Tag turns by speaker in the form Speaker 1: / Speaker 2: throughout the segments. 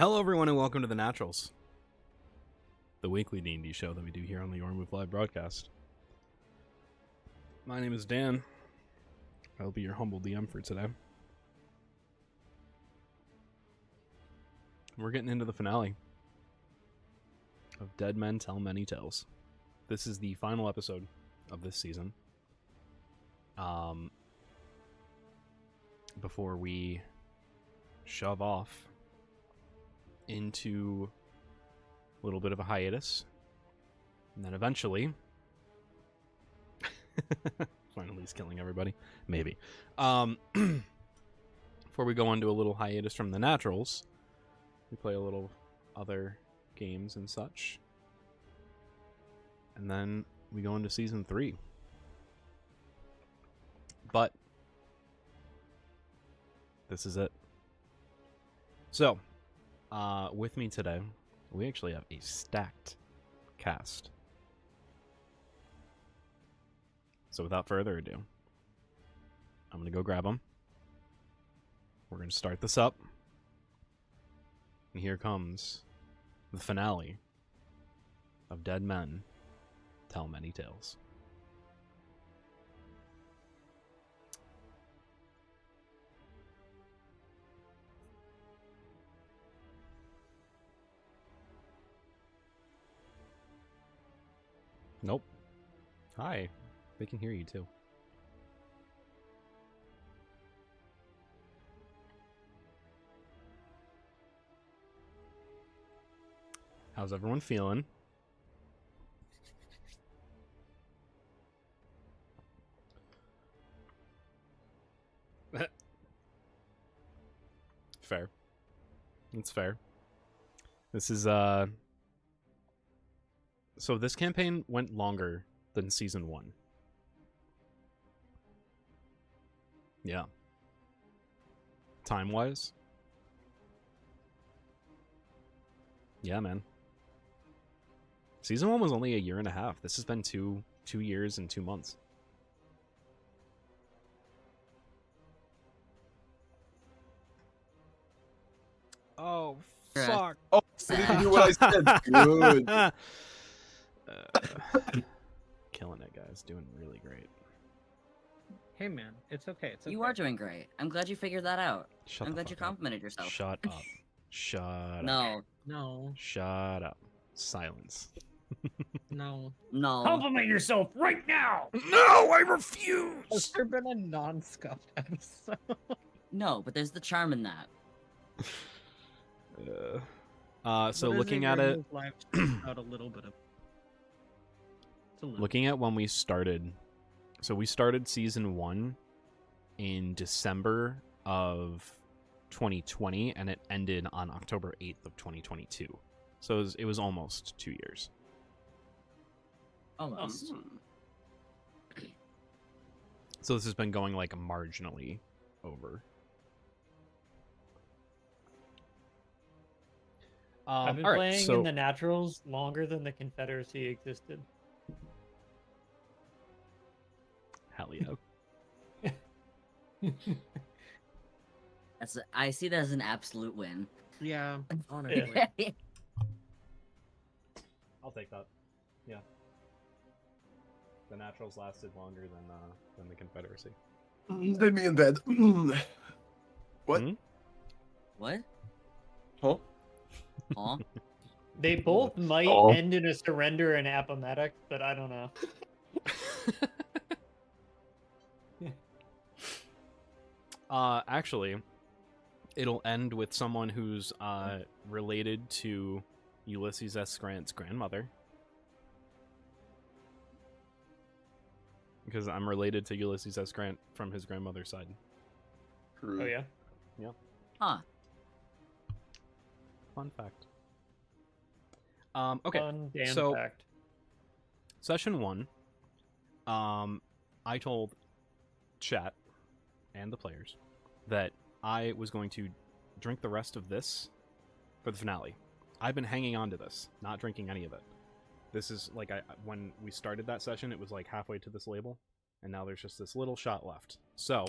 Speaker 1: Hello, everyone, and welcome to The Naturals, the weekly D&D show that we do here on the Your Move Live broadcast. My name is Dan. I'll be your humble DM for today. We're getting into the finale of Dead Men Tell Many Tales. This is the final episode of this season. Before we shove off into a little bit of a hiatus, and then eventually finally he's killing everybody, maybe, before we go into a little hiatus from the Naturals, we play a little other games and such, and then we go into season 3. But this is it. So with me today, we actually have a stacked cast. So without further ado, I'm going to go grab them. We're going to start this up. And here comes the finale of Dead Men Tell Many Tales. Nope. Hi. They can hear you too. How's everyone feeling? Fair. It's fair. This is so this campaign went longer than season 1. Yeah. Time-wise? Yeah, man. Season 1 was only a year and a half. This has been two years and 2 months. Oh, fuck.
Speaker 2: Oh, I didn't hear what I said. Good.
Speaker 1: Killing it, guys. Doing really great.
Speaker 3: Hey man, it's okay. It's okay.
Speaker 4: You are doing great. I'm glad you figured that out.
Speaker 1: Shut
Speaker 4: I'm
Speaker 1: the
Speaker 4: glad you
Speaker 1: fuck up.
Speaker 4: complimented yourself.
Speaker 1: Shut up. Shut up.
Speaker 4: No,
Speaker 3: No,
Speaker 1: Shut up. Silence.
Speaker 3: no.
Speaker 4: no.
Speaker 3: Compliment yourself right now.
Speaker 1: No, I refuse.
Speaker 3: Has there been a non-scuffed episode?
Speaker 4: No, but there's the charm in that.
Speaker 1: So
Speaker 3: What is
Speaker 1: looking
Speaker 3: it,
Speaker 1: at
Speaker 3: your
Speaker 1: it,
Speaker 3: move life strips out a little bit of. It's a little.
Speaker 1: looking at when we started, so we started season 1 in December of 2020, and it ended on October 8th of 2022. So it was almost 2 years.
Speaker 4: Almost.
Speaker 1: So this has been going like marginally over.
Speaker 5: I've been
Speaker 1: all right,
Speaker 5: playing
Speaker 1: so
Speaker 5: in the Naturals longer than the Confederacy existed.
Speaker 1: hell yeah.
Speaker 4: I see that as an absolute win.
Speaker 3: Yeah, honestly.
Speaker 1: I'll take that. Yeah. The Naturals lasted longer than the Confederacy.
Speaker 2: Leave me in bed. What?
Speaker 1: Hmm?
Speaker 4: What?
Speaker 2: Huh?
Speaker 4: Huh?
Speaker 5: They both might
Speaker 2: Oh.
Speaker 5: end in a surrender in Appomattox, but I don't know.
Speaker 1: Actually, it'll end with someone who's related to Ulysses S. Grant's grandmother. Because I'm related to Ulysses S. Grant from his grandmother's side.
Speaker 5: Oh yeah.
Speaker 4: Huh.
Speaker 1: Fun fact. Okay,
Speaker 5: Fun damn
Speaker 1: so
Speaker 5: fact.
Speaker 1: session 1, I told chat and the players that I was going to drink the rest of this for the finale. I've been hanging on to this, not drinking any of it. This is like when we started that session, it was like halfway to this label, and now there's just this little shot left. So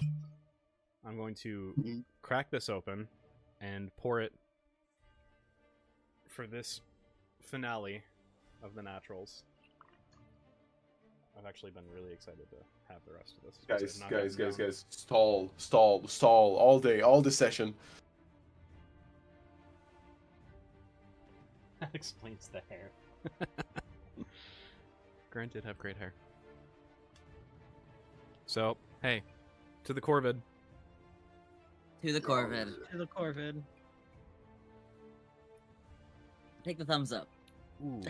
Speaker 1: I'm going to crack this open and pour it for this finale of the Naturals. I've actually been really excited to have the rest of this. So
Speaker 2: Guys,
Speaker 1: I've not
Speaker 2: guys,
Speaker 1: gotten
Speaker 2: guys,
Speaker 1: down.
Speaker 2: guys, stall all day, all this session.
Speaker 1: That explains the hair. Grant did have great hair. So, hey, to the Corvid.
Speaker 4: To the Corvid.
Speaker 3: To the Corvid.
Speaker 4: Take the thumbs up.
Speaker 1: Ooh.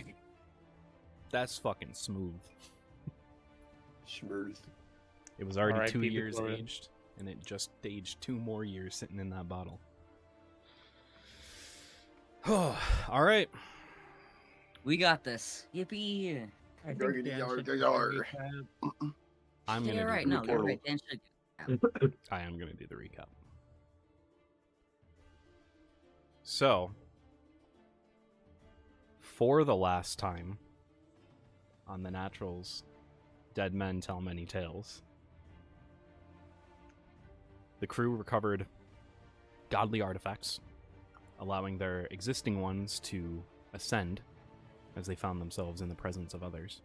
Speaker 1: That's fucking smooth.
Speaker 2: Schmurth.
Speaker 1: It was already
Speaker 5: R.I.P.
Speaker 1: 2
Speaker 5: the
Speaker 1: years
Speaker 5: Corvid.
Speaker 1: aged, and it just aged 2 more years sitting in that bottle. All right.
Speaker 4: We got this. Yippee!
Speaker 3: I think
Speaker 2: Yargity
Speaker 3: Dan
Speaker 2: yar
Speaker 3: should
Speaker 2: yar
Speaker 3: do
Speaker 2: yar.
Speaker 3: the recap.
Speaker 1: I'm
Speaker 4: Yeah,
Speaker 1: gonna
Speaker 4: you're
Speaker 1: do
Speaker 4: right.
Speaker 1: the
Speaker 4: No, you're
Speaker 1: recap.
Speaker 4: right. Dan should.
Speaker 1: I am gonna do the recap. So, for the last time on the Naturals, Dead Men Tell Many Tales, the crew recovered godly artifacts, allowing their existing ones to ascend as they found themselves in the presence of others.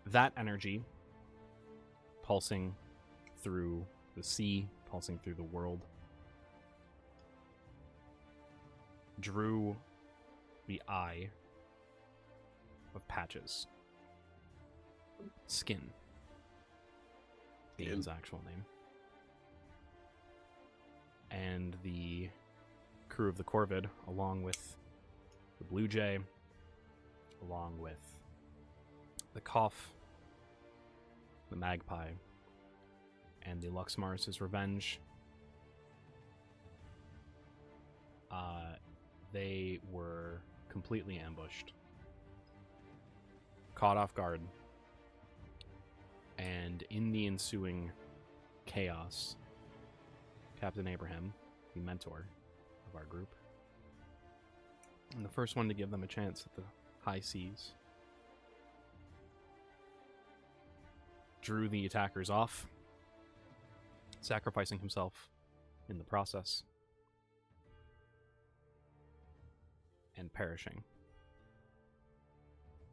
Speaker 1: That energy, pulsing through the sea, pulsing through the world, drew the eye of Patches. Skin being his actual name. And the crew of the Corvid, along with the Blue Jay, along with the Cough, the Magpie, and the Luxmars' Revenge, they were completely ambushed, caught off guard, and in the ensuing chaos, Captain Abraham, the mentor of our group, and the first one to give them a chance at the high seas, drew the attackers off, sacrificing himself in the process, and perishing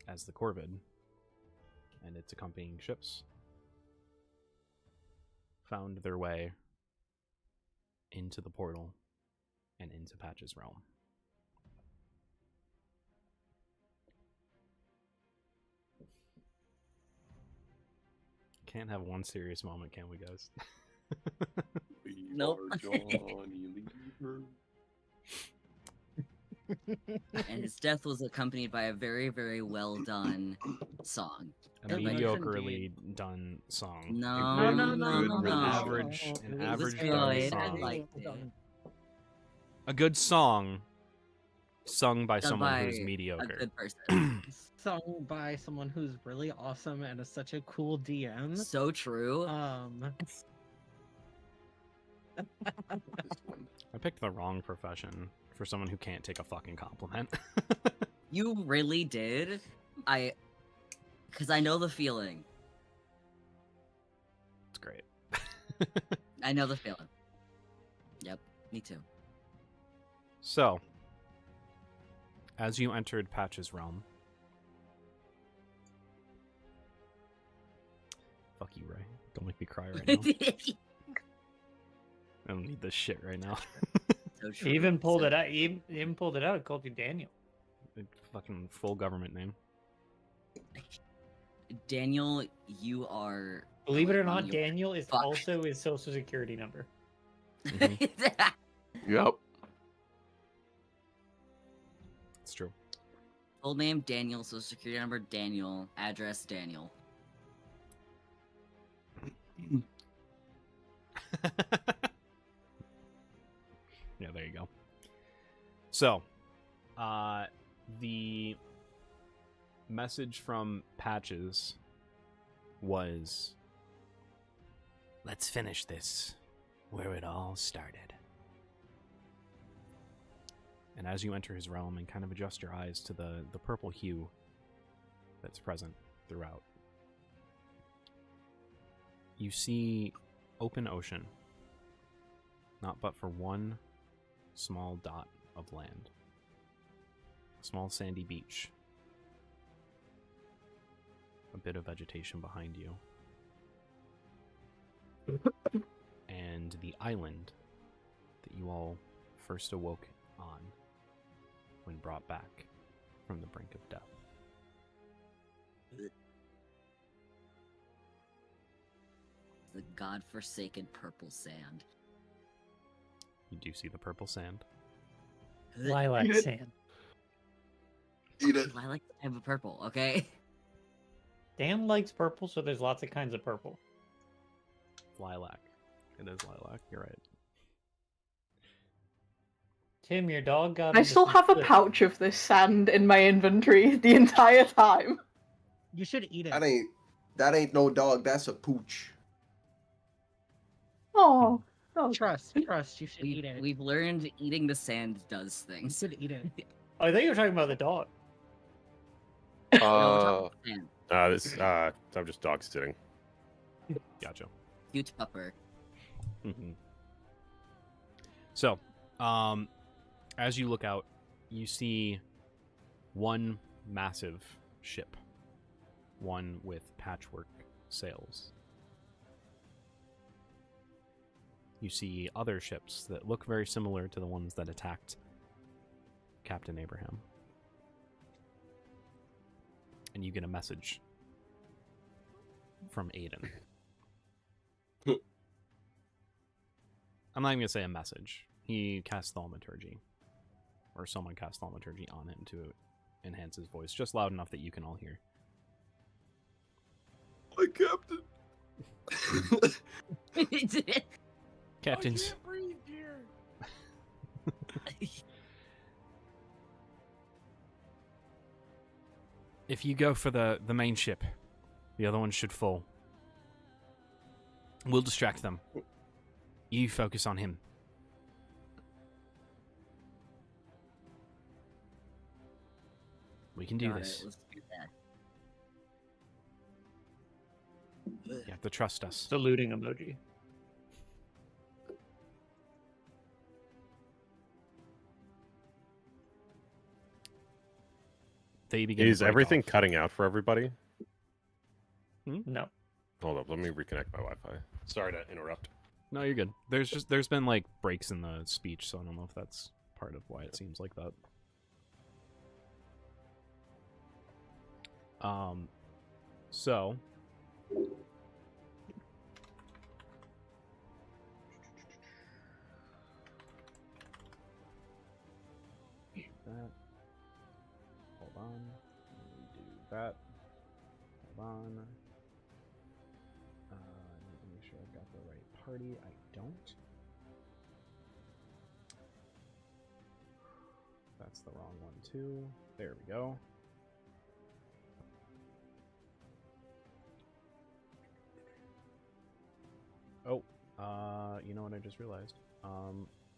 Speaker 1: as the Corvid and its accompanying ships found their way into the portal and into Patch's realm. Can't have one serious moment, can we, guys?
Speaker 2: We
Speaker 4: Nope.
Speaker 2: are Johnny Lever.
Speaker 4: And his death was accompanied by a very, very well done song.
Speaker 1: A
Speaker 3: It was
Speaker 1: mediocrely done song.
Speaker 4: No,
Speaker 2: Good,
Speaker 4: no, no,
Speaker 2: good
Speaker 4: no,
Speaker 1: An
Speaker 2: rendition.
Speaker 4: no.
Speaker 1: average,
Speaker 3: Oh,
Speaker 1: an
Speaker 3: it was
Speaker 1: average
Speaker 4: good.
Speaker 1: done
Speaker 4: I
Speaker 1: song.
Speaker 4: liked it.
Speaker 1: A good song sung by
Speaker 4: Done
Speaker 1: someone
Speaker 4: by
Speaker 1: who's
Speaker 4: a
Speaker 1: mediocre.
Speaker 4: good person.
Speaker 3: Sung by someone who's really awesome and is such a cool DM.
Speaker 4: So true.
Speaker 2: This one.
Speaker 1: I picked the wrong profession for someone who can't take a fucking compliment.
Speaker 4: You really did. Because I know the feeling.
Speaker 1: It's great.
Speaker 4: I know the feeling. Yep, me too.
Speaker 1: So, as you entered Patch's realm, fuck you, Ray. Don't make me cry right now. I don't need this shit right now.
Speaker 4: So true.
Speaker 5: He even pulled
Speaker 4: So-
Speaker 5: it out. He even pulled it out. It called you Daniel.
Speaker 1: Fucking full government name.
Speaker 4: Daniel, you are.
Speaker 5: Believe it or
Speaker 4: on
Speaker 5: not,
Speaker 4: your-
Speaker 5: Daniel is
Speaker 4: Fuck.
Speaker 5: also his social security number.
Speaker 2: Yep.
Speaker 1: It's true.
Speaker 4: Full name Daniel, social security number Daniel, address Daniel.
Speaker 1: Yeah, there you go. So, the message from Patches was, let's finish this where it all started. And as you enter his realm and kind of adjust your eyes to the purple hue that's present throughout, you see open ocean, not but for one small dot of land. A small sandy beach. A bit of vegetation behind you. And the island that you all first awoke on when brought back from the brink of death.
Speaker 4: The godforsaken purple sand.
Speaker 1: You do see the purple sand.
Speaker 5: Lilac
Speaker 2: Eat it.
Speaker 5: sand.
Speaker 2: Eat it.
Speaker 4: I like the type of purple, okay?
Speaker 5: Dan likes purple, so there's lots of kinds of purple.
Speaker 1: Lilac. It is lilac, you're right.
Speaker 5: Tim, your dog got.
Speaker 6: I
Speaker 5: into
Speaker 6: still
Speaker 5: some
Speaker 6: have a
Speaker 5: shit.
Speaker 6: pouch of this sand in my inventory the entire time.
Speaker 3: You should eat it.
Speaker 2: That ain't no dog. That's a pooch.
Speaker 6: Oh, oh.
Speaker 3: Trust, you should eat it.
Speaker 4: We've learned eating the sand does
Speaker 3: You
Speaker 4: things.
Speaker 3: should eat it.
Speaker 5: Oh, I think you're talking about the dog.
Speaker 4: No, we're talking about sand.
Speaker 7: I'm just dog sitting.
Speaker 1: Gotcha.
Speaker 4: Cute pupper.
Speaker 1: So, as you look out, you see one massive ship, one with patchwork sails. You see other ships that look very similar to the ones that attacked Captain Abraham. And you get a message from Aiden. I'm not even going to say a message. He cast Thaumaturgy. Or someone cast Thaumaturgy on him to enhance his voice, just loud enough that you can all hear.
Speaker 2: My captain.
Speaker 1: Captains, if you go for the main ship, the other one should fall. We'll distract them. You focus on him. We can do
Speaker 4: Got
Speaker 1: this.
Speaker 4: it. Let's do that.
Speaker 1: You have to trust us.
Speaker 5: Saluting emoji.
Speaker 1: They begin to
Speaker 7: Is
Speaker 1: break
Speaker 7: everything
Speaker 1: off.
Speaker 7: cutting out for everybody?
Speaker 5: No.
Speaker 7: Hold up, let me reconnect my Wi-Fi. Sorry to interrupt.
Speaker 1: No, you're good. There's been like breaks in the speech, so I don't know if that's part of why it seems like that. So that. Hold on. Let me do that. Hold on. Let me make sure I've got the right party. I don't. That's the wrong one too. There we go. Oh, you know what I just realized?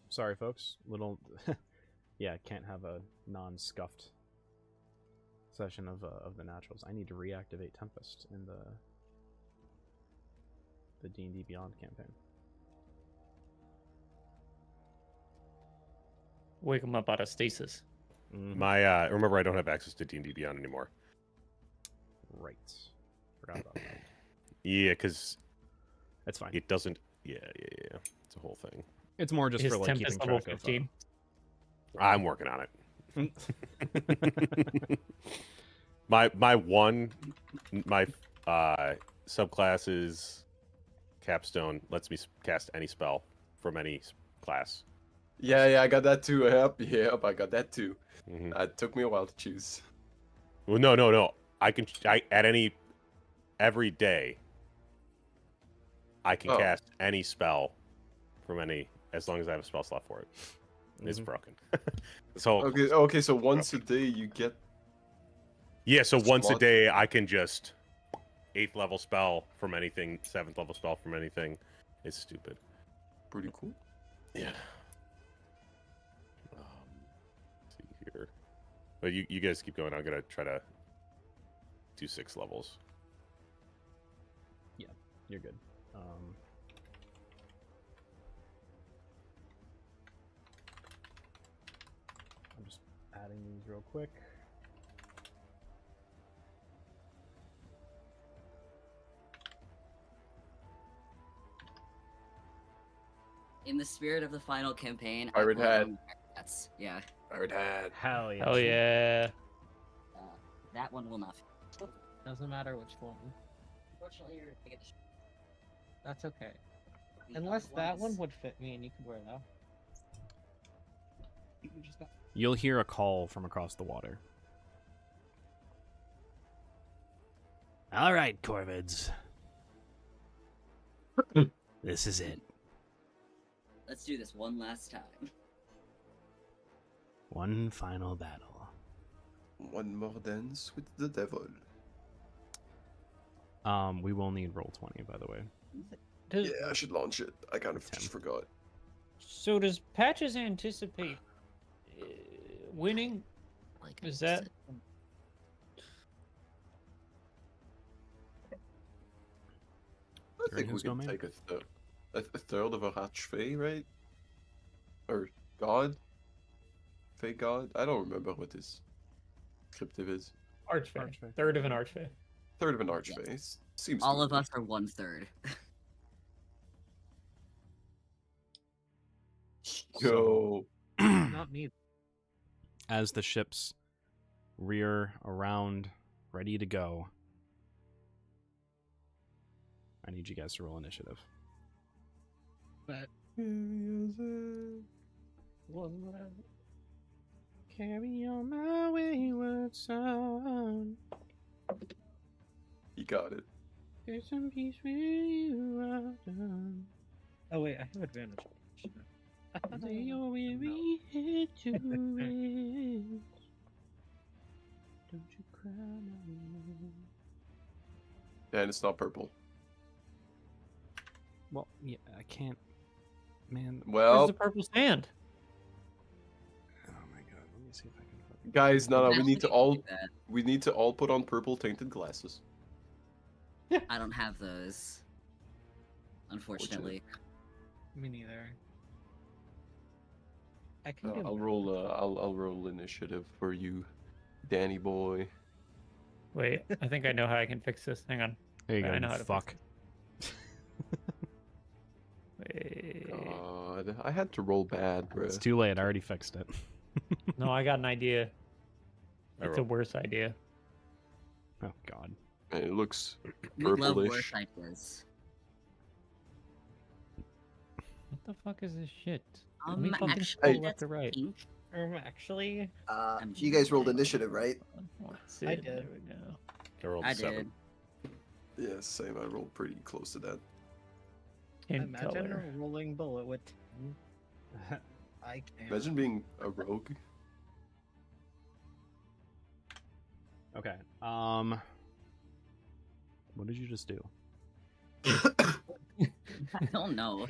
Speaker 1: Sorry folks, little, yeah, can't have a non-scuffed session of the naturals. I need to reactivate Tempest in the D&D Beyond campaign.
Speaker 5: Wake him up out of stasis.
Speaker 7: My remember, I don't have access to D&D Beyond anymore.
Speaker 1: Right. Forgot about that.
Speaker 7: Yeah, because
Speaker 1: That's fine.
Speaker 7: it doesn't. Yeah. It's a whole thing.
Speaker 1: It's more just
Speaker 5: His
Speaker 1: for like
Speaker 5: temp
Speaker 1: keeping
Speaker 5: is level
Speaker 1: track of.
Speaker 5: 15.
Speaker 7: I'm working on it. my subclass is Capstone. Lets me cast any spell from any class.
Speaker 2: Yeah, I got that too. Yep, I got that too.
Speaker 7: Mhm.
Speaker 2: It took me a while to choose.
Speaker 7: Well, no. Every day. I can
Speaker 2: Oh.
Speaker 7: cast any spell from any, as long as I have a spell slot for it. It's
Speaker 1: Mhm.
Speaker 7: broken. So
Speaker 2: Okay, so once a day you get.
Speaker 7: yeah, so once a
Speaker 2: slot.
Speaker 7: day I can just 8th level spell from anything, 7th level spell from anything. It's stupid.
Speaker 2: Pretty cool.
Speaker 7: Yeah. Let's see here. But you guys keep going. I'm gonna try to do 6 levels.
Speaker 1: You're good. adding these real quick.
Speaker 4: In the spirit of the final campaign,
Speaker 2: Pirate
Speaker 4: will
Speaker 2: hat.
Speaker 4: own hats. Yeah,
Speaker 2: Pirate hat.
Speaker 1: Hell yeah.
Speaker 5: Oh yeah.
Speaker 4: that one will not.
Speaker 3: Doesn't matter which one.
Speaker 4: Unfortunately, you're gonna get
Speaker 3: That's okay.
Speaker 4: the
Speaker 3: Unless
Speaker 4: other
Speaker 3: that one
Speaker 4: ones.
Speaker 3: would fit me and you could wear that. You just got...
Speaker 1: You'll hear a call from across the water. All right, Corvids. This is it.
Speaker 4: Let's do this one last time.
Speaker 1: One final battle.
Speaker 2: One more dance with the devil.
Speaker 1: We will need roll 20, by the way.
Speaker 5: Does,
Speaker 2: Yeah, I should launch it. I kind of just
Speaker 1: 10.
Speaker 2: forgot.
Speaker 5: So does Patches anticipate winning?
Speaker 4: Like,
Speaker 5: Is that
Speaker 2: I
Speaker 1: You're in
Speaker 2: think we
Speaker 1: whose
Speaker 2: can
Speaker 1: domain?
Speaker 2: take a third of a Archfey, right? Or God? Fey God? I don't remember what this cryptive is.
Speaker 5: Archfey?
Speaker 1: Archfey.
Speaker 5: Third of an Archfey.
Speaker 2: Third of an Archfey. Seems
Speaker 4: all
Speaker 2: good
Speaker 4: of
Speaker 2: to me.
Speaker 4: us are 1/3.
Speaker 2: Yo.
Speaker 3: Not me.
Speaker 1: As the ships rear around, ready to go, I need you guys to roll initiative.
Speaker 3: But
Speaker 1: Carry on my wayward son.
Speaker 2: You got it.
Speaker 1: There's some peace where you are done.
Speaker 3: oh wait, I have advantage.
Speaker 1: Lay your weary head to rest. Don't you cry, my love.
Speaker 2: And it's not purple.
Speaker 1: Well, yeah, I can't. Man,
Speaker 5: Where's
Speaker 2: Well,
Speaker 5: the purple sand?
Speaker 1: oh my god, let me see if I can fucking.
Speaker 2: guys, no, we
Speaker 4: Actually,
Speaker 2: need to
Speaker 4: you
Speaker 2: all
Speaker 4: can do
Speaker 2: put on purple tinted glasses.
Speaker 4: that. I don't have those. Unfortunately.
Speaker 3: Me neither. I can do
Speaker 2: I'll roll. I'll roll initiative for you, Danny boy.
Speaker 5: Wait, I think I know how I can fix this. Hang on.
Speaker 1: There you
Speaker 5: I
Speaker 1: go,
Speaker 5: know
Speaker 1: you
Speaker 5: how to
Speaker 1: fuck.
Speaker 5: Wait.
Speaker 2: God, I had to roll bad, bro.
Speaker 1: It's too late, I already fixed it.
Speaker 5: No, I got an idea.
Speaker 7: I
Speaker 5: It's a
Speaker 7: roll.
Speaker 5: worse idea.
Speaker 1: Oh god.
Speaker 2: It looks
Speaker 4: We love
Speaker 2: purplish.
Speaker 4: worse ideas.
Speaker 5: What the fuck is this shit? Let me fucking
Speaker 4: Actually,
Speaker 5: scroll left
Speaker 4: that's
Speaker 5: to right.
Speaker 4: pink.
Speaker 3: actually,
Speaker 8: You guys rolled initiative, right?
Speaker 5: That's
Speaker 3: I
Speaker 5: it,
Speaker 3: did.
Speaker 5: There we go.
Speaker 7: I rolled
Speaker 4: I
Speaker 7: 7.
Speaker 4: did.
Speaker 2: Yeah, same. I rolled pretty close to that.
Speaker 5: In
Speaker 3: imagine
Speaker 5: color.
Speaker 3: a rolling bullet with 10. I can't.
Speaker 2: Imagine being a rogue.
Speaker 1: Okay. What did you just do?
Speaker 4: I don't know.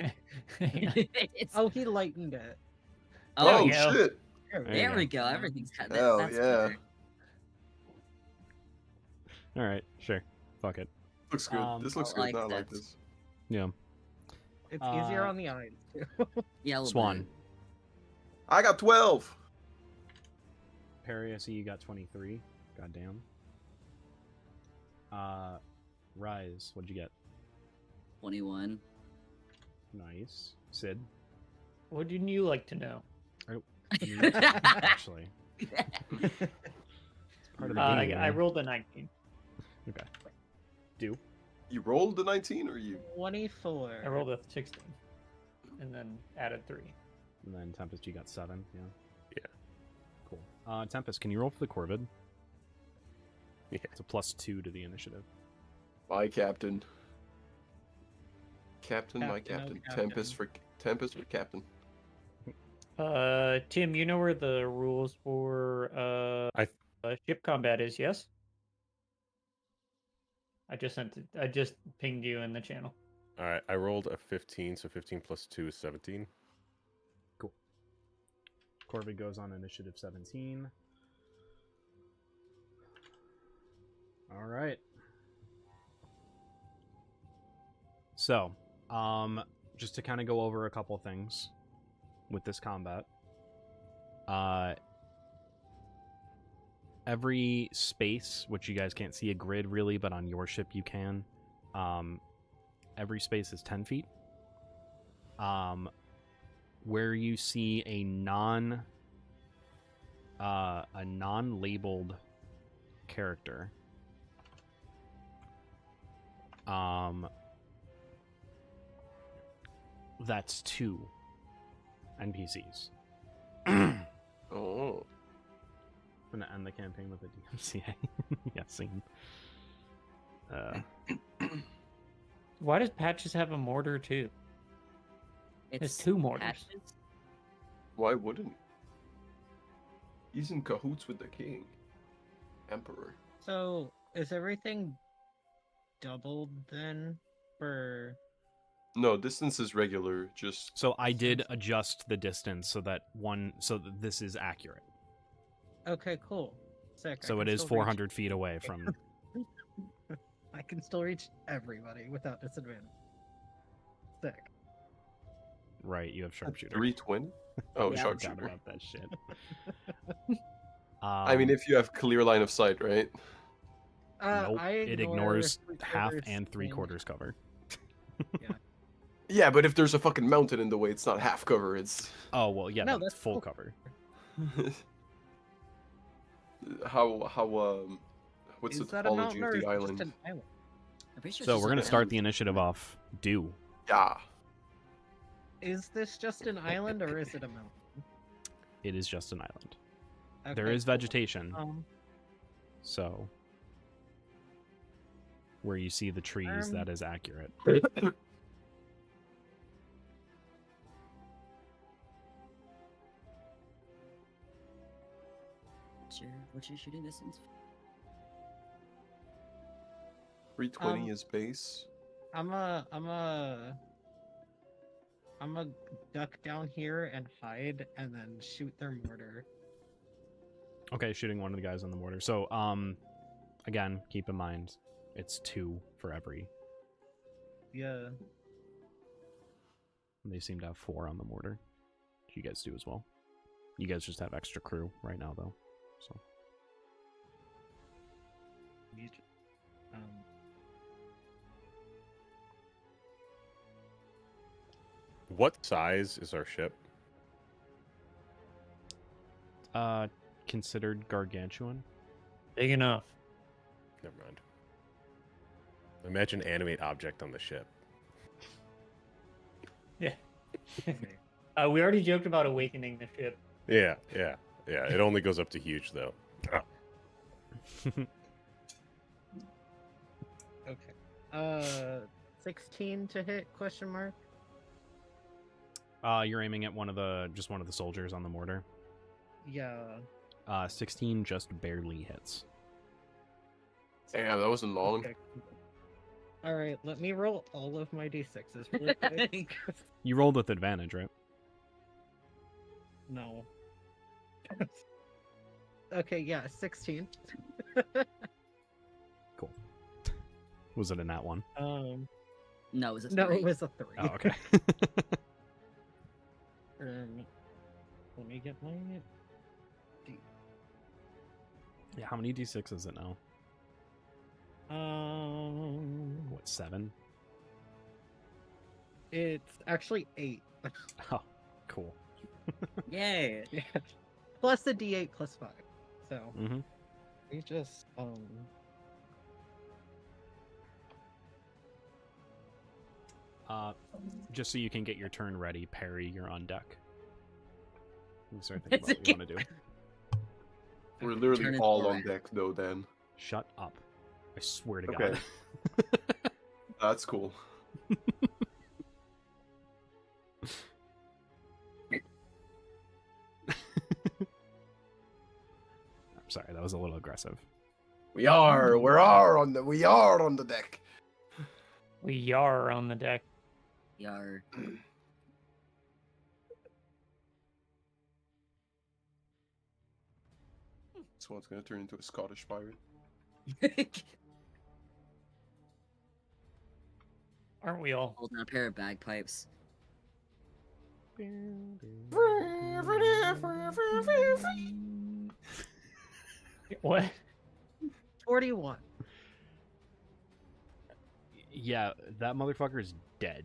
Speaker 5: Hang on.
Speaker 4: It's-
Speaker 3: Oh, he lightened it.
Speaker 5: There
Speaker 2: Oh
Speaker 5: we go.
Speaker 2: shit!
Speaker 1: There
Speaker 4: there
Speaker 1: you
Speaker 4: we go. Everything's cut.
Speaker 2: Hell
Speaker 4: That's
Speaker 2: yeah!
Speaker 4: better.
Speaker 1: All right, sure. Fuck it.
Speaker 2: Looks good. This looks
Speaker 4: I
Speaker 2: good.
Speaker 4: like
Speaker 2: I like
Speaker 4: that.
Speaker 2: this.
Speaker 1: Yeah.
Speaker 3: It's easier
Speaker 1: Uh,
Speaker 3: on the eyes too.
Speaker 4: Yeah, a little
Speaker 1: Swan.
Speaker 4: bit.
Speaker 2: I got 12.
Speaker 1: Perry, I see you got 23. Goddamn. Rise, what'd you get?
Speaker 4: 21.
Speaker 1: Nice. Sid?
Speaker 5: Wouldn't you like to know?
Speaker 1: Actually. It's part of the
Speaker 5: I,
Speaker 1: game.
Speaker 5: I rolled a 19.
Speaker 1: Okay. Do?
Speaker 2: You rolled the 19, or you?
Speaker 3: 24.
Speaker 5: I rolled a 16. And then added 3.
Speaker 1: And then Tempest, you got 7, yeah?
Speaker 7: Yeah.
Speaker 1: Cool. Tempest, can you roll for the Corvid?
Speaker 7: Yeah.
Speaker 1: It's a +2 to the initiative.
Speaker 2: My captain. Captain, my
Speaker 3: Captain, oh,
Speaker 2: captain.
Speaker 3: captain.
Speaker 2: Tempest for captain.
Speaker 5: Tim, you know where the rules for ship combat is, yes? I just sent it. I just pinged you in the channel.
Speaker 7: All right, I rolled a 15, so 15 plus 2 is 17.
Speaker 1: Corvid goes on initiative 17. All right. So, just to kind of go over a couple things with this combat. every space, which you guys can't see a grid really, but on your ship you can. Every space is 10 feet. Where you see a non-labeled character, that's 2 NPCs.
Speaker 2: Oh.
Speaker 1: I'm gonna end the campaign with a DMCA. Yeah, scene.
Speaker 5: Why does Patches have a mortar too? There's
Speaker 4: It's
Speaker 5: 2 mortars.
Speaker 4: Patches?
Speaker 2: Why wouldn't he? He's in cahoots with the king. Emperor.
Speaker 3: So is everything doubled then for?
Speaker 2: No, distance is regular, just...
Speaker 1: So I did adjust the distance so that this is accurate.
Speaker 3: Okay, cool. Sick. I
Speaker 1: So it
Speaker 3: can
Speaker 1: is
Speaker 3: still reach-
Speaker 1: 400 feet away from.
Speaker 3: I can still reach everybody without disadvantage. Sick.
Speaker 1: Right, you have sharpshooter.
Speaker 2: 320? Oh,
Speaker 4: Yeah,
Speaker 1: I forgot
Speaker 2: sharpshooter.
Speaker 1: about that shit.
Speaker 2: I mean, if you have clear line of sight, right?
Speaker 1: Nope,
Speaker 3: I
Speaker 1: it
Speaker 3: ignore
Speaker 1: ignores half
Speaker 3: 3/4
Speaker 1: and 3/4 cover.
Speaker 2: Yeah, but if there's a fucking mountain in the way, it's not half cover, it's...
Speaker 1: Oh well, yeah,
Speaker 3: No,
Speaker 1: that's
Speaker 3: that's
Speaker 1: full
Speaker 3: cool.
Speaker 1: cover.
Speaker 2: What's the
Speaker 3: Is that a
Speaker 2: topology
Speaker 3: mountain
Speaker 2: of
Speaker 3: or is
Speaker 2: the
Speaker 3: it
Speaker 2: island?
Speaker 3: just an island?
Speaker 4: I'm pretty sure it's
Speaker 1: So
Speaker 4: just
Speaker 1: we're
Speaker 4: an
Speaker 1: gonna start
Speaker 4: island.
Speaker 1: the initiative off due.
Speaker 2: Yeah.
Speaker 3: Is this just an island or is it a mountain?
Speaker 1: It is just an island. There
Speaker 3: Okay,
Speaker 1: is
Speaker 3: cool.
Speaker 1: vegetation, so where you see the trees, that is accurate.
Speaker 4: What's your shooting distance?
Speaker 2: 320 is base.
Speaker 3: I'm a duck down here and hide and then shoot their mortar.
Speaker 1: Okay, shooting one of the guys on the mortar. So, again, keep in mind, it's 2 for every.
Speaker 3: Yeah.
Speaker 1: They seem to have 4 on the mortar. You guys do as well. You guys just have extra crew right now, though. So.
Speaker 7: What size is our ship?
Speaker 1: Considered gargantuan.
Speaker 5: Big enough.
Speaker 7: Never mind. Imagine animate object on the ship.
Speaker 5: Yeah. We already joked about awakening the ship.
Speaker 7: Yeah. It only goes up to huge though.
Speaker 3: Okay. 16 to hit? Question mark.
Speaker 1: You're aiming at one of the soldiers on the mortar.
Speaker 3: Yeah.
Speaker 1: 16 just barely hits.
Speaker 2: Damn, that wasn't long.
Speaker 3: Okay. All right, let me roll all of my d6s really quick.
Speaker 1: You rolled with advantage, right?
Speaker 3: No. Okay, yeah, 16.
Speaker 1: Cool. Was it a nat 1?
Speaker 4: No, it was a
Speaker 3: No,
Speaker 4: 3.
Speaker 3: it was a 3.
Speaker 1: Oh, okay.
Speaker 3: Let me get my.
Speaker 1: Yeah, how many d6 is it now? What, 7?
Speaker 3: It's actually 8.
Speaker 1: Oh, cool.
Speaker 4: Yay!
Speaker 3: Yeah. Plus the d8 plus 5. So
Speaker 1: Mm-hmm.
Speaker 3: we just
Speaker 1: Just so you can get your turn ready, Perry, you're on deck. You can start thinking about what you want to do.
Speaker 2: We're
Speaker 4: Turn
Speaker 2: literally
Speaker 4: into
Speaker 2: all
Speaker 4: a
Speaker 2: on
Speaker 4: rat.
Speaker 2: deck though, Dan.
Speaker 1: Shut up. I swear to
Speaker 2: Okay.
Speaker 1: God.
Speaker 2: That's cool.
Speaker 1: I'm sorry, that was a little aggressive.
Speaker 2: We are on the deck.
Speaker 5: We are on the deck.
Speaker 4: Yar.
Speaker 2: So it's gonna turn into a Scottish pirate.
Speaker 5: Aren't we all?
Speaker 4: Holding a pair of bagpipes.
Speaker 5: What?
Speaker 3: 41.
Speaker 1: Yeah, that motherfucker is dead.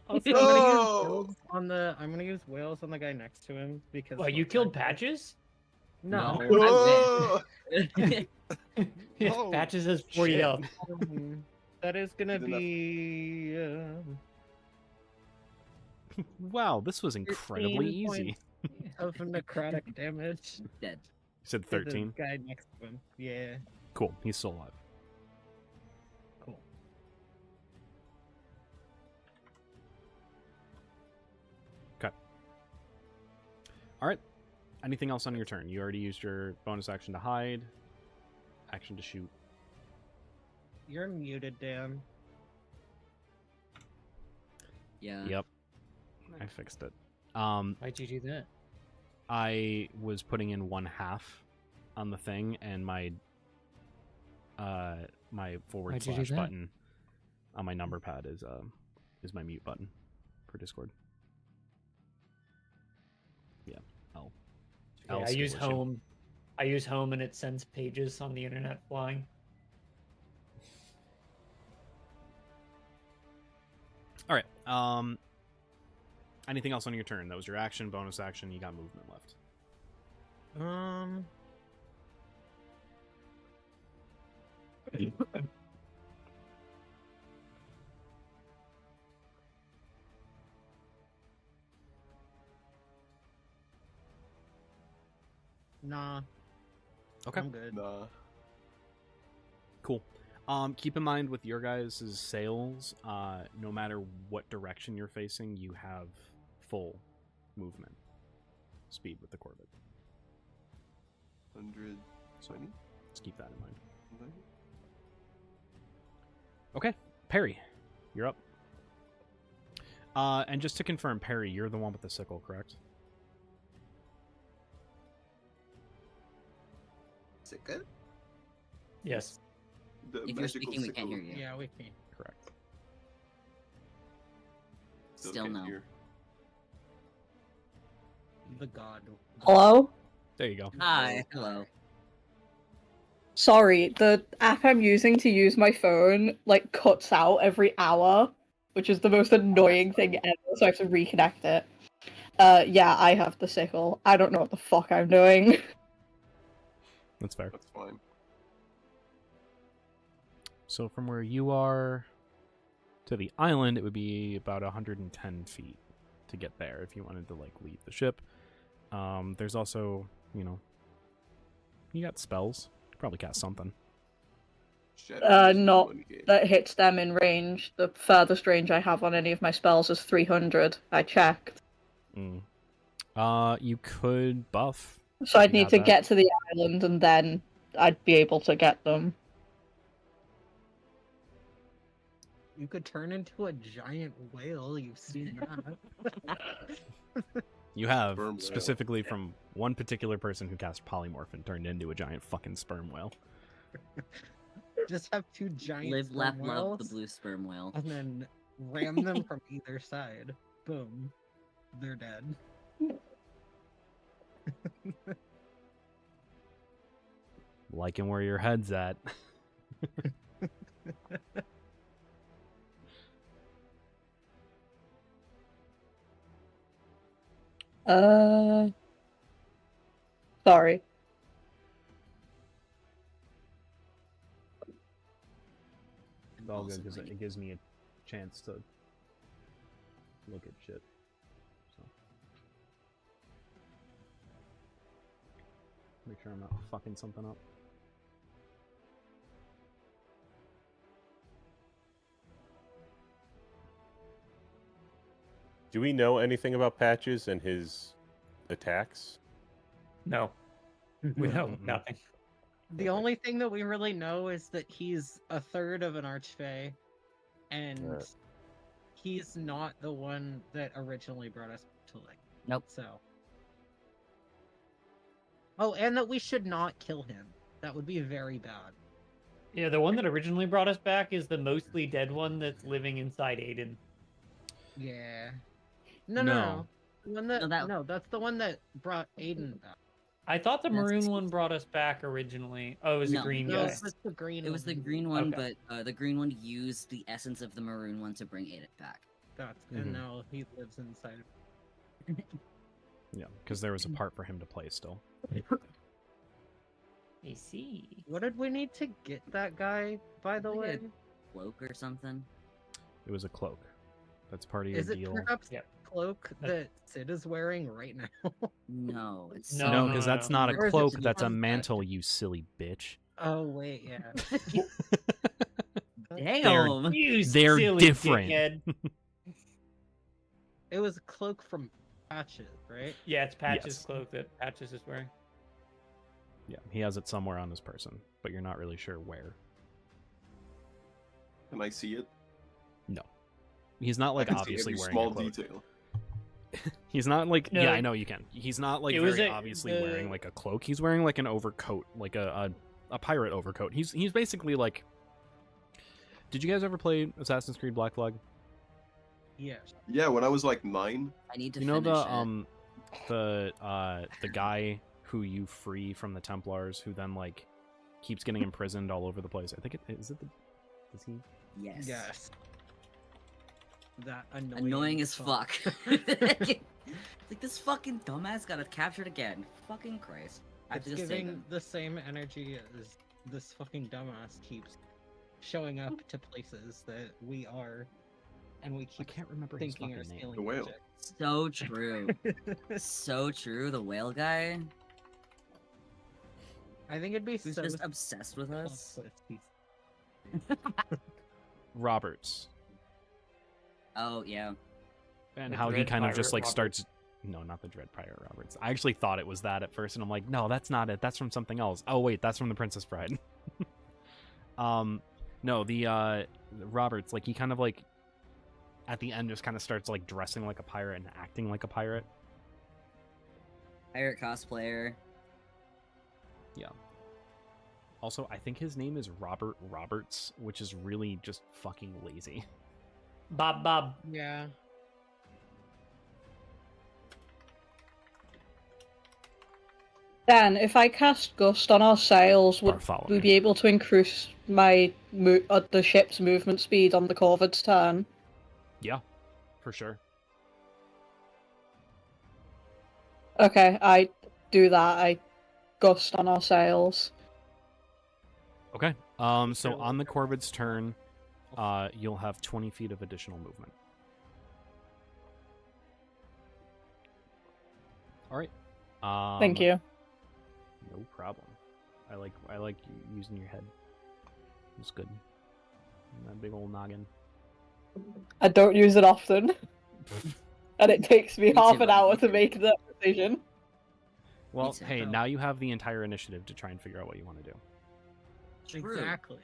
Speaker 3: Also,
Speaker 2: No!
Speaker 3: I'm gonna use whales on the guy next to him because.
Speaker 5: What, you killed Patches?
Speaker 3: No.
Speaker 4: No.
Speaker 2: Oh!
Speaker 5: Yes,
Speaker 2: Oh,
Speaker 5: Patches has 40
Speaker 2: shit.
Speaker 5: health.
Speaker 3: That is gonna
Speaker 2: Good enough.
Speaker 3: be
Speaker 1: Wow, this was incredibly
Speaker 3: 13
Speaker 1: easy.
Speaker 3: points of necrotic damage.
Speaker 4: Dead.
Speaker 1: You said
Speaker 3: to the
Speaker 1: 13.
Speaker 3: guy next to him. Yeah.
Speaker 1: Cool, he's still alive.
Speaker 3: Cool.
Speaker 1: All right. Anything else on your turn? You already used your bonus action to hide, action to shoot.
Speaker 3: You're muted, Dan.
Speaker 4: Yeah.
Speaker 1: Yep, I fixed it.
Speaker 5: Why'd you do that?
Speaker 1: I was putting in 1/2 on the thing, and my my forward
Speaker 5: Why'd you do
Speaker 1: slash
Speaker 5: that?
Speaker 1: button on my number pad is my mute button for Discord. Yeah. L.
Speaker 5: Yeah,
Speaker 1: L
Speaker 5: I use
Speaker 1: solution.
Speaker 5: home. I use home, and it sends pages on the internet flying.
Speaker 1: All right. Anything else on your turn? That was your action, bonus action. You got movement left.
Speaker 3: Nah.
Speaker 1: Okay.
Speaker 3: I'm good.
Speaker 2: Nah.
Speaker 1: Cool. Keep in mind with your guys' sails, no matter what direction you're facing, you have full movement speed with the Corvette.
Speaker 2: 120?
Speaker 1: So let's keep that in mind.
Speaker 2: Okay.
Speaker 1: Okay, Perry, you're up. And just to confirm, Perry, you're the one with the sickle, correct?
Speaker 8: Is it good?
Speaker 5: Yes.
Speaker 2: The
Speaker 4: If you're
Speaker 2: magical
Speaker 4: speaking, we
Speaker 2: sickle.
Speaker 4: can't hear you.
Speaker 3: Yeah, we can.
Speaker 1: Correct.
Speaker 4: Still
Speaker 2: can't
Speaker 4: no.
Speaker 2: hear.
Speaker 3: The god.
Speaker 6: Hello?
Speaker 1: There you go.
Speaker 4: Hi. Hello.
Speaker 6: Sorry, the app I'm using to use my phone like cuts out every hour, which is the most annoying thing ever, so I have to reconnect it. Yeah, I have the sickle. I don't know what the fuck I'm doing.
Speaker 1: That's fair.
Speaker 2: That's fine.
Speaker 1: So from where you are to the island, it would be about 110 feet to get there if you wanted to like leave the ship. There's also, you got spells. You could probably cast something.
Speaker 2: Shadow is
Speaker 6: Not
Speaker 2: one game.
Speaker 6: that hits them in range. The furthest range I have on any of my spells is 300. I checked.
Speaker 1: You could buff.
Speaker 6: So I'd
Speaker 1: You
Speaker 6: need
Speaker 1: have
Speaker 6: to
Speaker 1: that.
Speaker 6: get to the island and then I'd be able to get them.
Speaker 3: You could turn into a giant whale. You've seen that.
Speaker 1: You have,
Speaker 2: Sperm whale.
Speaker 1: specifically from one particular person who cast polymorph and turned into a giant fucking sperm whale.
Speaker 3: Just have two giant
Speaker 4: Live,
Speaker 3: sperm
Speaker 4: laugh, love the
Speaker 3: whales,
Speaker 4: blue sperm whale.
Speaker 3: and then ram them from either side. Boom. They're dead.
Speaker 1: Liking where your head's at.
Speaker 6: Sorry.
Speaker 1: It's all good because
Speaker 4: Awesome.
Speaker 1: it gives me a chance to look at shit. So make sure I'm not fucking something up.
Speaker 7: Do we know anything about Patches and his attacks?
Speaker 5: No. We know
Speaker 1: Mm-mm.
Speaker 5: nothing.
Speaker 3: The only thing that we really know is that he's a third of an archfey, and
Speaker 7: Alright.
Speaker 3: he's not the one that originally brought us to light.
Speaker 4: Nope.
Speaker 3: So. Oh, and that we should not kill him. That would be very bad.
Speaker 5: Yeah, the one that originally brought us back is the mostly dead one that's living inside Aiden.
Speaker 3: Yeah. No.
Speaker 1: No.
Speaker 3: The one that,
Speaker 4: No, that-
Speaker 3: no, that's the one that brought Aiden back.
Speaker 5: I thought the
Speaker 4: That's-
Speaker 5: maroon one brought us back originally. Oh, it was a
Speaker 4: No,
Speaker 5: green
Speaker 3: No,
Speaker 5: guy.
Speaker 3: it's just the green
Speaker 4: It was the
Speaker 3: one.
Speaker 4: green one,
Speaker 5: Okay.
Speaker 4: but the green one used the essence of the maroon one to bring Aiden back.
Speaker 3: That's
Speaker 1: Mhm.
Speaker 3: and now he lives inside of
Speaker 1: Yeah, because there was a part for him to play still.
Speaker 5: I see.
Speaker 3: What did we need to get that guy, by the
Speaker 4: Like
Speaker 3: way?
Speaker 4: a cloak or something.
Speaker 1: It was a cloak. That's part of your
Speaker 3: Is it
Speaker 1: deal.
Speaker 3: perhaps
Speaker 5: Yep.
Speaker 3: the cloak that Sid is wearing right now?
Speaker 4: No, it's
Speaker 5: No,
Speaker 1: No,
Speaker 5: no,
Speaker 1: because
Speaker 5: no,
Speaker 1: that's
Speaker 5: no.
Speaker 1: not
Speaker 3: Or
Speaker 1: a
Speaker 3: is it
Speaker 1: cloak.
Speaker 3: just
Speaker 1: That's a
Speaker 3: one that-
Speaker 1: mantle, you silly bitch.
Speaker 3: Oh wait, yeah.
Speaker 4: Damn.
Speaker 5: You
Speaker 1: They're
Speaker 5: silly
Speaker 1: different.
Speaker 5: dickhead.
Speaker 3: It was a cloak from Patches, right?
Speaker 5: Yeah, it's Patch's
Speaker 1: Yes.
Speaker 5: cloak that Patches is wearing.
Speaker 1: Yeah, he has it somewhere on his person, but you're not really sure where.
Speaker 2: Can I see it?
Speaker 1: No. He's not like
Speaker 2: I can
Speaker 1: obviously
Speaker 2: see every
Speaker 1: wearing
Speaker 2: small
Speaker 1: a cloak.
Speaker 2: detail.
Speaker 1: He's not like
Speaker 5: No,
Speaker 1: yeah, I know you can. He's not like
Speaker 5: it was
Speaker 1: very
Speaker 5: a-
Speaker 1: obviously
Speaker 5: the-
Speaker 1: wearing like a cloak. He's wearing like an overcoat, like a pirate overcoat. He's basically like. Did you guys ever play Assassin's Creed Black Flag?
Speaker 3: Yes.
Speaker 2: Yeah, when I was like 9.
Speaker 4: I need to
Speaker 1: You know
Speaker 4: finish
Speaker 1: the guy who you free from the Templars, who then like keeps getting imprisoned all over the place. I think is he?
Speaker 4: it. Yes.
Speaker 3: Yes. That annoying.
Speaker 4: Annoying as fuck. It's like this fucking dumbass got captured again. Fucking Christ. I have
Speaker 3: It's
Speaker 4: to just save
Speaker 3: giving
Speaker 4: him.
Speaker 3: the same energy as this fucking dumbass keeps showing up to places that we are, and we
Speaker 1: I
Speaker 3: keep
Speaker 1: can't remember his
Speaker 3: thinking
Speaker 1: fucking
Speaker 3: are
Speaker 1: name.
Speaker 3: stealing
Speaker 2: The whale.
Speaker 3: projects.
Speaker 4: So true. So true. The whale guy
Speaker 3: I think it'd be
Speaker 4: who's
Speaker 3: so
Speaker 4: just obsessed with us.
Speaker 3: tough if he's-
Speaker 1: Roberts.
Speaker 4: Oh yeah.
Speaker 1: And
Speaker 5: The
Speaker 1: how he
Speaker 5: Dread
Speaker 1: kind of
Speaker 5: Pirate
Speaker 1: just like
Speaker 5: Roberts.
Speaker 1: starts. No, not the Dread Pirate Roberts. I actually thought it was that at first, and I'm like, no, that's not it. That's from something else. Oh wait, that's from the Princess Bride. No, the Roberts, like he kind of like at the end just kind of starts like dressing like a pirate and acting like a pirate.
Speaker 4: Pirate cosplayer.
Speaker 1: Yeah. Also, I think his name is Robert Roberts, which is really just fucking lazy.
Speaker 5: Bob.
Speaker 3: Yeah.
Speaker 6: Dan, if I cast Gust on our sails, would
Speaker 1: Bartholomew.
Speaker 6: we be able to increase my the ship's movement speed on the Corvid's turn?
Speaker 1: Yeah, for sure.
Speaker 6: Okay, I do that. I Gust on our sails.
Speaker 1: Okay. So on the Corvid's turn, you'll have 20 feet of additional movement. All right.
Speaker 6: Thank you.
Speaker 1: No problem. I like using your head. It's good. That big old noggin.
Speaker 6: I don't use it often, and it takes me
Speaker 4: Me
Speaker 6: half
Speaker 4: too,
Speaker 6: an
Speaker 4: buddy,
Speaker 6: hour
Speaker 4: me
Speaker 6: to
Speaker 4: too.
Speaker 6: make that decision.
Speaker 1: Well,
Speaker 4: too.
Speaker 1: hey, now you have the entire initiative to try and figure out what you want to do.
Speaker 4: True.
Speaker 3: Exactly.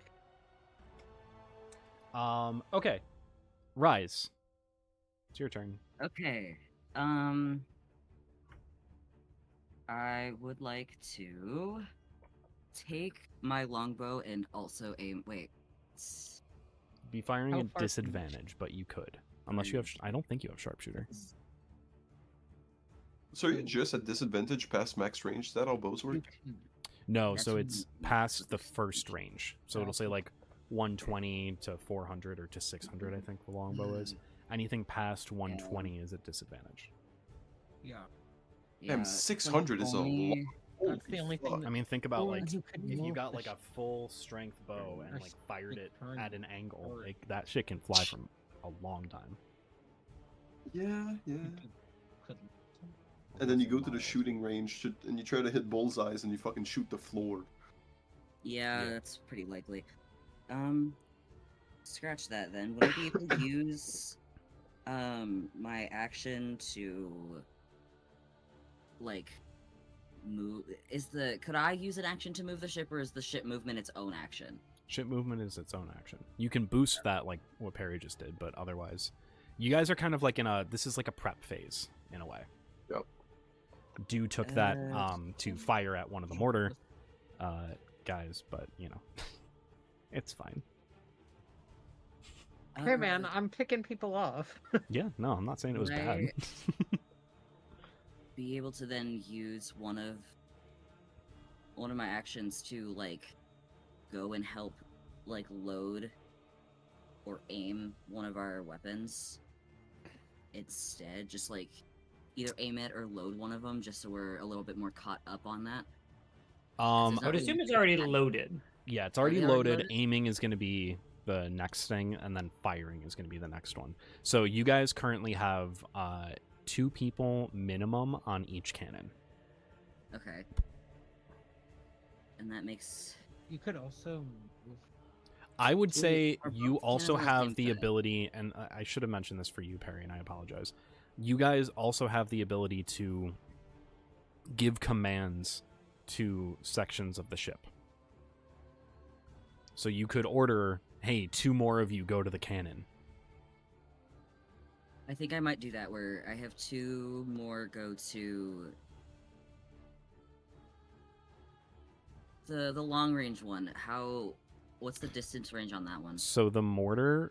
Speaker 1: Okay. Rise. It's your turn.
Speaker 4: Okay. I would like to take my longbow and also aim. Wait.
Speaker 1: Be firing
Speaker 3: How
Speaker 1: at
Speaker 3: far can you
Speaker 1: disadvantage, but you could. Unless you have. I don't think you have sharpshooter.
Speaker 2: So you're just at disadvantage past max range? Is that how bows work?
Speaker 1: No,
Speaker 4: That's
Speaker 1: so it's
Speaker 4: what-
Speaker 1: past the first range. So it'll say like 120 to 400 or to 600, I think the longbow is. Anything past 120 is at disadvantage.
Speaker 3: Yeah.
Speaker 2: Damn, 600 is a lot.
Speaker 4: only-
Speaker 3: That's the only thing
Speaker 2: fuck.
Speaker 3: that-
Speaker 1: I mean, think about
Speaker 3: Well,
Speaker 1: like
Speaker 3: you could
Speaker 1: if you
Speaker 3: move
Speaker 1: got
Speaker 3: the
Speaker 1: like a full strength bow and
Speaker 3: I
Speaker 1: like fired it
Speaker 3: turn
Speaker 1: at an angle,
Speaker 3: forward.
Speaker 1: like that shit can fly from a long time.
Speaker 2: Yeah, yeah.
Speaker 3: could-
Speaker 2: And then you go to the shooting range and you try to hit bullseyes and you fucking shoot the floor.
Speaker 4: Yeah,
Speaker 1: Yeah.
Speaker 4: that's pretty likely. Scratch that then. Would I be able to use my action to like move could I use an action to move the ship, or is the ship movement its own action?
Speaker 1: Ship movement is its own action. You can boost that like what Perry just did, but otherwise, you guys are kind of like this is like a prep phase in a way.
Speaker 2: Yep.
Speaker 1: Dew took that to fire at one of the mortar guys, but you know, it's fine.
Speaker 3: Hey man, I'm picking people off.
Speaker 1: Yeah, no, I'm not saying it was bad.
Speaker 4: Be able to then use one of one of my actions to like go and help like load or aim one of our weapons instead, just like either aim it or load one of them, just so we're a little bit more caught up on that.
Speaker 5: I would assume it's already loaded.
Speaker 1: Yeah, it's
Speaker 4: Are
Speaker 1: already
Speaker 4: they already
Speaker 1: loaded.
Speaker 4: loaded?
Speaker 1: Aiming is going to be the next thing, and then firing is going to be the next one. So you guys currently have 2 people minimum on each cannon.
Speaker 4: Okay. And that makes
Speaker 3: You could also move.
Speaker 1: I would
Speaker 4: Ooh,
Speaker 1: say
Speaker 4: are
Speaker 1: you
Speaker 4: both
Speaker 1: also
Speaker 4: cannons on the
Speaker 1: have
Speaker 4: same
Speaker 1: the
Speaker 4: cannon?
Speaker 1: ability, and I should have mentioned this for you, Perry, and I apologize. You guys also have the ability to give commands to sections of the ship. So you could order, hey, 2 more of you go to the cannon.
Speaker 4: I think I might do that where I have 2 more go to the long range one. What's the distance range on that one?
Speaker 1: So the mortar,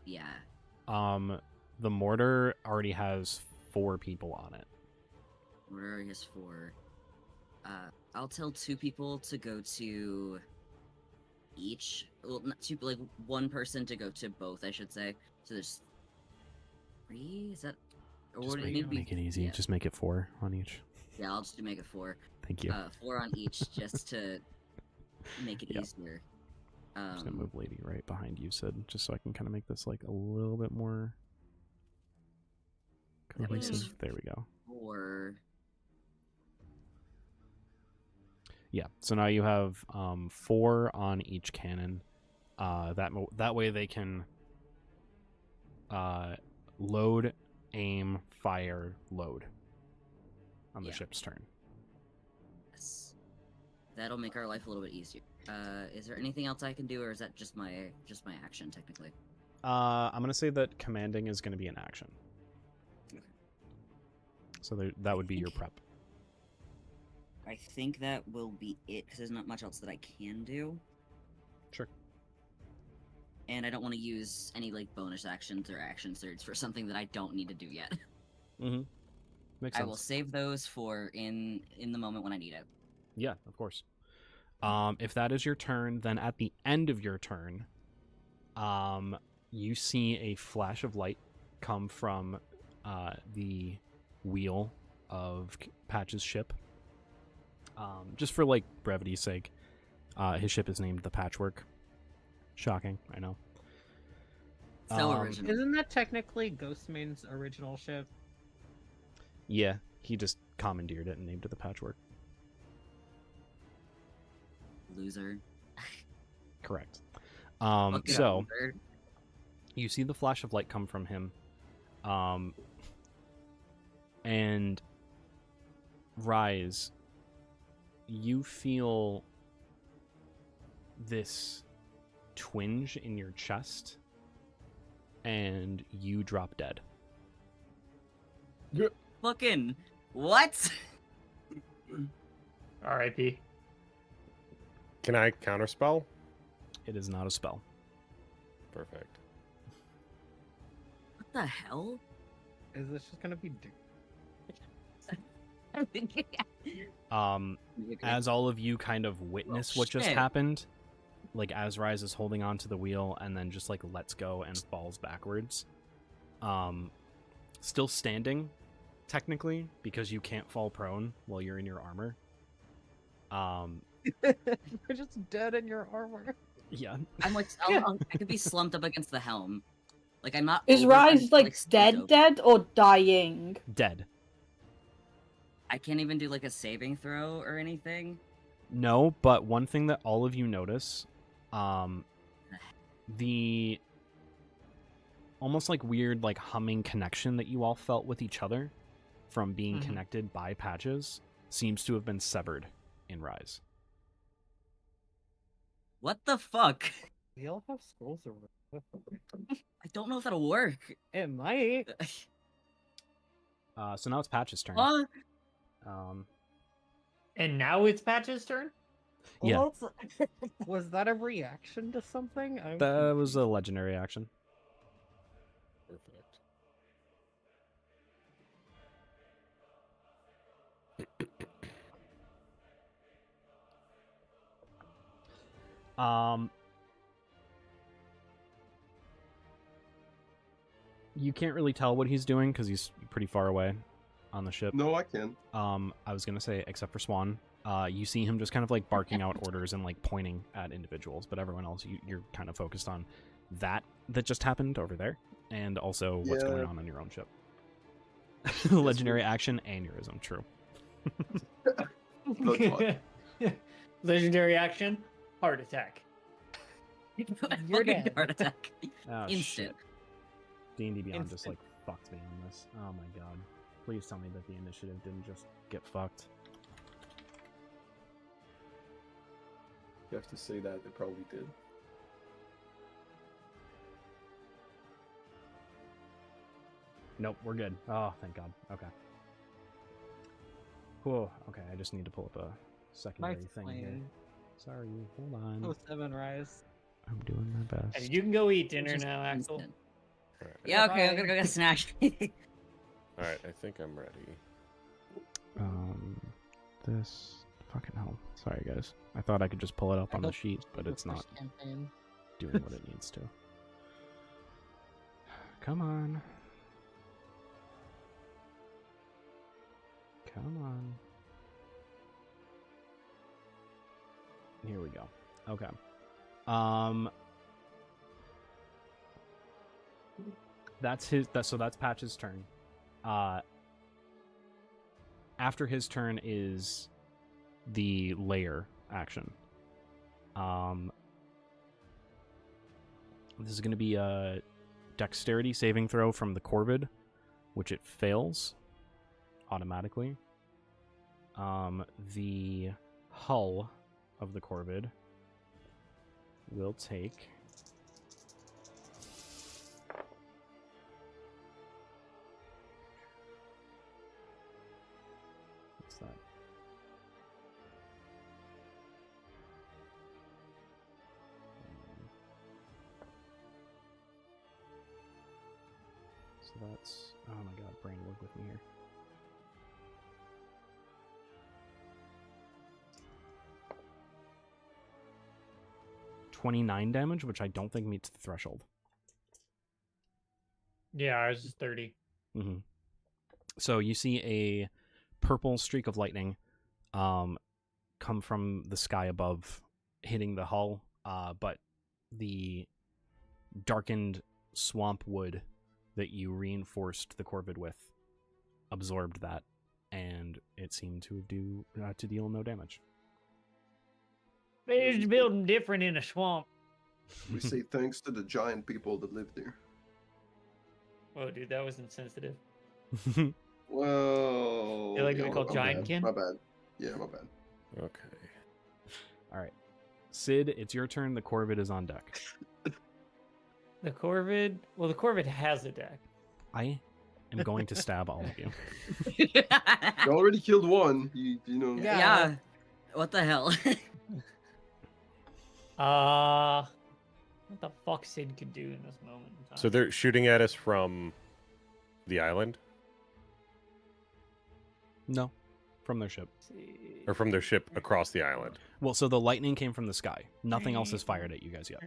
Speaker 4: Yeah.
Speaker 1: the mortar already has 4 people on it.
Speaker 4: Order already has 4. I'll tell 2 people to go to each. Well, not 2, like 1 person to go to both, I should say. So there's 3. Is that? Or
Speaker 1: Just
Speaker 4: would it
Speaker 1: make,
Speaker 4: need to be?
Speaker 1: make it easy.
Speaker 4: Yeah.
Speaker 1: Just make it 4 on each.
Speaker 4: Yeah, I'll just make it 4.
Speaker 1: Thank you.
Speaker 4: 4 on each, just to make it
Speaker 1: Yep.
Speaker 4: easier.
Speaker 1: I'm just gonna move Lady right behind you, Sid, just so I can kind of make this like a little bit more
Speaker 4: That way
Speaker 1: cohesive.
Speaker 4: there's
Speaker 1: There we go.
Speaker 4: 4.
Speaker 1: Yeah. So now you have 4 on each cannon. That way they can load, aim, fire, load on the
Speaker 4: Yeah.
Speaker 1: ship's turn.
Speaker 4: Yes. That'll make our life a little bit easier. Is there anything else I can do, or is that just my action technically?
Speaker 1: I'm gonna say that commanding is gonna be an action.
Speaker 4: Okay.
Speaker 1: So that would be your prep.
Speaker 4: I think that will be it, because there's not much else that I can do.
Speaker 1: Sure.
Speaker 4: And I don't want to use any like bonus actions or action surge for something that I don't need to do yet.
Speaker 1: Mm-hmm. Makes
Speaker 4: I
Speaker 1: sense.
Speaker 4: will save those for in the moment when I need it.
Speaker 1: Yeah, of course. If that is your turn, then at the end of your turn, you see a flash of light come from the wheel of Patch's ship. Just for like brevity's sake, his ship is named the Patchwork. Shocking, I know.
Speaker 4: So original.
Speaker 3: Isn't that technically Ghostmane's original ship?
Speaker 1: Yeah, he just commandeered it and named it the Patchwork.
Speaker 4: Loser.
Speaker 1: Correct.
Speaker 4: Fucking
Speaker 1: So
Speaker 4: loser.
Speaker 1: you see the flash of light come from him, and Rise, you feel this twinge in your chest, and you drop dead.
Speaker 4: Fucking what?
Speaker 5: R.I.P.
Speaker 7: Can I counterspell?
Speaker 1: It is not a spell.
Speaker 7: Perfect.
Speaker 4: What the hell?
Speaker 3: Is this just gonna be?
Speaker 1: As all of you kind of witness what just
Speaker 4: shit.
Speaker 1: happened, like as Rise is holding onto the wheel and then just like lets go and falls backwards. Still standing, technically, because you can't fall prone while you're in your armor.
Speaker 3: You're just dead in your armor.
Speaker 1: Yeah.
Speaker 4: I'm like, I could be slumped up against the helm. Like I'm not.
Speaker 6: Is
Speaker 4: over, I'm,
Speaker 6: Rise like
Speaker 4: slumped
Speaker 6: dead,
Speaker 4: over.
Speaker 6: dead, or dying?
Speaker 1: Dead.
Speaker 4: I can't even do like a saving throw or anything.
Speaker 1: No, but one thing that all of you notice, the almost like weird like humming connection that you all felt with each other from being
Speaker 3: Mhm.
Speaker 1: connected by patches seems to have been severed in Rise.
Speaker 4: What the fuck?
Speaker 3: We all have scrolls around.
Speaker 4: I don't know if that'll work.
Speaker 3: It might.
Speaker 1: So now it's Patch's turn.
Speaker 4: Huh?
Speaker 5: And now it's Patch's turn?
Speaker 1: Yeah.
Speaker 3: Was that a reaction to something?
Speaker 1: That was a legendary action.
Speaker 7: Perfect.
Speaker 1: You can't really tell what he's doing because he's pretty far away on the ship.
Speaker 2: No, I can.
Speaker 1: I was gonna say, except for Swan, you see him just kind of like barking out orders and like pointing at individuals, but everyone else, you're kind of focused on that just happened over there, and also what's going on your own ship. Legendary action, aneurysm, true.
Speaker 5: Legendary action, heart attack. You're
Speaker 4: Fucking
Speaker 5: dead.
Speaker 4: heart attack.
Speaker 1: Oh,
Speaker 4: Instant.
Speaker 1: D&D Beyond just
Speaker 5: Instant.
Speaker 1: like fucked me on this. Oh my god. Please tell me that the initiative didn't just get fucked.
Speaker 2: You have to say that. It probably did.
Speaker 1: Nope, we're good. Oh, thank god. Okay. Whoa, okay, I just need to pull up a secondary
Speaker 3: Nice
Speaker 1: thing here.
Speaker 3: plan.
Speaker 1: Sorry, hold on.
Speaker 3: Oh, 7 rise.
Speaker 1: I'm doing my best.
Speaker 5: Hey, you can go eat dinner
Speaker 4: Just
Speaker 5: now, Axel.
Speaker 4: instant.
Speaker 7: All right.
Speaker 4: Yeah, okay, I'm
Speaker 3: Bye.
Speaker 4: gonna go get a snack.
Speaker 7: All right, I think I'm ready.
Speaker 1: This fucking hell. Sorry, guys. I thought I could just pull it up on the
Speaker 3: hope
Speaker 1: sheet, but it's not
Speaker 3: Campaign.
Speaker 1: doing what it needs to. Come on. Come on. Here we go. Okay. So that's Patch's turn. After his turn is the layer action. This is going to be a dexterity saving throw from the Corvid, which it fails automatically. The hull of the Corvid will take what's that? So that's, oh my god, brain, work with me here. $29 damage, which I don't think meets the threshold.
Speaker 5: Yeah, ours is 30.
Speaker 1: Mm-hmm. So you see a purple streak of lightning come from the sky above, hitting the hull, but the darkened swamp wood that you reinforced the Corvid with absorbed that, and it seemed to deal no damage.
Speaker 5: They just build them different in a swamp.
Speaker 2: We say thanks to the giant people that live there.
Speaker 5: Oh, dude, that was insensitive.
Speaker 2: Well,
Speaker 5: They like to be
Speaker 2: yeah,
Speaker 5: called
Speaker 2: my bad,
Speaker 5: Giantkin?
Speaker 2: My bad. Yeah, my bad.
Speaker 7: Okay.
Speaker 1: All right, Sid, it's your turn. The Corvid is on deck.
Speaker 5: The Corvid. Well, the Corvid has a deck.
Speaker 1: I am going to stab all of you.
Speaker 2: You already killed one. You know.
Speaker 3: Yeah.
Speaker 4: Yeah. What the hell?
Speaker 5: What the fuck Sid could do in this moment in time?
Speaker 7: So they're shooting at us from the island
Speaker 1: No, from their ship.
Speaker 5: Let's see.
Speaker 7: or from their ship across the island.
Speaker 1: Well, so the lightning came from the sky. Nothing else has fired at you guys yet.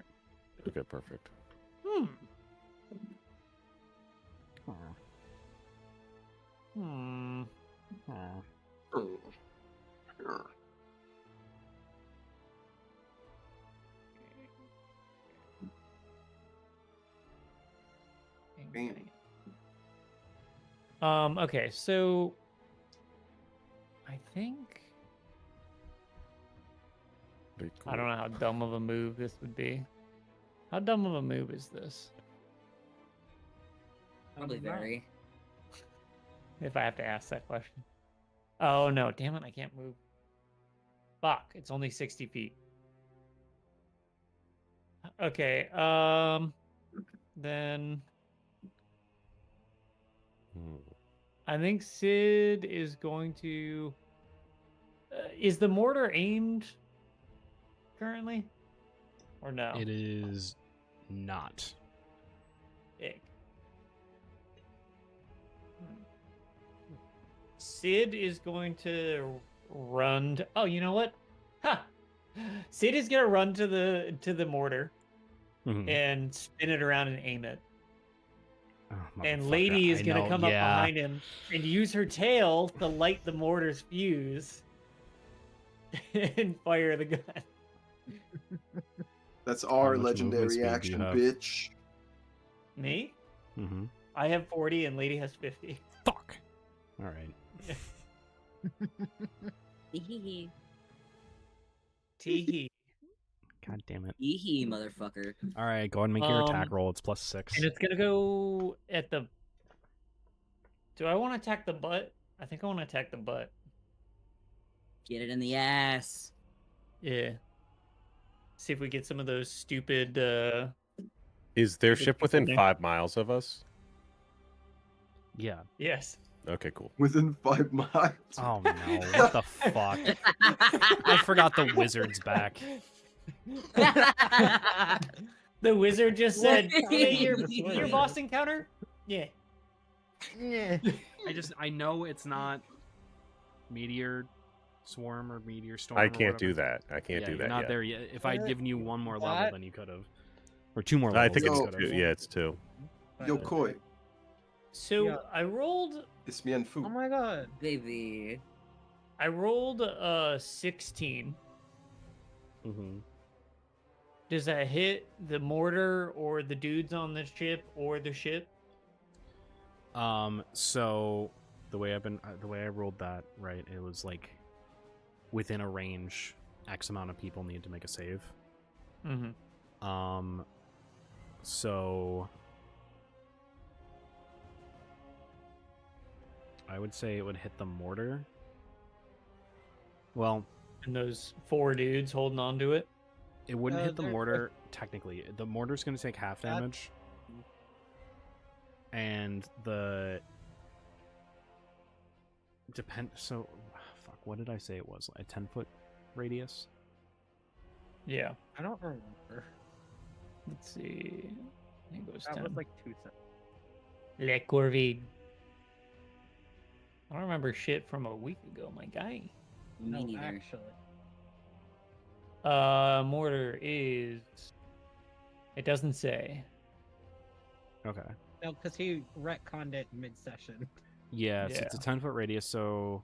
Speaker 7: Okay, perfect.
Speaker 5: Hmm.
Speaker 1: Aw.
Speaker 5: Hmm.
Speaker 1: Aw.
Speaker 2: Oh, sure.
Speaker 5: Okay, so I think
Speaker 7: Very cool.
Speaker 5: I don't know how dumb of a move this would be. How dumb of a move is this?
Speaker 4: Probably very.
Speaker 5: If I have to ask that question. Oh no, damn it, I can't move. Fuck, it's only 60 feet. Okay, then
Speaker 7: Hmm.
Speaker 5: I think Sid is going to. Is the mortar aimed currently, or no?
Speaker 1: It is not.
Speaker 5: Ick. Sid is going to run. Oh, you know what? Ha! Sid is gonna run to the mortar
Speaker 1: Mhm.
Speaker 5: and spin it around and aim it.
Speaker 1: Oh,
Speaker 5: And
Speaker 1: motherfucker,
Speaker 5: Lady is
Speaker 1: I
Speaker 5: gonna
Speaker 1: know,
Speaker 5: come up
Speaker 1: yeah.
Speaker 5: behind him and use her tail to light the mortar's fuse and fire the gun.
Speaker 2: That's our
Speaker 1: much movement
Speaker 2: legendary
Speaker 1: speed do you
Speaker 2: action,
Speaker 1: have?
Speaker 2: bitch.
Speaker 5: Me?
Speaker 1: Mm-hmm.
Speaker 5: I have 40 and Lady has 50.
Speaker 1: Fuck. All right.
Speaker 4: Hee
Speaker 5: Teehee.
Speaker 1: God damn it.
Speaker 4: hee, motherfucker.
Speaker 1: All right, go ahead and make your attack roll. It's +6.
Speaker 5: And it's gonna go at the. Do I want to attack the butt? I think I want to attack the butt.
Speaker 4: Get it in the ass.
Speaker 5: Yeah. See if we get some of those stupid.
Speaker 7: Is their
Speaker 5: Stupid
Speaker 7: ship
Speaker 5: people
Speaker 7: within
Speaker 5: there.
Speaker 7: 5 miles of us?
Speaker 1: Yeah.
Speaker 5: Yes.
Speaker 7: Okay, cool.
Speaker 2: Within 5 miles.
Speaker 1: Oh no! What the fuck? I forgot the wizard's back.
Speaker 5: The wizard just said,
Speaker 4: What?
Speaker 5: "Hey, your
Speaker 3: This way.
Speaker 5: your boss encounter." Yeah.
Speaker 3: Yeah.
Speaker 1: I know it's not meteor swarm or meteor storm.
Speaker 7: I
Speaker 1: or
Speaker 7: can't do
Speaker 1: whatever.
Speaker 7: that. I can't
Speaker 1: Yeah,
Speaker 7: do
Speaker 1: you're
Speaker 7: that
Speaker 1: not
Speaker 7: yet.
Speaker 1: there yet. If I'd given you one more level,
Speaker 3: That-
Speaker 1: then you could have, or 2 more
Speaker 7: I
Speaker 1: levels.
Speaker 7: think
Speaker 1: then
Speaker 7: it's
Speaker 1: you
Speaker 2: Yo.
Speaker 1: could've.
Speaker 7: 2. Yeah, it's 2.
Speaker 2: Yo, Koi.
Speaker 5: So
Speaker 3: Yeah.
Speaker 5: I rolled
Speaker 2: It's me and Fu.
Speaker 3: Oh my god.
Speaker 4: Baby.
Speaker 5: 16.
Speaker 1: Mhm.
Speaker 5: Does that hit the mortar or the dudes on the ship or the ship?
Speaker 1: So the way I rolled that, right, it was like within a range, X amount of people need to make a save.
Speaker 5: Mm-hmm.
Speaker 1: So I would say it would hit the mortar. Well,
Speaker 5: And those 4 dudes holding on to it.
Speaker 1: it wouldn't hit the
Speaker 3: they're-
Speaker 1: mortar technically. The mortar's going to take half
Speaker 3: That-
Speaker 1: damage. And the so fuck, what did I say it was? A 10-foot radius?
Speaker 5: Yeah.
Speaker 3: I don't remember.
Speaker 5: Let's see. I think it was
Speaker 3: That
Speaker 5: 10.
Speaker 3: was like 2 seconds.
Speaker 5: Le Corvide. I don't remember shit from a week ago, my guy.
Speaker 4: Me
Speaker 3: No,
Speaker 4: neither.
Speaker 3: actually.
Speaker 5: Mortar is. It doesn't say.
Speaker 1: Okay.
Speaker 3: No, because he retconned it mid-session.
Speaker 1: Yeah, so it's a
Speaker 5: Yeah.
Speaker 1: 10-foot radius, so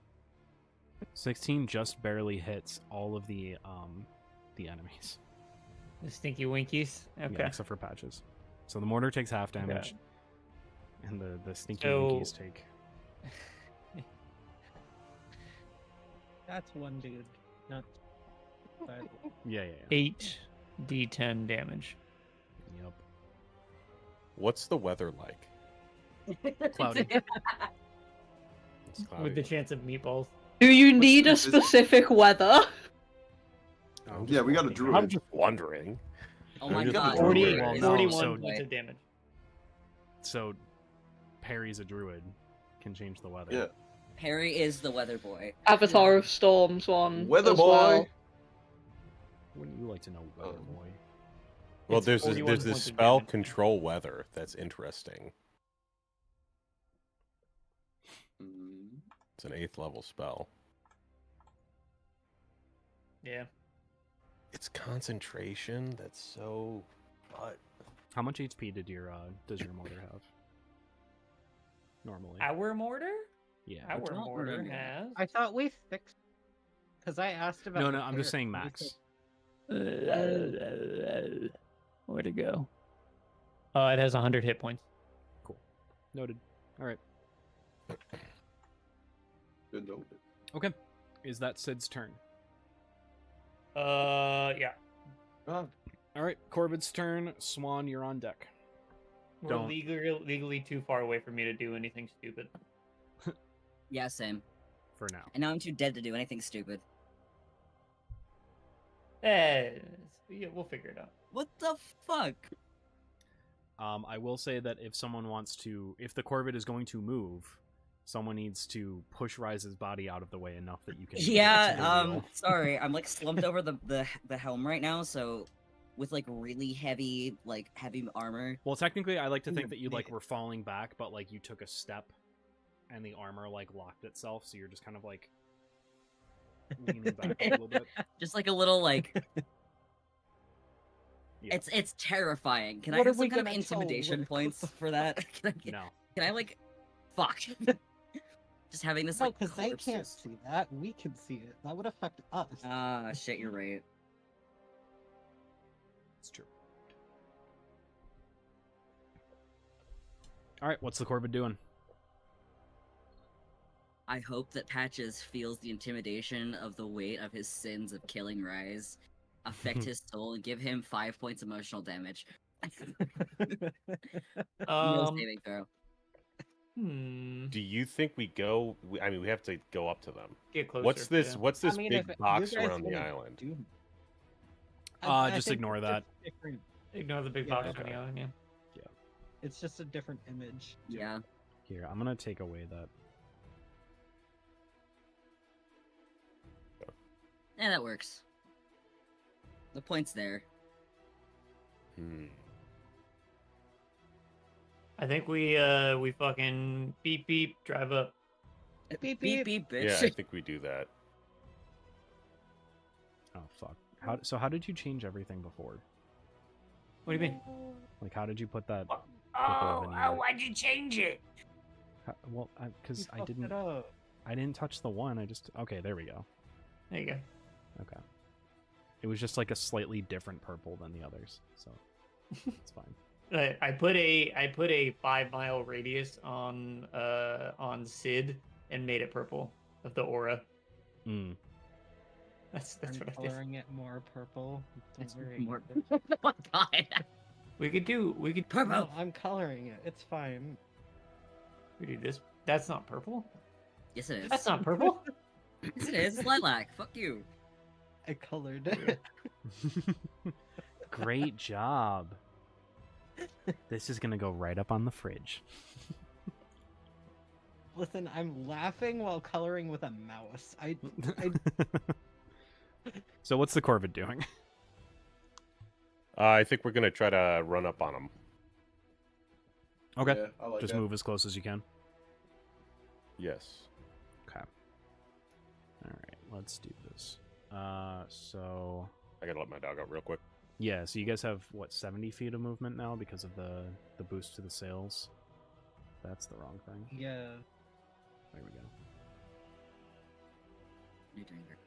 Speaker 1: 16 just barely hits all of the enemies.
Speaker 5: The Stinky Winkies.
Speaker 1: Yeah,
Speaker 5: Okay.
Speaker 1: except for patches. So the mortar takes half damage, and the stinky
Speaker 5: So-
Speaker 1: winkies take.
Speaker 3: That's one dude. Not. But
Speaker 1: Yeah.
Speaker 5: 8d10 damage.
Speaker 1: Yep.
Speaker 7: What's the weather like?
Speaker 1: Cloudy.
Speaker 7: It's cloudy.
Speaker 5: With the chance of meatballs.
Speaker 6: Do you need a
Speaker 2: is-
Speaker 6: specific weather?
Speaker 1: I'm
Speaker 2: Yeah, we got a
Speaker 1: wondering.
Speaker 2: druid.
Speaker 7: I'm just wondering.
Speaker 4: Oh my
Speaker 7: Just
Speaker 4: god.
Speaker 5: 40,
Speaker 1: Well, no,
Speaker 5: 41
Speaker 1: so-
Speaker 5: points of damage.
Speaker 1: So, Perry's a druid, can change the weather.
Speaker 2: Yeah.
Speaker 4: Harry is the weather boy.
Speaker 6: Avatar of Storms one.
Speaker 2: Weather
Speaker 6: as
Speaker 2: boy.
Speaker 6: well.
Speaker 1: Wouldn't you like to know, weather
Speaker 2: Oh.
Speaker 1: boy?
Speaker 7: Well,
Speaker 5: It's
Speaker 7: there's
Speaker 5: 41
Speaker 7: this
Speaker 5: points of
Speaker 7: spell
Speaker 5: damage.
Speaker 7: control weather that's interesting.
Speaker 2: Mm,
Speaker 7: It's an 8th level spell.
Speaker 5: Yeah.
Speaker 7: It's concentration. That's so. But
Speaker 1: How much HP does your mortar have? Normally.
Speaker 5: Our mortar?
Speaker 1: Yeah.
Speaker 5: Our
Speaker 4: don't
Speaker 5: mortar
Speaker 4: remember.
Speaker 5: has.
Speaker 3: I thought we fixed. Because I asked about.
Speaker 1: No,
Speaker 3: the
Speaker 1: I'm just
Speaker 3: parrot,
Speaker 1: saying
Speaker 3: and he
Speaker 1: max.
Speaker 3: said-
Speaker 5: Where'd it go? It has 100 hit points.
Speaker 1: Noted. All right.
Speaker 2: good note.
Speaker 1: Okay. Is that Sid's turn?
Speaker 5: Yeah.
Speaker 2: Ah,
Speaker 1: All right. Corvid's turn. Swan, you're on deck.
Speaker 5: We're
Speaker 1: Don't.
Speaker 5: legally too far away for me to do anything stupid.
Speaker 4: Yeah, same.
Speaker 1: For now.
Speaker 4: And now I'm too dead to do anything stupid.
Speaker 5: Yeah, we'll figure it out.
Speaker 4: What the fuck?
Speaker 1: I will say that if someone wants to, if the Corvid is going to move, someone needs to push Rise's body out of the way enough that you can.
Speaker 4: Yeah, sorry, I'm like slumped over the helm right now, so with like really heavy armor.
Speaker 1: Well, technically, I like to
Speaker 3: In
Speaker 1: think
Speaker 3: the
Speaker 1: that you like
Speaker 3: bed.
Speaker 1: were falling back, but like you took a step, and the armor like locked itself, so you're just kind of like leaning back a little bit.
Speaker 4: Just like a little like.
Speaker 1: Yeah.
Speaker 4: It's terrifying. Can I
Speaker 3: What
Speaker 4: have
Speaker 3: are we
Speaker 4: some kind of
Speaker 3: gonna tell
Speaker 4: intimidation
Speaker 3: Rick? What
Speaker 4: points
Speaker 3: the
Speaker 4: for that?
Speaker 1: No.
Speaker 4: Can I like, fuck? Just having this
Speaker 3: No,
Speaker 4: like
Speaker 3: because they
Speaker 4: corpse
Speaker 3: can't
Speaker 4: just-
Speaker 3: see that. We can see it. That would affect us.
Speaker 4: Ah, shit, you're right.
Speaker 1: It's true. All right, what's the Corvid doing?
Speaker 4: I hope that Patches feels the intimidation of the weight of his sins of killing Rise affect his soul and give him 5 points emotional damage. No saving throw.
Speaker 7: Do you think we go? I mean, we have to go up to them.
Speaker 5: Get closer.
Speaker 7: What's this?
Speaker 5: yeah.
Speaker 7: What's this
Speaker 3: I mean,
Speaker 7: big
Speaker 3: if
Speaker 7: box
Speaker 3: you guys
Speaker 7: around the
Speaker 3: wanna
Speaker 7: island?
Speaker 3: do-
Speaker 1: Just
Speaker 3: think
Speaker 1: ignore
Speaker 3: it's
Speaker 1: that.
Speaker 3: just different-
Speaker 5: Ignore the big
Speaker 3: Yeah,
Speaker 5: box
Speaker 7: okay.
Speaker 5: on the island, yeah.
Speaker 3: It's just a different image.
Speaker 4: Yeah.
Speaker 1: Here, I'm gonna take away that.
Speaker 4: Yeah, that works. The point's there.
Speaker 7: Hmm.
Speaker 5: I think we fucking beep beep drive up.
Speaker 3: Beep,
Speaker 4: Beep beep, bitch.
Speaker 7: Yeah, I think we do that.
Speaker 1: Oh fuck. How did you change everything before?
Speaker 5: What do you mean?
Speaker 1: Like, how did you put that?
Speaker 5: Oh,
Speaker 1: veneer.
Speaker 5: why'd you change it?
Speaker 1: Well, because
Speaker 3: You
Speaker 1: I
Speaker 3: fucked
Speaker 1: didn't.
Speaker 3: it up.
Speaker 1: I didn't touch the one. I just. Okay, there we go.
Speaker 5: There you go.
Speaker 1: Okay. It was just like a slightly different purple than the others, so it's fine.
Speaker 5: I put a 5-mile radius on Sid and made it purple of the aura.
Speaker 1: Mm.
Speaker 5: That's
Speaker 3: I'm
Speaker 5: what I did.
Speaker 3: coloring it more purple. Don't
Speaker 4: It's
Speaker 3: worry
Speaker 4: more-
Speaker 3: about it.
Speaker 4: Oh my god.
Speaker 5: We could
Speaker 4: Purple.
Speaker 3: No, I'm coloring it. It's fine.
Speaker 5: we do this. That's not purple.
Speaker 4: Yes, it is.
Speaker 5: That's not purple.
Speaker 4: Yes, it is. It's lilac. Fuck you.
Speaker 3: I colored it.
Speaker 1: Great job. This is gonna go right up on the fridge.
Speaker 3: Listen, I'm laughing while coloring with a mouse. I
Speaker 1: So what's the Corvid doing?
Speaker 7: I think we're gonna try to run up on them.
Speaker 1: Okay.
Speaker 2: Yeah, I like
Speaker 1: Just
Speaker 2: that.
Speaker 1: move as close as you can.
Speaker 7: Yes.
Speaker 1: Okay. All right, let's do this. So
Speaker 7: I gotta let my dog out real quick.
Speaker 1: yeah, so you guys have what 70 feet of movement now because of the boost to the sails. That's the wrong thing.
Speaker 3: yeah.
Speaker 1: There we go.
Speaker 4: You're doing great.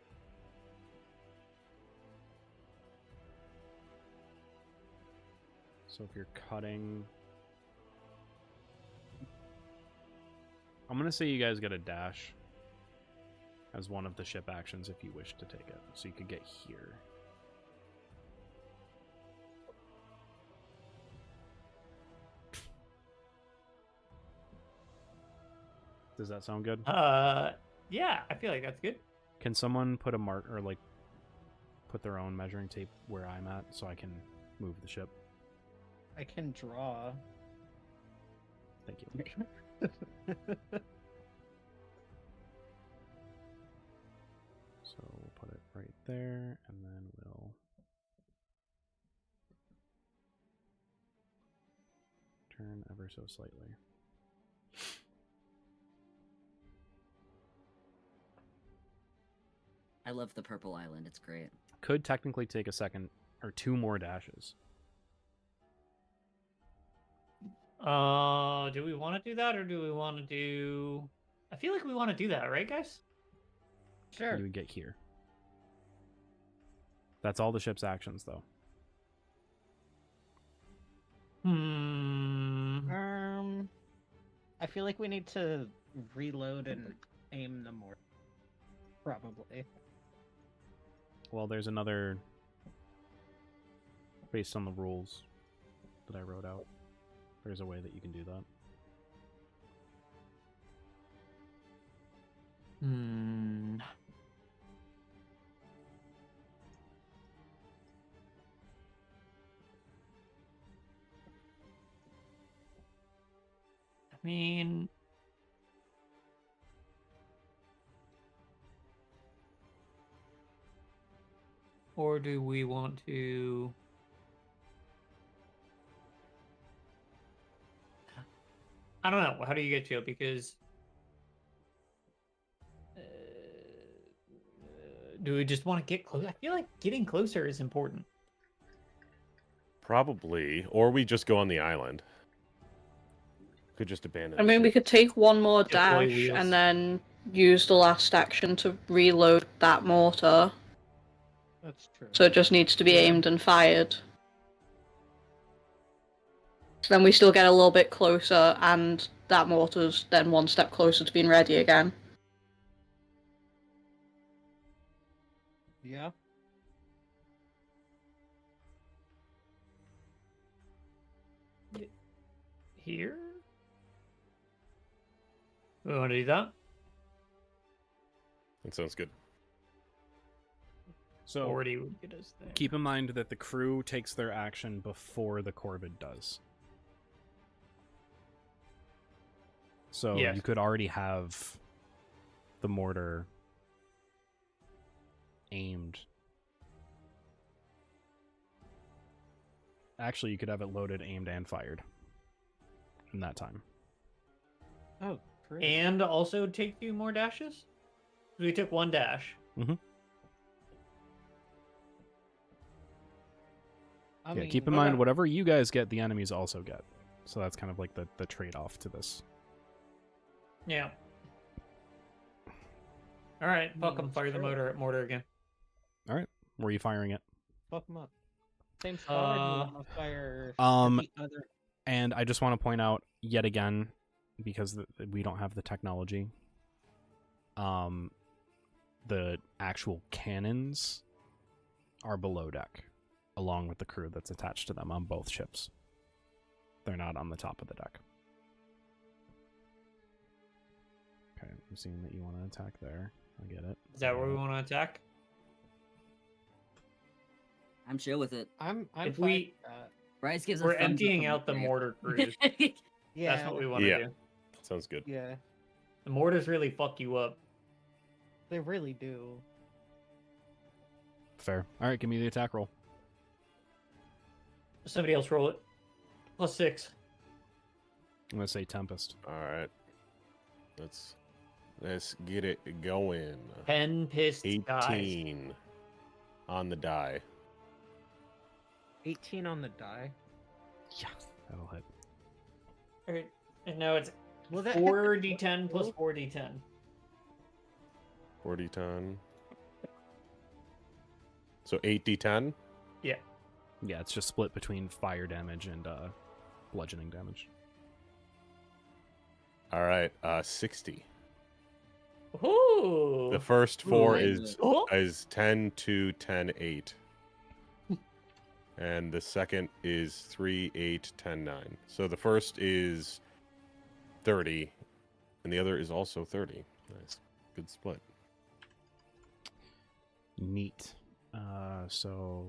Speaker 1: So if you're cutting, I'm gonna say you guys get a dash as one of the ship actions if you wish to take it. So you could get here. Does that sound good?
Speaker 5: Yeah, I feel like that's good.
Speaker 1: Can someone put a mark or like put their own measuring tape where I'm at so I can move the ship?
Speaker 3: I can draw.
Speaker 1: Thank you. So we'll put it right there, and then we'll turn ever so slightly.
Speaker 4: I love the purple island. It's great.
Speaker 1: Could technically take a second or two more dashes.
Speaker 5: Do we want to do that or do we want to do? I feel like we want to do that, right, guys?
Speaker 3: Sure.
Speaker 1: You would get here. That's all the ship's actions, though.
Speaker 3: I feel like we need to reload and aim them more. Probably.
Speaker 1: Well, there's another based on the rules that I wrote out. There's a way that you can do that.
Speaker 5: I mean, or do we want to? I don't know. How do you guys feel? Because do we just want to get close? I feel like getting closer is important.
Speaker 7: Probably, or we just go on the island. Could just abandon.
Speaker 6: I
Speaker 7: the
Speaker 6: mean, we
Speaker 7: ship.
Speaker 6: could take one more
Speaker 5: Deploy
Speaker 6: dash
Speaker 5: wheels.
Speaker 6: and then use the last action to reload that mortar.
Speaker 3: That's true.
Speaker 6: So it just needs to be
Speaker 5: Yeah.
Speaker 6: aimed and fired. So then we still get a little bit closer, and that mortar's then one step closer to being ready again.
Speaker 3: Yeah.
Speaker 5: Here? We want to do that?
Speaker 7: That sounds good.
Speaker 1: So
Speaker 5: 40 would get us there.
Speaker 1: keep in mind that the crew takes their action before the Corvid does. So
Speaker 5: Yes.
Speaker 1: you could already have the mortar aimed. Actually, you could have it loaded, aimed, and fired in that time.
Speaker 3: Oh, great.
Speaker 5: And also take 2 more dashes? We took 1 dash.
Speaker 3: I
Speaker 1: Yeah,
Speaker 3: mean,
Speaker 1: keep in
Speaker 5: okay.
Speaker 1: mind, whatever you guys get, the enemies also get. So that's kind of like the trade-off to this.
Speaker 5: Yeah. Alright, fuck
Speaker 3: mean,
Speaker 5: them. Fire the
Speaker 3: sure.
Speaker 5: mortar again.
Speaker 1: Where are you firing it?
Speaker 3: Fuck them up. Same spot. Or do you
Speaker 5: Uh,
Speaker 3: want to fire
Speaker 1: um,
Speaker 3: the other?
Speaker 1: And I just want to point out yet again, because we don't have the technology, the actual cannons are below deck, along with the crew that's attached to them on both ships. They're not on the top of the deck. Okay, I'm seeing that you want to attack there. I get it.
Speaker 5: Is that where we want to attack?
Speaker 4: I'm chill with it.
Speaker 3: I'm
Speaker 5: if
Speaker 3: fine
Speaker 5: we-
Speaker 3: with that.
Speaker 4: Bryce gives a
Speaker 5: We're
Speaker 4: thumbs up
Speaker 5: emptying
Speaker 4: from
Speaker 5: out the
Speaker 4: grave.
Speaker 5: mortar crews.
Speaker 3: Yeah.
Speaker 5: That's what we want to
Speaker 7: Yeah.
Speaker 5: do.
Speaker 7: Sounds good.
Speaker 3: Yeah,
Speaker 5: The mortars really fuck you up.
Speaker 3: they really do.
Speaker 1: Fair. All right, give me the attack roll.
Speaker 5: Somebody else roll it. +6.
Speaker 1: I'm gonna say Tempest.
Speaker 7: All right. Let's get it going.
Speaker 5: 10 pissed guys.
Speaker 7: 18 on the die.
Speaker 3: 18 on the die.
Speaker 1: Yeah, that'll hit.
Speaker 5: Alright, and now it's
Speaker 3: Will that
Speaker 5: 4d10 plus 4d10.
Speaker 7: 40 ton. So 8d10.
Speaker 1: Yeah, it's just split between fire damage and bludgeoning damage.
Speaker 7: All right. 60.
Speaker 5: Ooh.
Speaker 7: The first 4
Speaker 4: Ooh,
Speaker 7: is
Speaker 5: Oh.
Speaker 7: 10, 2, 10, 8. And the second is 3, 8, 10, 9. So the first is 30, and the other is also 30. Nice. Good split.
Speaker 1: Neat. So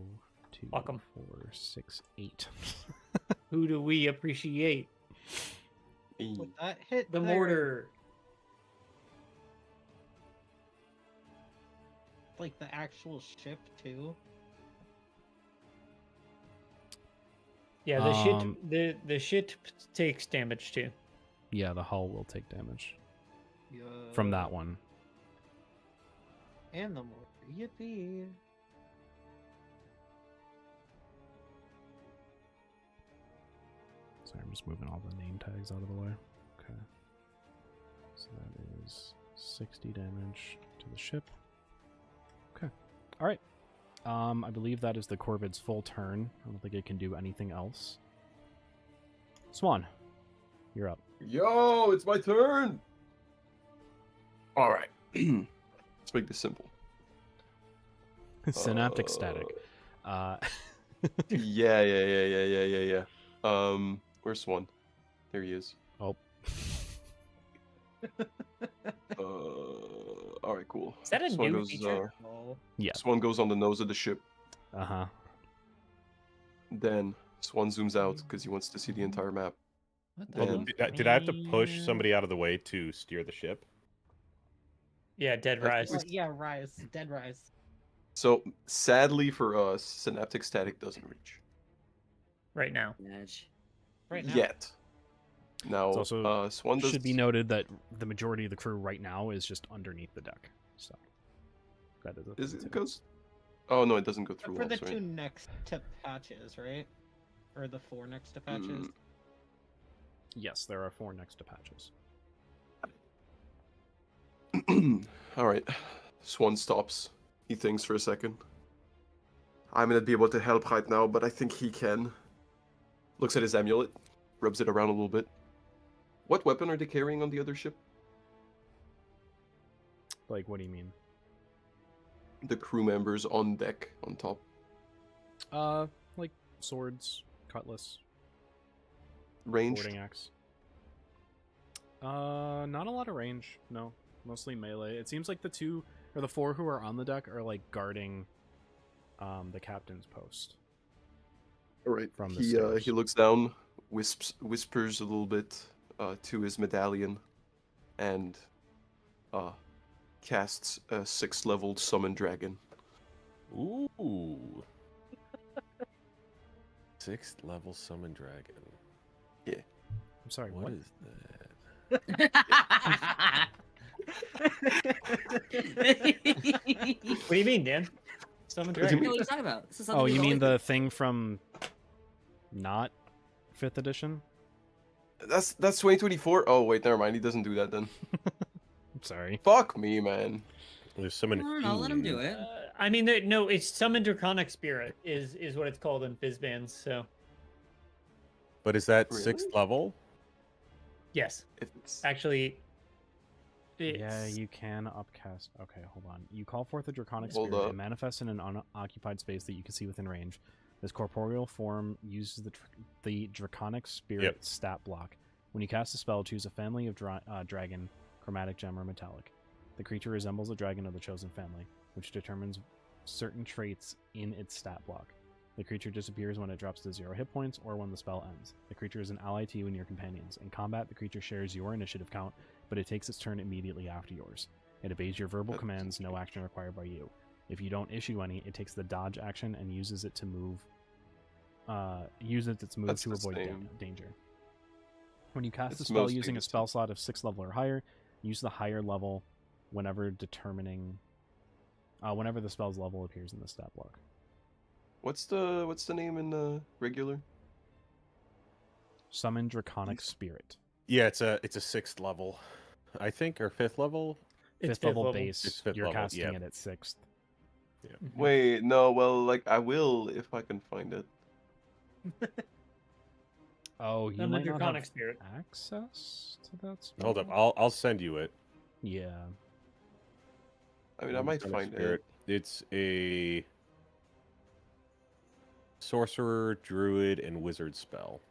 Speaker 1: 2,
Speaker 5: Fuck 'em.
Speaker 1: 4, 6, 8.
Speaker 5: Who do we appreciate?
Speaker 3: Would that hit
Speaker 5: The
Speaker 3: their-
Speaker 5: mortar.
Speaker 3: like the actual ship too?
Speaker 5: Yeah,
Speaker 1: Um,
Speaker 5: the shit takes damage too.
Speaker 1: Yeah, the hull will take damage
Speaker 3: Yeah.
Speaker 1: from that one.
Speaker 3: And the mortar. Yippee.
Speaker 1: Sorry, I'm just moving all the name tags out of the way. Okay. So that is 60 damage to the ship. Okay. All right. I believe that is the Corvid's full turn. I don't think it can do anything else. Swan, you're up.
Speaker 2: Yo, it's my turn. All right. Let's make this simple.
Speaker 1: Synaptic static.
Speaker 2: Yeah. Where's Swan? There he is.
Speaker 1: Oh.
Speaker 2: All right, cool.
Speaker 5: Is that a
Speaker 2: Swan
Speaker 5: new
Speaker 2: goes,
Speaker 5: feature?
Speaker 3: Oh.
Speaker 1: Yeah.
Speaker 2: Swan goes on the nose of the ship.
Speaker 1: Uh-huh.
Speaker 2: Then Swan zooms out because he wants to see the entire map.
Speaker 3: What the
Speaker 2: Then-
Speaker 3: hell?
Speaker 7: Did I have to push somebody out of the way to steer the ship?
Speaker 5: Yeah, dead rise.
Speaker 3: Yeah, Rise. Dead Rise.
Speaker 2: So sadly for us, synaptic static doesn't reach
Speaker 5: Right now.
Speaker 4: Edge.
Speaker 3: Right now.
Speaker 2: yet. Now,
Speaker 1: It's also
Speaker 2: Swan does.
Speaker 1: Should be noted that the majority of the crew right now is just underneath the deck. So That is a
Speaker 2: Is
Speaker 1: thing,
Speaker 2: it
Speaker 1: too.
Speaker 2: goes? Oh no, it doesn't go through
Speaker 3: For the
Speaker 2: walls,
Speaker 3: two
Speaker 2: right?
Speaker 3: next to patches, right? Or the 4 next to patches.
Speaker 2: Mm.
Speaker 1: Yes, there are 4 next to patches.
Speaker 2: All right. Swan stops. He thinks for a second. I'm gonna be able to help right now, but I think he can. Looks at his amulet, rubs it around a little bit. What weapon are they carrying on the other ship?
Speaker 1: Like, what do you mean?
Speaker 2: The crew members on deck, on top.
Speaker 1: Like swords, cutlass,
Speaker 2: Ranged?
Speaker 1: boarding axe. Not a lot of range. No, mostly melee. It seems like the 4 who are on the deck are like guarding, the captain's post.
Speaker 2: Alright.
Speaker 1: From the
Speaker 2: He
Speaker 1: stairs.
Speaker 2: looks down, whispers a little bit to his medallion, and casts a 6th level summon dragon.
Speaker 7: Ooh. 6th level summon dragon.
Speaker 1: I'm sorry,
Speaker 7: What
Speaker 1: what?
Speaker 7: is that?
Speaker 5: What do you mean, Dan? Summon
Speaker 2: What do you
Speaker 5: dragon.
Speaker 4: What are you talking about? This is something
Speaker 1: Oh,
Speaker 4: we've
Speaker 1: you mean
Speaker 4: always
Speaker 1: the thing from not 5th edition?
Speaker 2: That's 2024. Oh wait, never mind. He doesn't do that then.
Speaker 1: I'm sorry.
Speaker 2: Fuck me, man.
Speaker 7: There's summon
Speaker 4: No, let him do
Speaker 7: fiend.
Speaker 4: it.
Speaker 5: I mean, no, it's summon draconic spirit is what it's called in Fizzbands. So
Speaker 7: But is that
Speaker 2: Really?
Speaker 7: 6th level?
Speaker 5: yes,
Speaker 2: If it's
Speaker 5: actually,
Speaker 1: Yeah,
Speaker 5: it's,
Speaker 1: you can upcast. Okay, hold on. You call forth a draconic
Speaker 2: Hold
Speaker 1: spirit.
Speaker 2: up.
Speaker 1: It manifests in an unoccupied space that you can see within range. This corporeal form uses the draconic spirit stat block. When you cast a spell, choose a family of dragon, chromatic gem, or metallic. The creature resembles a dragon of the chosen family, which determines certain traits in its stat block. The creature disappears when it drops to 0 hit points or when the spell ends. The creature is an ally to you and your companions. In combat, the creature shares your initiative count, but it takes its turn immediately after yours. It obeys your verbal
Speaker 2: That's
Speaker 1: commands, no action required by you. If you don't issue any, it takes the dodge action and uses it to move. Uses its move
Speaker 2: That's
Speaker 1: to
Speaker 2: the
Speaker 1: avoid
Speaker 2: same.
Speaker 1: danger. When you cast
Speaker 2: It's
Speaker 1: a spell
Speaker 2: mostly
Speaker 1: using
Speaker 2: the
Speaker 1: a
Speaker 2: same.
Speaker 1: spell slot of 6th level or higher, use the higher level whenever determining. Whenever the spell's level appears in the stat block.
Speaker 2: what's the name in regular?
Speaker 1: Summon Draconic Spirit.
Speaker 7: Yeah, it's a 6th level, I think, or 5th level.
Speaker 5: it's
Speaker 1: 5th level base.
Speaker 7: It's 5th
Speaker 1: You're
Speaker 7: level,
Speaker 1: casting
Speaker 7: yeah.
Speaker 1: it at 6th.
Speaker 5: Mhm.
Speaker 2: Wait, no. Well, like I will if I can find it.
Speaker 1: Oh, you
Speaker 5: Summon
Speaker 1: might not
Speaker 5: draconic
Speaker 1: have
Speaker 5: spirit.
Speaker 1: access to that spell?
Speaker 7: Hold up, I'll send you it.
Speaker 1: Yeah.
Speaker 2: I mean, I might
Speaker 7: Draconic
Speaker 2: find
Speaker 7: Spirit. It's a sorcerer, druid, and wizard spell.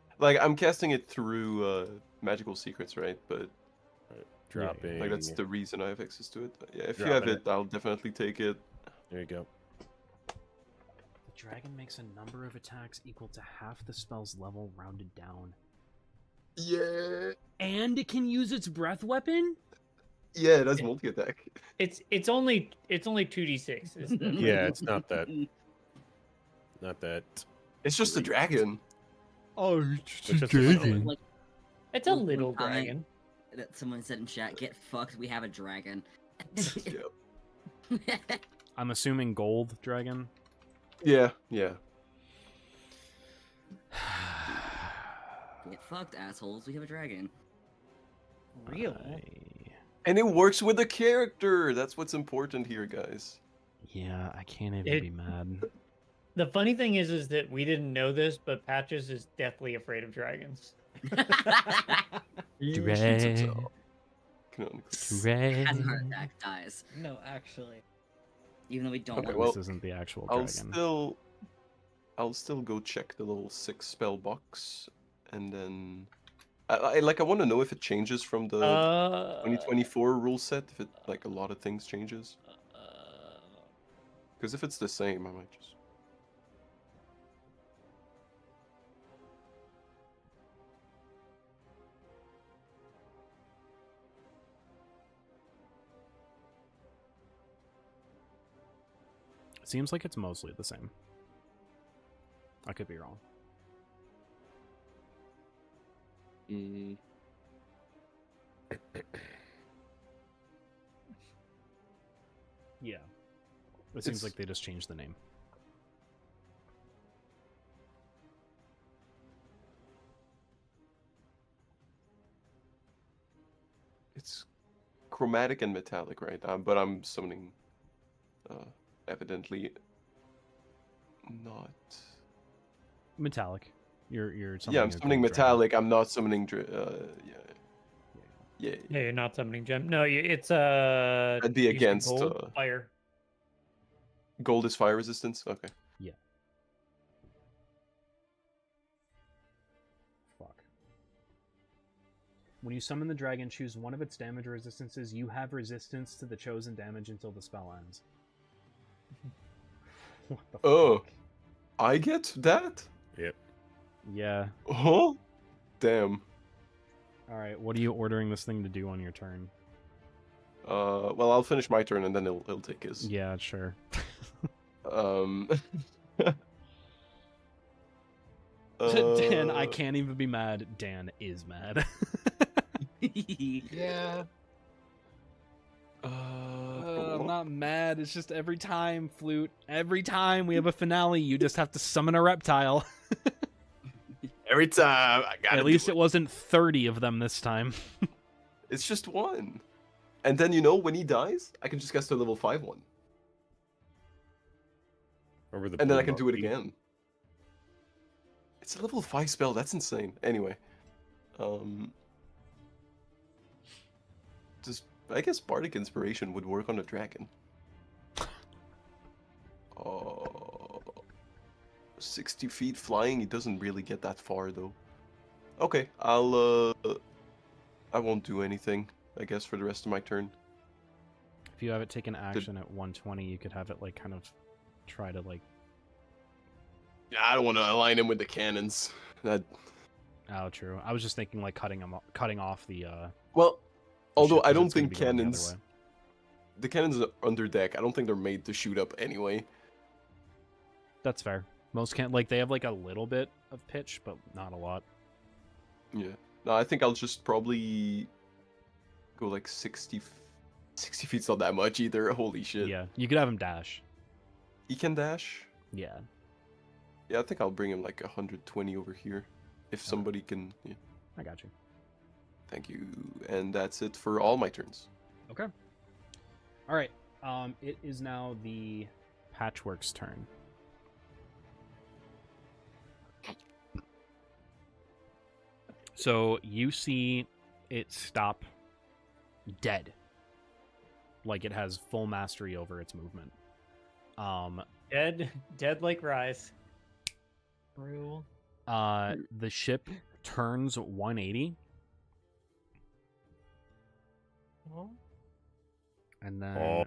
Speaker 2: it. Like I'm casting it through magical secrets, right? But
Speaker 7: Dropping.
Speaker 2: like that's the reason I have access to it. Yeah, if you
Speaker 7: Dropping
Speaker 2: have
Speaker 7: it.
Speaker 2: it, I'll definitely take it.
Speaker 7: There you go.
Speaker 1: The dragon makes a number of attacks equal to half the spell's level rounded down.
Speaker 2: Yeah.
Speaker 1: And it can use its breath weapon?
Speaker 2: Yeah, that's multi attack.
Speaker 5: It's only 2d6. Is the,
Speaker 7: Yeah, it's not that. Not that.
Speaker 2: It's just a dragon.
Speaker 1: Oh,
Speaker 7: It's just a summon.
Speaker 4: Like
Speaker 5: it's a
Speaker 4: One
Speaker 5: little
Speaker 4: comment.
Speaker 5: dragon.
Speaker 4: that someone said in chat, get fucked, we have a dragon.
Speaker 2: Yeah.
Speaker 1: I'm assuming gold dragon.
Speaker 2: Yeah.
Speaker 4: Get fucked, assholes, we have a dragon.
Speaker 3: Real.
Speaker 2: And it works with the character. That's what's important here, guys.
Speaker 1: Yeah, I can't even
Speaker 5: It-
Speaker 1: be mad.
Speaker 5: The funny thing is that we didn't know this, but Patches is deathly afraid of dragons.
Speaker 2: He
Speaker 1: Dre.
Speaker 2: shoots himself. Canonically.
Speaker 4: Has a heart attack, dies.
Speaker 3: No, actually.
Speaker 4: Even though we don't
Speaker 2: Okay,
Speaker 4: want
Speaker 2: well,
Speaker 1: This isn't the actual
Speaker 2: I'll
Speaker 1: dragon.
Speaker 2: still go check the little 6 spell box, and then I want to know if it changes from the 2024 rule set. If it like a lot of things changes, because if it's the same, I might just.
Speaker 1: Seems like it's mostly the same. I could be wrong. Yeah. It seems
Speaker 2: It's-
Speaker 1: like they just changed the name.
Speaker 2: It's chromatic and metallic, right? But I'm summoning, evidently not.
Speaker 1: Metallic. You're
Speaker 2: Yeah, I'm
Speaker 1: a
Speaker 2: summoning
Speaker 1: gold dragon.
Speaker 2: metallic. I'm not summoning. Yeah.
Speaker 5: Yeah, you're not summoning gem. No, it's
Speaker 2: I'd be
Speaker 5: you said
Speaker 2: against,
Speaker 5: gold, fire.
Speaker 2: Gold is fire resistance. Okay.
Speaker 1: Yeah. Fuck. When you summon the dragon, choose one of its damage resistances. You have resistance to the chosen damage until the spell ends. What the
Speaker 2: Oh,
Speaker 1: fuck?
Speaker 2: I get that?
Speaker 7: Yep.
Speaker 1: Yeah.
Speaker 2: Huh? Damn.
Speaker 1: Alright, what are you ordering this thing to do on your turn?
Speaker 2: Well, I'll finish my turn and then he'll take his.
Speaker 1: Yeah, sure.
Speaker 2: Um.
Speaker 1: Dan, I
Speaker 2: uh,
Speaker 1: can't even be mad. Dan is mad.
Speaker 2: Yeah.
Speaker 1: I'm not mad. It's just every time, Flute. Every time we have a finale, you just have to summon a reptile.
Speaker 2: Every time I got.
Speaker 1: At least it wasn't 30 of them this time.
Speaker 2: It's just one. And then when he dies, I can just cast a level 5 one,
Speaker 7: Remember the
Speaker 2: and then I
Speaker 7: blue
Speaker 2: can do it
Speaker 7: monkey?
Speaker 2: again. It's a level 5 spell. That's insane. Anyway, I guess Bardic Inspiration would work on a dragon. Oh, 60 feet flying. He doesn't really get that far though. Okay, I won't do anything, I guess, for the rest of my turn.
Speaker 1: If you have it take an action at 120, you could have it like kind of try to like.
Speaker 2: Yeah, I don't want to align him with the cannons. That
Speaker 1: Oh, true. I was just thinking like cutting off the.
Speaker 2: well, although
Speaker 1: ship,
Speaker 2: I
Speaker 1: 'cause
Speaker 2: don't
Speaker 1: it's gonna
Speaker 2: think
Speaker 1: be going the other
Speaker 2: cannons.
Speaker 1: way.
Speaker 2: The cannons are under deck. I don't think they're made to shoot up anyway.
Speaker 1: That's fair. Most can like they have like a little bit of pitch, but not a lot.
Speaker 2: Yeah. No, I think I'll just probably go like 60. 60 feet's not that much either. Holy shit.
Speaker 1: Yeah, you could have him dash.
Speaker 2: He can dash.
Speaker 1: Yeah.
Speaker 2: Yeah, I think I'll bring him like 120 over here. If somebody can. Yeah.
Speaker 1: I got you.
Speaker 2: Thank you. And that's it for all my turns.
Speaker 1: Okay. All right. It is now the Patchwork's turn. So you see it stop dead. Like it has full mastery over its movement.
Speaker 5: Dead like Rise.
Speaker 3: Rule.
Speaker 1: The ship turns 180
Speaker 3: Oh.
Speaker 1: and then
Speaker 7: Oh.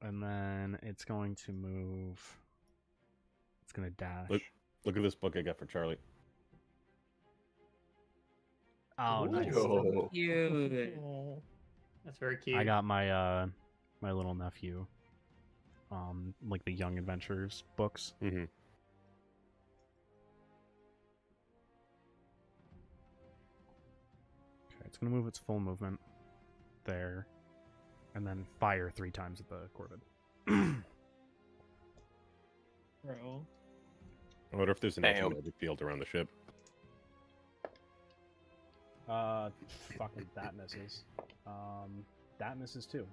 Speaker 1: and then it's going to move. It's going to dash.
Speaker 7: Look at this book I got for Charlie.
Speaker 1: Oh, nice.
Speaker 2: Oh.
Speaker 4: Cute.
Speaker 5: Oh, that's very cute.
Speaker 1: I got my my little nephew like the Young Adventures books.
Speaker 7: Mm-hmm.
Speaker 1: Okay, it's gonna move its full movement there, and then fire 3 times at the Corvid.
Speaker 3: Bro.
Speaker 7: I wonder if there's an
Speaker 2: Damn.
Speaker 7: magic field around the ship.
Speaker 1: Fucking that misses. That misses too.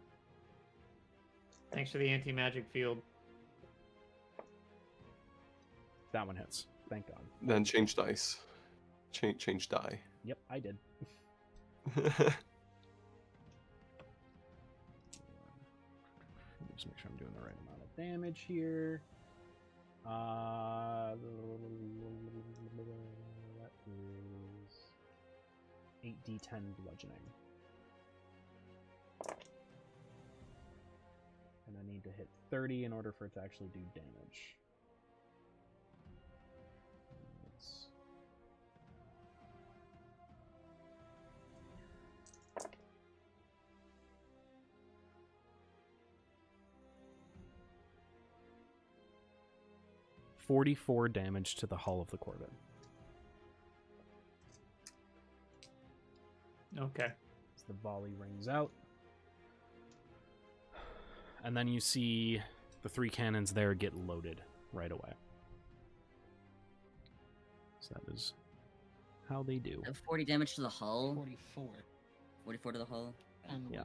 Speaker 5: Thanks for the anti-magic field.
Speaker 1: That one hits. Thank God.
Speaker 2: Then change dice. Change die.
Speaker 1: Yep, I did. Just make sure I'm doing the right amount of damage here. That is 8d10 bludgeoning. And I need to hit 30 in order for it to actually do damage. Let's... $44 damage to the hull of the Corvette.
Speaker 5: Okay.
Speaker 1: As the volley rings out. And then you see the 3 cannons there get loaded right away. So that is how they do.
Speaker 4: 40 damage to the hull.
Speaker 3: 44.
Speaker 4: 44 to the hull.
Speaker 3: And
Speaker 1: Yeah.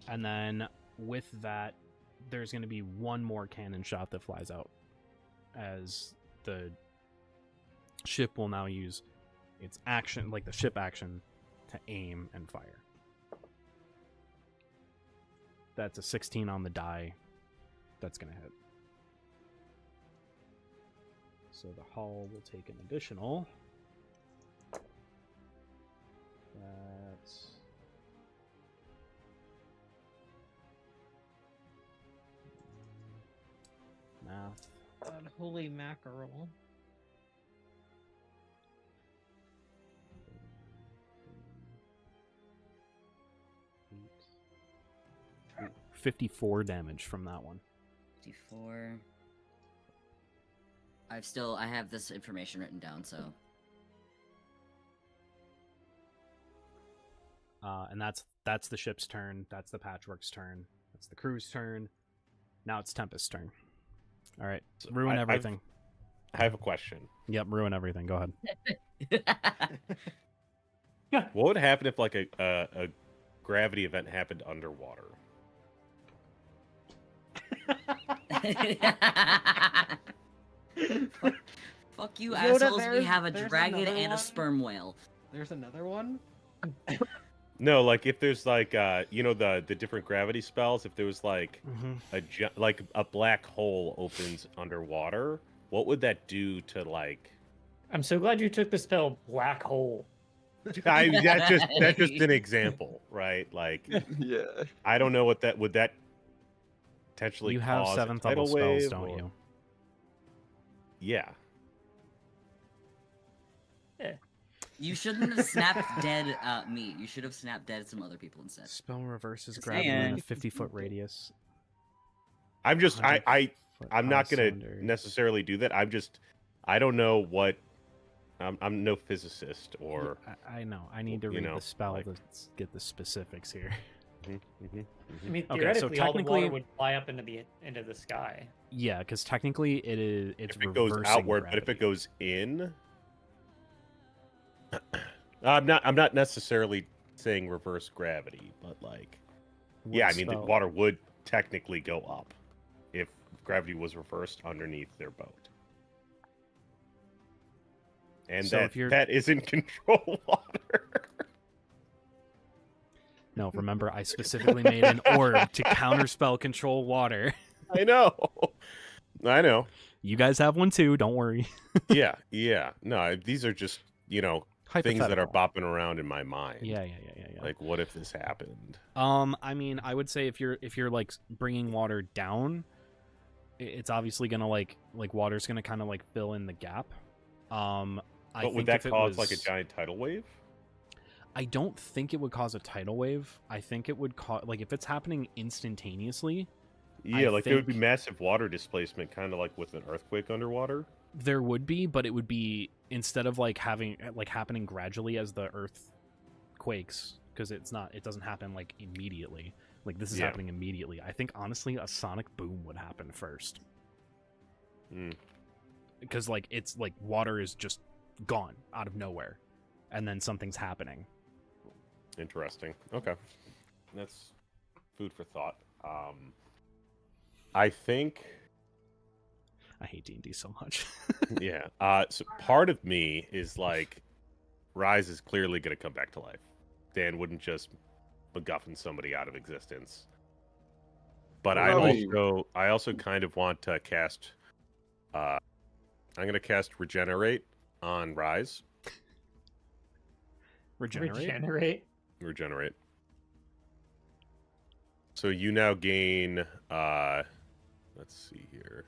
Speaker 1: And then with that, there's going to be one more cannon shot that flies out, as the ship will now use its action, like the ship action, to aim and fire. That's a 16 on the die. That's going to hit. So the hull will take an additional. That's... math.
Speaker 3: God, holy mackerel.
Speaker 1: Eight. 54 damage from that one.
Speaker 4: 54. I have this information written down, so.
Speaker 1: And that's the ship's turn. That's the Patchwork's turn. That's the crew's turn. Now it's Tempest's turn. All right,
Speaker 7: So
Speaker 1: ruin everything.
Speaker 7: I have a question.
Speaker 1: Yep, ruin everything. Go ahead.
Speaker 7: What would happen if like a gravity event happened underwater?
Speaker 4: Fuck you,
Speaker 3: Yoda,
Speaker 4: assholes. We
Speaker 3: there's-
Speaker 4: have a
Speaker 3: there's
Speaker 4: dragon
Speaker 3: another
Speaker 4: and a
Speaker 3: one.
Speaker 4: sperm whale.
Speaker 3: There's another one?
Speaker 7: No, like if there's like the different gravity spells. If there was like like a black hole opens underwater, what would that do to like?
Speaker 5: I'm so glad you took the spell black hole.
Speaker 7: That's just an example, right? Like
Speaker 2: Yeah.
Speaker 7: I don't know what that would that potentially
Speaker 1: You have
Speaker 7: cause a
Speaker 1: 7th
Speaker 7: tidal
Speaker 1: level spells,
Speaker 7: wave,
Speaker 1: don't
Speaker 7: or-
Speaker 1: you?
Speaker 7: Yeah.
Speaker 4: You shouldn't have snapped dead me. You should have snapped dead some other people instead.
Speaker 1: Spell reverses
Speaker 4: Just
Speaker 1: gravity in a
Speaker 4: saying.
Speaker 1: 50-foot radius.
Speaker 7: I'm just
Speaker 1: 100-foot
Speaker 7: I'm not
Speaker 1: high
Speaker 7: gonna
Speaker 1: cylinder.
Speaker 7: necessarily do that. I don't know what. I'm no physicist or.
Speaker 1: I know. I need to
Speaker 7: you
Speaker 1: read
Speaker 7: know,
Speaker 1: the spell
Speaker 7: like-
Speaker 1: to get the specifics here.
Speaker 5: I mean,
Speaker 1: Okay, so
Speaker 5: theoretically, all the
Speaker 1: technically-
Speaker 5: water would fly up into the sky.
Speaker 1: Yeah, because technically it's
Speaker 7: If it goes
Speaker 1: reversing
Speaker 7: outward, but if it
Speaker 1: gravity.
Speaker 7: goes in, I'm not necessarily saying reverse gravity, but like, yeah, I
Speaker 1: What
Speaker 7: mean the
Speaker 1: spell?
Speaker 7: water would technically go up if gravity was reversed underneath their boat, and
Speaker 1: So
Speaker 7: that
Speaker 1: if you're-
Speaker 7: that isn't control water.
Speaker 1: No, remember I specifically made an orb to counterspell control water.
Speaker 7: I know.
Speaker 1: You guys have one too. Don't worry.
Speaker 7: Yeah. No, these are just things that are
Speaker 1: Hypothetical.
Speaker 7: bopping around in my mind.
Speaker 1: Yeah.
Speaker 7: Like, what if this happened?
Speaker 1: I mean, I would say if you're like bringing water down, it's obviously gonna like water's gonna kind of like fill in the gap. I
Speaker 7: But
Speaker 1: think
Speaker 7: would that
Speaker 1: if it
Speaker 7: cause like a
Speaker 1: was-
Speaker 7: giant tidal wave?
Speaker 1: I don't think it would cause a tidal wave. I think it would cause like if it's happening instantaneously,
Speaker 7: Yeah, like there would be
Speaker 1: think-
Speaker 7: massive water displacement, kind of like with an earthquake underwater.
Speaker 1: there would be, but it would be instead of like happening gradually as the earth quakes, because it doesn't happen like immediately. Like this is
Speaker 7: Yeah.
Speaker 1: happening immediately. I think honestly a sonic boom would happen first.
Speaker 7: Mm.
Speaker 1: Because like it's like water is just gone out of nowhere and then something's happening.
Speaker 7: Interesting. Okay, that's food for thought. I think,
Speaker 1: I hate D&D so much.
Speaker 7: yeah. So part of me is like, Rise is clearly going to come back to life. Dan wouldn't just MacGuffin somebody out of existence. But
Speaker 2: Well,
Speaker 7: I also kind of want to cast. I'm going to cast Regenerate on Rise.
Speaker 1: Regenerate.
Speaker 7: Regenerate. So you now gain. Let's see here.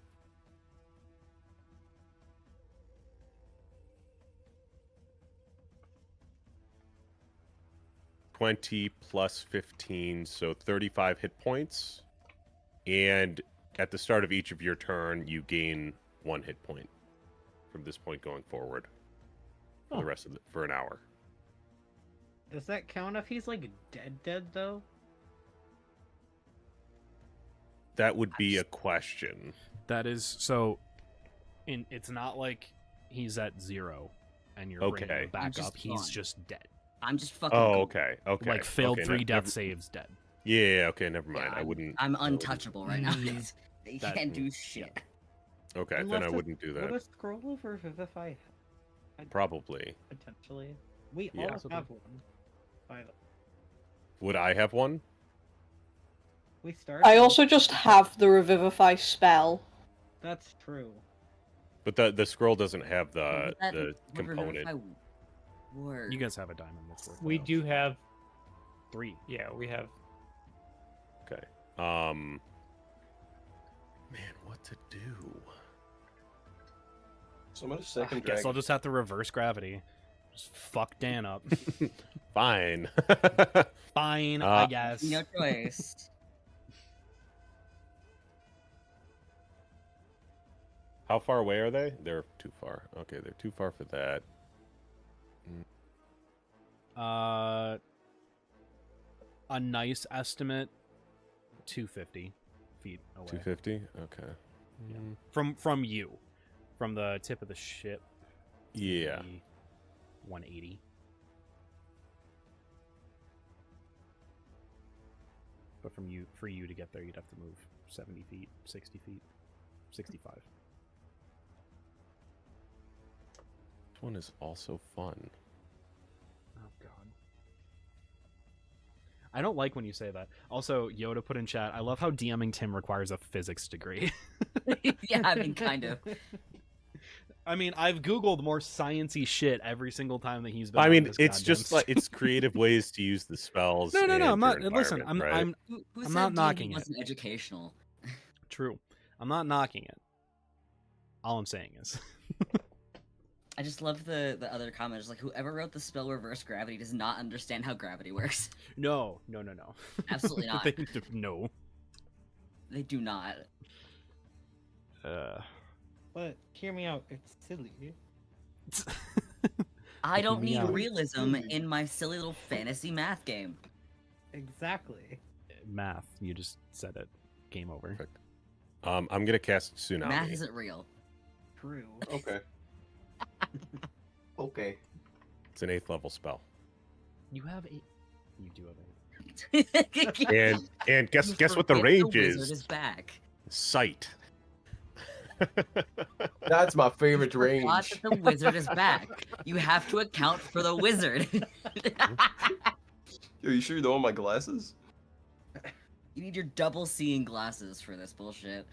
Speaker 7: $20 plus 15, so 35 hit points. And at the start of each of your turn, you gain 1 hit point from this point going forward for
Speaker 5: Oh.
Speaker 7: the rest of for an hour.
Speaker 3: Does that count if he's like dead though?
Speaker 7: That would be a question.
Speaker 1: That is so. It's not like he's at 0 and you're bringing
Speaker 7: Okay.
Speaker 1: him back
Speaker 4: just
Speaker 1: up. He's
Speaker 4: gone.
Speaker 1: just dead.
Speaker 4: I'm just fucking.
Speaker 7: Oh,
Speaker 4: gone.
Speaker 7: okay. Okay.
Speaker 1: Like failed
Speaker 7: okay,
Speaker 1: 3 death saves, dead.
Speaker 7: Yeah. Okay. Never mind.
Speaker 4: Yeah,
Speaker 7: I wouldn't.
Speaker 4: I'm
Speaker 7: I wouldn't-
Speaker 4: untouchable right now.
Speaker 1: Mhm.
Speaker 4: They
Speaker 1: That-
Speaker 4: can't do shit.
Speaker 7: Okay. Then
Speaker 3: Unless
Speaker 7: I
Speaker 3: it-
Speaker 7: wouldn't do
Speaker 3: Would
Speaker 7: that.
Speaker 3: a scroll of Revivify
Speaker 7: Probably.
Speaker 3: potentially? We
Speaker 7: Yeah.
Speaker 3: all have one. By the...
Speaker 7: Would I have one?
Speaker 3: We started.
Speaker 6: I also just have the Revivify spell.
Speaker 3: That's true.
Speaker 7: But the scroll doesn't have the
Speaker 4: That
Speaker 7: the
Speaker 4: would
Speaker 7: component.
Speaker 4: Revivify work.
Speaker 1: You guys have a diamond that's worth.
Speaker 5: We
Speaker 1: it.
Speaker 5: do have.
Speaker 1: 3.
Speaker 5: Yeah, we have.
Speaker 7: Okay. Man, what to do?
Speaker 2: So I'm at a
Speaker 1: I
Speaker 2: second
Speaker 1: guess I'll
Speaker 2: dragon.
Speaker 1: just have to reverse gravity. Just fuck Dan up.
Speaker 7: Fine.
Speaker 1: Fine, I
Speaker 7: Uh,
Speaker 1: guess.
Speaker 4: No choice.
Speaker 7: How far away are they? They're too far. Okay, they're too far for that.
Speaker 1: A nice estimate, 250 feet away
Speaker 7: 250. Okay.
Speaker 1: from you, from the tip of the ship.
Speaker 7: Yeah.
Speaker 1: maybe 180. But for you to get there, you'd have to move 70 feet, 60 feet, 65.
Speaker 7: This one is also fun.
Speaker 1: Oh god. I don't like when you say that. Also, Yoda put in chat, I love how DMing Tim requires a physics degree.
Speaker 4: Yeah, I mean, kind of.
Speaker 1: I mean, I've googled more sciencey shit every single time that he's been.
Speaker 7: I
Speaker 1: on
Speaker 7: mean,
Speaker 1: this
Speaker 7: it's
Speaker 1: goddamn
Speaker 7: just like it's creative ways to use the spells.
Speaker 1: No,
Speaker 7: and
Speaker 1: I'm not.
Speaker 7: your
Speaker 1: Listen,
Speaker 7: environment, right?
Speaker 1: I'm
Speaker 4: Who
Speaker 1: I'm
Speaker 4: said
Speaker 1: not
Speaker 4: D&D
Speaker 1: knocking it.
Speaker 4: wasn't educational?
Speaker 1: true. I'm not knocking it. All I'm saying is,
Speaker 4: I just love the other comments. Like, whoever wrote the spell reverse gravity does not understand how gravity works.
Speaker 1: no.
Speaker 4: Absolutely not.
Speaker 1: No.
Speaker 4: They do not.
Speaker 3: But hear me out. It's silly.
Speaker 4: I don't need
Speaker 1: Yeah.
Speaker 4: realism in my silly little fantasy math game.
Speaker 3: Exactly.
Speaker 1: Math. You just said it. Game over.
Speaker 7: Perfect. I'm gonna cast Tsunami.
Speaker 4: Math isn't real.
Speaker 3: True.
Speaker 2: Okay. Okay.
Speaker 7: It's an 8th level spell.
Speaker 1: You have 8. You do have 8.
Speaker 7: And guess what the
Speaker 4: Forget
Speaker 7: range
Speaker 4: wizard
Speaker 7: is?
Speaker 4: is back.
Speaker 7: Sight.
Speaker 2: That's my favorite
Speaker 4: Forgot
Speaker 2: range.
Speaker 4: that the wizard is back. You have to account for the wizard.
Speaker 2: Yo, you sure you don't want my glasses?
Speaker 4: You need your double seeing glasses for this bullshit.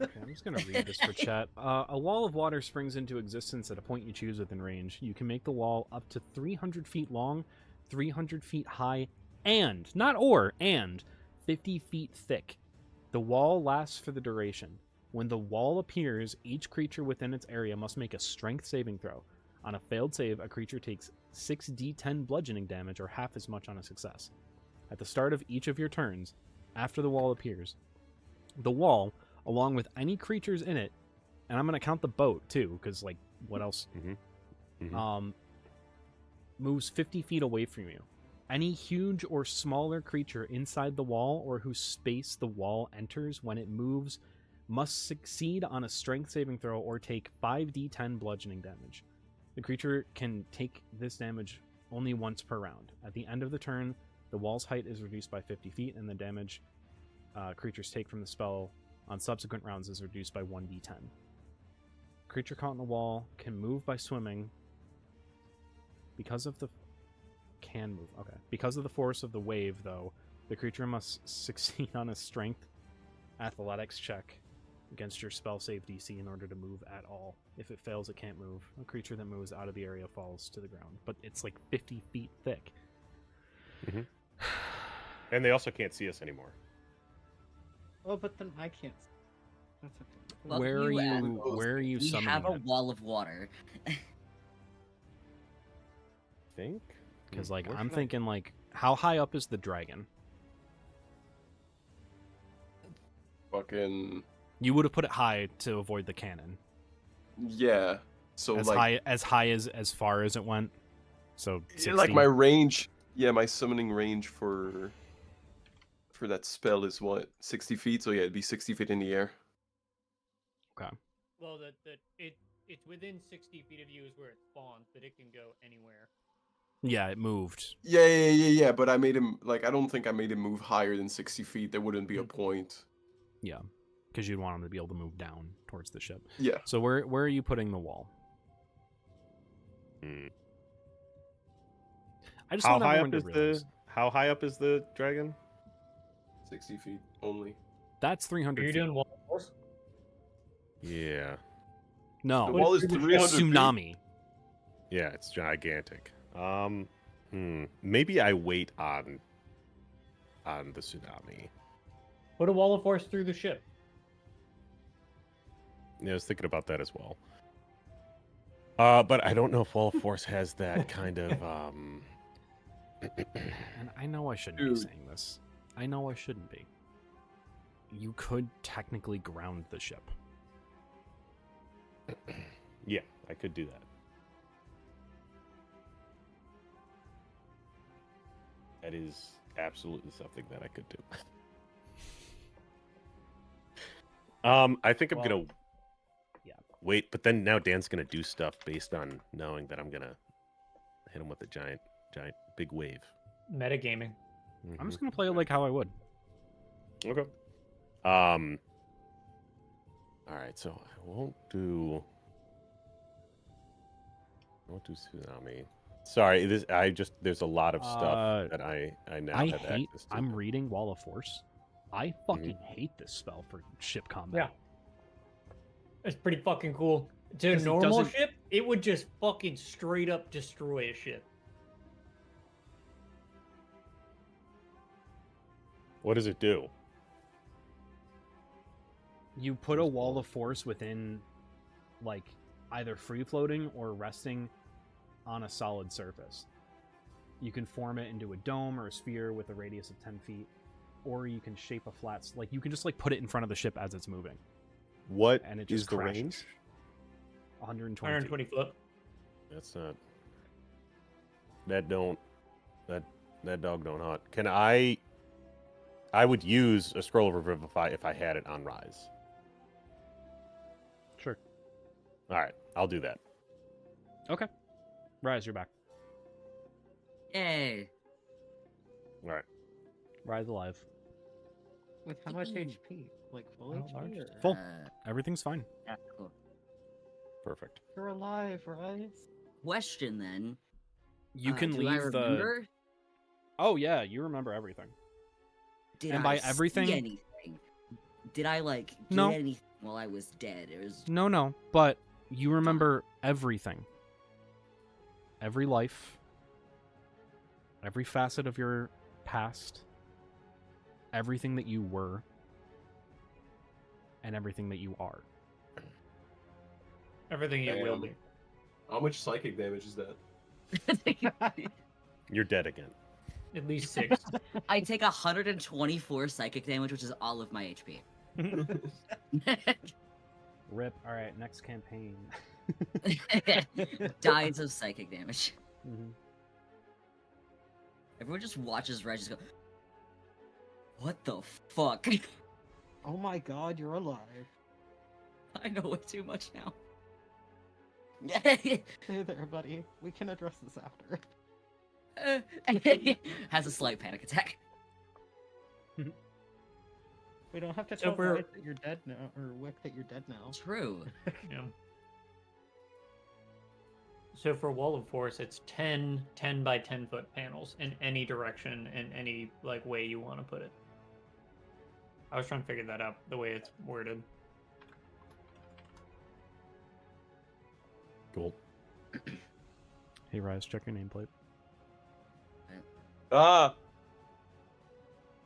Speaker 1: Okay, I'm just gonna read this for chat. A wall of water springs into existence at a point you choose within range. You can make the wall up to 300 feet long, 300 feet high, and 50 feet thick. The wall lasts for the duration. When the wall appears, each creature within its area must make a strength saving throw. On a failed save, a creature takes 6d10 bludgeoning damage, or half as much on a success. At the start of each of your turns, after the wall appears, the wall, along with any creatures in it, and I'm going to count the boat too, because, like, what else? Moves 50 feet away from you. Any huge or smaller creature inside the wall or whose space the wall enters when it moves must succeed on a strength saving throw or take 5d10 bludgeoning damage. The creature can take this damage only once per round. At the end of the turn, the wall's height is reduced by 50 feet, and the damage creatures take from the spell on subsequent rounds is reduced by 1d10. Creature caught in the wall can move by swimming because of the force of the wave, though. The creature must succeed on a strength athletics check against your spell save DC in order to move at all. If it fails, it can't move. A creature that moves out of the area falls to the ground, but it's like 50 feet thick.
Speaker 7: And they also can't see us anymore.
Speaker 3: Oh, but then I can't. That's okay.
Speaker 4: Well,
Speaker 1: Where are
Speaker 4: you add-
Speaker 1: you? Where are you
Speaker 4: We
Speaker 1: summoning
Speaker 4: have a
Speaker 1: it?
Speaker 4: wall of water.
Speaker 7: Think?
Speaker 1: Because like
Speaker 7: Where
Speaker 1: I'm
Speaker 7: should I-
Speaker 1: thinking like, how high up is the dragon?
Speaker 2: Fucking
Speaker 1: You would have put it high to avoid the cannon.
Speaker 2: yeah. So
Speaker 1: As
Speaker 2: like
Speaker 1: high as far as it went. So 60.
Speaker 2: Like my range, yeah, my summoning range for that spell is what, 60 feet? So yeah, it'd be 60 feet in the air.
Speaker 1: Okay.
Speaker 5: Well, it's within 60 feet of you is where it spawns, but it can go anywhere.
Speaker 1: Yeah, it moved.
Speaker 2: Yeah. But I made him like I don't think I made him move higher than 60 feet. There wouldn't be a point.
Speaker 1: Yeah, because you'd want him to be able to move down towards the ship.
Speaker 2: Yeah.
Speaker 1: So where are you putting the wall? I just
Speaker 7: How
Speaker 1: want
Speaker 7: high
Speaker 1: everyone
Speaker 7: up
Speaker 1: to
Speaker 7: is
Speaker 1: realize
Speaker 7: how high up is the dragon?
Speaker 2: 60 feet only.
Speaker 1: that's
Speaker 5: Are
Speaker 1: 300
Speaker 5: you
Speaker 1: feet.
Speaker 5: doing wall force?
Speaker 7: Yeah.
Speaker 1: No,
Speaker 2: The wall is
Speaker 5: What is
Speaker 2: 300 feet.
Speaker 1: tsunami.
Speaker 7: Yeah, it's gigantic. Maybe I wait on the tsunami.
Speaker 5: Put a wall of force through the ship.
Speaker 7: Yeah, I was thinking about that as well. But I don't know if Wall of Force has that kind of
Speaker 1: And I know I shouldn't be
Speaker 2: Dude.
Speaker 1: saying this. I know I shouldn't be. You could technically ground the ship.
Speaker 7: Yeah, I could do that. That is absolutely something that I could do. I think I'm gonna wait, but then now Dan's gonna do stuff based on knowing that I'm gonna hit him with a giant big wave.
Speaker 5: Metagaming.
Speaker 1: I'm just gonna play it like how I would.
Speaker 7: Okay. All right, so I won't do tsunami. Sorry, there's a lot of stuff that I now
Speaker 1: I
Speaker 7: have
Speaker 1: hate.
Speaker 7: access to.
Speaker 1: I'm reading Wall of Force. I fucking hate this spell for ship combat.
Speaker 5: Yeah. It's pretty fucking cool. To a
Speaker 1: 'Cause it
Speaker 5: normal
Speaker 1: doesn't-
Speaker 5: ship, it would just fucking straight up destroy a ship.
Speaker 7: What does it do?
Speaker 1: You put a wall of force within, like, either free floating or resting on a solid surface. You can form it into a dome or a sphere with a radius of 10 feet, or you can shape a flat. Like, you can just like put it in front of the ship as it's moving.
Speaker 7: What
Speaker 1: And it
Speaker 7: is
Speaker 1: just
Speaker 7: the
Speaker 1: crashes.
Speaker 7: range?
Speaker 1: 120.
Speaker 5: 120 foot.
Speaker 7: That's not. That dog don't hunt. Can I? I would use a scroll of revivify if I had it on Rise.
Speaker 1: Sure.
Speaker 7: All right, I'll do that.
Speaker 1: Okay. Rise, you're back.
Speaker 4: Yay.
Speaker 7: All right.
Speaker 1: Rise alive.
Speaker 3: With how much HP? Like full
Speaker 5: How
Speaker 3: HP?
Speaker 5: large?
Speaker 3: Or...
Speaker 1: Full. Everything's fine.
Speaker 4: Yeah, cool.
Speaker 7: Perfect.
Speaker 3: You're alive, right?
Speaker 4: Question then.
Speaker 1: You can
Speaker 4: do I
Speaker 1: leave the.
Speaker 4: remember?
Speaker 1: Oh yeah, you remember everything.
Speaker 4: Did
Speaker 1: And
Speaker 4: I
Speaker 1: by
Speaker 4: see
Speaker 1: everything-
Speaker 4: anything? Did I like get
Speaker 1: No.
Speaker 4: anything while I was dead? It was
Speaker 1: No, but you remember everything. Every life. Every facet of your past. Everything that you were. And everything that you are.
Speaker 5: Everything you will be.
Speaker 2: How much psychic damage is that?
Speaker 7: You're dead again.
Speaker 5: At least 6.
Speaker 4: I take 124 psychic damage, which is all of my HP.
Speaker 1: Rip. Alright, next campaign.
Speaker 4: Dies of psychic damage.
Speaker 1: Mhm.
Speaker 4: Everyone just watches Reg just go, what the fuck?
Speaker 3: Oh my god, you're alive.
Speaker 4: I know way too much now.
Speaker 3: Hey there, buddy. We can address this after.
Speaker 4: Has a slight panic attack.
Speaker 3: We don't have to
Speaker 5: So
Speaker 3: tell
Speaker 5: we're-
Speaker 3: Wick that you're dead now, or Wick that you're dead now.
Speaker 4: True.
Speaker 5: Yeah. So for Wall of Force, it's 10 by 10 foot panels in any direction and any like way you want to put it. I was trying to figure that out, the way it's worded.
Speaker 7: Cool.
Speaker 1: Hey Rise, check your nameplate.
Speaker 2: Ah!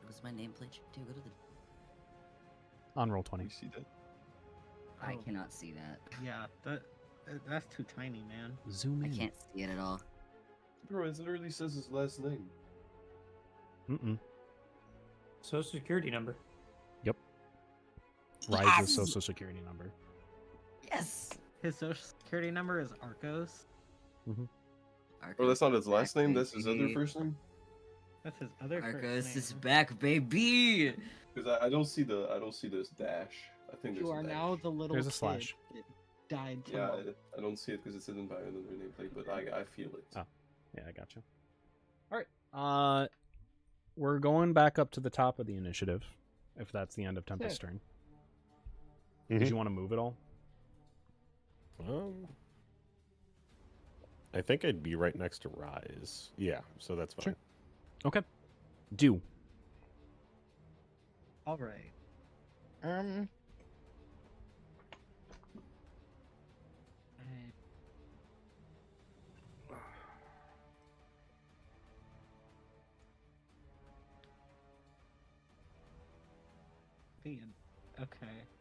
Speaker 4: What was my nameplate? Dude, go to the...
Speaker 1: On roll 20.
Speaker 2: You see that?
Speaker 4: I
Speaker 3: Oh.
Speaker 4: cannot see that.
Speaker 3: Yeah, that's too tiny, man.
Speaker 1: Zoom
Speaker 4: I
Speaker 1: in.
Speaker 4: can't see it at all.
Speaker 2: Bro, it literally says his last name.
Speaker 1: Mm-mm.
Speaker 5: Social security number.
Speaker 1: Rise's
Speaker 4: Yes!
Speaker 1: social security number.
Speaker 4: Yes!
Speaker 3: His social security number is Arcos.
Speaker 1: Mhm.
Speaker 2: Or that's not his
Speaker 4: Arcos
Speaker 2: last
Speaker 4: back,
Speaker 2: name. That's his other
Speaker 4: baby.
Speaker 2: first name.
Speaker 3: That's his other
Speaker 4: Arcos
Speaker 3: first
Speaker 4: is
Speaker 3: name.
Speaker 4: back, baby.
Speaker 2: Because I don't see this dash. I think there's
Speaker 3: You
Speaker 2: a
Speaker 3: are
Speaker 2: dash.
Speaker 3: now the little
Speaker 1: There's a
Speaker 3: kid
Speaker 1: slash.
Speaker 3: that died
Speaker 2: Yeah,
Speaker 3: tomorrow.
Speaker 2: I don't see it because it's hidden by another nameplate, but I feel it.
Speaker 1: Oh. Yeah, I got you. All right. We're going back up to the top of the initiative, if that's the end of Tempest's turn. Did you want to move it all?
Speaker 7: I think I'd be right next to Rise. Yeah, so that's fine.
Speaker 1: Sure. Okay. Do.
Speaker 3: All right.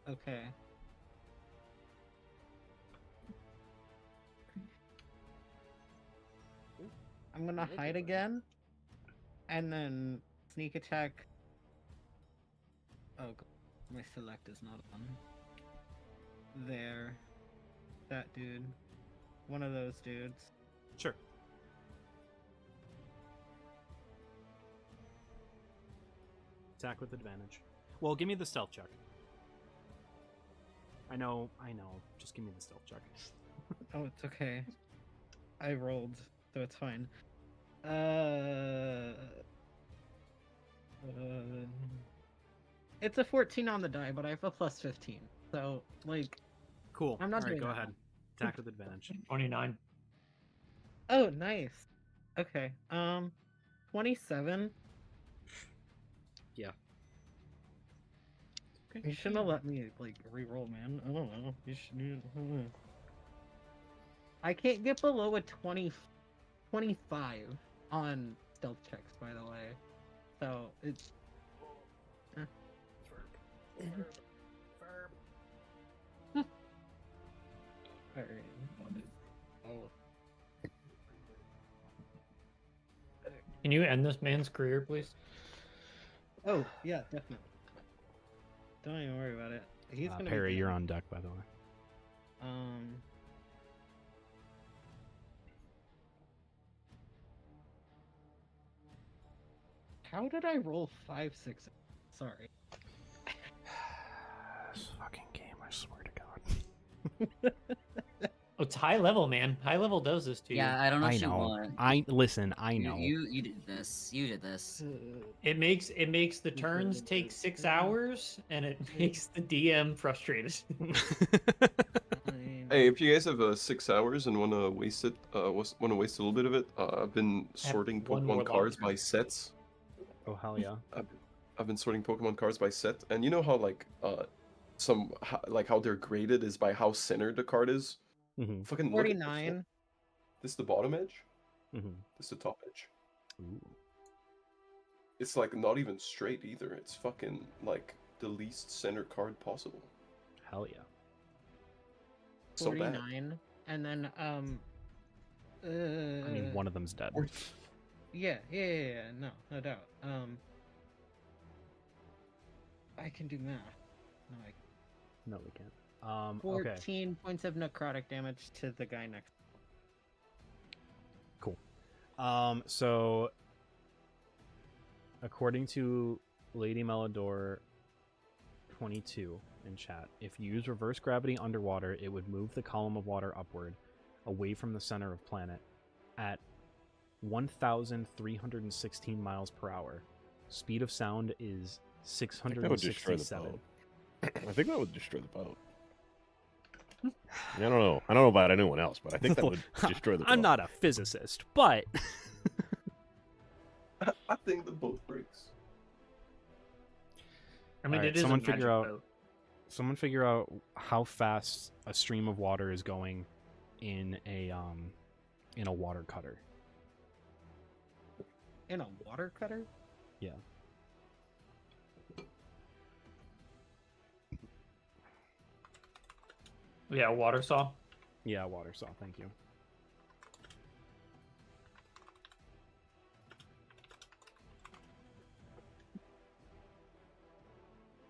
Speaker 3: Okay. I'm gonna hide again, and then sneak attack. Oh, my select is not on. There, that dude, one of those dudes.
Speaker 1: Sure. Attack with advantage. Well, give me the stealth check. I know. Just give me the stealth check.
Speaker 3: Oh, it's okay. I rolled, so it's fine. It's a 14 on the die, but I have a plus 15. So, like,
Speaker 1: Cool.
Speaker 3: I'm not
Speaker 1: All right,
Speaker 3: doing
Speaker 1: go
Speaker 3: that
Speaker 1: ahead.
Speaker 3: one.
Speaker 1: Attack with advantage.
Speaker 5: 29.
Speaker 3: oh, nice. Okay. 27.
Speaker 1: Yeah.
Speaker 3: You shouldn't have let me like re-roll, man. I don't know. You should. I can't get below a 25 on stealth checks, by the way. So it's. Alright. Oh.
Speaker 5: Can you end this man's career, please?
Speaker 3: Oh yeah, definitely. Don't even worry about it. He's gonna
Speaker 1: Perry,
Speaker 3: be
Speaker 1: you're
Speaker 3: dead.
Speaker 1: on deck, by the way.
Speaker 3: How did I roll 5, 6? Sorry.
Speaker 1: This fucking game, I swear to God.
Speaker 5: Oh, it's high level, man. High level does this to you.
Speaker 4: Yeah, I don't know
Speaker 1: I
Speaker 4: what you
Speaker 1: know.
Speaker 4: want.
Speaker 1: I listen. I know.
Speaker 4: You did this. You did this.
Speaker 5: It makes the turns take 6 hours, and it makes the DM frustrated.
Speaker 2: Hey, if you guys have 6 hours and want to waste it, want to waste a little bit of it, I've been sorting
Speaker 5: one more
Speaker 2: Pokemon cards
Speaker 5: long
Speaker 2: by sets.
Speaker 1: Oh hell yeah.
Speaker 2: I've been sorting Pokemon cards by set, and you know how like how they're graded is by how centered the card is.
Speaker 1: Mm-hmm.
Speaker 2: Fucking look at this.
Speaker 3: 49.
Speaker 2: This is the bottom edge.
Speaker 1: Mm-hmm.
Speaker 2: This is the top edge.
Speaker 1: Ooh.
Speaker 2: It's like not even straight either. It's fucking like the least centered card possible.
Speaker 1: Hell yeah.
Speaker 2: So bad.
Speaker 3: 49. And then
Speaker 1: I mean, one of them's dead.
Speaker 3: Yeah, no doubt. I can do math. No,
Speaker 1: No, we can't.
Speaker 3: 14
Speaker 1: Okay.
Speaker 3: points of necrotic damage to the guy next.
Speaker 1: Cool. So according to Lady Melodor 22 in chat, if you use reverse gravity underwater, it would move the column of water upward, away from the center of planet, at 1,316 miles per hour. Speed of sound is
Speaker 7: That would destroy the
Speaker 1: 667.
Speaker 7: boat. I think that would destroy the boat. I don't know. I don't know about anyone else, but I think that would destroy the boat.
Speaker 1: I'm not a physicist, but
Speaker 2: I think the boat breaks.
Speaker 5: I mean,
Speaker 1: Alright,
Speaker 5: it is
Speaker 1: someone
Speaker 5: a
Speaker 1: figure
Speaker 5: magic
Speaker 1: out-
Speaker 5: boat.
Speaker 1: someone figure out how fast a stream of water is going in a water cutter.
Speaker 3: In a water cutter?
Speaker 1: Yeah.
Speaker 5: Yeah, water saw.
Speaker 1: Yeah, water saw. Thank you.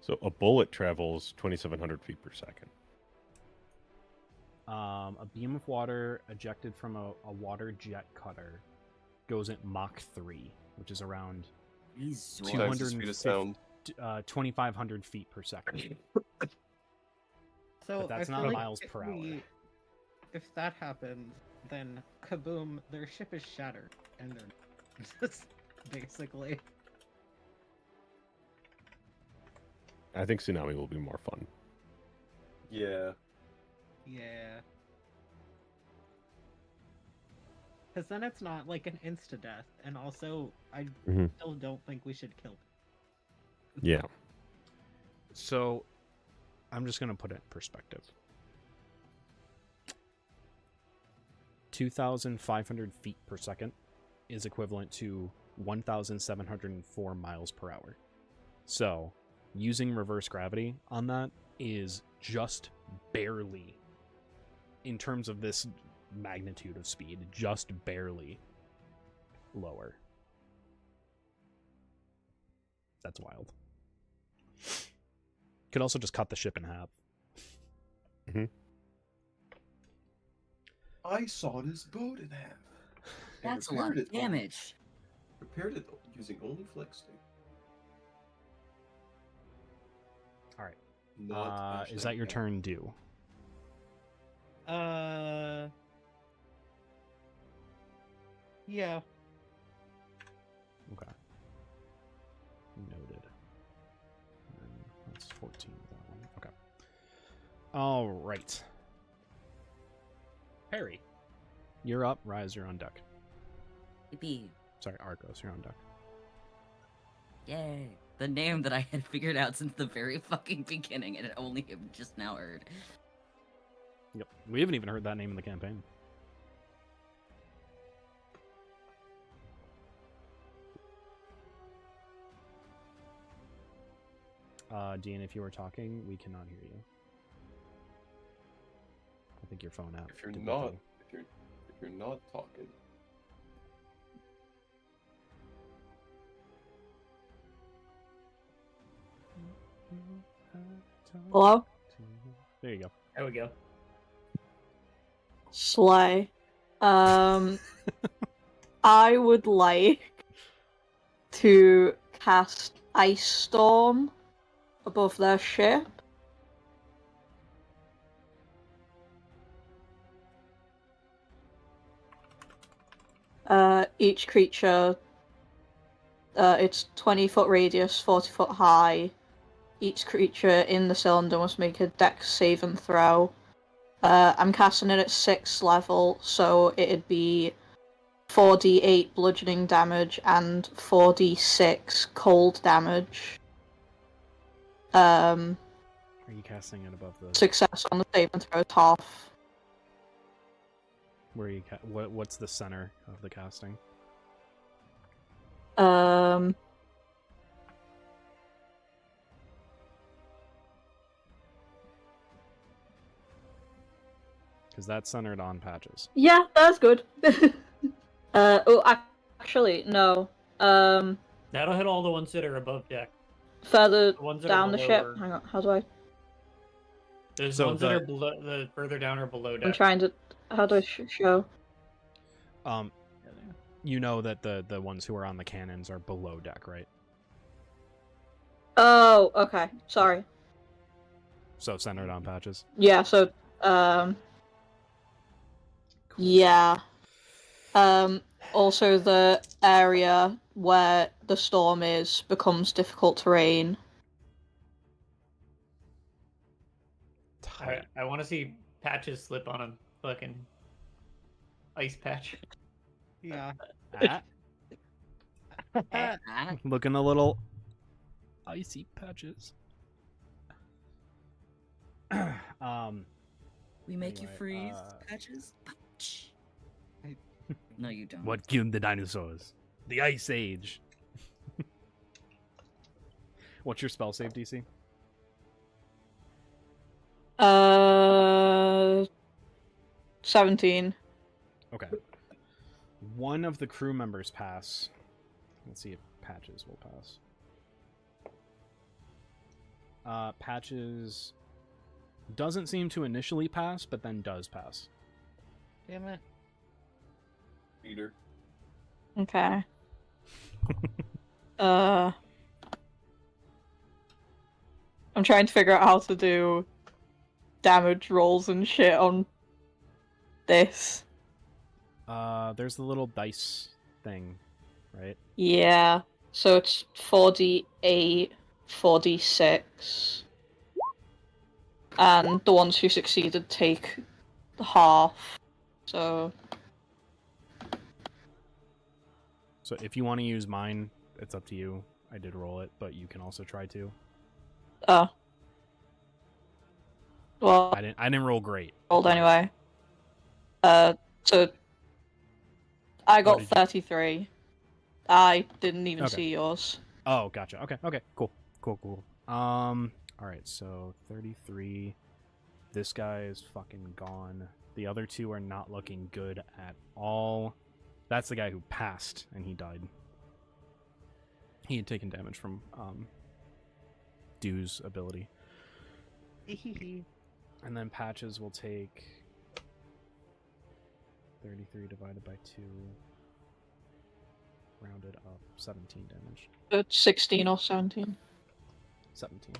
Speaker 7: So a bullet travels 2,700 feet per second.
Speaker 1: A beam of water ejected from a water jet cutter goes at Mach 3, which is around
Speaker 4: Jesus.
Speaker 2: Times the speed of sound.
Speaker 1: 2,500 feet per second.
Speaker 3: So
Speaker 1: But that's
Speaker 3: I
Speaker 1: not
Speaker 3: feel like
Speaker 1: miles
Speaker 3: if
Speaker 1: per hour.
Speaker 3: If that happens, then kaboom, their ship is shattered, and they're just basically.
Speaker 7: I think tsunami will be more fun.
Speaker 2: Yeah.
Speaker 3: Yeah. Because then it's not like an insta death, and also I
Speaker 7: Mhm.
Speaker 3: still don't think we should kill.
Speaker 7: Yeah.
Speaker 1: So, I'm just going to put it in perspective. 2,500 feet per second is equivalent to 1,704 miles per hour. So, using reverse gravity on that is just barely, in terms of this magnitude of speed, just barely lower. That's wild. Could also just cut the ship in half.
Speaker 2: I sawed his boat in half. and
Speaker 4: That's a lot
Speaker 2: repaired
Speaker 4: of
Speaker 2: it all-
Speaker 4: damage.
Speaker 2: Repaired it using only flex stick.
Speaker 1: All right.
Speaker 2: Not
Speaker 1: Is that your
Speaker 2: hashtag
Speaker 1: turn due?
Speaker 3: Yeah.
Speaker 1: Okay. Noted. And that's 14 with that one. Okay. All right. Harry, you're up. Rise, you're on deck.
Speaker 4: Yippee.
Speaker 1: Sorry, Argos, you're on deck.
Speaker 4: Yay. The name that I had figured out since the very fucking beginning and only have just now heard.
Speaker 1: Yep. We haven't even heard that name in the campaign. Dean, if you were talking, we cannot hear you. I think your phone app.
Speaker 2: If you're
Speaker 1: did
Speaker 2: not,
Speaker 1: nothing.
Speaker 2: if you're not talking,
Speaker 6: Hello?
Speaker 1: There you go.
Speaker 5: There we go.
Speaker 6: Slay. I would like to cast Ice Storm above their ship. Each creature, it's 20-foot radius, 40-foot high. Each creature in the cylinder must make a dex save and throw. I'm casting it at 6th level, so it'd be 4d8 bludgeoning damage and 4d6 cold damage.
Speaker 1: Are you casting it above the?
Speaker 6: Success on the save and throw is half.
Speaker 1: Where are you? What's the center of the casting? Because that's centered on Patches.
Speaker 6: Yeah, that's good. Actually, no.
Speaker 5: That'll hit all the ones that are above deck.
Speaker 6: Further
Speaker 5: The ones that
Speaker 6: down
Speaker 5: are
Speaker 6: the
Speaker 5: below
Speaker 6: ship.
Speaker 5: are-
Speaker 6: Hang on, how do I?
Speaker 5: There's
Speaker 1: So
Speaker 5: ones that are below, the further down or below deck.
Speaker 6: I'm trying to. How do I show?
Speaker 1: You know that the ones who are on the cannons are below deck, right?
Speaker 6: Oh, okay. Sorry.
Speaker 1: So centered on Patches.
Speaker 6: Yeah. So, yeah. Also, the area where the storm is becomes difficult terrain.
Speaker 5: I want to see Patches slip on a fucking ice patch.
Speaker 3: Yeah.
Speaker 4: Ah,
Speaker 1: Looking a little icy Patches.
Speaker 4: we make you
Speaker 1: Anyway,
Speaker 4: freeze, Patches. No, you don't.
Speaker 1: What killed the dinosaurs? The Ice Age. What's your spell save DC?
Speaker 6: 17.
Speaker 1: Okay. One of the crew members pass. Let's see if Patches will pass. Patches Doesn't seem to initially pass, but then does pass.
Speaker 3: Damn it.
Speaker 2: Peter.
Speaker 6: Okay. I'm trying to figure out how to do damage rolls and shit on this.
Speaker 1: There's the little dice thing, right?
Speaker 6: Yeah. So it's 4d8, 4d6. And the ones who succeeded take half. So
Speaker 1: if you want to use mine, it's up to you. I did roll it, but you can also try to.
Speaker 6: well,
Speaker 1: I didn't roll great.
Speaker 6: rolled anyway. So I got
Speaker 1: did you-
Speaker 6: 33. I didn't even
Speaker 1: Okay.
Speaker 6: see yours.
Speaker 1: Oh, gotcha. Okay, cool. All right, so 33. This guy is fucking gone. The other two are not looking good at all. That's the guy who passed, and he died. He had taken damage from Dew's ability. And then Patches will take 33 divided by 2. Rounded up, 17 damage.
Speaker 6: It's 16 or 17.
Speaker 1: 17.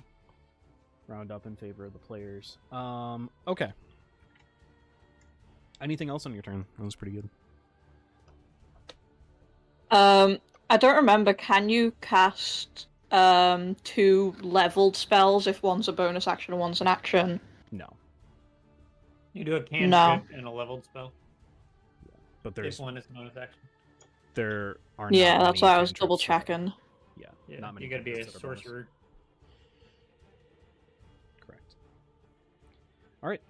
Speaker 1: Round up in favor of the players. Okay. Anything else on your turn? That was pretty good.
Speaker 6: I don't remember. Can you cast 2 leveled spells if one's a bonus action and one's an action?
Speaker 1: No.
Speaker 5: You do a cantrip
Speaker 6: No.
Speaker 5: and a leveled spell.
Speaker 1: But there's
Speaker 5: If one is bonus action.
Speaker 1: there are
Speaker 6: Yeah,
Speaker 1: not
Speaker 6: that's
Speaker 1: many
Speaker 6: why I was
Speaker 1: cantrips
Speaker 6: double
Speaker 1: that are-
Speaker 6: checking.
Speaker 1: Yeah,
Speaker 5: Yeah,
Speaker 1: not many
Speaker 5: you gotta be a
Speaker 1: cantrips that are bonus.
Speaker 5: sorcerer.
Speaker 1: Correct. All right.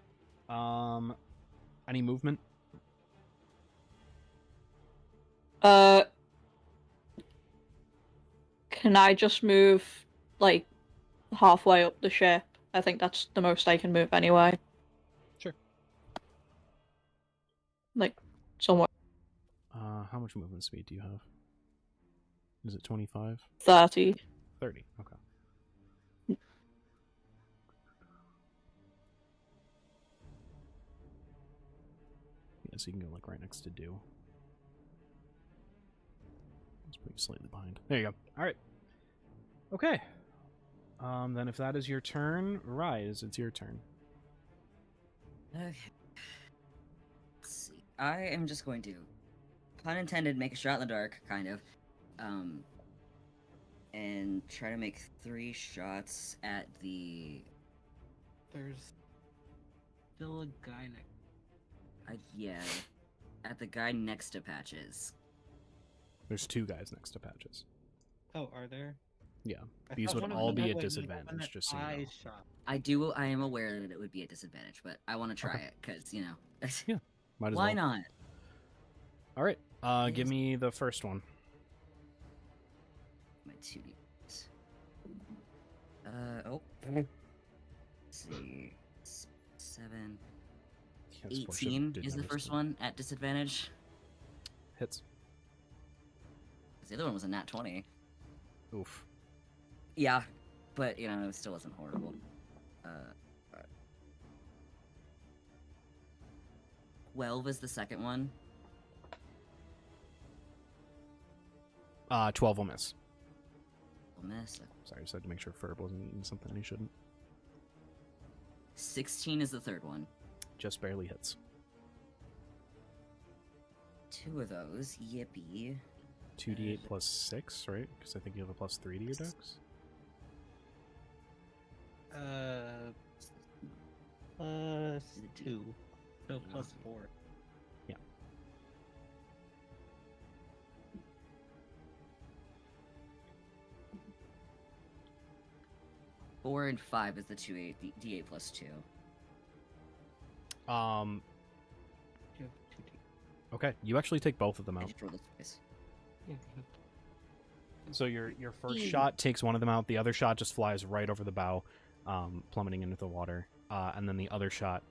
Speaker 1: Any movement?
Speaker 6: Can I just move like halfway up the ship? I think that's the most I can move anyway.
Speaker 1: Sure.
Speaker 6: Like somewhere
Speaker 1: How much movement speed do you have? Is it 25?
Speaker 6: 30.
Speaker 1: 30. Okay. Yeah, so you can go like right next to Dew. It's pretty slightly behind. There you go. All right. Okay. Then if that is your turn, Rise, it's your turn.
Speaker 4: Okay. Let's see. I am just going to, pun intended, make a shot in the dark, kind of. And try to make 3 shots at the.
Speaker 3: There's still a guy next.
Speaker 4: Yeah. At the guy next to Patches.
Speaker 1: There's 2 guys next to Patches.
Speaker 3: Oh, are there?
Speaker 1: Yeah.
Speaker 3: I
Speaker 1: These
Speaker 3: thought
Speaker 1: would
Speaker 3: one of
Speaker 1: all
Speaker 3: them
Speaker 1: be
Speaker 3: had,
Speaker 1: at
Speaker 3: like, the
Speaker 1: disadvantage,
Speaker 3: one that
Speaker 1: just so you
Speaker 3: I
Speaker 1: know.
Speaker 3: shot.
Speaker 4: I am aware that it would be a disadvantage, but I want to try it, because, you know.
Speaker 1: Yeah, might as
Speaker 4: Why
Speaker 1: well.
Speaker 4: not?
Speaker 1: All right. Give me the first one.
Speaker 4: My 2d. Let's see. 7.
Speaker 1: Yeah, this boy should've
Speaker 4: 18
Speaker 1: did
Speaker 4: is the
Speaker 1: notice
Speaker 4: first
Speaker 1: that.
Speaker 4: one at disadvantage.
Speaker 1: Hits.
Speaker 4: 'Cause the other one was a nat 20.
Speaker 1: Oof.
Speaker 4: Yeah, but, you know, it still wasn't horrible. 12 is the second one.
Speaker 1: 12 will miss.
Speaker 4: I'll miss.
Speaker 1: Sorry, I just had to make sure Ferb wasn't eating something he shouldn't.
Speaker 4: 16 is the third one.
Speaker 1: Just barely hits.
Speaker 4: 2 of those. Yippee.
Speaker 1: 2d8 plus 6, right? Because I think you have a plus 3 to your dex.
Speaker 3: Plus 2. So plus 4.
Speaker 1: Yeah.
Speaker 4: Four and 5 is the 2 d8 plus 2.
Speaker 3: You have 2D.
Speaker 1: Okay, you actually take both of them
Speaker 4: I
Speaker 1: out.
Speaker 4: just rolled this twice.
Speaker 3: Yeah,
Speaker 1: So your first shot takes one of them out. The other shot just flies right over the bow, plummeting into the water. And then the other shot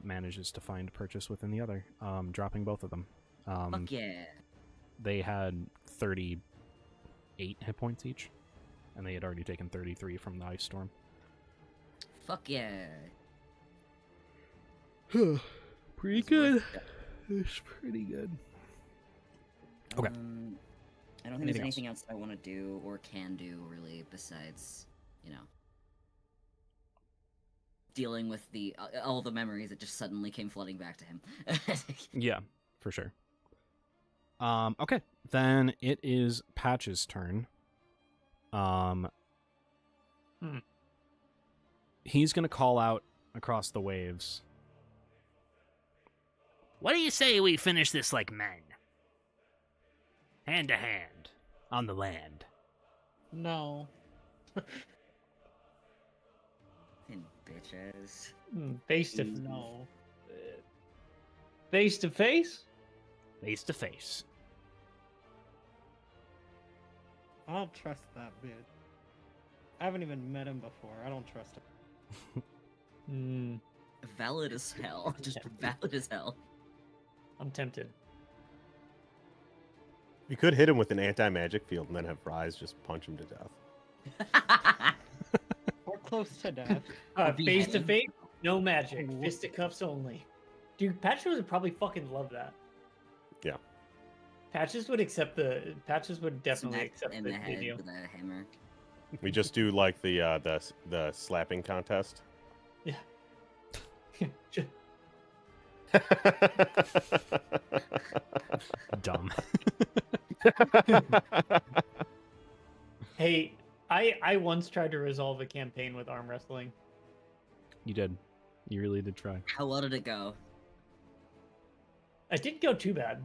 Speaker 1: manages to find purchase within the other, dropping both of them.
Speaker 4: Fuck yeah.
Speaker 1: They had 38 hit points each, and they had already taken 33 from the ice storm.
Speaker 4: Fuck yeah.
Speaker 1: Pretty
Speaker 4: It's worth
Speaker 1: good.
Speaker 4: it.
Speaker 1: It's pretty good. Okay.
Speaker 4: I don't think there's
Speaker 1: Anything
Speaker 4: anything else that I want to do or can do really besides, dealing with the all the memories that just suddenly came flooding back to him.
Speaker 1: Yeah, for sure. Okay, then it is Patch's turn. He's gonna call out across the waves. What do you say we finish this like men? Hand to hand, on the land.
Speaker 3: No.
Speaker 4: And bitches.
Speaker 5: Face to
Speaker 3: No.
Speaker 5: face to face.
Speaker 1: Face to face.
Speaker 3: I don't trust that bitch. I haven't even met him before. I don't trust him.
Speaker 4: Valid as hell. Just valid as hell.
Speaker 5: I'm tempted.
Speaker 7: You could hit him with an anti-magic field and then have Rise just punch him to death.
Speaker 3: We're close to death.
Speaker 5: Face to face, no magic. Fisticuffs only. Dude, Patches would probably fucking love that.
Speaker 7: Yeah.
Speaker 5: Patches would definitely
Speaker 4: Smack
Speaker 5: accept
Speaker 4: in
Speaker 5: the
Speaker 4: the head
Speaker 5: video.
Speaker 4: with a hammer.
Speaker 7: We just do like the slapping contest.
Speaker 5: Yeah.
Speaker 1: Dumb.
Speaker 5: Hey, I once tried to resolve a campaign with arm wrestling.
Speaker 1: You did. You really did try.
Speaker 4: How well did it go?
Speaker 5: It didn't go too bad.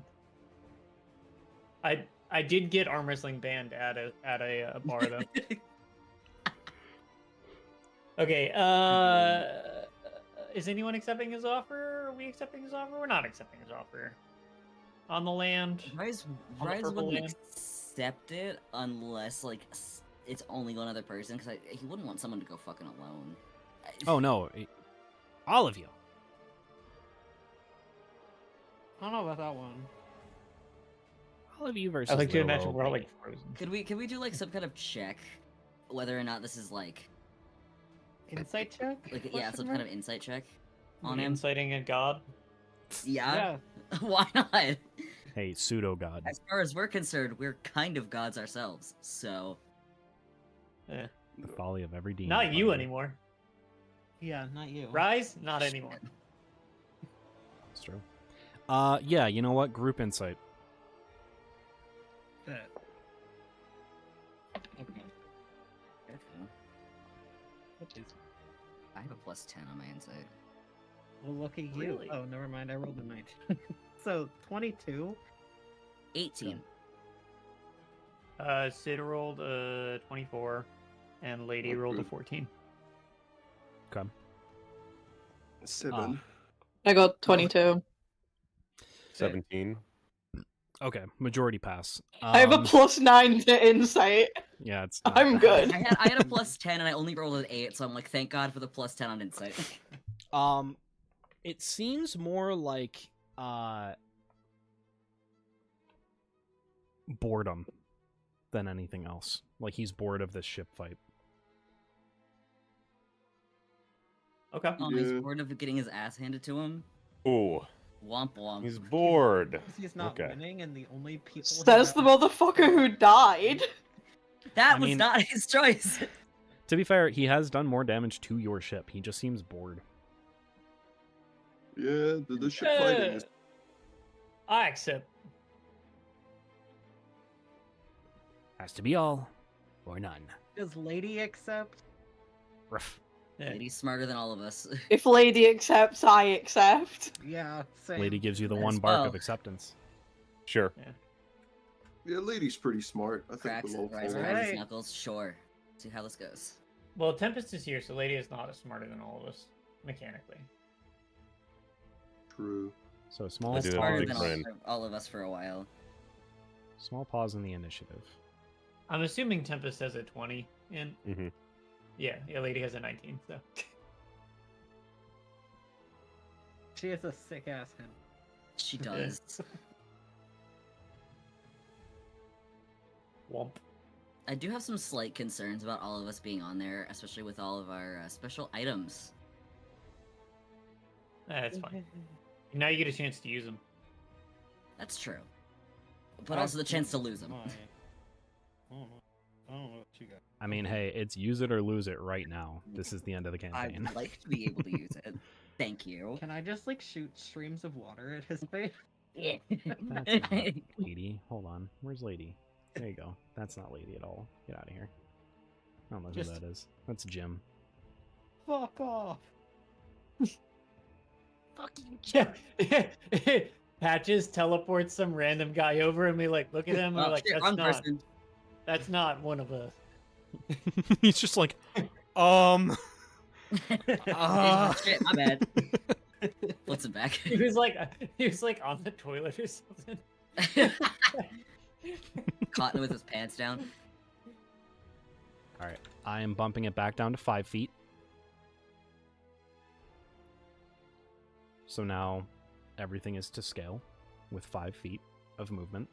Speaker 5: I did get arm wrestling banned at a bar though. Okay, is anyone accepting his offer? Are we accepting his offer? We're not accepting his offer. On the land.
Speaker 4: Rise
Speaker 5: On the purple
Speaker 4: wouldn't
Speaker 5: land.
Speaker 4: accept it unless it's only one other person because he wouldn't want someone to go fucking alone.
Speaker 1: Oh no, all of you.
Speaker 3: I don't know about that one.
Speaker 1: All of you versus.
Speaker 5: I like to
Speaker 1: little
Speaker 5: imagine
Speaker 1: old
Speaker 5: we're all
Speaker 1: lady.
Speaker 5: like frozen.
Speaker 4: Can we do like some kind of check, whether or not this is like
Speaker 3: Insight check?
Speaker 4: yeah, some kind of insight check on him?
Speaker 5: Inciting a god.
Speaker 4: Yeah. Why not?
Speaker 1: Hey, pseudo god.
Speaker 4: As far as we're concerned, we're kind of gods ourselves. So
Speaker 5: Eh.
Speaker 1: The folly of every demon.
Speaker 5: Not you anymore.
Speaker 3: Yeah, not you.
Speaker 5: Rise, not anymore.
Speaker 1: That's true. Yeah, you know what? Group insight.
Speaker 3: Bet.
Speaker 4: okay.
Speaker 3: What is?
Speaker 4: I have a +10 on my insight.
Speaker 3: Well, look at you.
Speaker 5: Really?
Speaker 3: Oh, never mind. I rolled a 19. So 22.
Speaker 4: 18.
Speaker 5: Sid rolled a 24, and Lady rolled a 14.
Speaker 1: Okay.
Speaker 2: 7.
Speaker 6: I got 22.
Speaker 7: 17.
Speaker 1: Okay, majority pass.
Speaker 6: I have a +9 to insight.
Speaker 1: Yeah, it's.
Speaker 6: I'm good.
Speaker 4: I had a +10 and I only rolled an 8, so I'm like, thank God for the +10 on insight.
Speaker 1: It seems more like boredom than anything else. Like he's bored of this ship fight.
Speaker 5: Okay.
Speaker 2: Yeah.
Speaker 4: He's bored of getting his ass handed to him.
Speaker 7: Ooh,
Speaker 4: Womp womp.
Speaker 7: he's bored.
Speaker 3: Because he's not
Speaker 7: Okay.
Speaker 3: winning, and the only people.
Speaker 6: Says the motherfucker who died.
Speaker 4: That
Speaker 1: I
Speaker 4: was
Speaker 1: mean-
Speaker 4: not his choice.
Speaker 1: To be fair, he has done more damage to your ship. He just seems bored.
Speaker 2: Yeah, the ship fighting is.
Speaker 5: I accept.
Speaker 1: Has to be all or none.
Speaker 3: Does Lady accept?
Speaker 1: Ruff.
Speaker 5: Yeah.
Speaker 4: Lady's smarter than all of us.
Speaker 6: If Lady accepts, I accept.
Speaker 3: Yeah, same.
Speaker 1: Lady gives you the
Speaker 4: As
Speaker 1: one bark
Speaker 4: well.
Speaker 1: of acceptance.
Speaker 7: Sure.
Speaker 2: Yeah, Lady's pretty smart. I think
Speaker 4: Cracks,
Speaker 2: we'll all
Speaker 4: Rise,
Speaker 2: follow.
Speaker 3: Alright.
Speaker 4: Rise, Knuckles. Sure. See how this goes.
Speaker 5: Well, Tempest is here, so Lady is not as smarter than all of us mechanically.
Speaker 2: True.
Speaker 1: So small
Speaker 7: I do have a
Speaker 4: Smarter
Speaker 7: big
Speaker 4: than
Speaker 7: brain.
Speaker 4: all of us for a while.
Speaker 1: small pause in the initiative.
Speaker 5: I'm assuming Tempest has a 20 in.
Speaker 7: Mm-hmm.
Speaker 5: Yeah, Lady has a 19. So
Speaker 3: She has a sick ass hand.
Speaker 4: She does.
Speaker 5: womp.
Speaker 4: I do have some slight concerns about all of us being on there, especially with all of our special items.
Speaker 5: That's fine. Now you get a chance to use them.
Speaker 4: That's true. But also the chance to lose them.
Speaker 3: I don't know what you got.
Speaker 1: I mean, hey, it's use it or lose it right now. This is the end of the campaign.
Speaker 4: I'd like to be able to use it. Thank you.
Speaker 3: Can I just like shoot streams of water at his face?
Speaker 1: That's not Lady. Hold on. Where's Lady? There you go. That's not Lady at all. Get out of here. I don't know
Speaker 3: Just-
Speaker 1: who that is. That's Jim.
Speaker 3: Fuck off.
Speaker 5: Yeah. Patches teleports some random guy over, and we like look at him, and we're
Speaker 4: Oh,
Speaker 5: like,
Speaker 4: shit,
Speaker 5: "That's
Speaker 4: wrong
Speaker 5: not.
Speaker 4: person."
Speaker 5: That's not one of us."
Speaker 1: He's just like,
Speaker 4: Shit, my bad. Puts it back.
Speaker 5: He was like on the toilet or something.
Speaker 4: Caught with his pants down.
Speaker 1: All right, I am bumping it back down to 5 feet. So now everything is to scale with 5 feet of movement.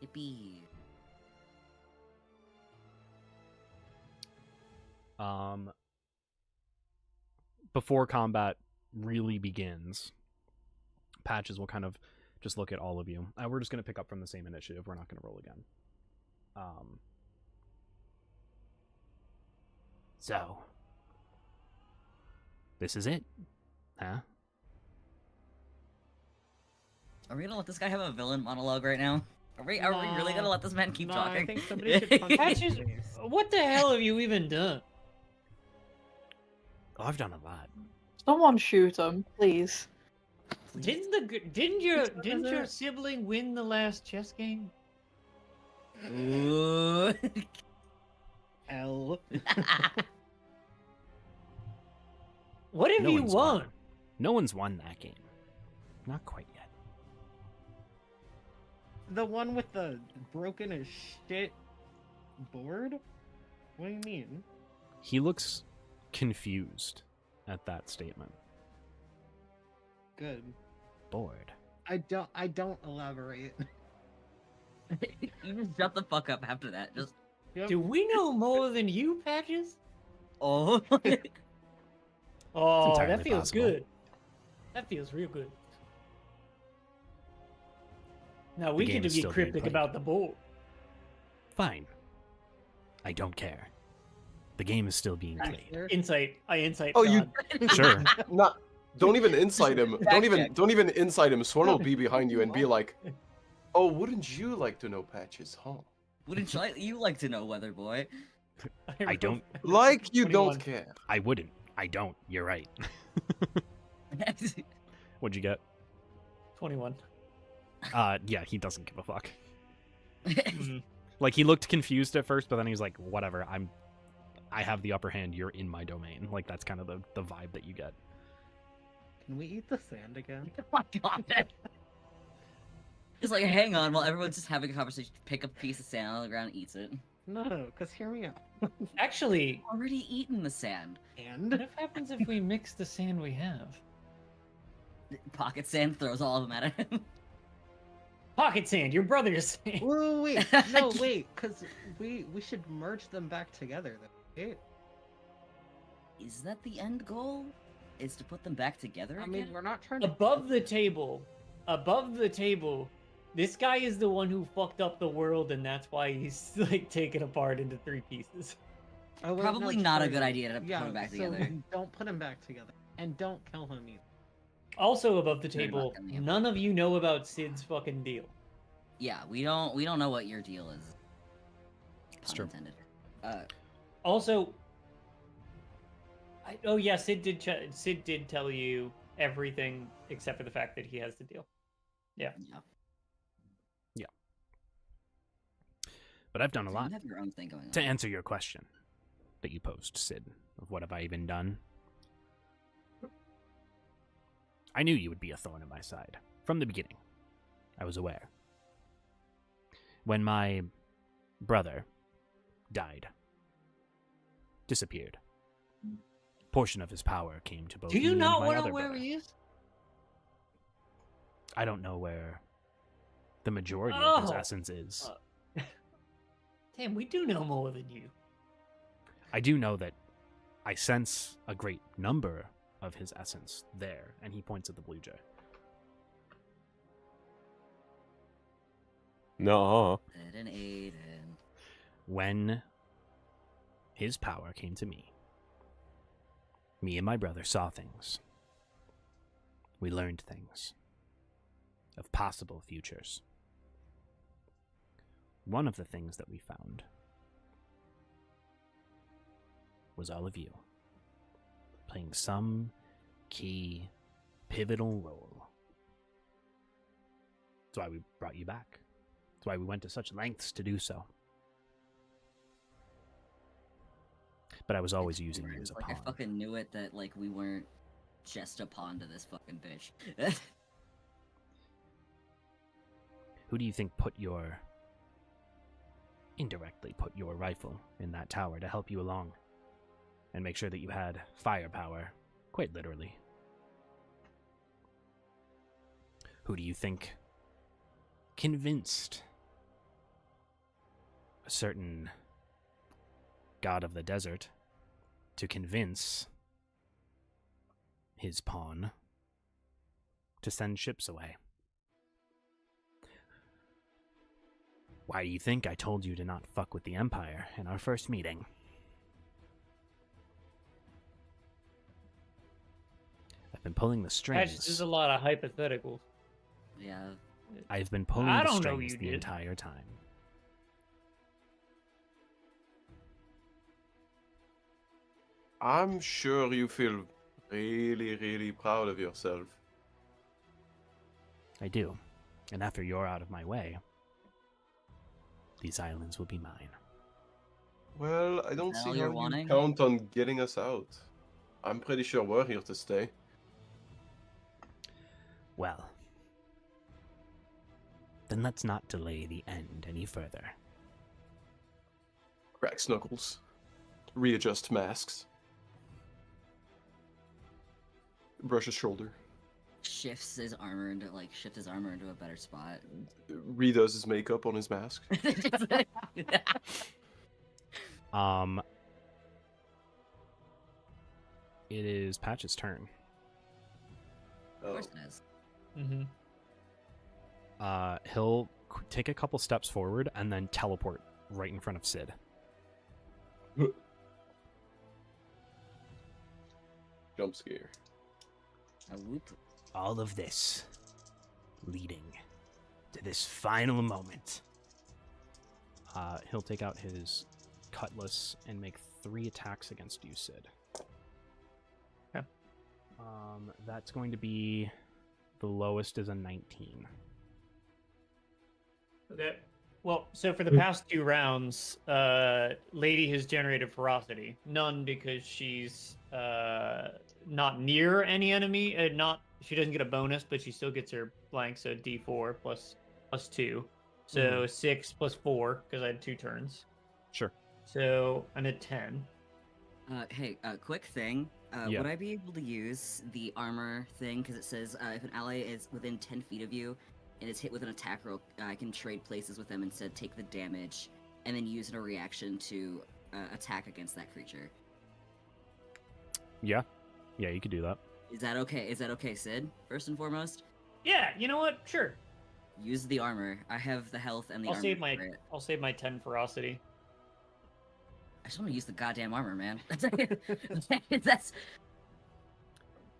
Speaker 4: Yippee.
Speaker 1: Before combat really begins, Patches will kind of just look at all of you. We're just going to pick up from the same initiative. We're not going to roll again. So, this is it, huh?
Speaker 4: Are we gonna let this guy have a villain monologue right now? Are we really gonna let this man keep
Speaker 3: No,
Speaker 4: talking?
Speaker 3: I think somebody should punch him in
Speaker 5: Patches,
Speaker 3: the face.
Speaker 5: what the hell have you even done?
Speaker 1: Oh, I've done a lot.
Speaker 6: Someone shoot him, please.
Speaker 5: Didn't your sibling win the last chess game?
Speaker 4: Ooh.
Speaker 3: L.
Speaker 5: What have
Speaker 1: No
Speaker 5: you
Speaker 1: one's
Speaker 5: won?
Speaker 1: No one's won that game. Not quite yet.
Speaker 3: The one with the broken as shit board? What do you mean?
Speaker 1: He looks confused at that statement.
Speaker 3: Good.
Speaker 1: Bored.
Speaker 3: I don't elaborate.
Speaker 4: You just shut the fuck up after that. Just
Speaker 3: Yep.
Speaker 5: Do we know more than you, Patches?
Speaker 4: oh.
Speaker 5: Oh,
Speaker 1: entirely
Speaker 5: that feels
Speaker 1: possible.
Speaker 5: good. That feels real good. Now we
Speaker 1: game
Speaker 5: get to
Speaker 1: is
Speaker 5: be
Speaker 1: still being
Speaker 5: cryptic
Speaker 1: played.
Speaker 5: about the board.
Speaker 1: Fine. I don't care. The game is still being played.
Speaker 5: Insight. I insight.
Speaker 2: Oh, you
Speaker 5: God.
Speaker 1: Sure.
Speaker 2: not. Don't even incite him.
Speaker 4: Fact check.
Speaker 2: Don't even incite him. Swan will be behind you and be like, "Oh, wouldn't you like to know Patches, huh?
Speaker 4: Wouldn't you like to know, Weather Boy?
Speaker 1: I don't.
Speaker 2: Like you
Speaker 5: 21.
Speaker 2: don't care."
Speaker 1: I wouldn't. I don't. You're right. What'd you get?
Speaker 5: 21.
Speaker 1: Yeah, he doesn't give a fuck.
Speaker 5: Mhm.
Speaker 1: Like, he looked confused at first, but then he was like, whatever, I have the upper hand, you're in my domain. Like, that's kind of the vibe that you get.
Speaker 3: Can we eat the sand again?
Speaker 4: Oh my god. Just like, hang on, while everyone's just having a conversation, pick up a piece of sand on the ground and eats it.
Speaker 3: No, because hear me out.
Speaker 5: Actually,
Speaker 4: Already eaten the sand.
Speaker 3: And
Speaker 5: what happens if we mix the sand we have?
Speaker 4: Pocket sand throws all of them at him.
Speaker 5: Pocket sand, your brother's sand.
Speaker 3: wait, no, wait, because we should merge them back together. Though. Right?
Speaker 4: Is that the end goal? Is to put them back together
Speaker 3: I
Speaker 4: again?
Speaker 3: mean, we're not trying to
Speaker 5: Above the table, this guy is the one who fucked up the world, and that's why he's like taken apart into 3 pieces.
Speaker 3: Oh, wait,
Speaker 4: Probably
Speaker 3: no,
Speaker 4: not a
Speaker 3: sorry.
Speaker 4: good idea to put
Speaker 3: Yeah,
Speaker 4: them back
Speaker 3: so
Speaker 4: together.
Speaker 3: don't put them back together, and don't kill him either.
Speaker 5: Also above the
Speaker 4: Very
Speaker 5: table,
Speaker 4: much on the end.
Speaker 5: none of you know about Sid's fucking deal.
Speaker 4: Yeah, we don't know what your deal is.
Speaker 1: It's
Speaker 4: Pun
Speaker 1: true.
Speaker 4: intended.
Speaker 5: Also, oh yeah, Sid did tell you everything except for the fact that he has the deal.
Speaker 4: Yeah.
Speaker 1: But I've done a
Speaker 4: So
Speaker 1: lot.
Speaker 4: you have your own thing going on.
Speaker 1: To answer your question that you posed, Sid, of what have I even done? I knew you would be a thorn in my side. From the beginning. I was aware. When my brother died, disappeared, portion of his power came to both
Speaker 5: Do
Speaker 1: me
Speaker 5: you
Speaker 1: and
Speaker 5: not
Speaker 1: my
Speaker 5: want to
Speaker 1: other
Speaker 5: know where
Speaker 1: brother.
Speaker 5: he is?
Speaker 1: I don't know where the majority
Speaker 5: Oh.
Speaker 1: of his essence is.
Speaker 5: Damn, we do know more than you.
Speaker 1: I do know that I sense a great number of his essence there, and he points at the blue jay.
Speaker 7: No.
Speaker 4: Aiden.
Speaker 1: When his power came to me and my brother saw things. We learned things of possible futures. One of the things that we found was all of you playing some key, pivotal role. That's why we brought you back. That's why we went to such lengths to do so. But I was always using you as a
Speaker 4: Like,
Speaker 1: pawn.
Speaker 4: I fucking knew it that, like, we weren't just a pawn to this fucking bitch.
Speaker 1: Who do you think indirectly put your rifle in that tower to help you along and make sure that you had firepower, quite literally? Who do you think convinced a certain god of the desert to convince his pawn to send ships away? Why do you think I told you to not fuck with the Empire in our first meeting? I've been pulling the strings.
Speaker 5: That's just a lot of hypotheticals.
Speaker 4: Yeah.
Speaker 1: I've been pulling
Speaker 5: I
Speaker 1: the
Speaker 5: don't know
Speaker 1: strings
Speaker 5: you
Speaker 1: the
Speaker 5: did.
Speaker 1: entire time.
Speaker 2: I'm sure you feel really, really proud of yourself.
Speaker 1: I do. And after you're out of my way, these islands will be mine.
Speaker 2: Well, I don't
Speaker 4: that
Speaker 2: see
Speaker 4: all
Speaker 2: how
Speaker 4: you're
Speaker 2: you
Speaker 4: wanting?
Speaker 2: count on getting us out. I'm pretty sure we're here to stay.
Speaker 1: Well, then let's not delay the end any further.
Speaker 2: Cracks knuckles. Readjust masks. Brush his shoulder.
Speaker 4: Shifts his armor into a better spot.
Speaker 2: Redoes his makeup on his mask.
Speaker 1: It is Patch's turn.
Speaker 4: Of course it is.
Speaker 5: Mm-hmm.
Speaker 1: He'll take a couple steps forward and then teleport right in front of Sid.
Speaker 2: Jump scare.
Speaker 4: A whoop.
Speaker 1: All of this leading to this final moment. He'll take out his cutlass and make 3 attacks against you, Sid.
Speaker 5: Okay.
Speaker 1: That's going to be the lowest is a 19.
Speaker 5: Okay. Well, so for the past 2 rounds, Lady has generated ferocity. None because she's not near any enemy. She doesn't get a bonus, but she still gets her blank, so D4 plus 2. So 6 plus 4 because I had 2 turns.
Speaker 1: Sure.
Speaker 5: So I'm at 10.
Speaker 4: Hey, quick thing.
Speaker 1: Yeah.
Speaker 4: Would I be able to use the armor thing? Because it says if an ally is within 10 feet of you and is hit with an attack roll, I can trade places with them instead, take the damage, and then use a reaction to attack against that creature.
Speaker 1: Yeah, you could do that.
Speaker 4: Is that okay? Is that okay, Sid? First and foremost,
Speaker 5: Yeah, you know what? Sure.
Speaker 4: use the armor. I have the health and the
Speaker 5: I'll
Speaker 4: armor.
Speaker 5: save my
Speaker 4: for it.
Speaker 5: I'll save my 10 ferocity.
Speaker 4: I just want to use the goddamn armor, man. That's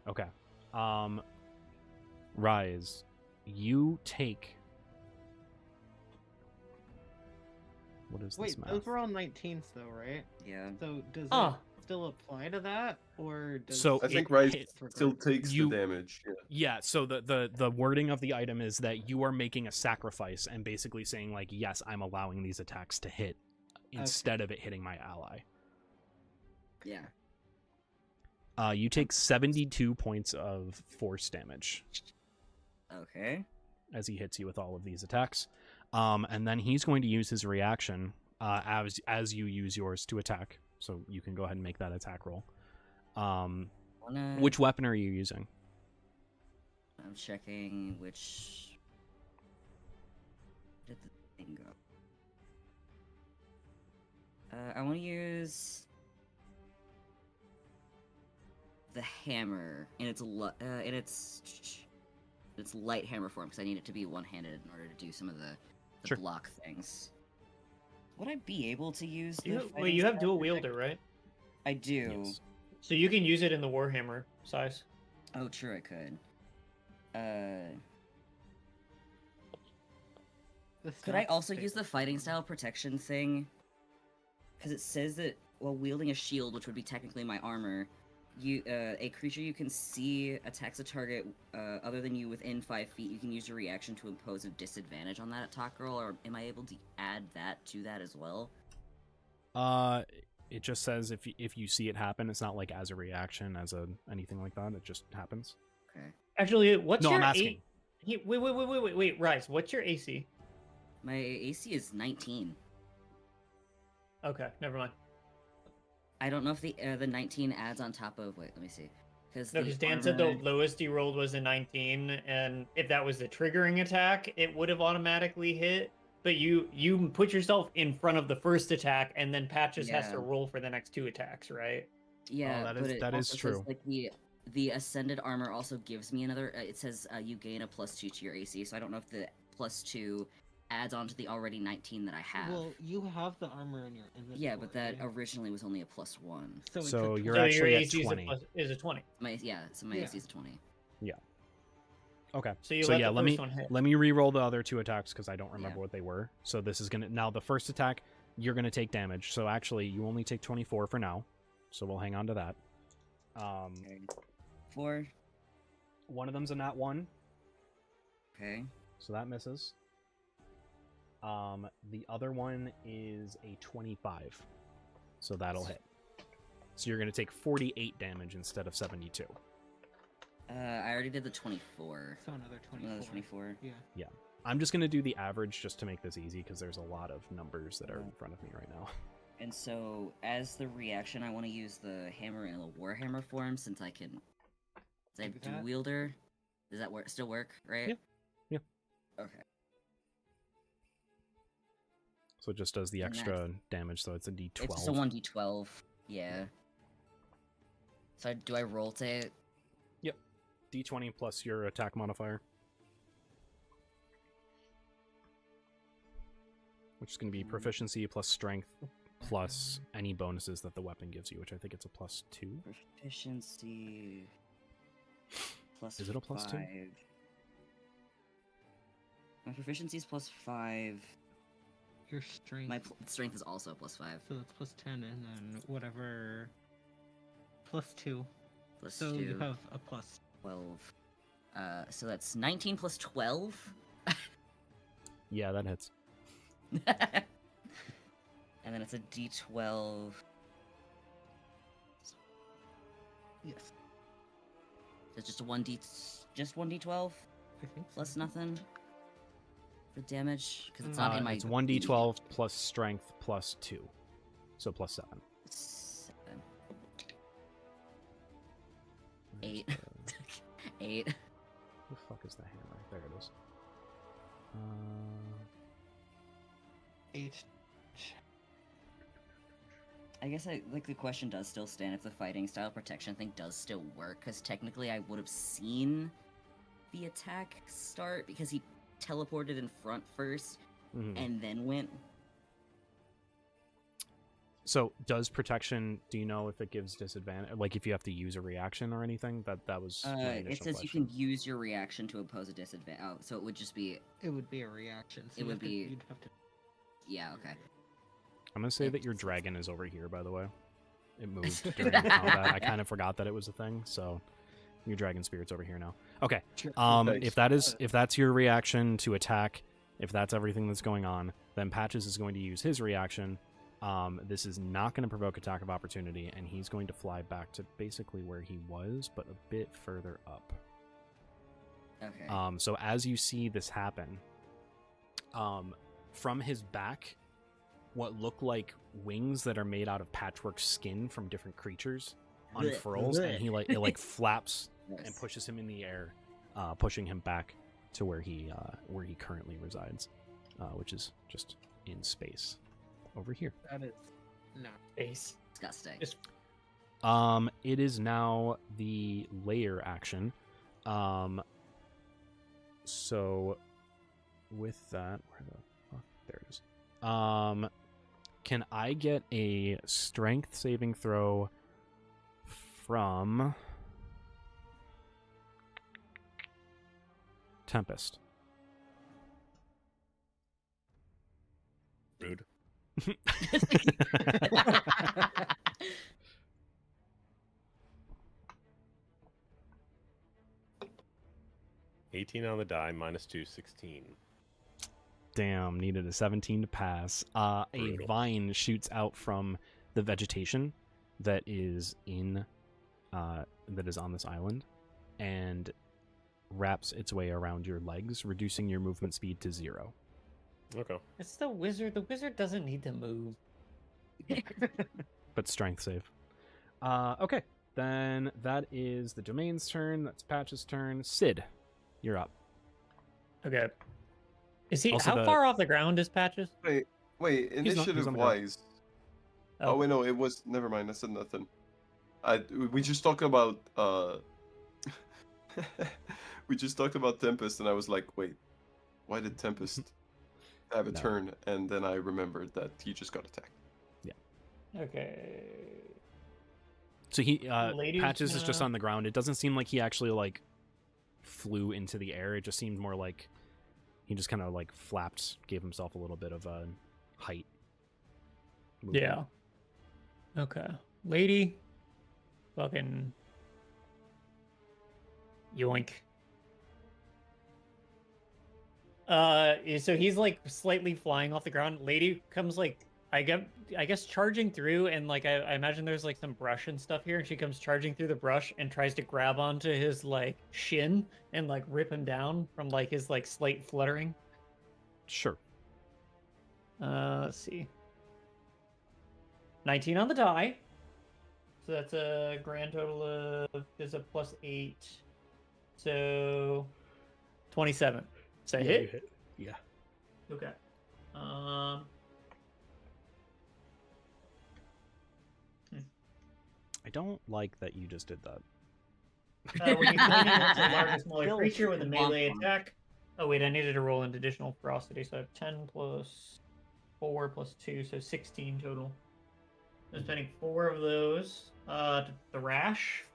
Speaker 1: Okay. Rise, you take... What is this
Speaker 3: Wait,
Speaker 1: math?
Speaker 3: those were all 19s though, right?
Speaker 4: yeah.
Speaker 3: So does
Speaker 5: Ah.
Speaker 3: it still apply to that, or does
Speaker 1: So
Speaker 2: I think
Speaker 1: it
Speaker 2: Rise
Speaker 1: hit-
Speaker 2: still takes
Speaker 1: You-
Speaker 2: the damage. Yeah.
Speaker 1: Yeah, so the wording of the item is that you are making a sacrifice and basically saying, like, yes, I'm allowing these attacks to hit instead of it hitting my ally.
Speaker 4: Yeah.
Speaker 1: You take 72 points of force damage
Speaker 4: Okay.
Speaker 1: as he hits you with all of these attacks. And then he's going to use his reaction as you use yours to attack. So you can go ahead and make that attack roll. Which weapon are you using?
Speaker 4: I'm checking which. Where did the thing go? I want to use the hammer in its light hammer form because I need it to be one-handed in order to do some of the
Speaker 1: Sure.
Speaker 4: block things. Would I be able to use the
Speaker 5: You have
Speaker 4: fighting
Speaker 5: dual
Speaker 4: style
Speaker 5: wielder, right?
Speaker 4: I do.
Speaker 1: Yes.
Speaker 5: So you can use it in the Warhammer size.
Speaker 4: Oh, true, I could. Could I also use the fighting style protection thing? Because it says that while wielding a shield, which would be technically my armor, a creature you can see attacks a target other than you within 5 feet. You can use your reaction to impose a disadvantage on that attack roll. Or am I able to add that to that as well?
Speaker 1: It just says if you see it happen, it's not like as a reaction, as a anything like that. It just happens.
Speaker 4: Okay.
Speaker 5: Actually, what's
Speaker 1: No,
Speaker 5: your
Speaker 1: I'm asking.
Speaker 5: Wait, Rise. What's your AC?
Speaker 4: My AC is 19.
Speaker 5: Okay, never mind.
Speaker 4: I don't know if the 19 adds on top of. Wait, let me see.
Speaker 5: No, because Dan said the lowest he rolled was a 19, and if that was the triggering attack, it would have automatically hit. But you put yourself in front of the first attack, and then Patches has to
Speaker 4: Yeah.
Speaker 5: roll for the next 2 attacks, right?
Speaker 4: Yeah,
Speaker 1: that
Speaker 4: but
Speaker 1: is-
Speaker 4: it
Speaker 1: that is
Speaker 4: also says,
Speaker 1: true.
Speaker 4: like the ascended armor also gives me another. It says you gain a +2 to your AC, so I don't know if the +2 adds on to the already 19 that I have.
Speaker 3: Well, you have the armor in your inventory.
Speaker 4: Yeah, but that originally was only a +1.
Speaker 3: So, it's
Speaker 1: So
Speaker 3: a
Speaker 1: you're
Speaker 5: So
Speaker 3: 20.
Speaker 5: your
Speaker 1: actually at
Speaker 5: AC
Speaker 1: 20.
Speaker 5: is a 20.
Speaker 4: So my
Speaker 3: Yeah.
Speaker 4: AC is a 20.
Speaker 1: Okay.
Speaker 5: So you
Speaker 1: So
Speaker 5: let
Speaker 1: yeah,
Speaker 5: the
Speaker 1: let
Speaker 5: first
Speaker 1: me
Speaker 5: one hit.
Speaker 1: let me re-roll the other 2 attacks because I don't remember
Speaker 4: Yeah.
Speaker 1: what they were. So this is gonna now the first attack you're gonna take damage. So actually you only take 24 for now. So we'll hang on to that.
Speaker 4: Okay. 4.
Speaker 1: One of them's a nat 1,
Speaker 4: Okay.
Speaker 1: so that misses. The other one is a 25, so that'll hit. So you're gonna take 48 damage instead of 72.
Speaker 4: I already did the 24.
Speaker 3: So another 24.
Speaker 4: Another 24.
Speaker 3: Yeah.
Speaker 1: I'm just gonna do the average just to make this easy because there's a lot of numbers that are in front of me right now.
Speaker 4: And so, as the reaction, I want to use the hammer in a warhammer form since I can. Is that
Speaker 3: Do
Speaker 4: dual
Speaker 3: that?
Speaker 4: wielder? Does that still work? Right?
Speaker 1: Yeah. Yeah.
Speaker 4: Okay.
Speaker 1: So it just does the
Speaker 4: And that's-
Speaker 1: extra damage, so it's a d12.
Speaker 4: It's just a 1d12. Yeah. So do I roll to?
Speaker 1: d20 plus your attack modifier. Which is going to be proficiency plus strength plus any bonuses that the weapon gives you, which I think it's a +2.
Speaker 4: Proficiency. Plus
Speaker 1: Is it a +2?
Speaker 4: 5. My proficiency is +5.
Speaker 3: Your strength.
Speaker 4: My strength is also a +5.
Speaker 3: So that's +10, and then whatever. +2.
Speaker 4: Plus
Speaker 3: So
Speaker 4: 2.
Speaker 3: you have a plus.
Speaker 4: 12. So that's 19 plus 12.
Speaker 1: Yeah, that hits.
Speaker 4: And then it's a d12.
Speaker 3: Yes.
Speaker 4: So it's just a 1d12
Speaker 3: I think so.
Speaker 4: plus nothing for damage because it's not in my.
Speaker 1: It's 1d12 plus strength plus 2. So +7.
Speaker 4: 7. 8.
Speaker 1: Where's
Speaker 4: 8.
Speaker 1: the fuck is the hammer? There it is.
Speaker 3: 8.
Speaker 4: I guess the question does still stand if the fighting style protection thing does still work because technically I would have seen the attack start because he teleported in front first
Speaker 1: Mhm.
Speaker 4: and then went.
Speaker 1: So does protection? Do you know if it gives disadvantage? Like if you have to use a reaction or anything? That was my
Speaker 4: It
Speaker 1: initial
Speaker 4: says
Speaker 1: question.
Speaker 4: you can use your reaction to oppose a disadvantage. Oh, so it would just be.
Speaker 3: It would be a reaction. So
Speaker 4: It
Speaker 3: you
Speaker 4: would
Speaker 3: have to-
Speaker 4: be-
Speaker 3: You'd have to.
Speaker 4: Yeah, okay.
Speaker 1: I'm gonna say that your dragon is over here. By the way, it moved during combat. I kind of forgot that it was a thing. So your dragon spirit's over here now. Okay.
Speaker 2: Nice.
Speaker 1: If that's your reaction to attack, if that's everything that's going on, then Patches is going to use his reaction. This is not going to provoke attack of opportunity, and he's going to fly back to basically where he was, but a bit further up.
Speaker 4: Okay.
Speaker 1: So as you see this happen, from his back, what look like wings that are made out of patchwork skin from different creatures unfurls, and he it like flaps and
Speaker 4: Nice.
Speaker 1: pushes him in the air, pushing him back to where he currently resides, which is just in space over here.
Speaker 3: That is. No.
Speaker 5: Ace.
Speaker 4: Disgusting.
Speaker 5: Just
Speaker 1: It is now the layer action. So with that, where the fuck? There it is. Can I get a strength saving throw from Tempest?
Speaker 7: Rude. 18 on the die, -2, 16.
Speaker 1: Damn, needed a 17 to pass. A
Speaker 7: Brutal.
Speaker 1: vine shoots out from the vegetation that is in that is on this island and wraps its way around your legs, reducing your movement speed to 0.
Speaker 7: Okay.
Speaker 5: It's the wizard. The wizard doesn't need to move.
Speaker 1: But strength save. Okay, then that is the domain's turn. That's Patch's turn. Sid, you're up.
Speaker 5: Okay. Is he?
Speaker 1: Also
Speaker 5: How far off the ground is Patches?
Speaker 2: Wait,
Speaker 1: He's on the
Speaker 2: initiative
Speaker 1: ground.
Speaker 2: wise. Oh wait, no, it was. Never mind. I said nothing. We just talked about we just talked about Tempest, and I was like, wait, why did Tempest have a
Speaker 1: No.
Speaker 2: turn? And then I remembered that he just got attacked.
Speaker 5: Okay.
Speaker 1: So he
Speaker 5: Lady's
Speaker 1: Patches is just
Speaker 5: gonna-
Speaker 1: on the ground. It doesn't seem like he actually like flew into the air. It just seemed more like he just kind of like flapped, gave himself a little bit of a height movement.
Speaker 5: Yeah. Okay. Lady. Fucking. Yoink. So he's like slightly flying off the ground. Lady comes like I guess charging through, and like I imagine there's like some brush and stuff here, and she comes charging through the brush and tries to grab onto his like shin and like rip him down from like his like slight fluttering.
Speaker 1: Sure.
Speaker 5: Let's see. 19 on the die. So that's a grand total of is a +8. So 27. So
Speaker 1: Yeah,
Speaker 5: hit?
Speaker 1: you hit. Yeah.
Speaker 5: Okay.
Speaker 1: I don't like that you just did that.
Speaker 5: When you find it's a large or smaller
Speaker 4: Still
Speaker 5: creature with a melee
Speaker 4: womp womp.
Speaker 5: attack. Oh wait, I needed to roll an additional ferocity, so I have 10 plus 4 plus 2, so 16 total. I'm spending 4 of those to thrash.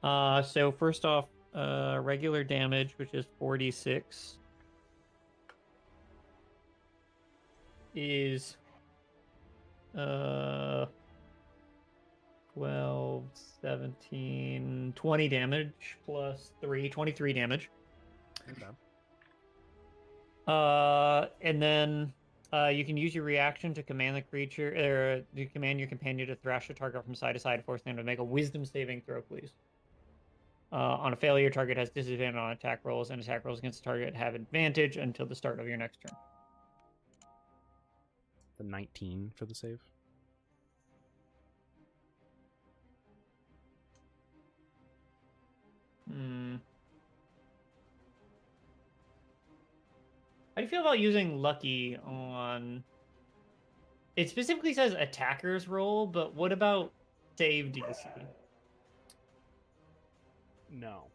Speaker 5: So first off, regular damage, which is 46, is 12, 17, 20 damage plus 3, 23 damage. And then you can use your reaction to command the creature, or to command your companion to thrash a target from side to side, force them to make a wisdom saving throw, please. On a failure, target has disadvantage on attack rolls, and attack rolls against the target have advantage until the start of your next turn.
Speaker 1: The 19 for the save.
Speaker 5: How do you feel about using lucky on? It specifically says attackers roll, but what about save DC?
Speaker 1: No.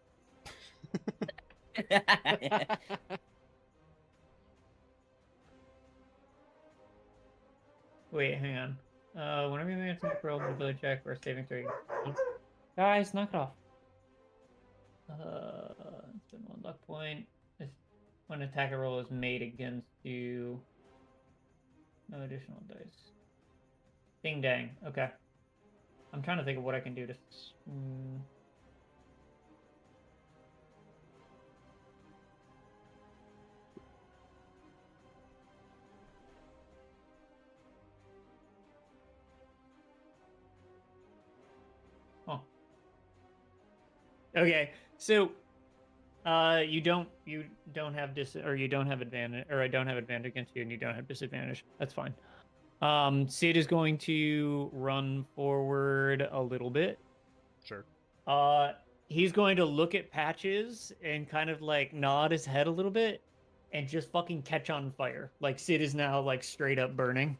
Speaker 5: Wait, hang on. Whenever you make a attack roll, ability check or saving throw, guys, knock it off. It's been 1 luck point. If when an attacker roll is made against you, no additional dice. Ding dang. Okay. I'm trying to think of what I can do to. Okay, so you don't have you don't have advantage, or I don't have advantage against you, and you don't have disadvantage. That's fine. Sid is going to run forward a little bit.
Speaker 1: Sure.
Speaker 5: He's going to look at Patches and kind of like nod his head a little bit and just fucking catch on fire. Like Sid is now like straight up burning.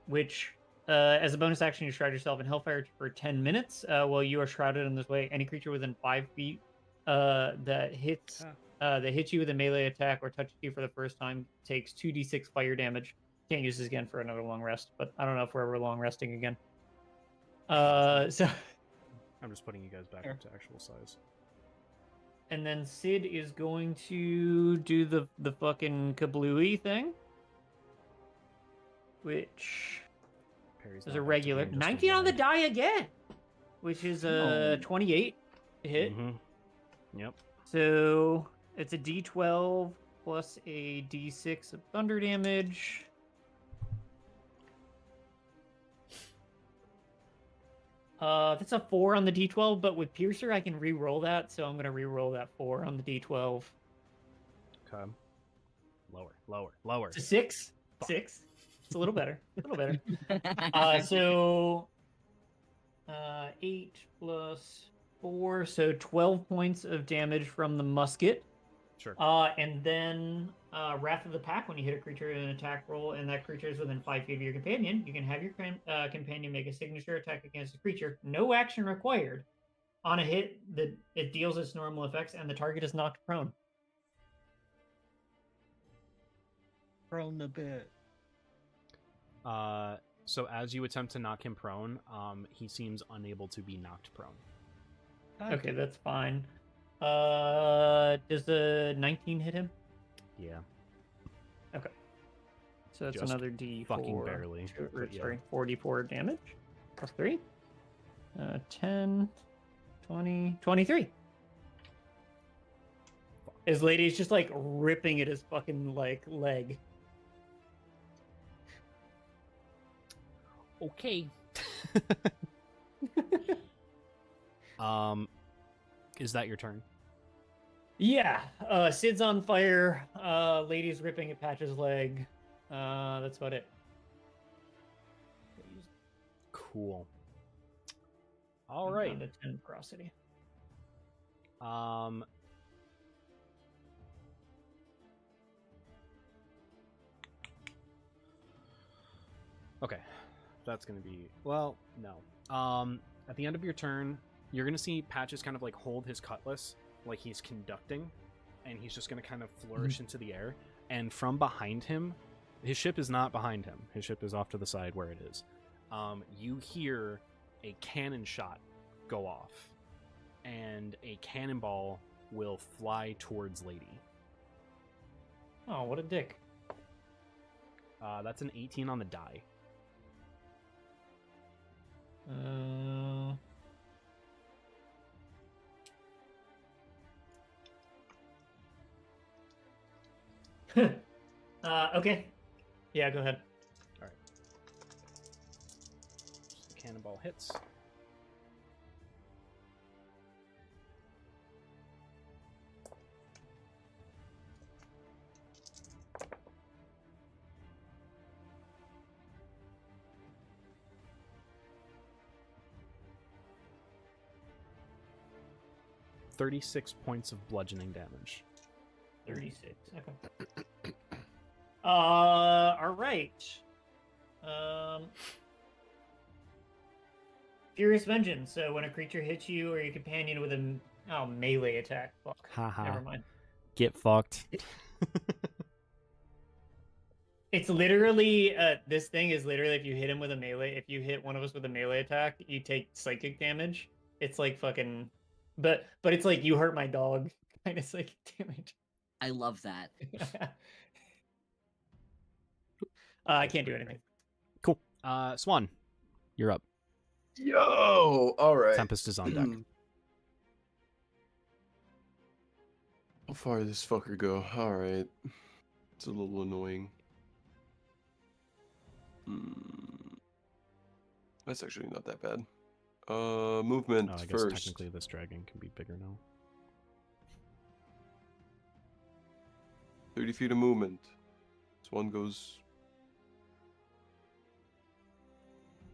Speaker 5: Which As a bonus action, you shroud yourself in hellfire for 10 minutes. While you are shrouded in this way, any creature within 5 feet that hits you with a melee attack or touches you for the first time takes 2d6 fire damage. Can't use this again for another long rest, but I don't know if we're ever long resting again. So
Speaker 1: I'm just putting you guys back up to actual size.
Speaker 5: and then Sid is going to do the fucking kablooey thing, which
Speaker 1: Parry's
Speaker 5: is
Speaker 1: not
Speaker 5: a
Speaker 1: back to
Speaker 5: regular
Speaker 1: being just a
Speaker 5: 19 on the
Speaker 1: wide.
Speaker 5: die again, which is a 28 to hit.
Speaker 1: Mhm. Yep.
Speaker 5: So it's a d12 plus a d6 of thunder damage. That's a 4 on the d12, but with Piercer I can re-roll that, so I'm gonna re-roll that 4 on the d12.
Speaker 1: Okay. Lower.
Speaker 5: It's a 6.
Speaker 1: Fuck.
Speaker 5: 6. It's a little better. A little better. So 8 plus 4, so 12 points of damage from the musket.
Speaker 1: Sure.
Speaker 5: And then Wrath of the Pack, when you hit a creature in an attack roll and that creature is within 5 feet of your companion, you can have your companion make a signature attack against the creature. No action required. On a hit, it deals its normal effects and the target is knocked prone.
Speaker 3: Prone a bit.
Speaker 1: So as you attempt to knock him prone, he seems unable to be knocked prone.
Speaker 5: Okay, that's fine. Does the 19 hit him?
Speaker 1: Yeah.
Speaker 5: Okay. So that's
Speaker 1: Just
Speaker 5: another D4.
Speaker 1: fucking barely, but yeah.
Speaker 5: Sorry, 4d4 damage. Plus 3. 10, 20, 23. His lady's just like ripping at his fucking like leg.
Speaker 1: Okay. Is that your turn?
Speaker 5: Yeah. Sid's on fire. Lady's ripping at Patch's leg. That's about it.
Speaker 1: Cool. All
Speaker 5: I'm
Speaker 1: right.
Speaker 5: down to 10 ferocity.
Speaker 1: Okay. That's gonna be no. At the end of your turn, you're gonna see Patches kind of like hold his cutlass like he's conducting, and he's just gonna kind of flourish into the air. And from behind him, his ship is not behind him. His ship is off to the side where it is. You hear a cannon shot go off, and a cannonball will fly towards Lady.
Speaker 5: Oh, what a dick.
Speaker 1: That's an 18 on the die.
Speaker 5: Okay. Yeah, go ahead.
Speaker 1: All right. So the cannonball hits. .36 points of bludgeoning damage.
Speaker 5: 36. Okay. All right. Furious Vengeance. So when a creature hits you or your companion with a melee attack. Fuck.
Speaker 1: Haha.
Speaker 5: Never mind.
Speaker 1: Get fucked.
Speaker 5: It's literally this thing is literally if you hit him with a melee, if you hit one of us with a melee attack, you take psychic damage. It's like fucking, but it's like you hurt my dog kind of psychic damage.
Speaker 4: I love that.
Speaker 5: I can't do anything.
Speaker 1: Cool. Swan, you're up.
Speaker 2: Yo! Alright.
Speaker 1: Tempest is on deck.
Speaker 2: How far did this fucker go? Alright. It's a little annoying. That's actually not that bad. Movement
Speaker 1: Oh, I guess
Speaker 2: first.
Speaker 1: technically this dragon can be bigger now.
Speaker 2: 30 feet of movement. Swan goes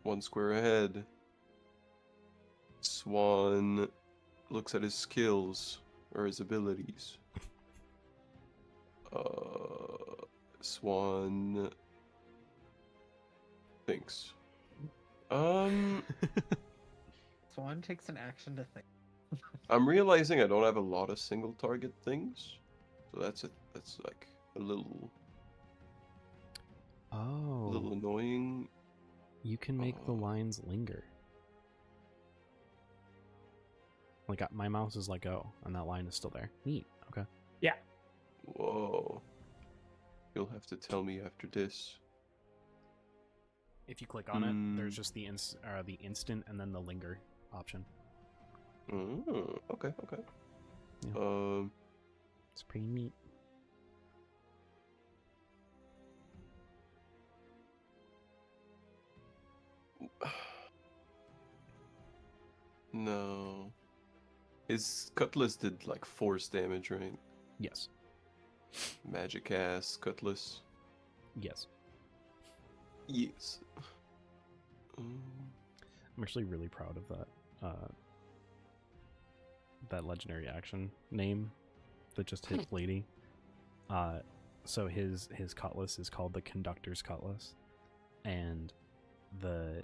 Speaker 2: 1 square ahead. Swan looks at his skills or his abilities. Swan thinks.
Speaker 3: Swan takes an action to think.
Speaker 2: I'm realizing I don't have a lot of single target things, so that's like a little
Speaker 1: Oh,
Speaker 2: annoying.
Speaker 1: you can make the lines linger. Like my mouse is let go, and that line is still there. Neat. Okay.
Speaker 5: Yeah.
Speaker 2: Whoa. You'll have to tell me after this.
Speaker 1: If you click on it, there's just the instant and then the linger option.
Speaker 2: Okay.
Speaker 1: Yeah. It's pretty neat.
Speaker 2: No. His cutlass did like force damage, right?
Speaker 1: Yes.
Speaker 2: Magic ass cutlass.
Speaker 1: Yes.
Speaker 2: Yes.
Speaker 1: I'm actually really proud of that legendary action name that just hit Lady. So his cutlass is called the Conductor's Cutlass, and the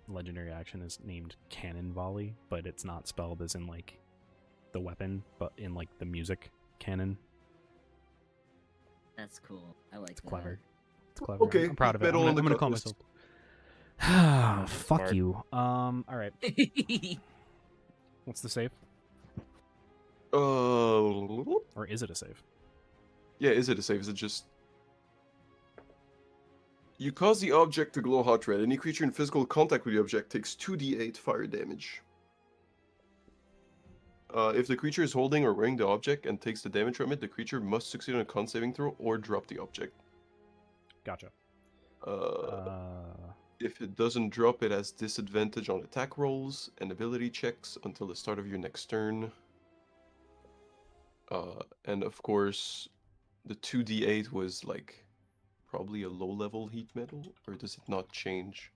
Speaker 1: legendary action is named Cannon Volley, but it's not spelled as in like the weapon, but in like the music canon.
Speaker 4: That's cool. I like
Speaker 1: It's
Speaker 4: that.
Speaker 1: clever. It's clever.
Speaker 2: Okay,
Speaker 1: I'm proud of it.
Speaker 2: metal
Speaker 1: I'm
Speaker 2: on
Speaker 1: gonna
Speaker 2: the
Speaker 1: call
Speaker 2: cutlass.
Speaker 1: myself. Fuck
Speaker 7: Smart.
Speaker 1: you. All right. What's the save? Or is it a save?
Speaker 2: Yeah, is it a save? Is it just... You cause the object to glow hot red. Any creature in physical contact with the object takes 2d8 fire damage. If the creature is holding or wearing the object and takes the damage from it, the creature must succeed on a con saving throw or drop the object.
Speaker 1: Gotcha.
Speaker 2: If it doesn't drop, it has disadvantage on attack rolls and ability checks until the start of your next turn. And of course, the 2d8 was like probably a low-level heat metal, or does it not change?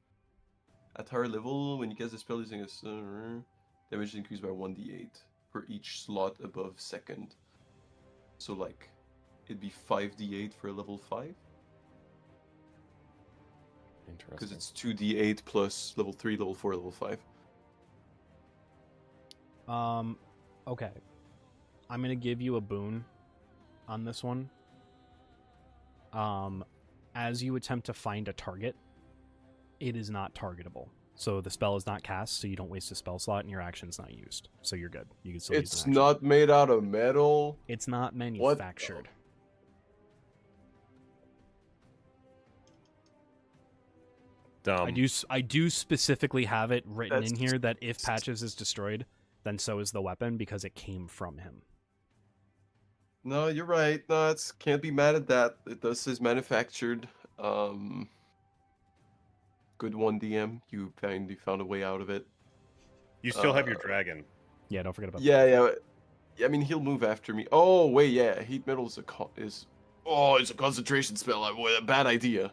Speaker 2: At higher level, when you cast the spell using a damage is increased by 1d8 for each slot above second. So like, it'd be 5d8 for a level 5? Because
Speaker 7: Interesting.
Speaker 2: it's 2d8 plus level 3, level 4, level 5.
Speaker 1: Okay. I'm gonna give you a boon on this one. As you attempt to find a target, it is not targetable. So the spell is not cast, so you don't waste a spell slot, and your action's not used. So you're good. You can still use
Speaker 2: It's
Speaker 1: an action.
Speaker 2: not made out of metal.
Speaker 1: It's not manufactured.
Speaker 7: Dumb.
Speaker 1: I do specifically have it written
Speaker 2: That's
Speaker 1: in here that if Patches is destroyed, then so is the weapon because it came from him.
Speaker 2: No, you're right. No, it's can't be mad at that. It does says manufactured. Good one, DM. You finally found a way out of it.
Speaker 7: You still have your dragon.
Speaker 1: Yeah, don't forget about
Speaker 2: Yeah. I mean, he'll move after me. Oh wait, yeah. Heat metal is it's a concentration spell. A bad idea.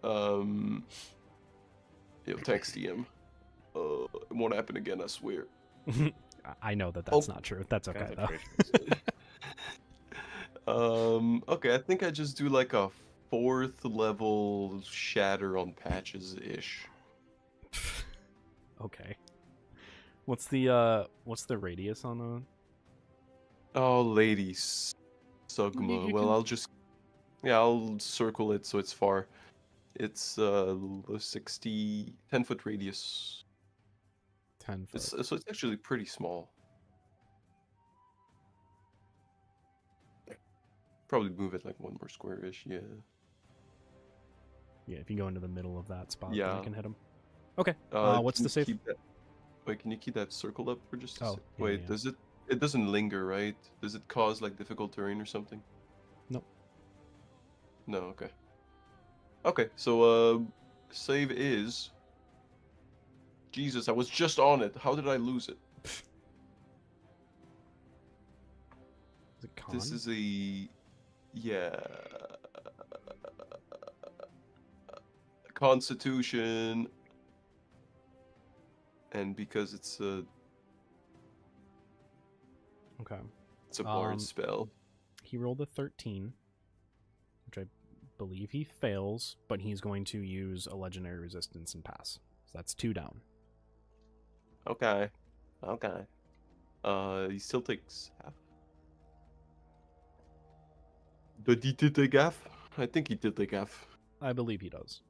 Speaker 2: Yo, thanks, DM. It won't happen again. I swear.
Speaker 1: that. I know that's not true. That's okay though.
Speaker 2: Okay, I think I just do like a 4th level shatter on Patches ish.
Speaker 1: Okay. What's the radius on the?
Speaker 2: Oh, ladies, Sugma.
Speaker 6: You
Speaker 2: Well,
Speaker 6: can-
Speaker 2: I'll circle it so it's far. It's 10 foot radius.
Speaker 1: 10 foot.
Speaker 2: So it's actually pretty small. Probably move it like 1 more square-ish, yeah.
Speaker 1: Yeah, if you go into the middle of that spot, then
Speaker 2: Yeah.
Speaker 1: you can hit him. Okay. What's
Speaker 2: Can
Speaker 1: the
Speaker 2: you
Speaker 1: save?
Speaker 2: keep that- Wait, can you keep that circle up for just a
Speaker 1: Oh,
Speaker 2: sec?
Speaker 1: yeah,
Speaker 2: Wait,
Speaker 1: yeah.
Speaker 2: does it? It doesn't linger, right? Does it cause like difficult terrain or something?
Speaker 1: Nope.
Speaker 2: No, okay. Okay, so save is. Jesus, I was just on it. How did I lose it?
Speaker 1: Is it con?
Speaker 2: This is a. Yeah. Constitution. And because it's a
Speaker 1: Okay.
Speaker 2: bard spell.
Speaker 1: He rolled a 13, which I believe he fails, but he's going to use a legendary resistance and pass. That's 2 down.
Speaker 2: Okay. Okay. He still takes half. Did he take half? I think he did take half.
Speaker 1: I believe he does.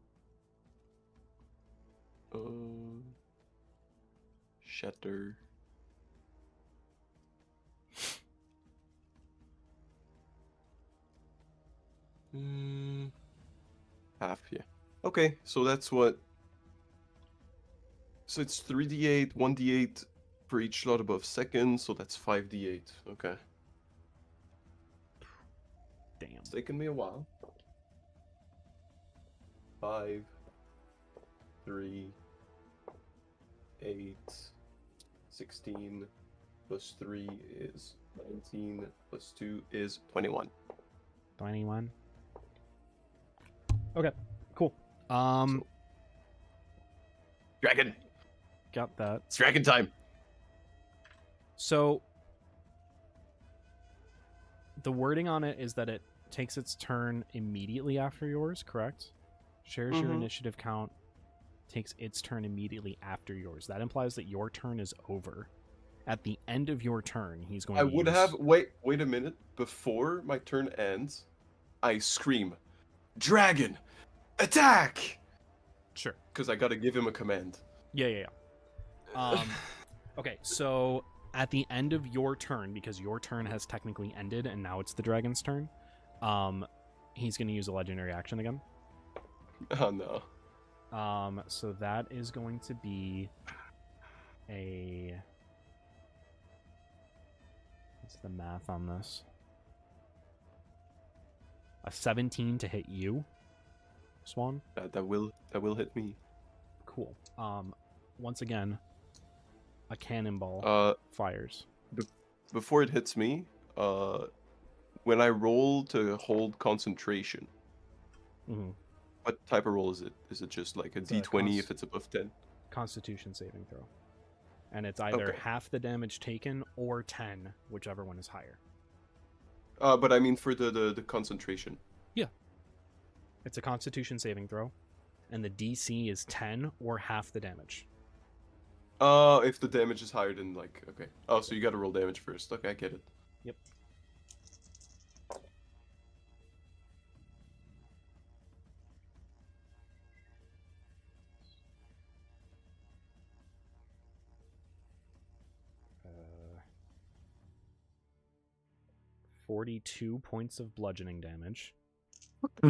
Speaker 2: Shatter. Half, yeah. Okay, so that's what. So it's 3d8, 1d8 for each slot above second, so that's 5d8. Okay.
Speaker 1: Damn.
Speaker 2: It's taken me a while. 5, 3, 8, 16, plus 3 is 19, plus 2 is 21.
Speaker 1: 21. Okay, cool.
Speaker 2: Dragon!
Speaker 1: Got that.
Speaker 2: It's dragon time!
Speaker 1: So the wording on it is that it takes its turn immediately after yours, correct? Shares your initiative count, takes its turn immediately after yours. That implies that your turn is over. At the end of your turn, he's going
Speaker 2: I
Speaker 1: to
Speaker 2: would
Speaker 1: use...
Speaker 2: have... Wait a minute. Before my turn ends, I scream, Dragon! Attack!
Speaker 1: Sure.
Speaker 2: Because I gotta give him a command.
Speaker 1: Yeah. Okay, so at the end of your turn, because your turn has technically ended and now it's the dragon's turn, he's going to use a legendary action again.
Speaker 2: Oh no.
Speaker 1: So that is going to be a... What's the math on this? A 17 to hit you, Swan.
Speaker 2: That will hit me.
Speaker 1: Cool. Once again, a cannonball fires.
Speaker 2: Before it hits me, when I roll to hold concentration, what type of roll is it? Is it just like a
Speaker 1: It's a
Speaker 2: d20 if it's above 10?
Speaker 1: Constitution saving throw. And it's either
Speaker 2: Okay.
Speaker 1: half the damage taken or 10, whichever one is higher.
Speaker 2: But I mean for the concentration.
Speaker 1: Yeah. It's a Constitution saving throw, and the DC is 10 or half the damage.
Speaker 2: If the damage is higher than like, okay. Oh, so you gotta roll damage first. Okay, I get it.
Speaker 1: Yep. Uh, 42 points of bludgeoning damage.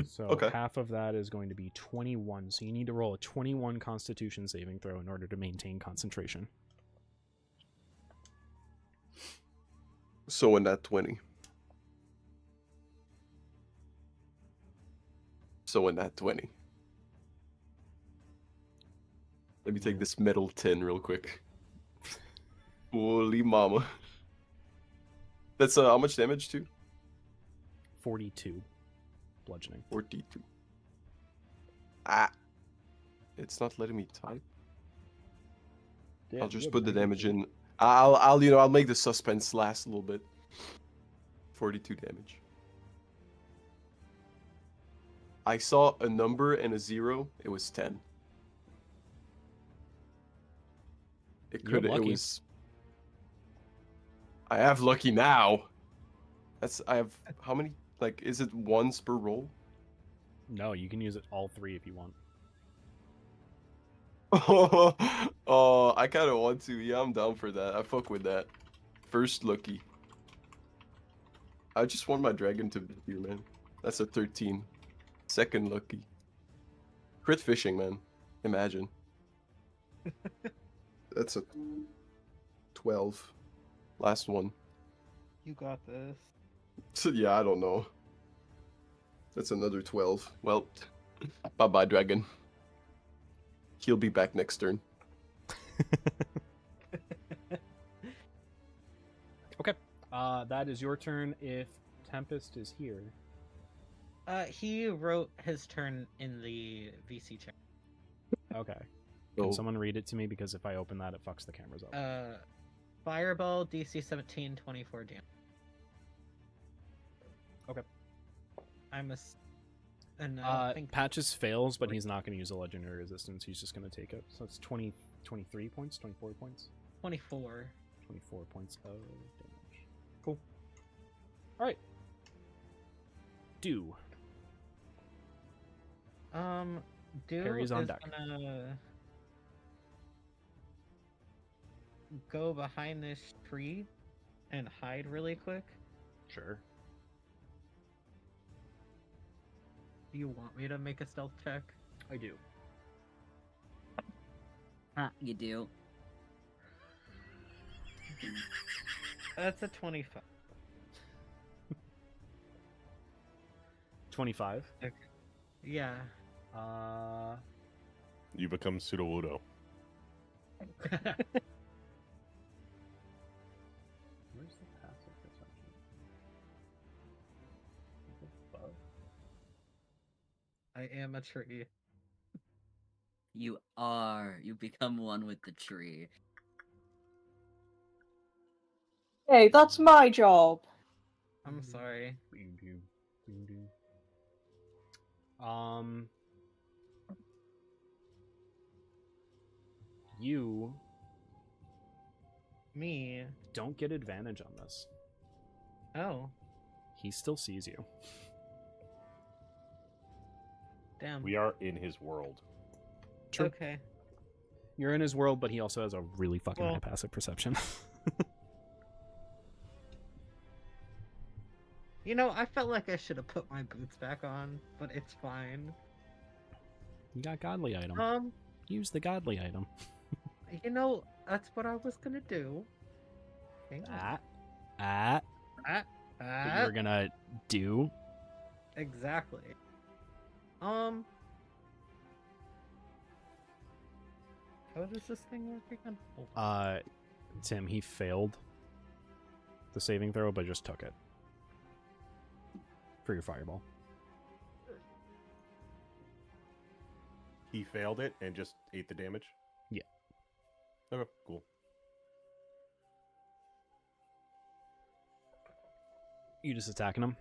Speaker 1: So
Speaker 2: Okay.
Speaker 1: half of that is going to be 21. So you need to roll a 21 Constitution saving throw in order to maintain concentration.
Speaker 2: So in that 20. So in that 20. Let me take this metal tin real quick. Holy mama. That's how much damage too?
Speaker 1: 42 bludgeoning.
Speaker 2: 42. Ah. It's not letting me type. I'll just put the damage in. I'll make the suspense last a little bit. 42 damage. I saw a number and a 0. It was 10. It
Speaker 1: You're
Speaker 2: could. It
Speaker 1: lucky.
Speaker 2: was. I have lucky now. I have how many? Like, is it once per roll?
Speaker 1: No, you can use it all 3 if you want.
Speaker 2: Oh, I kind of want to. Yeah, I'm down for that. I fuck with that. First lucky. I just want my dragon to be here, man. That's a 13. Second lucky. Crit fishing, man. Imagine. That's a 12. Last one.
Speaker 3: You got this.
Speaker 2: So, yeah, I don't know. That's another 12. Well, bye-bye, dragon. He'll be back next turn.
Speaker 1: Okay. That is your turn if Tempest is here.
Speaker 3: He wrote his turn in the VC chat.
Speaker 1: Okay. Can
Speaker 2: Oh.
Speaker 1: someone read it to me? Because if I open that, it fucks the cameras up.
Speaker 3: Fireball, DC 17, 24 damage.
Speaker 1: Okay.
Speaker 3: And I think
Speaker 1: Patches fails, but he's not going to use a legendary resistance. He's just going to take it. So it's 23 points, 24 points,
Speaker 3: 24.
Speaker 1: 24 points of damage. Cool. All right. Do.
Speaker 3: Do
Speaker 1: Harry's on
Speaker 3: is
Speaker 1: deck.
Speaker 3: gonna go behind this tree and hide really quick.
Speaker 1: Sure.
Speaker 3: Do you want me to make a stealth check?
Speaker 1: I do.
Speaker 4: You do.
Speaker 3: That's a 25.
Speaker 1: 25.
Speaker 3: Yeah.
Speaker 7: You become Sudowoodo.
Speaker 1: Where's the passive perception? Above?
Speaker 3: I am a tree.
Speaker 4: You are. You become one with the tree.
Speaker 6: Hey, that's my job.
Speaker 3: I'm sorry.
Speaker 1: You
Speaker 3: Me.
Speaker 1: don't get advantage on this.
Speaker 3: Oh,
Speaker 1: He still sees you.
Speaker 3: damn.
Speaker 7: We are in his world.
Speaker 1: True.
Speaker 3: Okay.
Speaker 1: You're in his world, but he also has a really fucking
Speaker 3: Well-
Speaker 1: high passive perception.
Speaker 3: You know, I felt like I should have put my boots back on, but it's fine.
Speaker 1: You got godly item. Use the godly item.
Speaker 3: You know, that's what I was gonna do. Hang on.
Speaker 1: What you're gonna do.
Speaker 3: Exactly. How does this thing work again? Hold on.
Speaker 1: Tim, he failed the saving throw, but just took it for your fireball.
Speaker 7: He failed it and just ate the damage?
Speaker 1: Yeah.
Speaker 7: Okay, cool.
Speaker 1: You just attacking him.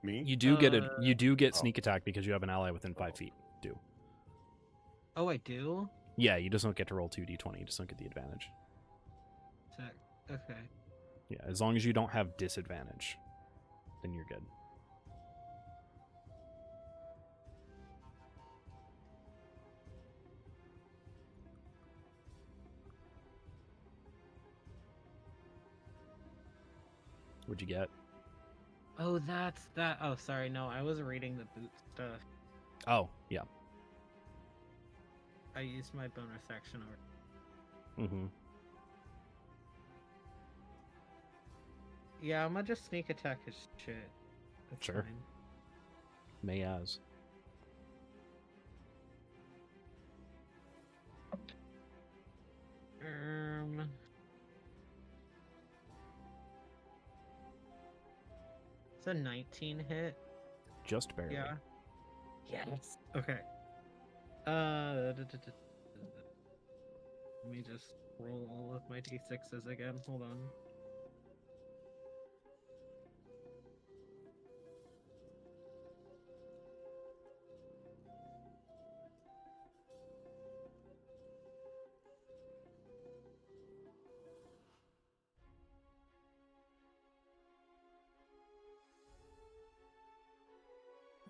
Speaker 7: Me?
Speaker 1: You do get you do get
Speaker 7: Oh.
Speaker 1: sneak attack because you have an ally within 5 feet. Do.
Speaker 3: Oh, I do?
Speaker 1: Yeah, you just don't get to roll 2d20. You just don't get the advantage.
Speaker 3: Check. Okay.
Speaker 1: Yeah, as long as you don't have disadvantage, then you're good. What'd you get?
Speaker 3: Oh, that's that. Oh, sorry. No, I was reading the boot stuff.
Speaker 1: Oh, yeah.
Speaker 3: I used my bonus action already.
Speaker 1: Mm-hmm.
Speaker 3: Yeah, I'm gonna just sneak attack his shit. That's
Speaker 1: Sure.
Speaker 3: fine.
Speaker 1: May as.
Speaker 3: It's a 19 hit.
Speaker 1: Just barely.
Speaker 3: Yeah. Yes. Okay. Let me just roll all of my d6s again. Hold on.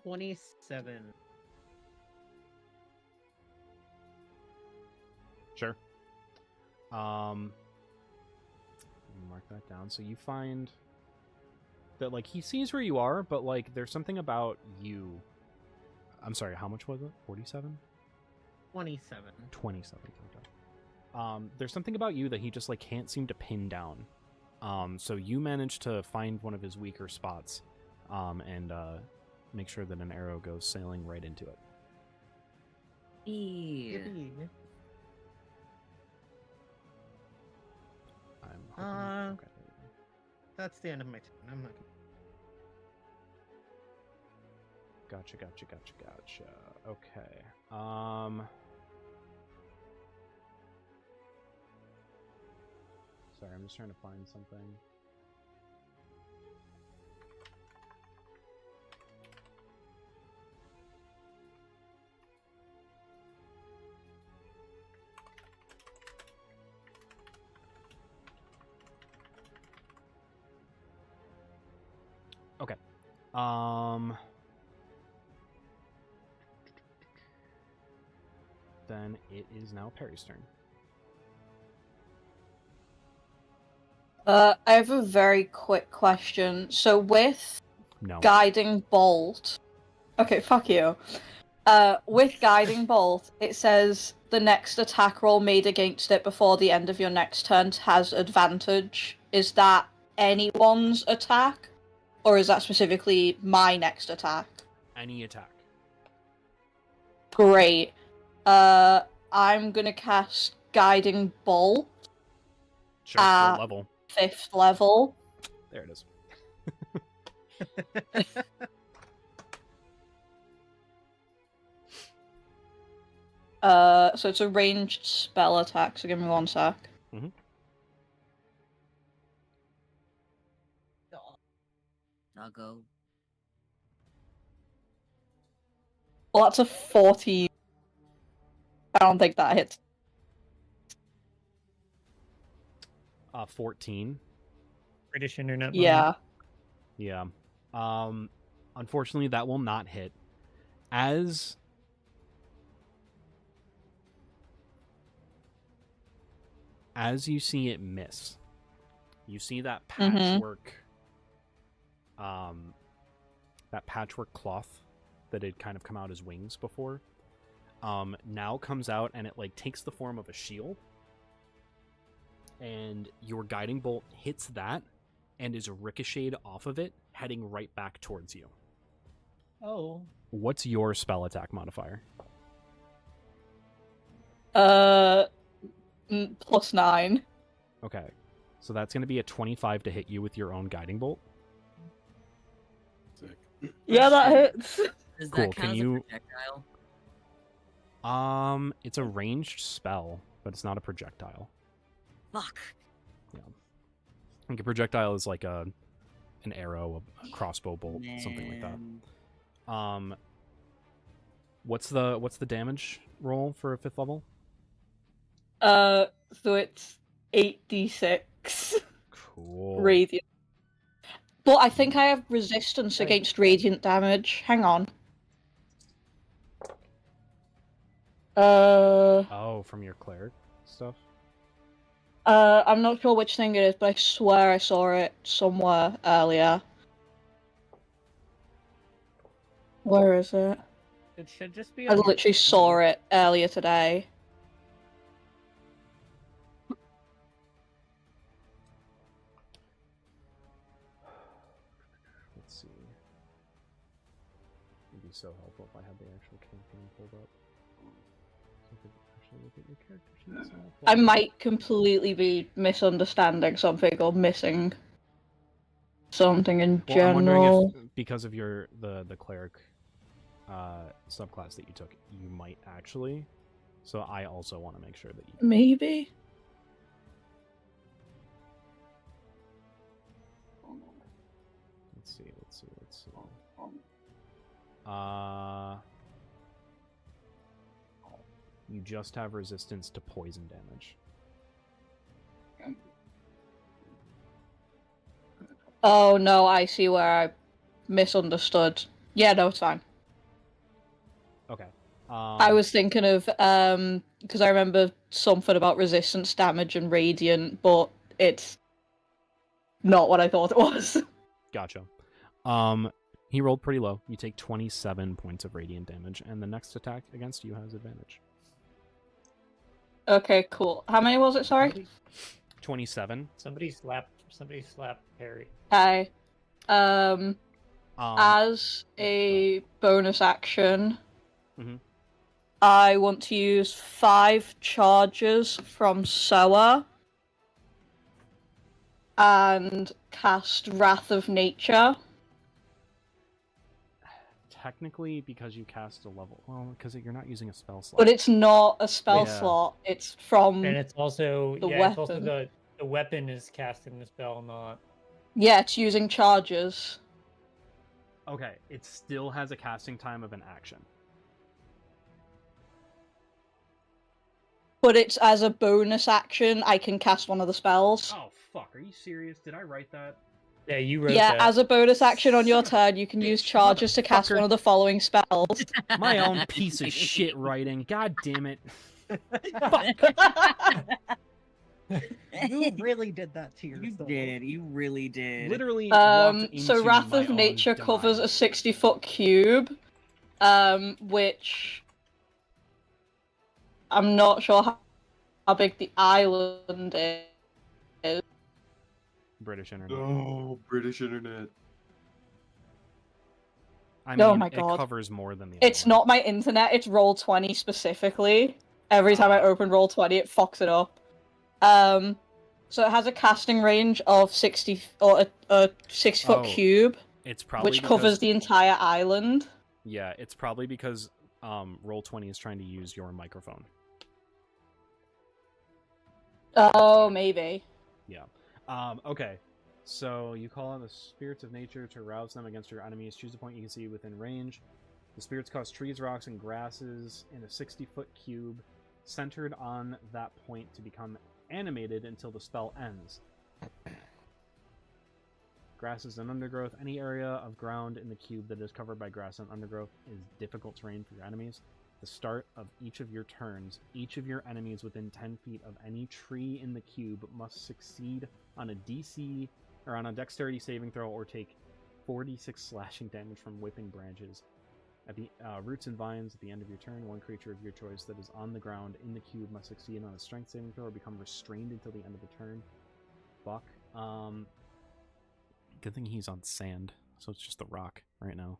Speaker 3: $27.
Speaker 1: Sure. Mark that down. So you find that like he sees where you are, but like there's something about you. I'm sorry, how much was it? 47?
Speaker 3: 27.
Speaker 1: 27. Okay. There's something about you that he just like can't seem to pin down. So you manage to find one of his weaker spots, and make sure that an arrow goes sailing right into it.
Speaker 3: Yippee.
Speaker 1: I'm hoping... okay.
Speaker 3: That's the end of my turn. I'm not gonna...
Speaker 1: Gotcha. Okay. Sorry, I'm just trying to find something. Then it is now Perry's turn.
Speaker 6: I have a very quick question. So with
Speaker 1: No.
Speaker 6: Guiding Bolt... Okay, fuck you. With Guiding Bolt, it says the next attack roll made against it before the end of your next turn has advantage. Is that anyone's attack? Or is that specifically my next attack?
Speaker 1: Any attack.
Speaker 6: Great. I'm gonna cast Guiding Bolt.
Speaker 1: Sure, what level?
Speaker 6: 5th level.
Speaker 1: There it is.
Speaker 6: So it's a ranged spell attack, so give me 1 sec.
Speaker 4: Doggo.
Speaker 6: Well, that's a 14. I don't think that hits.
Speaker 1: 14.
Speaker 5: British internet.
Speaker 6: Yeah.
Speaker 1: Yeah. Unfortunately, that will not hit. As you see it miss, you see that patchwork, that patchwork cloth that had kind of come out as wings before, now comes out and it like takes the form of a shield, and your guiding bolt hits that and is ricocheted off of it, heading right back towards you.
Speaker 5: Oh.
Speaker 1: What's your spell attack modifier?
Speaker 6: +9.
Speaker 1: Okay, so that's going to be a 25 to hit you with your own guiding bolt.
Speaker 7: Sick.
Speaker 6: Yeah, that hits.
Speaker 4: Does
Speaker 1: Cool,
Speaker 4: that
Speaker 1: can
Speaker 4: count as
Speaker 1: you-
Speaker 4: a projectile?
Speaker 1: It's a ranged spell, but it's not a projectile.
Speaker 4: Fuck.
Speaker 1: Like a projectile is like an arrow, a crossbow bolt, something like that.
Speaker 4: Man.
Speaker 1: What's the damage roll for a 5th level?
Speaker 6: So it's 8d6
Speaker 1: Cool.
Speaker 6: radiant. But I think I have resistance against radiant damage. Hang on.
Speaker 1: Oh, from your cleric stuff?
Speaker 6: I'm not sure which thing it is, but I swear I saw it somewhere earlier. Where is it?
Speaker 3: It should just be.
Speaker 6: I
Speaker 3: on your
Speaker 6: literally saw it earlier today.
Speaker 1: Let's see. It'd be so helpful if I had the actual campaign pulled up. So I could actually look at your character sheets.
Speaker 6: I might completely be misunderstanding something or missing something in
Speaker 1: Well, I'm
Speaker 6: general.
Speaker 1: wondering if, because of the cleric subclass that you took, you might actually. So I also want to make sure that you.
Speaker 6: Maybe.
Speaker 1: Let's see. You just have resistance to poison damage.
Speaker 6: Oh no, I see where I misunderstood. Yeah, no, it's fine.
Speaker 1: Okay.
Speaker 6: I was thinking of because I remember something about resistance damage and radiant, but it's not what I thought it was.
Speaker 1: Gotcha. He rolled pretty low. You take 27 points of radiant damage, and the next attack against you has advantage.
Speaker 6: Okay, cool. How many was it? Sorry.
Speaker 1: 27.
Speaker 5: Somebody slapped Perry.
Speaker 6: Hi. As a bonus action,
Speaker 1: Mhm.
Speaker 6: I want to use 5 charges from Soa and cast Wrath of Nature.
Speaker 1: Technically, because you cast a level, well, because you're not using a spell slot.
Speaker 6: But it's not a spell
Speaker 1: Yeah.
Speaker 6: slot. It's from
Speaker 5: And it's also
Speaker 6: The
Speaker 5: it's also
Speaker 6: weapon.
Speaker 5: the weapon is casting the spell, not
Speaker 6: yeah, it's using charges.
Speaker 1: Okay, it still has a casting time of an action.
Speaker 6: But it's as a bonus action, I can cast one of the spells.
Speaker 1: Oh fuck! Are you serious? Did I write that?
Speaker 5: Yeah, you wrote
Speaker 6: Yeah,
Speaker 5: that.
Speaker 6: as a bonus action on your turn, you can use charges to cast
Speaker 1: Motherfucker.
Speaker 6: one of the following spells.
Speaker 1: My own piece of shit writing. God damn it.
Speaker 3: You really did that to
Speaker 4: You
Speaker 3: yourself.
Speaker 4: did. You really did.
Speaker 1: Literally walked into
Speaker 6: So Wrath
Speaker 1: my
Speaker 6: of
Speaker 1: own
Speaker 6: Nature covers a
Speaker 1: demise.
Speaker 6: 60-foot cube, which I'm not sure how big the island is.
Speaker 1: British internet.
Speaker 2: Oh, British internet.
Speaker 1: I mean,
Speaker 6: Oh my
Speaker 1: it
Speaker 6: God.
Speaker 1: covers more than the
Speaker 6: It's
Speaker 1: other
Speaker 6: not my internet, it's Roll20 specifically. Every time I open Roll20, it fucks it up. So it has a casting range of 60, or a 6-foot
Speaker 1: Oh,
Speaker 6: cube,
Speaker 1: It's probably
Speaker 6: which
Speaker 1: because,
Speaker 6: covers the entire island.
Speaker 1: Yeah, it's probably because Roll20 is trying to use your microphone.
Speaker 6: Oh, maybe.
Speaker 1: Yeah. Okay. So you call on the spirits of nature to rouse them against your enemies. Choose a point you can see within range. The spirits cause trees, rocks, and grasses in a 60-foot cube centered on that point to become animated until the spell ends. Grasses and undergrowth. Any area of ground in the cube that is covered by grass and undergrowth is difficult terrain for your enemies. The start of each of your turns, each of your enemies within 10 feet of any tree in the cube must succeed on a DC or on a dexterity saving throw or take 4d6 slashing damage from whipping branches. At the roots and vines at the end of your turn, one creature of your choice that is on the ground in the cube must succeed on a strength saving throw or become restrained until the end of the turn. Fuck. Good thing he's on sand, so it's just the rock right now.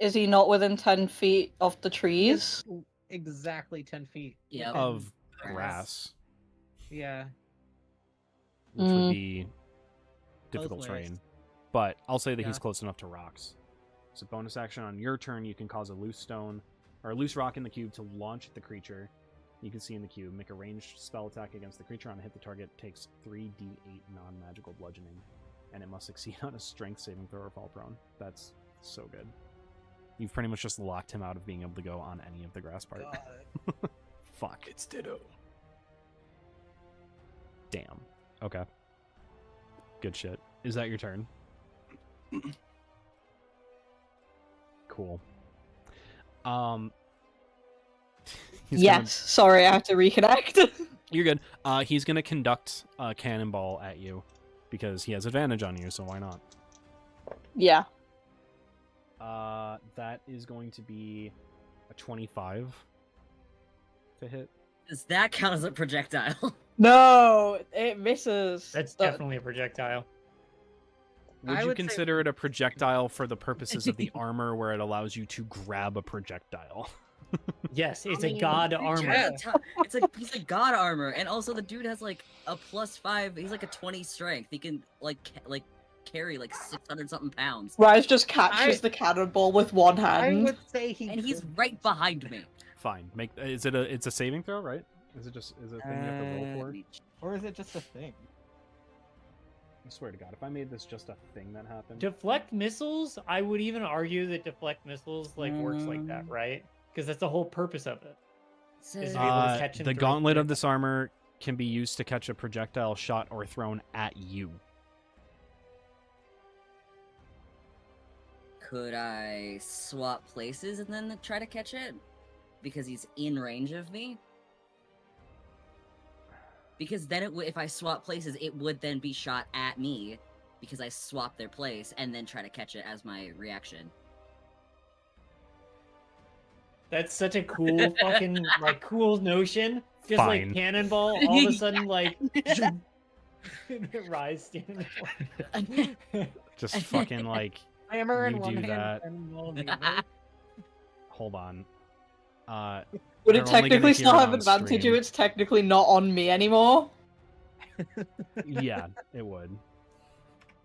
Speaker 6: Is he not within 10 feet of the trees?
Speaker 3: Exactly 10 feet.
Speaker 4: Yep.
Speaker 1: Of grass,
Speaker 3: Yeah.
Speaker 1: which would be difficult
Speaker 3: Both
Speaker 1: terrain.
Speaker 3: ways.
Speaker 1: But I'll say that
Speaker 3: Yeah.
Speaker 1: he's close enough to rocks. So bonus action on your turn, you can cause a loose stone or a loose rock in the cube to launch at the creature you can see in the cube. Make a ranged spell attack against the creature. On a hit, the target takes 3d8 non-magical bludgeoning, and it must succeed on a strength saving throw or fall prone. That's so good. You've pretty much just locked him out of being able to go on any of the grass part. Fuck.
Speaker 2: It's Ditto.
Speaker 1: Damn. Okay. Good shit. Is that your turn? Cool. He's
Speaker 6: Yes. Sorry, I have to reconnect.
Speaker 1: You're good. He's gonna conduct a cannonball at you because he has advantage on you, so why not?
Speaker 6: Yeah.
Speaker 1: That is going to be a 25 to hit.
Speaker 4: Does that count as a projectile?
Speaker 6: No, it misses.
Speaker 5: That's
Speaker 6: The-
Speaker 5: definitely a projectile.
Speaker 1: Would
Speaker 3: I
Speaker 1: you
Speaker 3: would say-
Speaker 1: consider it a projectile for the purposes of the armor where it allows you to grab a projectile?
Speaker 5: Yes, it's
Speaker 4: I
Speaker 5: a
Speaker 4: mean,
Speaker 5: god
Speaker 4: it's
Speaker 5: armor.
Speaker 4: It's a piece of god armor, and also the dude has like a +5. He's like a 20 strength. He can carry like 600 something pounds,
Speaker 6: Rise just catches the cannonball with one
Speaker 3: I
Speaker 6: hand.
Speaker 3: would say he
Speaker 4: and he's
Speaker 3: could-
Speaker 4: right behind me.
Speaker 1: Fine. It's a saving throw, right? Is it a thing you have to roll for?
Speaker 3: Or is it just a thing?
Speaker 1: I swear to God, if I made this just a thing that happened.
Speaker 5: Deflect missiles, I would even argue that deflect missiles works like that, right? Because that's the whole purpose of it. Is to be able to catch and
Speaker 1: The
Speaker 5: throw
Speaker 1: gauntlet of
Speaker 5: projectiles.
Speaker 1: this armor can be used to catch a projectile shot or thrown at you.
Speaker 4: Could I swap places and then try to catch it? Because he's in range of me? Because then if I swap places, it would then be shot at me because I swapped their place and then try to catch it as my reaction.
Speaker 5: That's such a cool fucking cool notion. Just
Speaker 1: Fine.
Speaker 5: like cannonball, all of a sudden Rise standing.
Speaker 1: Just fucking
Speaker 3: Hammer in
Speaker 1: You
Speaker 3: one
Speaker 1: do
Speaker 3: hand
Speaker 1: that.
Speaker 3: and ball in the other.
Speaker 1: hold on.
Speaker 6: Would
Speaker 1: They're
Speaker 6: it
Speaker 1: only gonna
Speaker 6: technically
Speaker 1: hear
Speaker 6: still
Speaker 1: it
Speaker 6: have
Speaker 1: on
Speaker 6: advantage
Speaker 1: stream.
Speaker 6: if it's technically not on me anymore?
Speaker 1: Yeah, it would.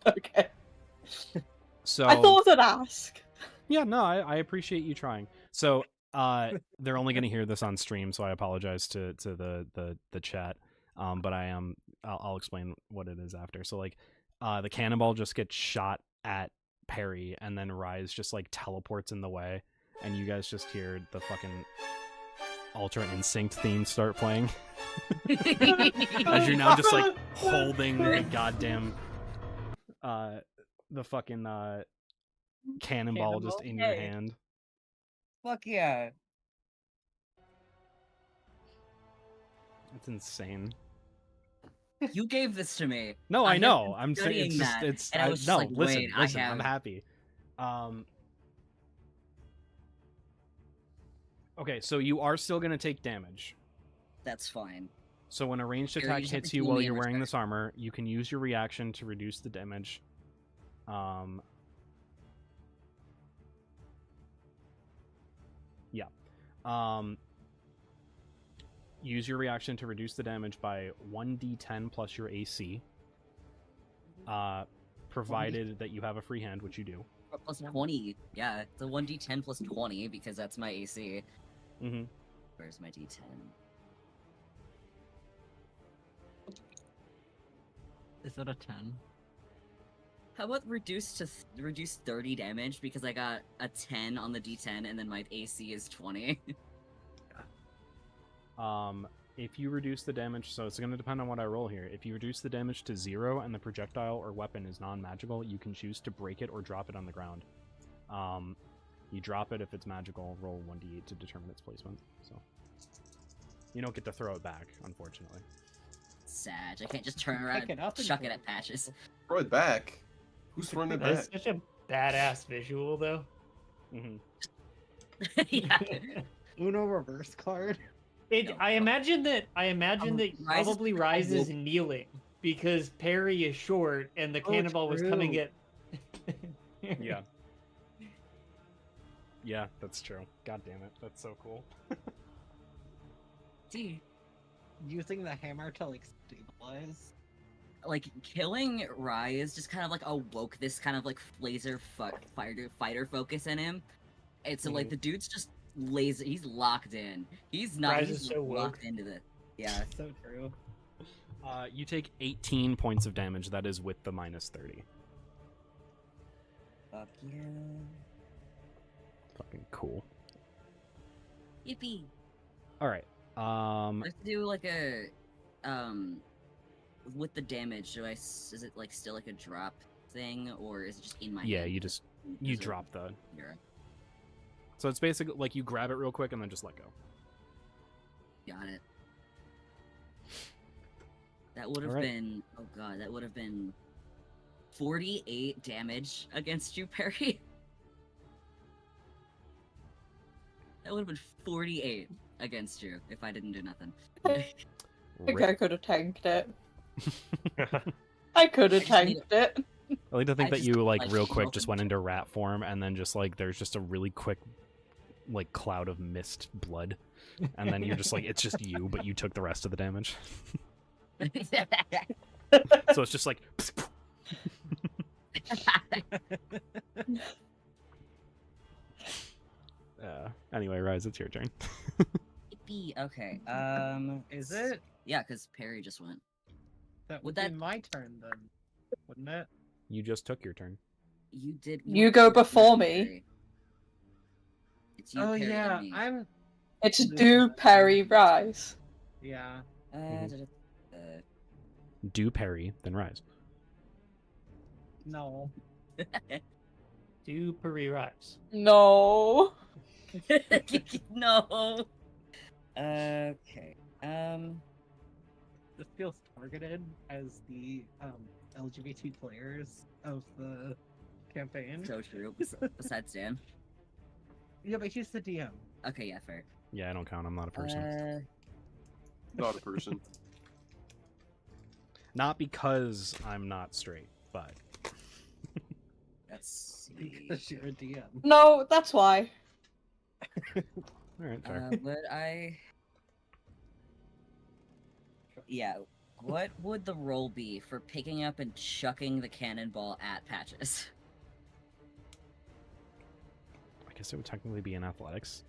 Speaker 6: Okay.
Speaker 1: So
Speaker 6: I thought I'd ask.
Speaker 1: yeah, no, I appreciate you trying. So they're only going to hear this on stream, so I apologize to the chat. But I'll explain what it is after. So the cannonball just gets shot at Perry, and then Rise just teleports in the way, and you guys just hear the fucking Ultra Instinct theme start playing. As you're now just like holding the goddamn the fucking cannonball just in your
Speaker 4: Hey.
Speaker 1: hand.
Speaker 4: Fuck yeah.
Speaker 1: It's insane.
Speaker 4: You gave this to me.
Speaker 1: No,
Speaker 4: I
Speaker 1: I
Speaker 4: have
Speaker 1: know.
Speaker 4: been
Speaker 1: I'm saying it's
Speaker 4: studying
Speaker 1: just
Speaker 4: that,
Speaker 1: it's
Speaker 4: and I was just
Speaker 1: no,
Speaker 4: like,
Speaker 1: listen,
Speaker 4: wait,
Speaker 1: listen,
Speaker 4: I
Speaker 1: I'm
Speaker 4: have...
Speaker 1: happy. Okay, so you are still gonna take damage.
Speaker 4: That's fine.
Speaker 1: So when a ranged
Speaker 4: Here, you
Speaker 1: attack
Speaker 4: just have
Speaker 1: hits
Speaker 4: to
Speaker 1: you
Speaker 4: heal
Speaker 1: while
Speaker 4: me in
Speaker 1: you're wearing
Speaker 4: return.
Speaker 1: this armor, you can use your reaction to reduce the damage. Yeah. Use your reaction to reduce the damage by 1d10 plus your AC. Provided that you have a free hand, which you do.
Speaker 4: Plus 20. Yeah, it's a 1d10 plus 20 because that's my AC.
Speaker 1: Mm-hmm.
Speaker 4: Where's my d10?
Speaker 3: Is it a 10?
Speaker 4: How about reduce 30 damage because I got a 10 on the d10 and then my AC is 20.
Speaker 1: If you reduce the damage, so it's going to depend on what I roll here. If you reduce the damage to 0 and the projectile or weapon is non-magical, you can choose to break it or drop it on the ground. You drop it if it's magical, roll 1d8 to determine its placement. So you don't get to throw it back, unfortunately.
Speaker 4: Sag, I can't just turn around
Speaker 3: Pick it
Speaker 4: and
Speaker 3: up and
Speaker 4: chuck
Speaker 3: throw
Speaker 4: it
Speaker 3: it.
Speaker 4: at Patches.
Speaker 2: Throw it back. Who's throwing it
Speaker 5: That
Speaker 2: back?
Speaker 5: is such a badass visual, though.
Speaker 1: Mm-hmm.
Speaker 4: Yeah.
Speaker 3: Uno reverse card.
Speaker 5: It.
Speaker 4: No.
Speaker 5: I imagine that.
Speaker 4: Rise is
Speaker 5: Probably
Speaker 4: pretty
Speaker 5: Rise is
Speaker 4: low.
Speaker 5: kneeling because Parry is short and the cannonball was coming
Speaker 3: true.
Speaker 5: at.
Speaker 1: Yeah. Yeah, that's true. God damn it. That's so cool.
Speaker 4: Dude,
Speaker 3: Using the hammer to like stabilize.
Speaker 4: like killing Rise just kind of like awoke this kind of like fighter focus in him. And so like the dude's just lazy. He's locked in. He's not.
Speaker 5: Rise
Speaker 4: He's
Speaker 5: is so
Speaker 4: locked
Speaker 5: woke.
Speaker 4: into the. Yeah.
Speaker 3: So true.
Speaker 1: You take 18 points of damage. That is with the minus 30.
Speaker 4: Fuck yeah.
Speaker 1: Fucking cool.
Speaker 4: Yippee.
Speaker 1: All right.
Speaker 4: Let's do like a with the damage. Is it like still like a drop thing or is it just in my
Speaker 1: Yeah,
Speaker 4: hand?
Speaker 1: you just
Speaker 4: Is it-
Speaker 1: drop the.
Speaker 4: Here,
Speaker 1: So it's basically like you grab it real quick and then just let go.
Speaker 4: got it. That would have
Speaker 1: Alright.
Speaker 4: been that would have been 48 damage against you, Perry. That would have been 48 against you if I didn't do nothing.
Speaker 6: I think I
Speaker 1: Rip.
Speaker 6: could have tanked it. I could have
Speaker 4: I just need
Speaker 6: tanked it.
Speaker 1: I like to think
Speaker 4: I
Speaker 1: that
Speaker 4: just
Speaker 1: you
Speaker 4: don't
Speaker 1: like
Speaker 4: like
Speaker 1: real
Speaker 4: being
Speaker 1: quick
Speaker 4: open
Speaker 1: just went
Speaker 4: to-
Speaker 1: into rat form and then just like there's just a really quick like cloud of mist blood and then you're just like it's just you but you took the rest of the damage. So it's just like anyway, Rise, it's your turn.
Speaker 4: Yippee, okay.
Speaker 3: Is it?
Speaker 4: Yeah, because Perry just went.
Speaker 3: That
Speaker 4: Would
Speaker 3: would
Speaker 4: that-
Speaker 3: be my turn then, wouldn't it?
Speaker 1: You just took your turn.
Speaker 4: You did.
Speaker 6: You
Speaker 4: went
Speaker 6: go
Speaker 4: first,
Speaker 6: before me.
Speaker 4: Perry. It's you,
Speaker 3: Oh
Speaker 4: Perry, then
Speaker 3: yeah,
Speaker 4: me.
Speaker 3: I'm.
Speaker 6: It's
Speaker 3: Losing
Speaker 6: do
Speaker 3: that
Speaker 6: parry
Speaker 3: turn.
Speaker 6: rise.
Speaker 3: Yeah.
Speaker 1: Do parry, then Rise.
Speaker 3: No.
Speaker 5: Do Parry Rise.
Speaker 6: No.
Speaker 4: No. Okay.
Speaker 3: This feels targeted as the LGBT players of the campaign.
Speaker 4: So true. Besides Dan.
Speaker 3: Yeah, but he's the DM.
Speaker 4: Okay, yeah, fair.
Speaker 1: Yeah, I don't count. I'm not a person.
Speaker 2: Not a person.
Speaker 1: Not because I'm not straight, but
Speaker 4: Let's see.
Speaker 3: Because you're a DM.
Speaker 6: No, that's why.
Speaker 1: all right, fair.
Speaker 4: Would I? Yeah. What would the roll be for picking up and chucking the cannonball at Patches?
Speaker 1: I guess it would technically be in athletics.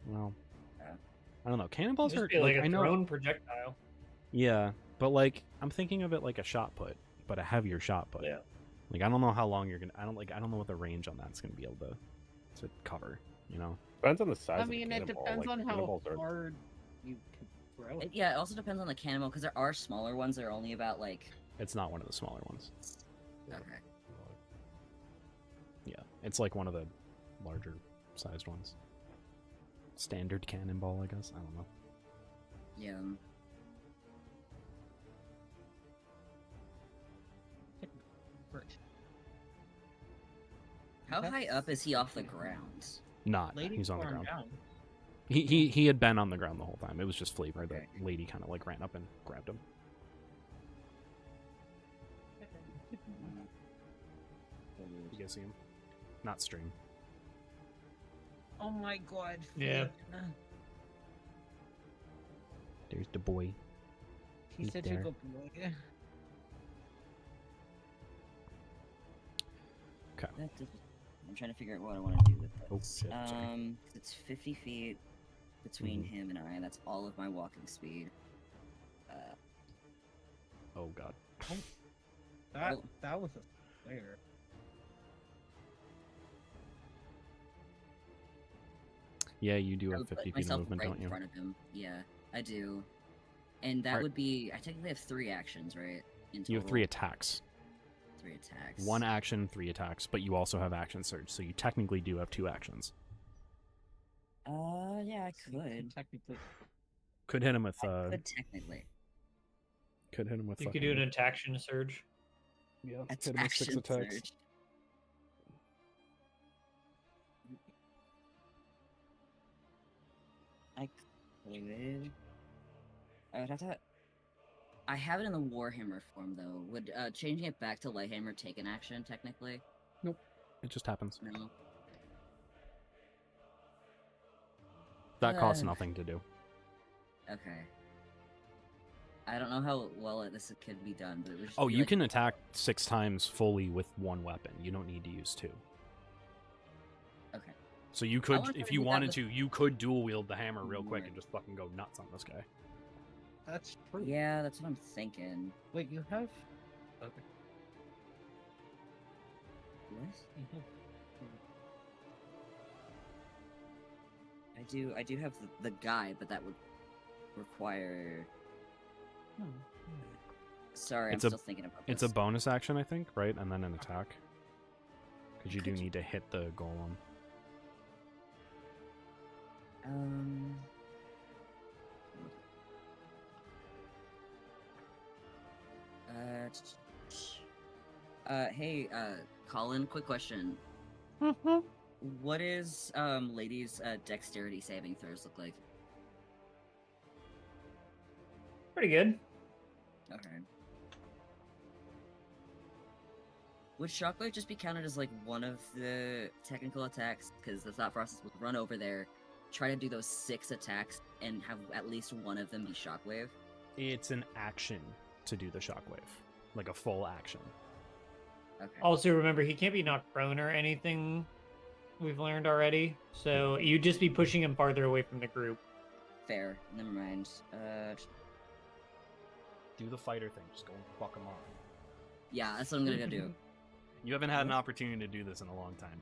Speaker 1: Well,
Speaker 4: Yeah.
Speaker 1: I don't know. Cannonballs
Speaker 5: Just
Speaker 1: are
Speaker 5: be like a
Speaker 1: I know.
Speaker 5: thrown projectile.
Speaker 1: Yeah, but like I'm thinking of it like a shot put, but a heavier shot put.
Speaker 5: Yeah.
Speaker 1: Like I don't know how long you're gonna. I don't know what the range on that's gonna be able to cover. You know.
Speaker 7: Depends on the size
Speaker 3: I
Speaker 7: of the
Speaker 3: mean, it
Speaker 7: cannonball.
Speaker 3: depends
Speaker 7: like,
Speaker 3: on how
Speaker 7: cannonballs are-
Speaker 3: hard you can Gross.
Speaker 4: Yeah, it also depends on the cannonball because there are smaller ones that are only about like.
Speaker 1: It's not one of the smaller ones.
Speaker 4: Okay.
Speaker 1: Yeah, it's like one of the larger sized ones. Standard cannonball, I guess. I don't know.
Speaker 4: Yeah. How high up is he off the ground?
Speaker 1: Not.
Speaker 3: Lady
Speaker 1: He's on the
Speaker 3: falling
Speaker 1: ground.
Speaker 3: down.
Speaker 1: He had been on the ground the whole time. It was just Flavor.
Speaker 4: Okay.
Speaker 1: The lady kind of like ran up and grabbed him. You guys see him? Not stream.
Speaker 3: Oh my god.
Speaker 5: Yeah.
Speaker 3: Fiona.
Speaker 1: There's the boy.
Speaker 3: He's
Speaker 1: He's
Speaker 3: such
Speaker 1: there.
Speaker 3: a good boy.
Speaker 4: I'm trying to figure out what I want to do with
Speaker 1: Oh,
Speaker 4: this.
Speaker 1: shit, sorry.
Speaker 4: It's 50 feet between
Speaker 1: Mhm.
Speaker 4: him and I, and that's all of my walking speed.
Speaker 1: Oh god.
Speaker 3: That
Speaker 4: Oh.
Speaker 3: that was a flare.
Speaker 1: Yeah, you do
Speaker 4: I
Speaker 1: have
Speaker 4: would put
Speaker 1: 50 feet of
Speaker 4: myself
Speaker 1: movement,
Speaker 4: right
Speaker 1: don't
Speaker 4: in
Speaker 1: you?
Speaker 4: front of him. Yeah, I do. And that
Speaker 1: Alright.
Speaker 4: would be. I technically have 3 actions, right? In
Speaker 1: You have 3
Speaker 4: total?
Speaker 1: attacks.
Speaker 4: 3 attacks.
Speaker 1: 1 action, 3 attacks, but you also have action surge, so you technically do have 2 actions.
Speaker 4: Yeah, I
Speaker 3: So you can
Speaker 4: could.
Speaker 3: technically.
Speaker 1: Could hit him with
Speaker 4: I could technically.
Speaker 1: could hit him with
Speaker 5: You could do an
Speaker 1: fucking-
Speaker 5: attack surge.
Speaker 1: Yeah,
Speaker 4: That's
Speaker 1: hit him with 6
Speaker 4: action
Speaker 1: attacks.
Speaker 4: surge. I could. I would have to. I have it in the Warhammer form though. Would changing it back to Lighthammer take an action technically?
Speaker 1: It just happens.
Speaker 4: No.
Speaker 1: That costs
Speaker 4: Uh,
Speaker 1: nothing to do.
Speaker 4: Okay. I don't know how well this could be done, but it was. Just
Speaker 1: Oh,
Speaker 4: be
Speaker 1: you
Speaker 4: like-
Speaker 1: can attack 6 times fully with 1 weapon. You don't need to use 2.
Speaker 4: Okay.
Speaker 1: So you
Speaker 4: I
Speaker 1: could,
Speaker 4: wanna try
Speaker 1: if
Speaker 4: to
Speaker 1: you
Speaker 4: do that
Speaker 1: wanted
Speaker 4: with-
Speaker 1: to, you could dual wield the hammer real quick
Speaker 4: Right.
Speaker 1: and just fucking go nuts on this guy.
Speaker 3: That's true.
Speaker 4: Yeah, that's what I'm thinking.
Speaker 3: Wait, you have. Okay.
Speaker 4: What?
Speaker 3: You have.
Speaker 4: I do have the guy, but that would require.
Speaker 3: Hmm.
Speaker 4: Sorry,
Speaker 1: It's
Speaker 4: I'm
Speaker 1: a-
Speaker 4: still thinking about
Speaker 1: It's a
Speaker 4: this.
Speaker 1: bonus action, I think, right? And then an attack. Because you do need to hit the golem.
Speaker 4: Um. Hey, Colin, quick question. What is ladies' dexterity saving throws look like?
Speaker 5: Pretty good.
Speaker 4: Okay. Would Shockwave just be counted as like one of the technical attacks? Because the thought process was run over there, try to do those 6 attacks, and have at least one of them be Shockwave.
Speaker 1: It's an action to do the shockwave. Like a full action.
Speaker 4: Okay.
Speaker 5: Also, remember, he can't be knocked prone or anything. We've learned already. So you'd just be pushing him farther away from the group.
Speaker 4: Fair. Never mind.
Speaker 1: Do the fighter thing. Just go and fuck him off.
Speaker 4: Yeah, that's what I'm gonna go do.
Speaker 1: You haven't had an opportunity to do this in a long time.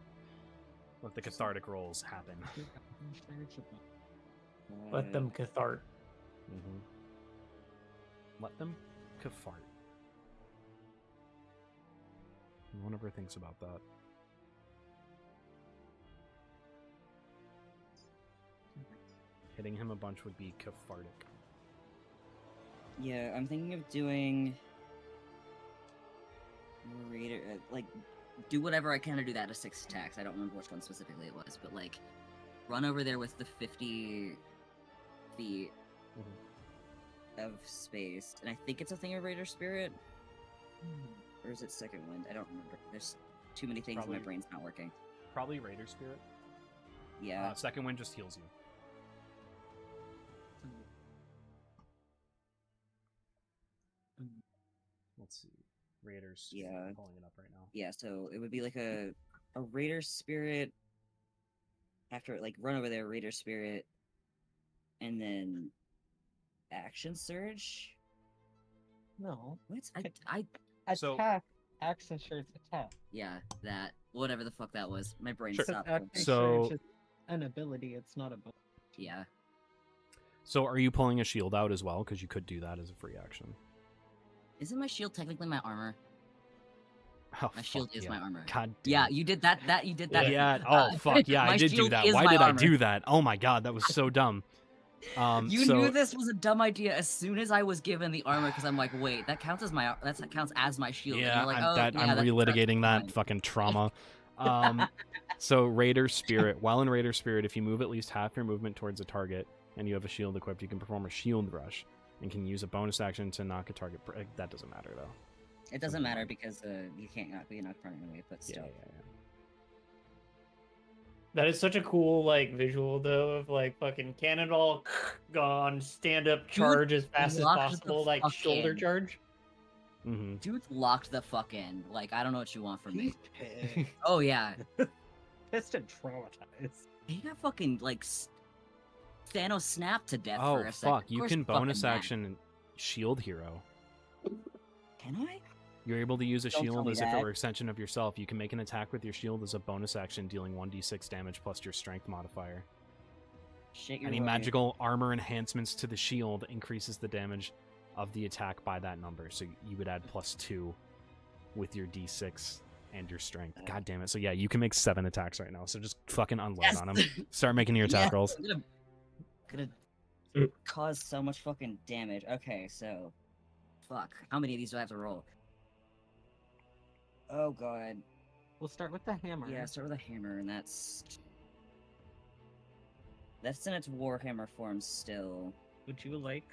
Speaker 1: Let the cathartic rolls happen.
Speaker 5: Let them cathart.
Speaker 1: Mm-hmm. Let them cafart. No one ever thinks about that. Hitting him a bunch would be cathartic.
Speaker 4: Yeah, I'm thinking of doing. Raider, like, do whatever I can to do that to 6 attacks. I don't remember which one specifically it was, but like, run over there with the 50 feet of space, and I think it's a thing of Raider Spirit, or is it Second Wind? I don't remember. There's too many things, and
Speaker 1: Probably-
Speaker 4: my brain's not working.
Speaker 1: Probably Raider Spirit.
Speaker 4: Yeah.
Speaker 1: Second wind just heals you. Let's see. Raiders.
Speaker 4: Yeah.
Speaker 1: I'm pulling it up right now.
Speaker 4: Yeah, so it would be like a Raider Spirit. After like run over there, Raider Spirit, and then Action Surge.
Speaker 3: No.
Speaker 4: What?
Speaker 1: So-
Speaker 3: Attack. Action surge attack.
Speaker 4: Yeah, that whatever the fuck that was. My brain
Speaker 1: Sure.
Speaker 4: stopped.
Speaker 3: Action
Speaker 1: So-
Speaker 3: surge is an ability. It's not a bonus.
Speaker 4: Yeah.
Speaker 1: So are you pulling a shield out as well? Because you could do that as a free action.
Speaker 4: Isn't my shield technically my armor?
Speaker 1: Oh,
Speaker 4: My shield
Speaker 1: fuck,
Speaker 4: is
Speaker 1: yeah.
Speaker 4: my armor.
Speaker 1: God damn
Speaker 4: Yeah,
Speaker 1: it.
Speaker 4: you did that. You did that.
Speaker 1: Yeah. Oh, fuck. Yeah, I
Speaker 4: my
Speaker 1: did do
Speaker 4: shield
Speaker 1: that.
Speaker 4: is
Speaker 1: Why
Speaker 4: my
Speaker 1: did I
Speaker 4: armor.
Speaker 1: do that? Oh my god, that was so dumb.
Speaker 4: You
Speaker 1: so,
Speaker 4: knew this was a dumb idea as soon as I was given the armor, because I'm like, wait, that counts as my shield. And
Speaker 1: Yeah,
Speaker 4: you're like,
Speaker 1: I'm,
Speaker 4: oh,
Speaker 1: that,
Speaker 4: yeah,
Speaker 1: I'm
Speaker 4: that's
Speaker 1: relitigating that
Speaker 4: fine.
Speaker 1: fucking trauma. So Raider Spirit. While in Raider Spirit, if you move at least half your movement towards a target and you have a shield equipped, you can perform a shield rush and can use a bonus action to knock a target. That doesn't matter though.
Speaker 4: It doesn't matter because you can't knock target away, but still.
Speaker 1: Yeah.
Speaker 5: That is such a cool like visual though of like fucking cannonball gone, stand up charge as fast as
Speaker 4: locked the
Speaker 5: possible, like
Speaker 4: fuck
Speaker 5: shoulder
Speaker 4: in.
Speaker 5: charge.
Speaker 1: Mm-hmm.
Speaker 4: Dude locked the fuck in. Like, I don't know what you want from me.
Speaker 3: He's pissed.
Speaker 4: Oh yeah.
Speaker 3: Pissed and traumatized.
Speaker 4: He got fucking like Thanos snapped to death
Speaker 1: Oh
Speaker 4: for a second.
Speaker 1: fuck!
Speaker 4: Of
Speaker 1: You
Speaker 4: course
Speaker 1: can
Speaker 4: fucking
Speaker 1: bonus
Speaker 4: mad.
Speaker 1: action shield hero.
Speaker 4: Can I?
Speaker 1: You're able to use a
Speaker 4: Don't tell
Speaker 1: shield
Speaker 4: me
Speaker 1: as if it
Speaker 4: that.
Speaker 1: were an extension of yourself. You can make an attack with your shield as a bonus action, dealing 1d6 damage plus your strength modifier.
Speaker 4: Shit, you're
Speaker 1: Any
Speaker 4: right.
Speaker 1: magical armor enhancements to the shield increases the damage of the attack by that number. So you would add +2 with your d6 and your strength. God damn it. So yeah, you can make 7 attacks right now. So just fucking unload
Speaker 4: Yes!
Speaker 1: on them. Start making your attack
Speaker 4: Yes,
Speaker 1: rolls.
Speaker 4: I'm gonna cause so much fucking damage. Okay, so fuck. How many of these do I have to roll? Oh god.
Speaker 3: We'll start with the hammer.
Speaker 4: Yeah, start with a hammer, and that's in its Warhammer form still.
Speaker 3: Would you like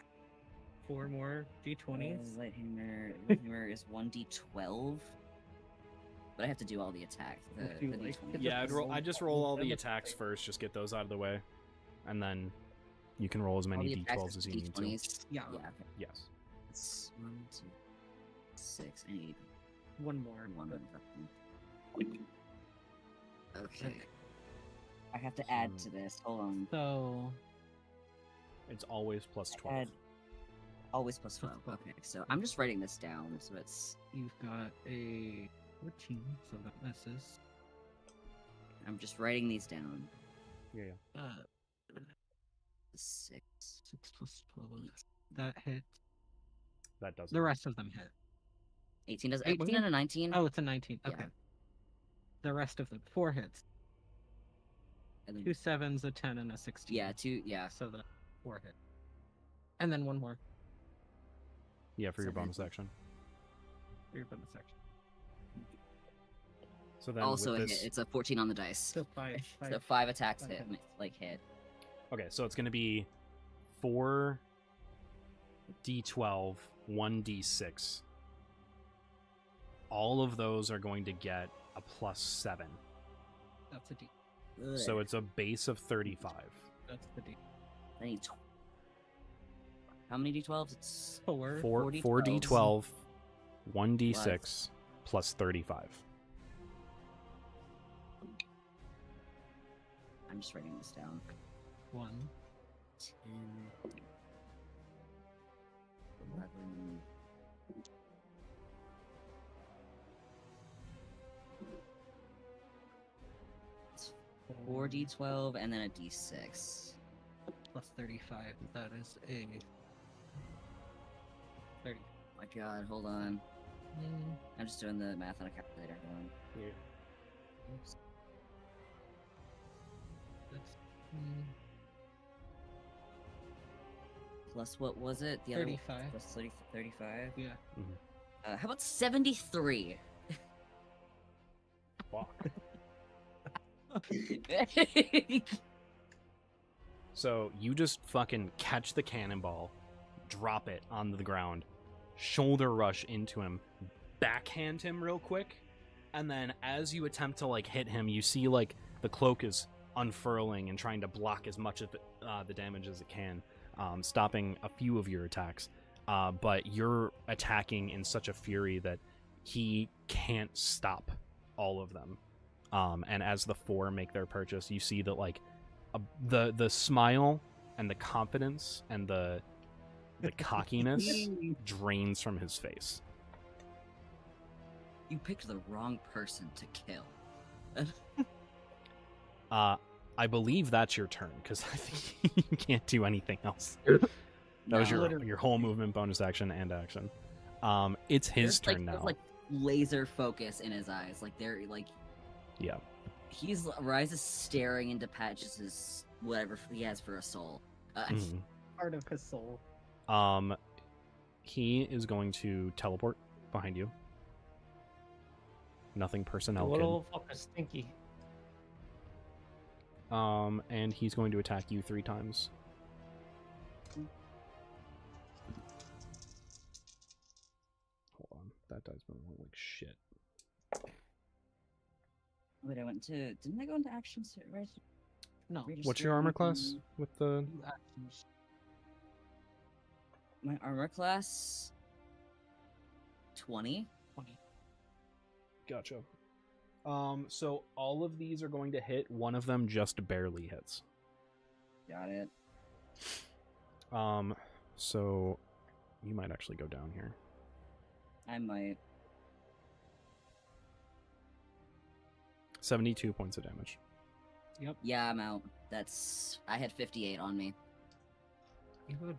Speaker 3: 4 more d20s?
Speaker 4: Light hammer is 1d12. But I have to do all the attacks.
Speaker 3: Would you like to
Speaker 1: Yeah, I just roll all the
Speaker 3: them
Speaker 1: attacks first. Just get those out of the way, and then you can roll as
Speaker 4: all
Speaker 1: many
Speaker 4: the attacks
Speaker 1: d12s as you need to.
Speaker 4: D20s.
Speaker 3: Yeah.
Speaker 4: Yeah, okay.
Speaker 1: Yes.
Speaker 4: It's 1, 2, 6. I need
Speaker 3: One more.
Speaker 4: one
Speaker 3: but-
Speaker 4: of them. Okay. I have to add to this. Hold on.
Speaker 3: So
Speaker 1: It's always plus 12.
Speaker 4: Add always plus 12. Okay, so I'm just writing this down. So it's
Speaker 3: you've got a 14, so that misses.
Speaker 4: I'm just writing these down.
Speaker 1: Yeah.
Speaker 4: 6.
Speaker 3: 6 plus 12. That hit.
Speaker 1: That does.
Speaker 3: The rest of them hit.
Speaker 4: 18 does.
Speaker 3: 18?
Speaker 4: Wasn't it a 19?
Speaker 3: Oh, it's a 19.
Speaker 4: Yeah.
Speaker 3: Okay. The rest of them. 4 hits.
Speaker 4: And then,
Speaker 3: 2 7s, a 10, and a 16.
Speaker 4: yeah, 2. Yeah.
Speaker 3: So the 4 hit. And then 1 more
Speaker 1: Yeah, for your
Speaker 4: So
Speaker 1: bonus
Speaker 4: then-
Speaker 1: action.
Speaker 3: for your bonus action.
Speaker 1: So then
Speaker 4: Also
Speaker 1: with
Speaker 4: a
Speaker 1: this,
Speaker 4: hit. It's a 14 on the dice.
Speaker 3: So 5.
Speaker 4: So 5 attacks
Speaker 3: five
Speaker 4: hit,
Speaker 3: hits.
Speaker 4: hit.
Speaker 1: okay, so it's going to be 4 d12, 1 d6. All of those are going to get a +7.
Speaker 3: That's a D.
Speaker 1: So it's a base of 35.
Speaker 3: That's the D.
Speaker 4: I need how many d12s? It's
Speaker 3: 4.
Speaker 1: 4
Speaker 4: 4d12s.
Speaker 1: d12, 1 d6 plus 35.
Speaker 4: I'm just writing this down.
Speaker 3: 1.
Speaker 4: 10, 11. It's 4d12 and then a d6.
Speaker 3: Plus 35. That is a 30.
Speaker 4: My god, hold on. I'm just doing the math on a calculator. Hold on.
Speaker 1: Yeah.
Speaker 4: Oops.
Speaker 3: That's
Speaker 4: Plus, what was it? The other
Speaker 3: 35.
Speaker 4: plus 30, 35?
Speaker 3: yeah.
Speaker 4: How about 73?
Speaker 1: Fuck. So you just fucking catch the cannonball, drop it onto the ground, shoulder rush into him, backhand him real quick, and then as you attempt to like hit him, you see like the cloak is unfurling and trying to block as much of the damage as it can, stopping a few of your attacks. But you're attacking in such a fury that he can't stop all of them. And as the 4 make their purchase, you see that like the smile and the confidence and the cockiness drains from his face.
Speaker 4: You picked the wrong person to kill.
Speaker 1: I believe that's your turn because I think you can't do anything else. That was
Speaker 4: No.
Speaker 1: your whole movement, bonus action, and action. It's his turn now.
Speaker 4: There's like laser focus in his eyes. Like they're like.
Speaker 1: Yeah.
Speaker 4: Rise is staring into Patches' whatever he has for a soul.
Speaker 1: Mhm.
Speaker 3: Part of his soul.
Speaker 1: He is going to teleport behind you. Nothing personnel
Speaker 5: Little fucker stinky.
Speaker 1: and he's going to attack you 3 times. Hold on, that dice been rolling like shit.
Speaker 4: Wait, didn't I go into action? Right?
Speaker 3: No.
Speaker 1: What's your armor class with the?
Speaker 4: My armor class. 20.
Speaker 1: Gotcha. So all of these are going to hit. One of them just barely hits.
Speaker 4: Got it.
Speaker 1: So you might actually go down here.
Speaker 4: I might.
Speaker 1: 72 points of damage.
Speaker 4: Yeah, I'm out. I had 58 on me.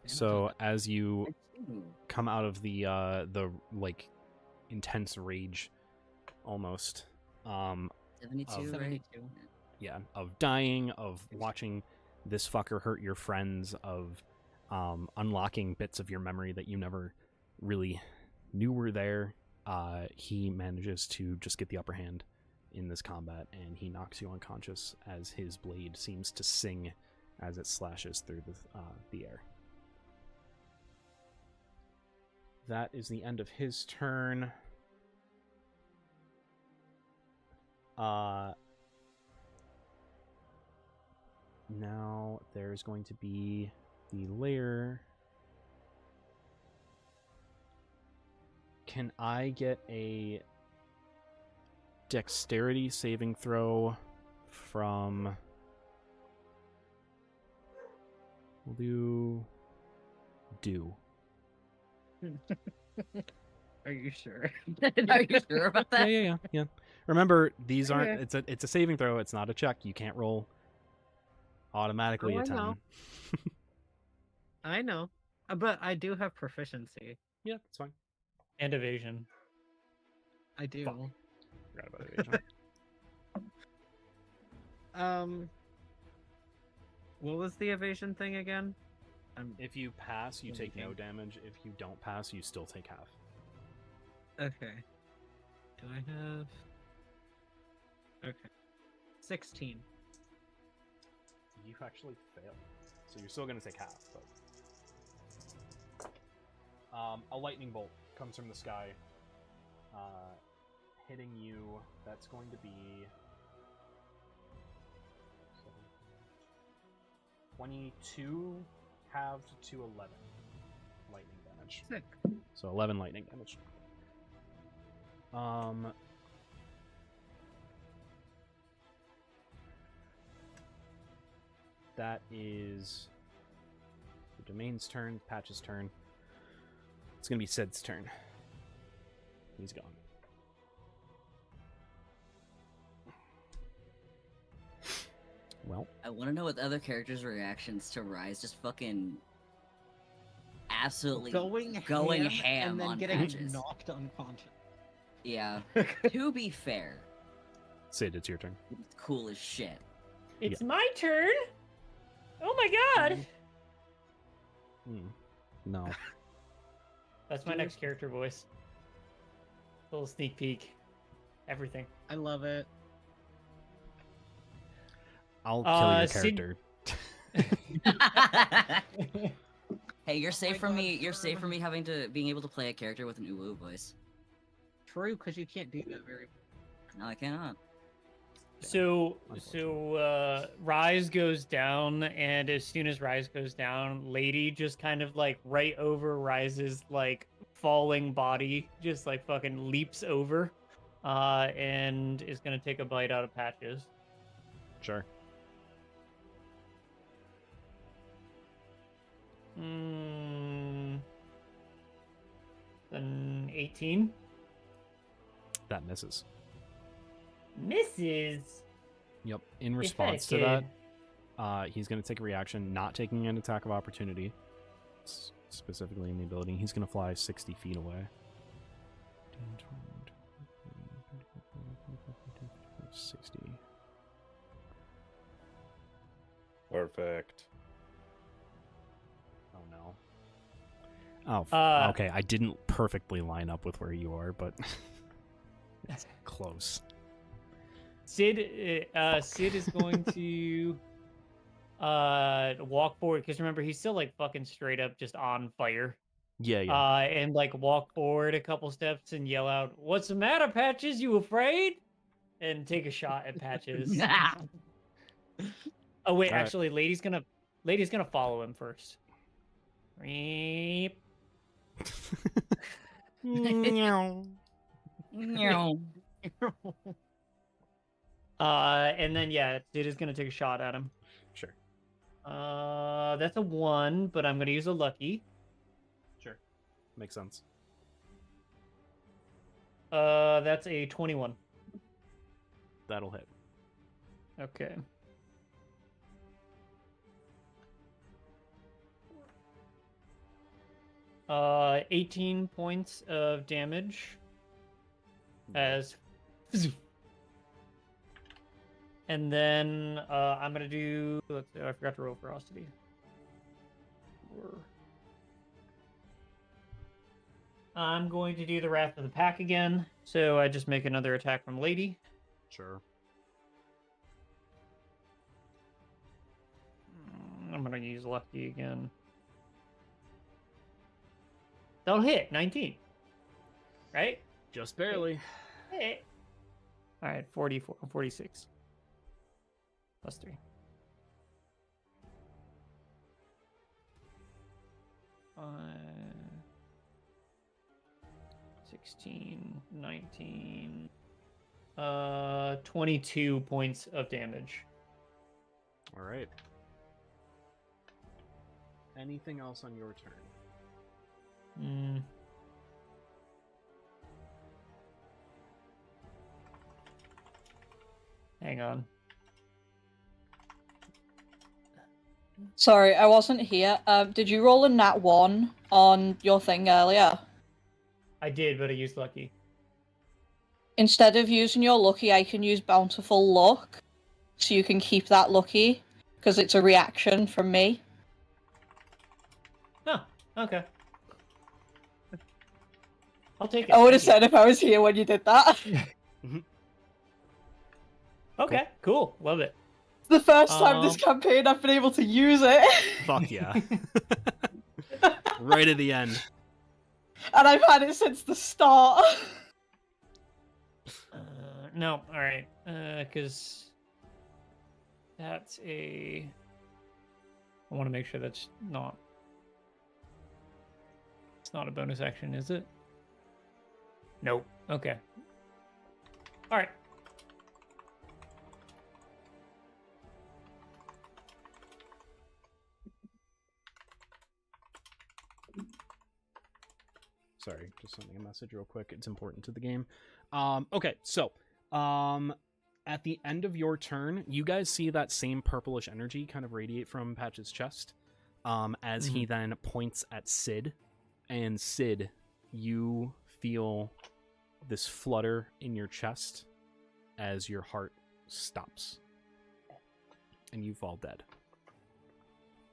Speaker 1: So as you
Speaker 4: Ooh.
Speaker 1: come out of the like intense rage, almost,
Speaker 4: 72, right?
Speaker 3: 72.
Speaker 1: yeah, of dying, of watching this fucker hurt your friends, of unlocking bits of your memory that you never really knew were there, he manages to just get the upper hand in this combat, and he knocks you unconscious as his blade seems to sing as it slashes through the air. That is the end of his turn. Now there's going to be the lair. Can I get a dexterity saving throw from... We'll do.
Speaker 3: Are you sure?
Speaker 4: Are you sure about that?
Speaker 1: Yeah. Remember, these aren't.
Speaker 3: Okay.
Speaker 1: It's a saving throw. It's not a check. You can't roll automatically
Speaker 3: Oh,
Speaker 1: a
Speaker 3: I
Speaker 1: 10.
Speaker 3: know. I know. But I do have proficiency.
Speaker 1: Yeah, that's fine.
Speaker 5: And evasion.
Speaker 3: I do.
Speaker 1: Fuck. Forgot about evasion.
Speaker 3: What was the evasion thing again?
Speaker 1: If you pass, you take no
Speaker 3: Anything.
Speaker 1: damage. If you don't pass, you still take half.
Speaker 3: Okay. Do I have... Okay. 16.
Speaker 1: You actually fail, so you're still gonna take half. But a lightning bolt comes from the sky, hitting you. That's going to be 22 halved to 11 lightning damage.
Speaker 3: Sick.
Speaker 1: So 11 lightning damage. That is the Domain's turn, Patch's turn. It's gonna be Sid's turn. He's gone. Well,
Speaker 4: I want to know what the other characters' reactions to Rise just fucking absolutely
Speaker 3: Going
Speaker 4: ham
Speaker 3: and then
Speaker 4: on
Speaker 3: getting
Speaker 4: Patches.
Speaker 3: knocked unconscious.
Speaker 4: Yeah. To be fair,
Speaker 1: Sid, it's your turn.
Speaker 4: it's cool as shit.
Speaker 5: It's my turn. Oh my god.
Speaker 1: No.
Speaker 5: That's my next character voice. Little sneak peek. Everything.
Speaker 3: I love it.
Speaker 1: I'll kill your
Speaker 5: Sid-
Speaker 1: character.
Speaker 4: Hey, you're safe
Speaker 3: my
Speaker 4: from
Speaker 3: God,
Speaker 4: me. You're safe from
Speaker 3: Sherman.
Speaker 4: me being able to play a character with an uwu voice.
Speaker 3: True, because you can't do that very
Speaker 4: No, I cannot.
Speaker 5: So
Speaker 1: Unfortunately.
Speaker 5: Rise goes down, and as soon as Rise goes down, Lady just kind of like right over Rise's like falling body, just like fucking leaps over, and is gonna take a bite out of Patches.
Speaker 1: Sure.
Speaker 5: Then 18
Speaker 1: That misses.
Speaker 5: misses.
Speaker 1: Yep. In response to that, He's going to take a reaction, not taking an attack of opportunity, specifically in the ability. He's going to fly 60 feet away. 60.
Speaker 7: Perfect.
Speaker 1: Oh no. Oh, okay. I didn't perfectly line up with where you are, but it's close.
Speaker 5: Sid is going to walk forward because remember he's still like fucking straight up just on fire.
Speaker 1: Yeah, yeah.
Speaker 5: And like walk forward a couple steps and yell out, "What's the matter, Patches? You afraid?" And take a shot at Patches. Oh wait,
Speaker 1: All right.
Speaker 5: actually, Lady's gonna follow him first. Reep. And then yeah, Sid is gonna take a shot at him.
Speaker 1: Sure.
Speaker 5: That's a 1, but I'm gonna use a lucky.
Speaker 1: Sure. Makes sense.
Speaker 5: That's a 21.
Speaker 1: That'll hit.
Speaker 5: Okay. Uh, 18 points of damage. As and then I'm gonna do. Let's see, I forgot to roll ferocity. I'm going to do the Wrath of the Pack again. So I just make another attack from Lady.
Speaker 1: Sure.
Speaker 5: I'm gonna use lucky again. That'll hit 19. Right?
Speaker 1: Just barely.
Speaker 5: Hey. All right, 46. Plus 3. 16, 19, 22 points of damage.
Speaker 1: All right. Anything else on your turn?
Speaker 5: Hang on.
Speaker 6: Sorry, I wasn't here. Did you roll a nat 1 on your thing earlier?
Speaker 5: I did, but I used lucky.
Speaker 6: Instead of using your lucky, I can use bountiful luck, so you can keep that lucky, because it's a reaction from me.
Speaker 5: Oh, okay. I'll take it.
Speaker 6: I would have
Speaker 5: Thank
Speaker 6: said if I was here when you did that.
Speaker 5: you. Okay, cool. Love it.
Speaker 6: It's the first time this campaign I've been able to use it.
Speaker 1: Fuck yeah. Right at the end.
Speaker 6: And I've had it since the start.
Speaker 5: No, all right. Because that's a. I want to make sure that's not. It's not a bonus action, is it? Nope. Okay. All right.
Speaker 1: Sorry, just sending a message real quick. It's important to the game. Okay, so at the end of your turn, you guys see that same purplish energy kind of radiate from Patch's chest as he then points at Sid. And Sid, you feel this flutter in your chest as your heart stops. And you fall dead.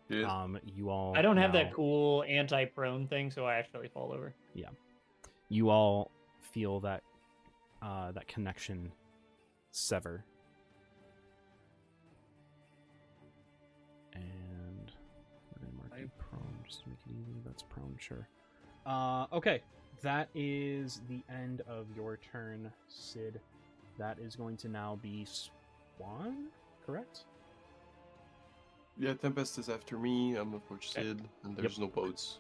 Speaker 2: Yeah.
Speaker 1: You all
Speaker 5: I don't have
Speaker 1: now-
Speaker 5: that cool anti-prone thing, so I actually fall over.
Speaker 1: Yeah. You all feel that that connection sever. And we're gonna mark you prone just to make it easy. That's prone, sure. Okay. That is the end of your turn, Sid. That is going to now be Swan, correct?
Speaker 2: Yeah, Tempest is after me. I'm approach Sid, and there's no boats.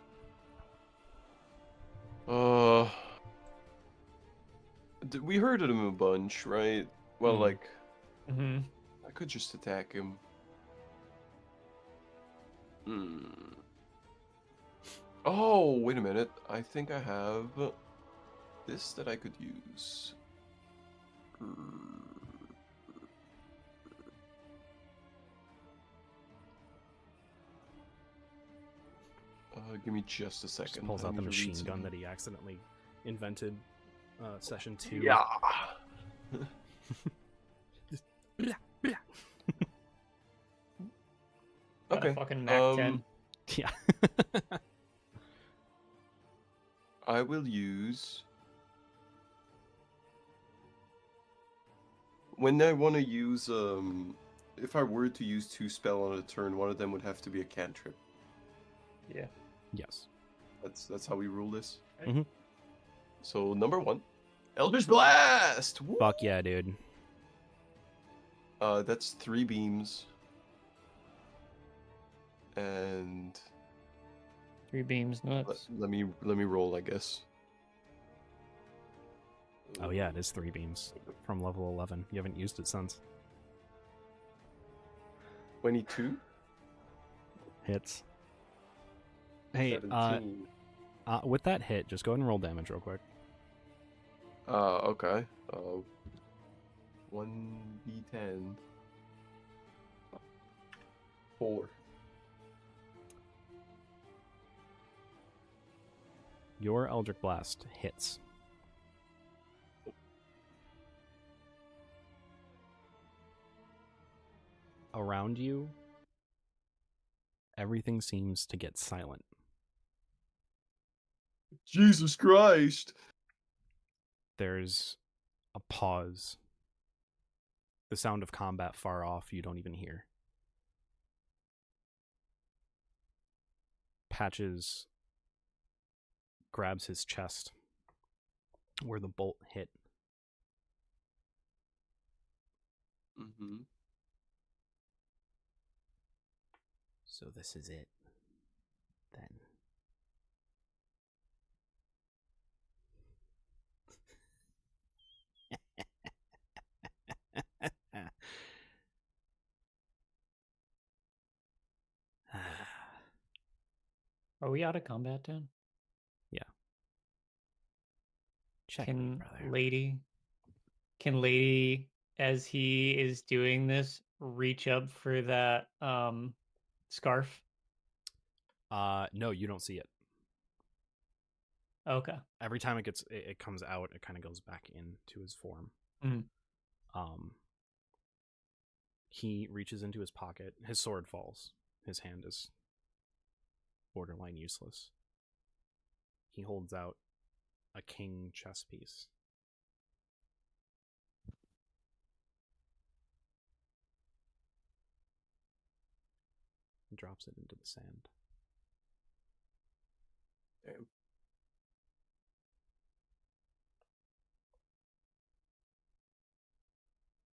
Speaker 2: We heard of him a bunch, right? Well, like,
Speaker 5: Mm-hmm.
Speaker 2: I could just attack him. Oh, wait a minute. I think I have this that I could use. Give me just a second.
Speaker 1: Just pulls
Speaker 2: I
Speaker 1: out the
Speaker 2: need to read
Speaker 1: machine gun
Speaker 2: some-
Speaker 1: that he accidentally invented session 2.
Speaker 2: Yeah.
Speaker 1: Just blah, blah.
Speaker 5: Got a
Speaker 2: Okay.
Speaker 5: fucking Mac 10.
Speaker 1: Yeah.
Speaker 2: I will use. When I want to use, if I were to use 2 spell on a turn, one of them would have to be a cantrip.
Speaker 5: Yeah.
Speaker 1: Yes.
Speaker 2: That's how we rule this.
Speaker 1: Mhm.
Speaker 2: So number 1, Eldritch Blast. Woo!
Speaker 1: Fuck yeah, dude.
Speaker 2: That's 3 beams. And
Speaker 5: 3 beams, nuts.
Speaker 2: let me roll, I guess.
Speaker 1: Oh yeah, it is 3 beams from level 11. You haven't used it since.
Speaker 2: 22.
Speaker 1: Hits. Hey,
Speaker 2: 17.
Speaker 1: with that hit, just go ahead and roll damage real quick.
Speaker 2: Okay. 1d10. 4.
Speaker 1: Your Eldritch Blast hits. Around you, everything seems to get silent.
Speaker 2: Jesus Christ!
Speaker 1: There's a pause. The sound of combat far off you don't even hear. Patches grabs his chest where the bolt hit.
Speaker 2: Mm-hmm.
Speaker 1: So this is it, then.
Speaker 5: Are we out of combat then?
Speaker 1: Check me,
Speaker 5: Can
Speaker 1: brother.
Speaker 5: lady, as he is doing this, reach up for that scarf?
Speaker 1: No, you don't see it.
Speaker 5: Okay.
Speaker 1: Every time it comes out, it kind of goes back into his form.
Speaker 5: Mhm.
Speaker 1: He reaches into his pocket. His sword falls. His hand is borderline useless. He holds out a king chess piece. And drops it into the sand.
Speaker 2: Damn.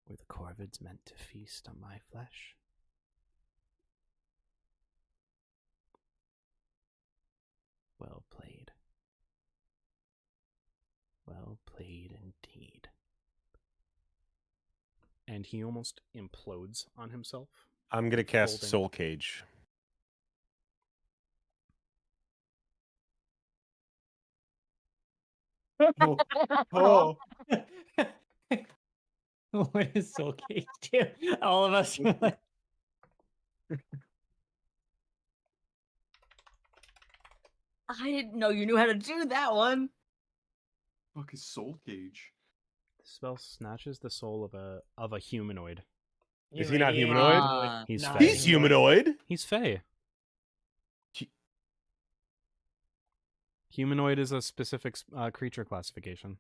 Speaker 1: Were the corvids meant to feast on my flesh? Well played. Well played indeed. And he almost implodes on himself.
Speaker 7: I'm gonna cast
Speaker 1: Folding.
Speaker 7: Soul Cage.
Speaker 2: Oh.
Speaker 5: What does Soul Cage do? All of us are like,
Speaker 4: I didn't know you knew how to do that one.
Speaker 2: Fuck is Soul Cage?
Speaker 1: The spell snatches the soul of a humanoid.
Speaker 7: Is he not
Speaker 5: "Yeah,
Speaker 7: humanoid?"
Speaker 1: He's
Speaker 5: not
Speaker 1: fey.
Speaker 7: He's humanoid.
Speaker 1: He's fey.
Speaker 7: He-
Speaker 1: Humanoid is a specific creature classification.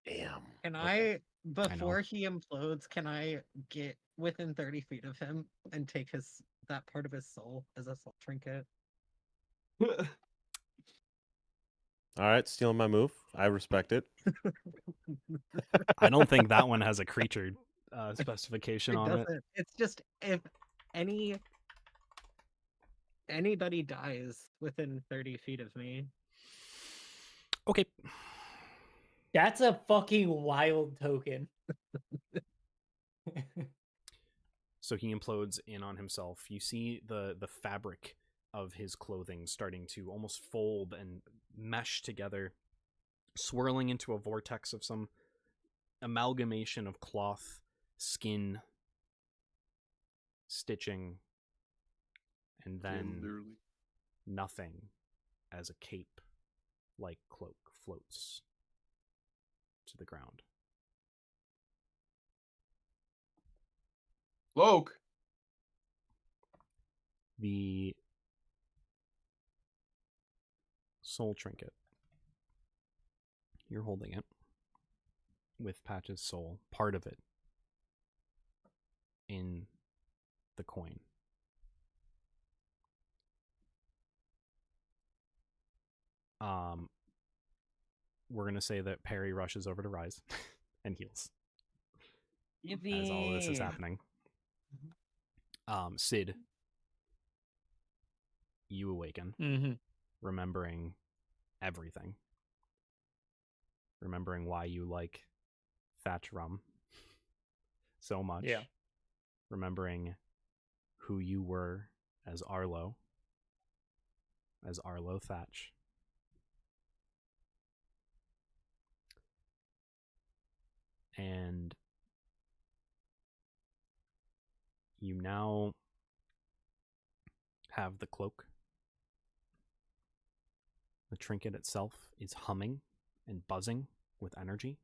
Speaker 7: Damn.
Speaker 3: Can
Speaker 1: Okay.
Speaker 3: before he implodes, can I get within 30 feet of him and take that part of his soul as a soul trinket?
Speaker 7: All right, stealing my move. I respect it.
Speaker 1: I don't think that one has a creature specification
Speaker 3: It
Speaker 1: on it.
Speaker 3: doesn't. It's just if anybody dies within 30 feet of me.
Speaker 1: Okay.
Speaker 5: That's a fucking wild token."
Speaker 1: So he implodes in on himself. You see the fabric of his clothing starting to almost fold and mesh together, swirling into a vortex of some amalgamation of cloth, skin, stitching, and then
Speaker 2: Literally.
Speaker 1: nothing as a cape-like cloak floats to the ground.
Speaker 2: Cloak.
Speaker 1: The soul trinket. You're holding it with Patch's soul, part of it, in the coin. We're gonna say that Perry rushes over to Rise and heals as all of this is
Speaker 3: Yippee!
Speaker 1: happening. Sid, you awaken,
Speaker 5: Mm-hmm.
Speaker 1: remembering everything, remembering why you like Thatch rum so much.
Speaker 5: Yeah.
Speaker 1: Remembering who you were as Arlo Thatch. And you now have the cloak. The trinket itself is humming and buzzing with energy,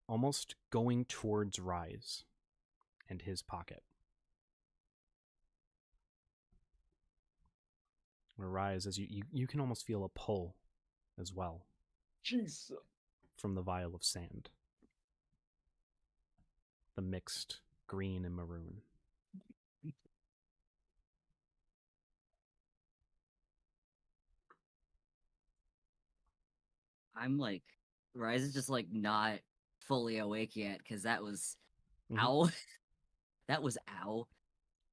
Speaker 1: almost going towards Rise and his pocket. Where Rise, as you can almost feel a pull as well.
Speaker 2: Jeez.
Speaker 1: From the vial of sand. The mixed green and maroon.
Speaker 4: I'm like, Rise is just like not fully awake yet because that was
Speaker 1: Mhm.
Speaker 4: ow. That was ow.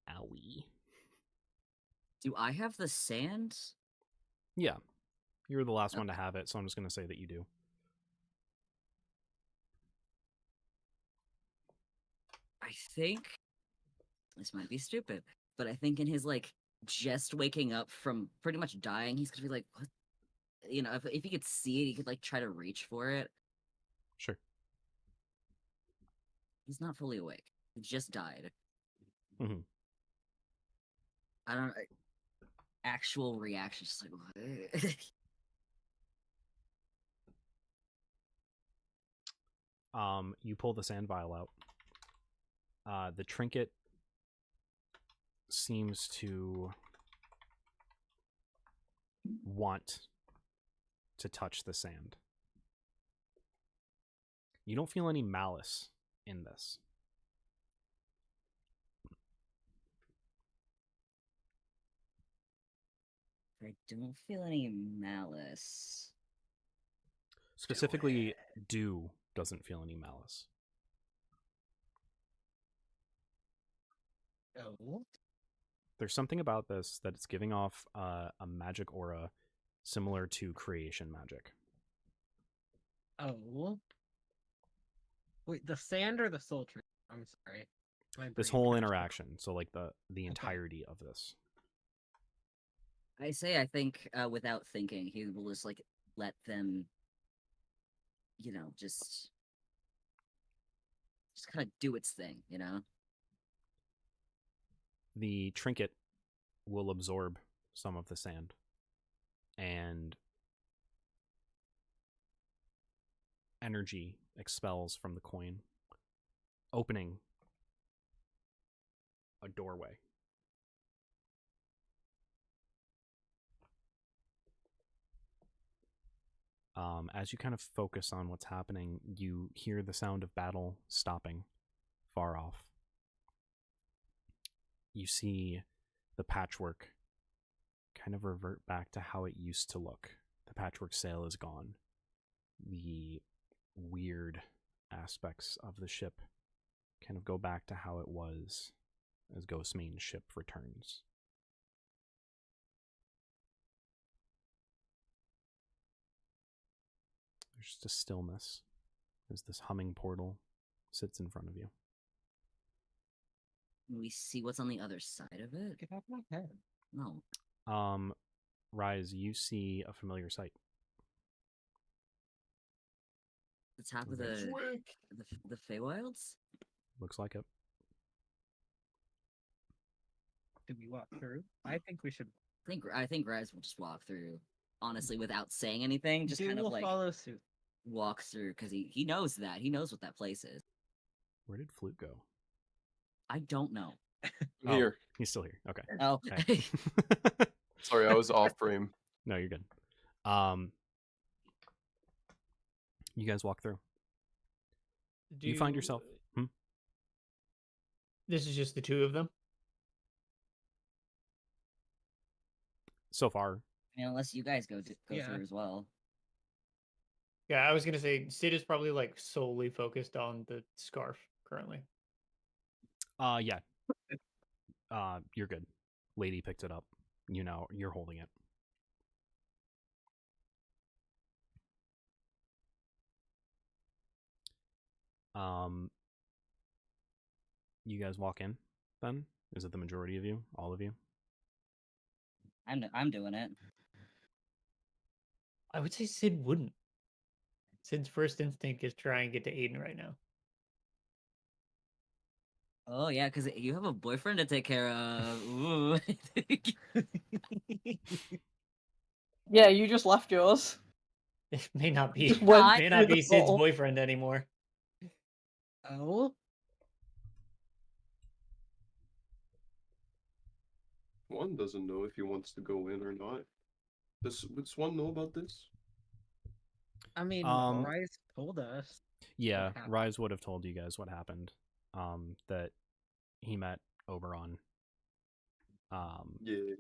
Speaker 1: Owie.
Speaker 4: Do I have the sand?
Speaker 1: Yeah. You're the last one to
Speaker 4: Okay.
Speaker 1: have it, so I'm just going to say that you do.
Speaker 4: I think this might be stupid, but I think in his like just waking up from pretty much dying, he's gonna be like, what? You know, if he could see it, he could like try to reach for it.
Speaker 1: Sure.
Speaker 4: He's not fully awake. He just died.
Speaker 1: Mhm.
Speaker 4: I don't. Actual reaction, just like what?
Speaker 1: You pull the sand vial out. The trinket seems to want to touch the sand. You don't feel any malice in this.
Speaker 4: I don't feel any malice.
Speaker 1: Specifically, Dew doesn't feel any malice.
Speaker 3: Oh.
Speaker 1: There's something about this that it's giving off a magic aura similar to creation magic.
Speaker 3: Oh. Wait, the sand or the soul tree? I'm sorry. My
Speaker 1: This
Speaker 3: brain
Speaker 1: whole
Speaker 3: crashed.
Speaker 1: interaction, so like the entirety of this.
Speaker 4: I think without thinking, he will just like let them, you know, just kind of do its thing, you know.
Speaker 1: The trinket will absorb some of the sand, and energy expels from the coin, opening a doorway. As you kind of focus on what's happening, you hear the sound of battle stopping far off. You see the patchwork kind of revert back to how it used to look. The patchwork sail is gone. The weird aspects of the ship kind of go back to how it was as Ghostmane's ship returns. There's just a stillness as this humming portal sits in front of you.
Speaker 4: We see what's on the other side of it.
Speaker 3: Get off my head.
Speaker 4: No.
Speaker 1: Rise, you see a familiar sight.
Speaker 4: The top of
Speaker 1: That's
Speaker 4: the Feywilds?
Speaker 1: Looks like it.
Speaker 3: Do we walk through? I think we should.
Speaker 4: I think Rise will just walk through. honestly, without saying anything, just
Speaker 3: Dude
Speaker 4: kind of
Speaker 3: will
Speaker 4: like
Speaker 3: follow suit.
Speaker 4: walk through because he knows that he knows what that place is.
Speaker 1: Where did Flute go?
Speaker 4: I don't know.
Speaker 1: Oh,
Speaker 2: Here.
Speaker 1: he's still here. Okay.
Speaker 4: Oh,
Speaker 1: Hey.
Speaker 2: Sorry, I was off frame.
Speaker 1: No, you're good. You guys walk through. You find yourself.
Speaker 5: This is just the two of them.
Speaker 1: So far,
Speaker 4: I mean, unless you guys go
Speaker 3: Yeah.
Speaker 4: through as well.
Speaker 5: Yeah, I was gonna say Sid is probably like solely focused on the scarf currently.
Speaker 1: yeah. You're good. Lady picked it up. You know, you're holding it. You guys walk in then? Is it the majority of you? All of you?
Speaker 4: I'm doing it.
Speaker 5: I would say Sid wouldn't. Sid's first instinct is try and get to Aiden right now.
Speaker 4: Oh yeah, because you have a boyfriend to take care of. Ooh.
Speaker 6: Yeah, you just left yours.
Speaker 5: It may not be
Speaker 6: Just went
Speaker 4: Not-
Speaker 5: may
Speaker 6: through
Speaker 5: not
Speaker 6: the
Speaker 5: be Sid's
Speaker 6: portal.
Speaker 5: boyfriend anymore.
Speaker 3: Oh,
Speaker 2: Swan doesn't know if he wants to go in or not. Would Swan know about this?
Speaker 3: I mean,
Speaker 1: Um,
Speaker 3: Rise told us.
Speaker 1: Yeah,
Speaker 3: happened?
Speaker 1: Rise would have told you guys what happened. That he met Oberon.
Speaker 2: Yeah.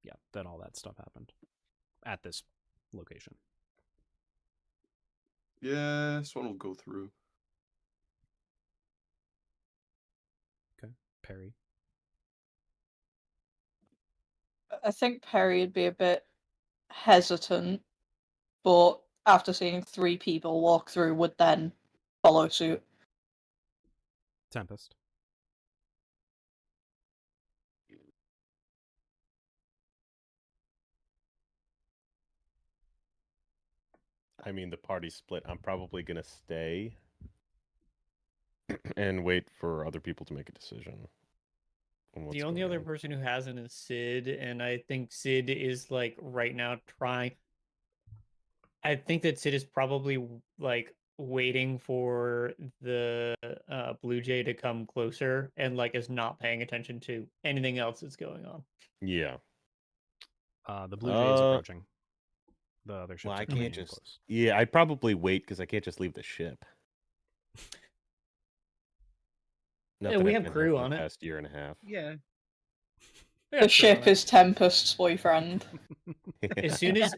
Speaker 1: Yeah, that all that stuff happened at this location.
Speaker 2: Yeah, Swan will go through.
Speaker 1: Perry.
Speaker 6: I think Perry would be a bit hesitant, but after seeing 3 people walk through, would then follow suit.
Speaker 1: Tempest.
Speaker 7: I mean, the party's split. I'm probably gonna stay and wait for other people to make a decision. On what's
Speaker 5: The only
Speaker 7: going
Speaker 5: other
Speaker 7: on.
Speaker 5: person who hasn't is Sid, and I think Sid is like right now trying. I think that Sid is probably like waiting for the Blue Jay to come closer and like is not paying attention to anything else that's going on.
Speaker 7: Yeah.
Speaker 1: The Blue Jay is approaching. The other ships
Speaker 7: Well,
Speaker 1: are
Speaker 7: I
Speaker 1: coming
Speaker 7: can't
Speaker 1: in
Speaker 7: just.
Speaker 1: close.
Speaker 7: Yeah, I'd probably wait because I can't just leave the ship. Not
Speaker 5: Yeah,
Speaker 7: that
Speaker 5: we
Speaker 7: I've
Speaker 5: have
Speaker 7: been
Speaker 5: crew
Speaker 7: here for
Speaker 5: on
Speaker 7: the
Speaker 5: it.
Speaker 7: past year and a half.
Speaker 3: Yeah.
Speaker 6: The ship is Tempest's boyfriend.
Speaker 5: As soon as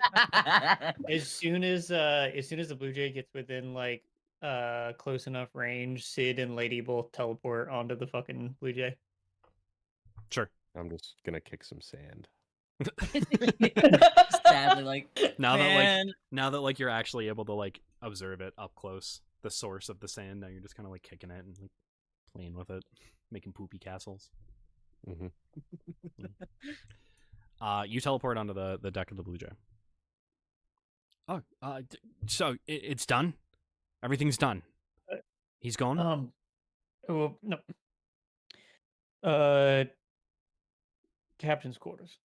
Speaker 5: as soon as the Blue Jay gets within like close enough range, Sid and Lady both teleport onto the fucking Blue Jay.
Speaker 1: Sure.
Speaker 7: I'm just gonna kick some sand.
Speaker 4: Sadly, like
Speaker 1: Now
Speaker 4: man.
Speaker 1: that like you're actually able to like observe it up close, the source of the sand. Now you're just kind of like kicking it and like playing with it, making poopy castles.
Speaker 7: Mm-hmm.
Speaker 1: You teleport onto the deck of the Blue Jay. Oh, so it's done. Everything's done. He's gone.
Speaker 5: Well, no. Captain's quarters.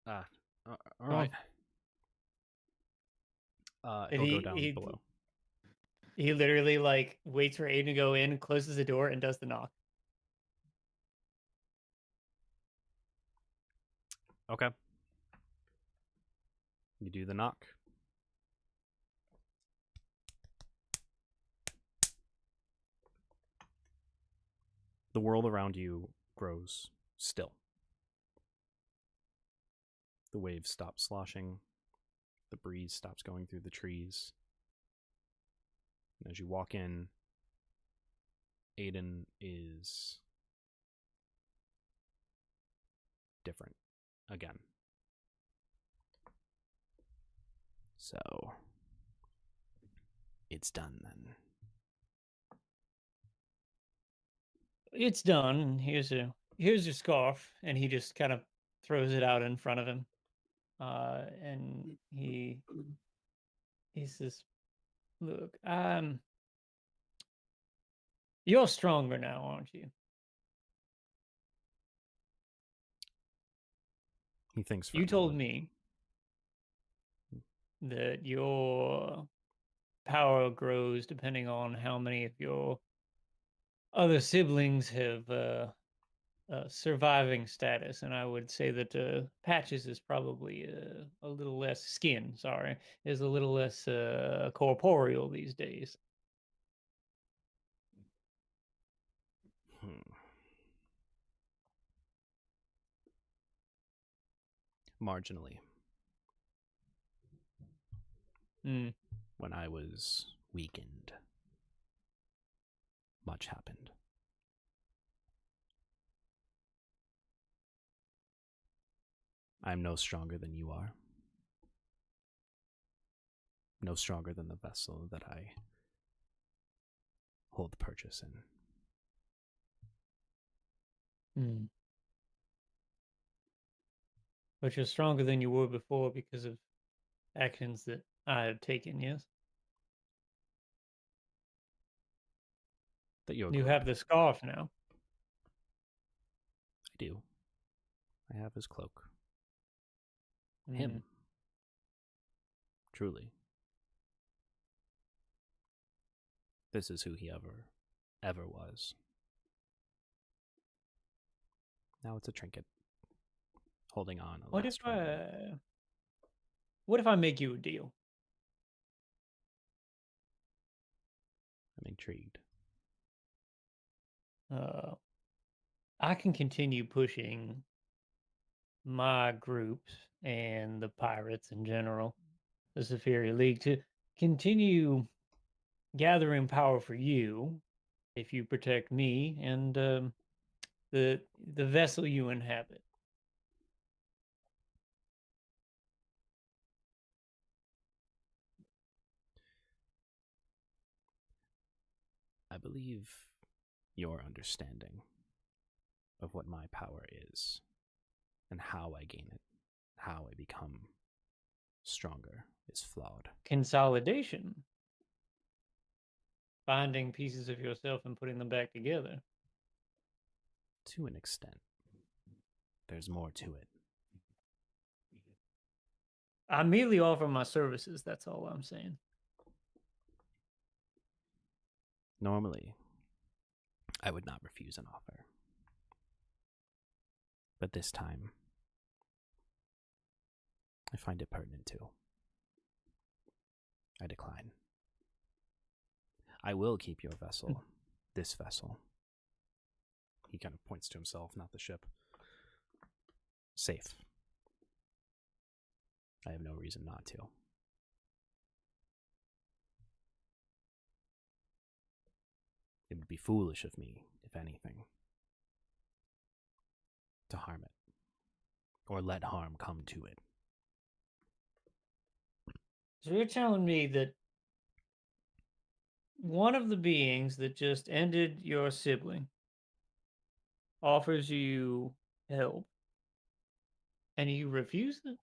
Speaker 1: All right.
Speaker 5: And
Speaker 1: He'll go down below.
Speaker 5: He literally like waits for Aiden to go in, closes the door, and does the knock.
Speaker 1: Okay. You do the knock. The world around you grows still. The waves stop sloshing. The breeze stops going through the trees. And as you walk in, Aiden is different again. So, it's done then.
Speaker 5: It's done. Here's your scarf, and he just kind of throws it out in front of him. And he says, "Look, you're stronger now, aren't you?"
Speaker 1: He thinks for
Speaker 5: You
Speaker 1: a
Speaker 5: told
Speaker 1: moment.
Speaker 5: me that your power grows depending on how many of your other siblings have surviving status, and I would say that Patches is probably a little less is a little less corporeal these days.
Speaker 1: Marginally.
Speaker 5: Mm.
Speaker 1: When I was weakened, much happened. I'm no stronger than you are. No stronger than the vessel that I hold the purchase in.
Speaker 5: Mm. But you're stronger than you were before because of actions that I have taken, yes?
Speaker 1: That you
Speaker 5: You have the scarf now.
Speaker 1: I do. I have his cloak.
Speaker 5: Mm.
Speaker 1: Him. Truly. This is who he ever was. Now it's a trinket. Holding on.
Speaker 5: What if I make you a deal?
Speaker 1: I'm intrigued.
Speaker 5: I can continue pushing my groups and the pirates in general, the Superior League, to continue gathering power for you if you protect me and the vessel you inhabit.
Speaker 1: I believe your understanding of what my power is and how I gain it, how I become stronger, is flawed.
Speaker 5: Consolidation. Finding pieces of yourself and putting them back together.
Speaker 1: To an extent. There's more to it.
Speaker 5: I merely offer my services, that's all I'm saying.
Speaker 1: Normally, I would not refuse an offer. But this time, I find it pertinent too. I decline. I will keep your vessel, this vessel. He kind of points to himself, not the ship. Safe. I have no reason not to. It would be foolish of me, if anything, to harm it, or let harm come to it.
Speaker 5: So you're telling me that one of the beings that just ended your sibling offers you help and you refuse it?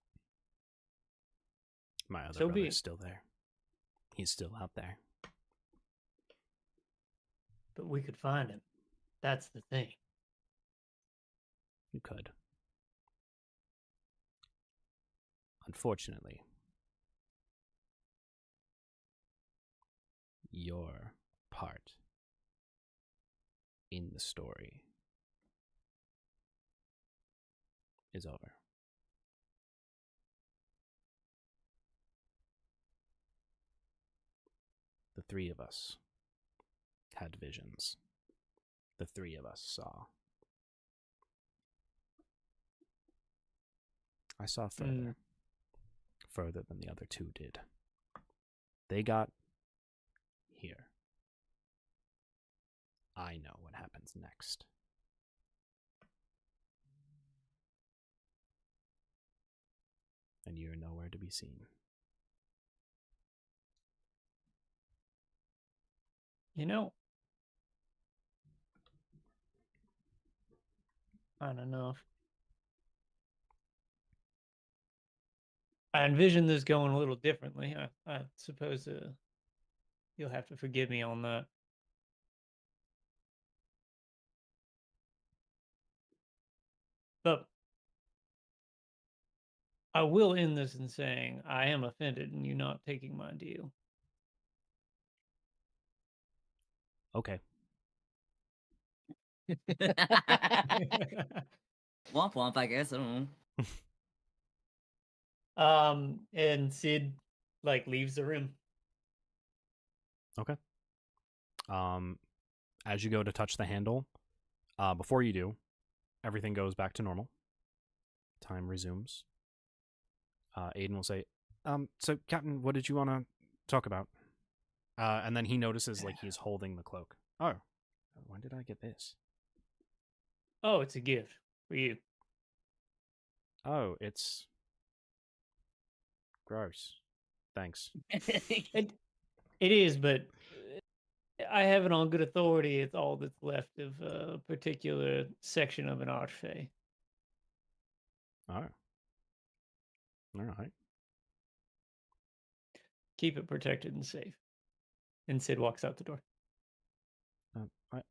Speaker 1: My other
Speaker 5: So be
Speaker 1: brother's
Speaker 5: it.
Speaker 1: still there. He's still out there.
Speaker 5: But we could find him. That's the thing.
Speaker 1: You could. Unfortunately, your part in the story is over. The three of us had visions. The three of us saw. I saw further. Further than the other two did. They got here. I know what happens next. And you're nowhere to be seen.
Speaker 5: You know, I don't know. I envision this going a little differently. I suppose you'll have to forgive me on that. But I will end this in saying I am offended in you not taking my deal.
Speaker 1: Okay.
Speaker 4: Womp womp, I guess. I don't know.
Speaker 5: And Sid like leaves the room.
Speaker 1: Okay. As you go to touch the handle, before you do, everything goes back to normal. Time resumes. Aiden will say, so Captain, what did you want to talk about? And then he notices like he's holding the cloak. Oh, when did I get this?
Speaker 5: Oh, it's a gift for you.
Speaker 1: Oh, it's gross. Thanks.
Speaker 5: It is, but I have it on good authority. It's all that's left of a particular section of an archfey.
Speaker 1: Oh. All right.
Speaker 5: Keep it protected and safe. And Sid walks out the door.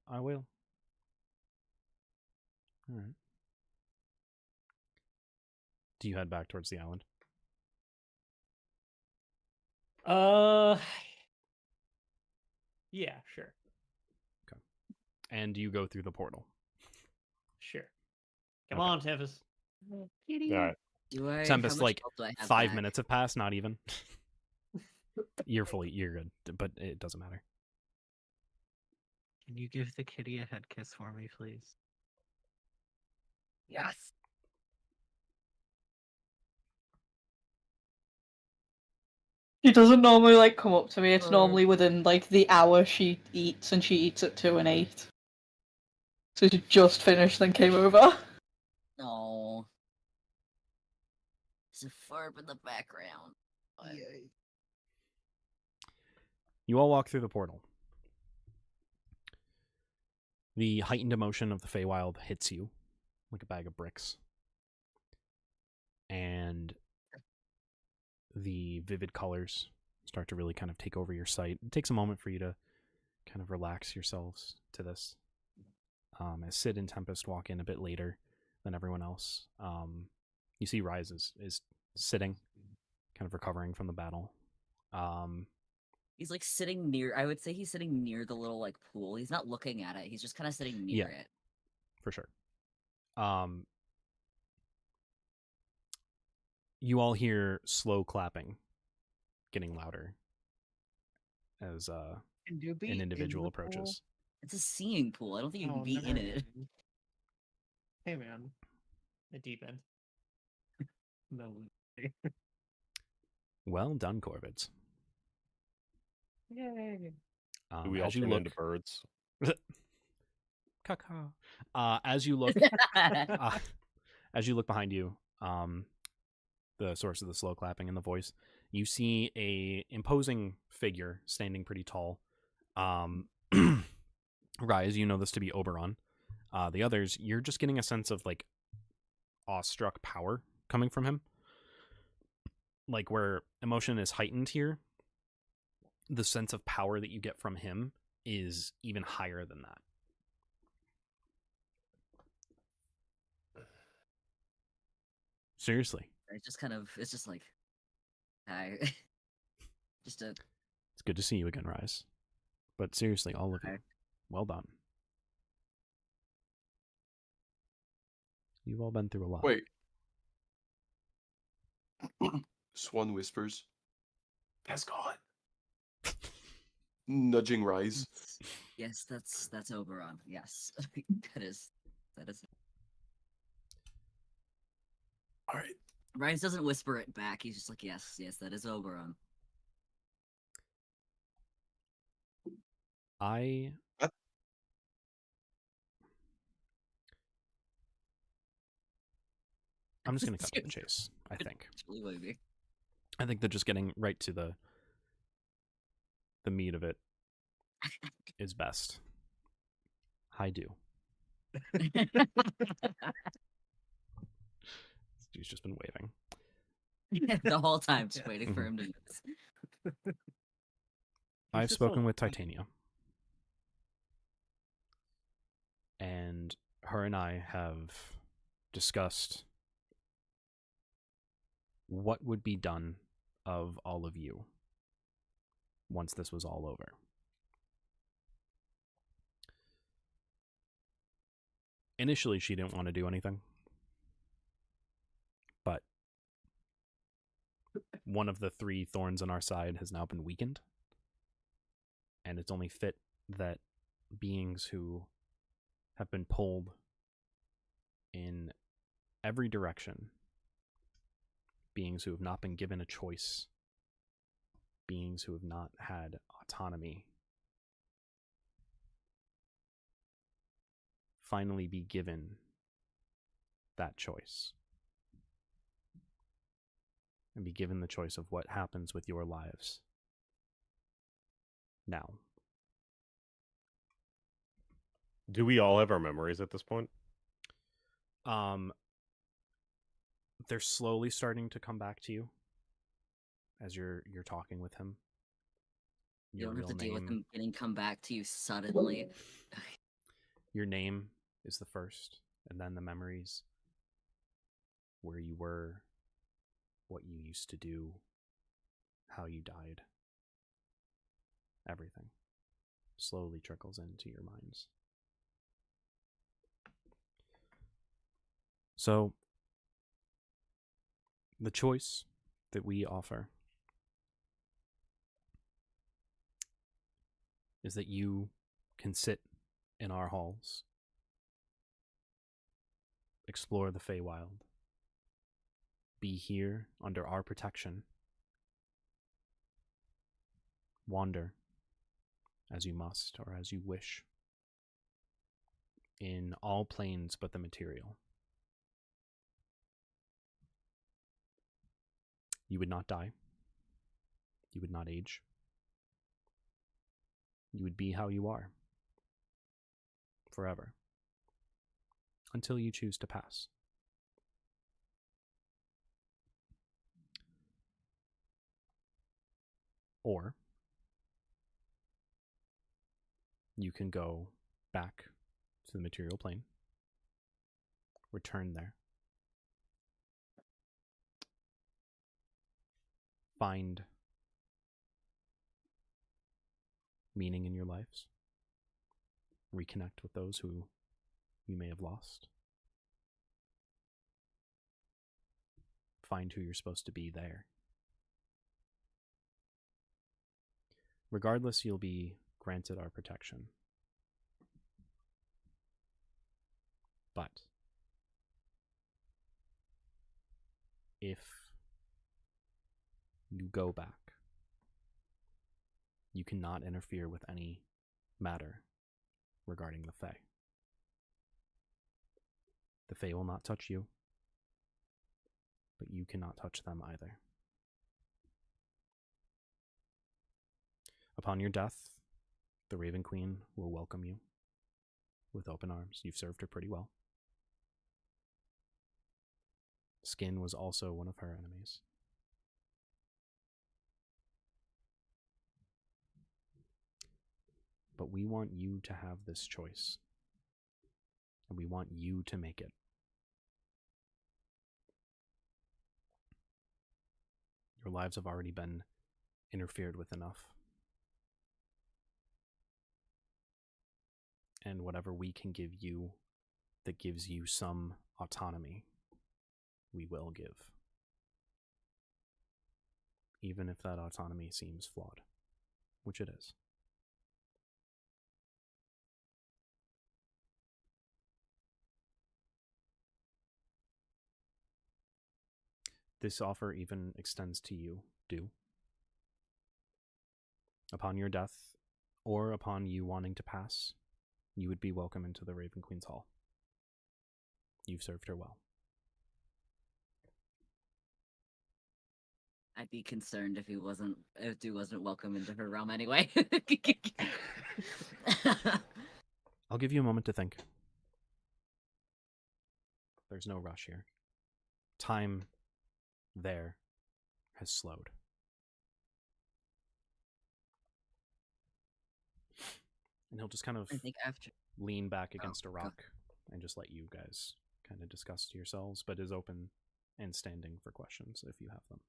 Speaker 1: I will. All right. Do you head back towards the island?
Speaker 5: Yeah, sure.
Speaker 1: And you go through the portal.
Speaker 5: Sure. Come
Speaker 1: Okay.
Speaker 5: on, Tempest.
Speaker 7: All right.
Speaker 4: Do I?
Speaker 1: Tempest,
Speaker 4: how much
Speaker 1: like
Speaker 4: health do I have
Speaker 1: 5
Speaker 4: back?
Speaker 1: minutes have passed, not even. You're good, but it doesn't matter.
Speaker 3: Can you give the kitty a head kiss for me, please? Yes.
Speaker 6: She doesn't normally like come up to me. It's normally within like the hour she eats, and she eats at 2 and 8. So she just finished, then came over.
Speaker 4: No. There's a furb in the background. But...
Speaker 1: You all walk through the portal. The heightened emotion of the Feywild hits you like a bag of bricks. And the vivid colors start to really kind of take over your sight. It takes a moment for you to kind of relax yourselves to this. As Sid and Tempest walk in a bit later than everyone else, you see Rise is sitting, kind of recovering from the battle.
Speaker 4: He's like sitting near. I would say he's sitting near the little like pool. He's not looking at it. He's just kind of sitting near it.
Speaker 1: For sure. You all hear slow clapping getting louder as an individual approaches.
Speaker 4: It's a seeing pool. I don't think you can be in it.
Speaker 3: Hey, man.
Speaker 5: The deep end.
Speaker 3: No.
Speaker 1: Well done, Corvids.
Speaker 3: Yay.
Speaker 7: Do we all
Speaker 1: As you
Speaker 7: turn
Speaker 1: look,
Speaker 7: into birds?
Speaker 1: Caca. As you look, as you look behind you, the source of the slow clapping and the voice, you see a imposing figure standing pretty tall. Rise, you know this to be Oberon. The others, you're just getting a sense of like awestruck power coming from him. Like where emotion is heightened here, the sense of power that you get from him is even higher than that. Seriously.
Speaker 4: It's just kind of. It's just like. Just a.
Speaker 1: It's good to see you again, Rise. But seriously, all of you, well done. You've all been through a lot.
Speaker 2: Wait. Swan whispers. That's gone. Nudging Rise.
Speaker 4: Yes, that's Oberon. Yes, that is.
Speaker 2: All right.
Speaker 4: Ryan doesn't whisper it back. He's just like, yes, that is Oberon.
Speaker 1: I'm just going to cut to the chase, I think. I think that just getting right to the meat of it is best. I do. He's just been waving.
Speaker 4: The whole time, just waiting for him to do this.
Speaker 1: I've spoken with Titania. And her and I have discussed what would be done of all of you once this was all over? Initially, she didn't want to do anything, but one of the 3 thorns on our side has now been weakened, and it's only fit that beings who have been pulled in every direction, beings who have not been given a choice, beings who have not had autonomy, finally be given that choice. And be given the choice of what happens with your lives now.
Speaker 7: Do we all have our memories at this point?
Speaker 1: They're slowly starting to come back to you as you're talking with him.
Speaker 4: You
Speaker 1: Your
Speaker 4: don't have
Speaker 1: real
Speaker 4: to deal with
Speaker 1: name.
Speaker 4: him getting come back to you suddenly.
Speaker 1: Your name is the first, and then the memories, where you were, what you used to do, how you died. Everything slowly trickles into your minds. So, the choice that we offer is that you can sit in our halls, explore the Feywild, be here under our protection, wander as you must or as you wish in all planes but the material. You would not die. You would not age. You would be how you are forever until you choose to pass. Or you can go back to the material plane, return there, find meaning in your lives, reconnect with those who you may have lost, find who you're supposed to be there. Regardless, you'll be granted our protection. But if you go back, you cannot interfere with any matter regarding the Fae. The Fae will not touch you, but you cannot touch them either. Upon your death, the Raven Queen will welcome you with open arms. You've served her pretty well. Skin was also one of her enemies. But we want you to have this choice. And we want you to make it. Your lives have already been interfered with enough. And whatever we can give you that gives you some autonomy, we will give. Even if that autonomy seems flawed, which it is. This offer even extends to you, Do. Upon your death, or upon you wanting to pass, you would be welcome into the Raven Queen's Hall. You've served her well.
Speaker 4: I'd be concerned if Du wasn't welcome into her realm anyway.
Speaker 1: I'll give you a moment to think. There's no rush here. Time there has slowed. And he'll just kind of
Speaker 4: I think after
Speaker 1: lean back against a rock and just let you guys kind of discuss to yourselves, but is open and standing for questions if you have them.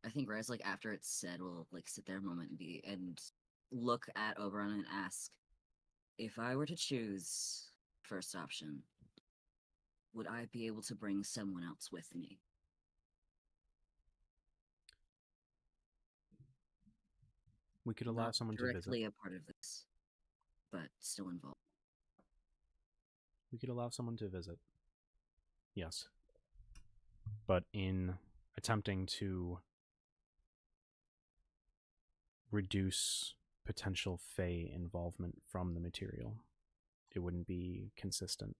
Speaker 4: I think Raz, like after it's said, will like sit there a moment and look at Oberon and ask, if I were to choose first option, would I be able to bring someone else with me?
Speaker 1: We could allow
Speaker 4: Not
Speaker 1: someone to
Speaker 4: directly
Speaker 1: visit.
Speaker 4: a part of this, but still involved.
Speaker 1: We could allow someone to visit. Yes. But in attempting to reduce potential Fey involvement from the material, it wouldn't be consistent.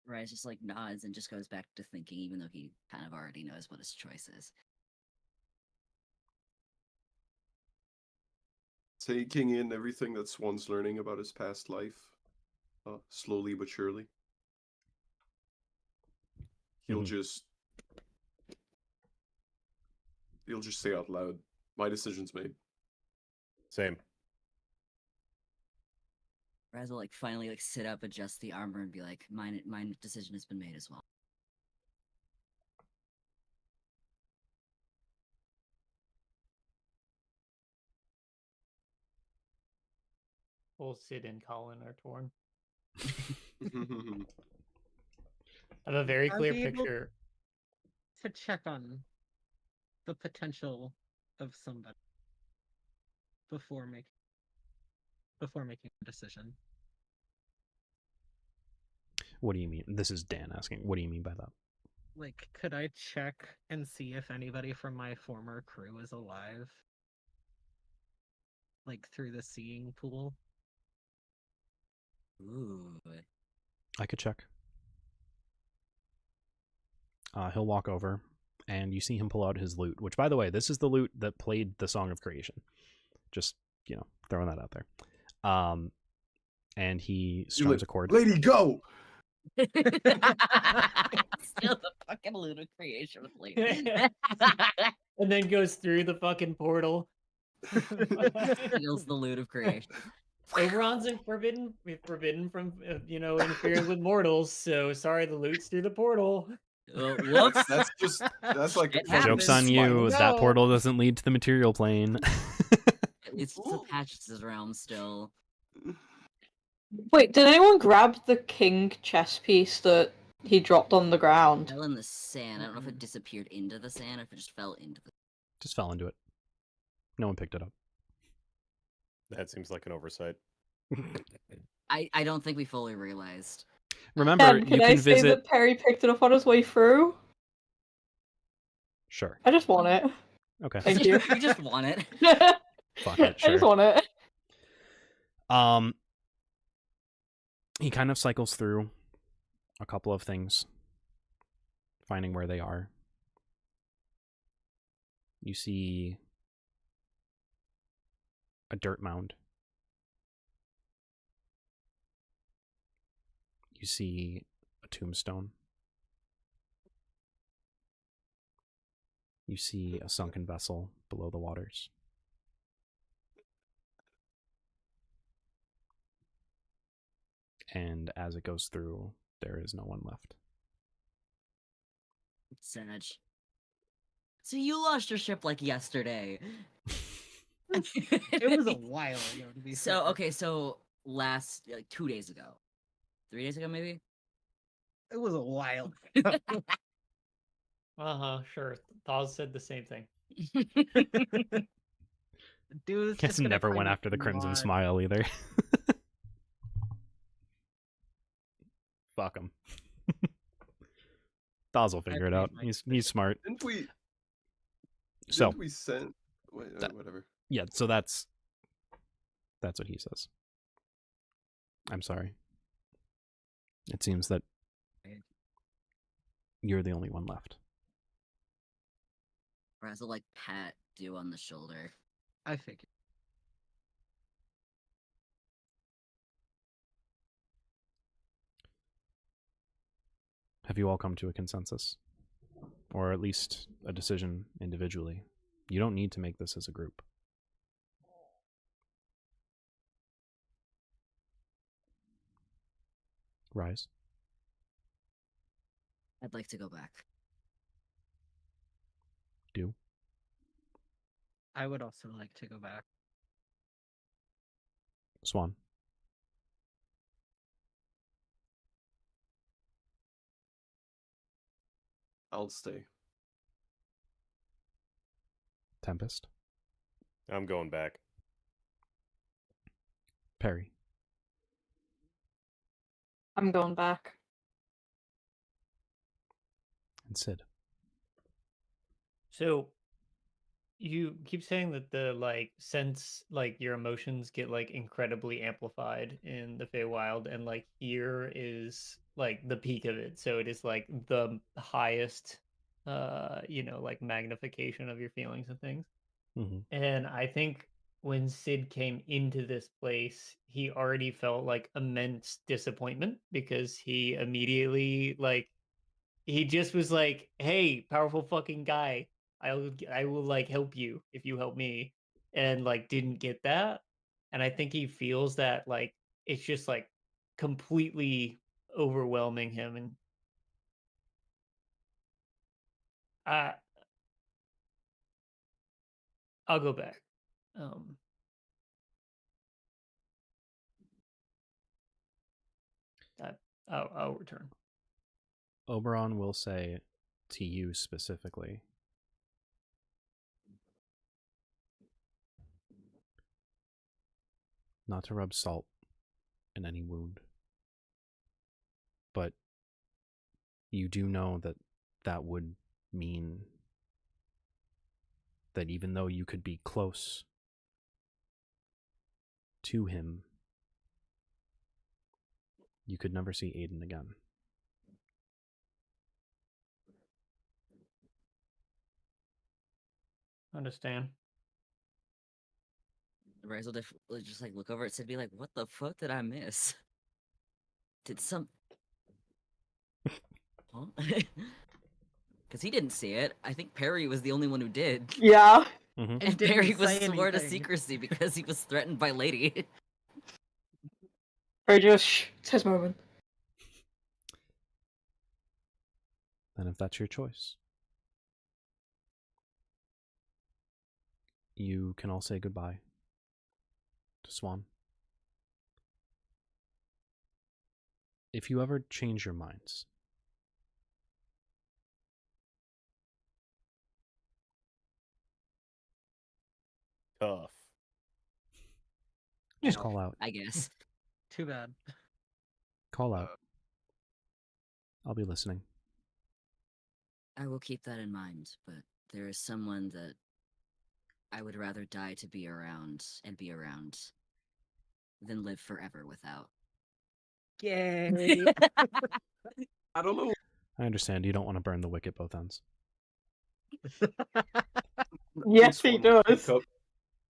Speaker 4: Raz just like nods and just goes back to thinking, even though he kind of already knows what his choice is.
Speaker 2: Taking in everything that Swan's learning about his past life, slowly but surely. He'll just say out loud, "My decision's made."
Speaker 7: Same.
Speaker 4: Raz will like finally like sit up, adjust the armor, and be like, "My decision has been made as well."
Speaker 5: Both Sid and Colin are torn. I have a very
Speaker 3: Are
Speaker 5: clear
Speaker 3: we able
Speaker 5: picture.
Speaker 3: to check on the potential of somebody before making a decision.
Speaker 1: What do you mean? This is Dan asking. What do you mean by that?
Speaker 3: Like, could I check and see if anybody from my former crew is alive? Like, through the seeing pool?
Speaker 4: Ooh.
Speaker 1: I could check. He'll walk over, and you see him pull out his lute, which, by the way, this is the lute that played the Song of Creation. Just, throwing that out there. And he strums a chord.
Speaker 2: Lady, go!
Speaker 4: Still the fucking lute of creation with Lady.
Speaker 5: And then goes through the fucking portal.
Speaker 4: Steals the lute of creation.
Speaker 5: Oberon's forbidden from interfering with mortals. So sorry, the loot's through the portal.
Speaker 4: Whoops.
Speaker 2: That's like
Speaker 4: It
Speaker 1: Joke's
Speaker 4: happens.
Speaker 1: on you.
Speaker 3: No.
Speaker 1: That portal doesn't lead to the material plane.
Speaker 4: It's the Patches' realm still.
Speaker 6: Wait, did anyone grab the king chess piece that he dropped on the ground?
Speaker 4: Fell in the sand. I don't know if it disappeared into the sand or if it just fell into the.
Speaker 1: Just fell into it. No one picked it up.
Speaker 7: That seems like an oversight.
Speaker 4: I don't think we fully realized.
Speaker 1: Remember,
Speaker 6: Can
Speaker 1: you can
Speaker 6: I say
Speaker 1: visit.
Speaker 6: that Perry picked it up on his way through?
Speaker 1: Sure.
Speaker 6: I just want it.
Speaker 1: Okay.
Speaker 6: Thank you.
Speaker 4: You just want it.
Speaker 1: Fuck it,
Speaker 6: I just
Speaker 1: sure.
Speaker 6: want it.
Speaker 1: He kind of cycles through a couple of things, finding where they are. You see a dirt mound. You see a tombstone. You see a sunken vessel below the waters. And as it goes through, there is no one left.
Speaker 4: Sag. So you lost your ship like yesterday.
Speaker 3: It was a while ago, to be
Speaker 4: So
Speaker 3: fair.
Speaker 4: okay, so like 2 days ago, 3 days ago maybe.
Speaker 3: It was a while.
Speaker 5: Sure. Thaz said the same thing.
Speaker 3: Dude, it's
Speaker 1: Guess
Speaker 3: just gonna
Speaker 1: never went
Speaker 3: kinda
Speaker 1: after the Crimson
Speaker 3: nod.
Speaker 1: Smile either. Fuck him. Thaz will figure it out. He's smart.
Speaker 2: Didn't we?
Speaker 1: So
Speaker 2: Didn't we send? Wait, whatever.
Speaker 1: yeah, so that's what he says. I'm sorry. It seems that you're the only one left.
Speaker 4: Raz will like pat Dew on the shoulder.
Speaker 3: I figured.
Speaker 1: Have you all come to a consensus? Or at least a decision individually You don't need to make this as a group. Rise.
Speaker 4: I'd like to go back.
Speaker 1: Do.
Speaker 3: I would also like to go back.
Speaker 1: Swan.
Speaker 2: I'll stay.
Speaker 1: Tempest.
Speaker 7: I'm going back.
Speaker 1: Perry.
Speaker 6: I'm going back.
Speaker 1: And Sid.
Speaker 5: So you keep saying that the sense your emotions get incredibly amplified in the Feywild, and here is the peak of it. So it is the highest magnification of your feelings and things.
Speaker 1: Mm-hmm.
Speaker 5: And I think when Sid came into this place, he already felt immense disappointment because he immediately he just was like, "Hey, powerful fucking guy, I will help you if you help me," and didn't get that. And I think he feels that it's just completely overwhelming him, and I I'll go back. I'll return.
Speaker 1: Oberon will say to you specifically, not to rub salt in any wound, but you do know that that would mean that even though you could be close to him, you could never see Aiden again.
Speaker 5: Understand.
Speaker 4: Rise will just look over at Sid and be like, "What the fuck did I miss? Did some..." Huh? Because he didn't see it. I think Perry was the only one who did.
Speaker 6: Yeah.
Speaker 1: Mm-hmm.
Speaker 4: And
Speaker 3: didn't
Speaker 4: Perry was
Speaker 3: say
Speaker 4: sworn to
Speaker 3: anything.
Speaker 4: secrecy because he was threatened by Lady.
Speaker 6: Or just shh, it's his moment.
Speaker 1: And if that's your choice, you can all say goodbye to Swan. If you ever change your minds,
Speaker 7: Tough.
Speaker 1: just call out.
Speaker 4: I guess.
Speaker 3: Too bad.
Speaker 1: Call out. I'll be listening.
Speaker 4: I will keep that in mind, but there is someone that I would rather die to be around and be around than live forever without.
Speaker 3: Yay.
Speaker 2: I don't know.
Speaker 1: I understand you don't want to burn the wick at both ends.
Speaker 6: Yes, he
Speaker 2: Swan will
Speaker 6: does.
Speaker 2: speak up.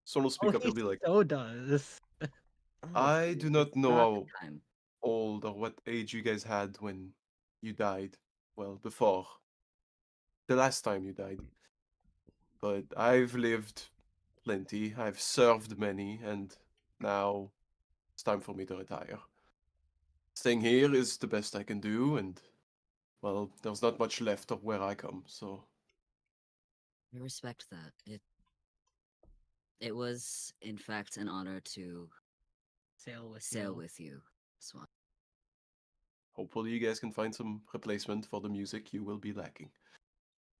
Speaker 2: Swan will speak up.
Speaker 3: he
Speaker 2: He'll be like,
Speaker 3: so does.
Speaker 2: I do not know
Speaker 4: Not
Speaker 2: how
Speaker 4: time.
Speaker 2: old or what age you guys had when you died. Well, before. The last time you died. But I've lived plenty. I've served many, and now it's time for me to retire. Staying here is the best I can do, and, well, there's not much left of where I come, so...
Speaker 4: I respect that. It was, in fact, an honor to sail with you, Swan.
Speaker 2: Hopefully you guys can find some replacement for the music you will be lacking.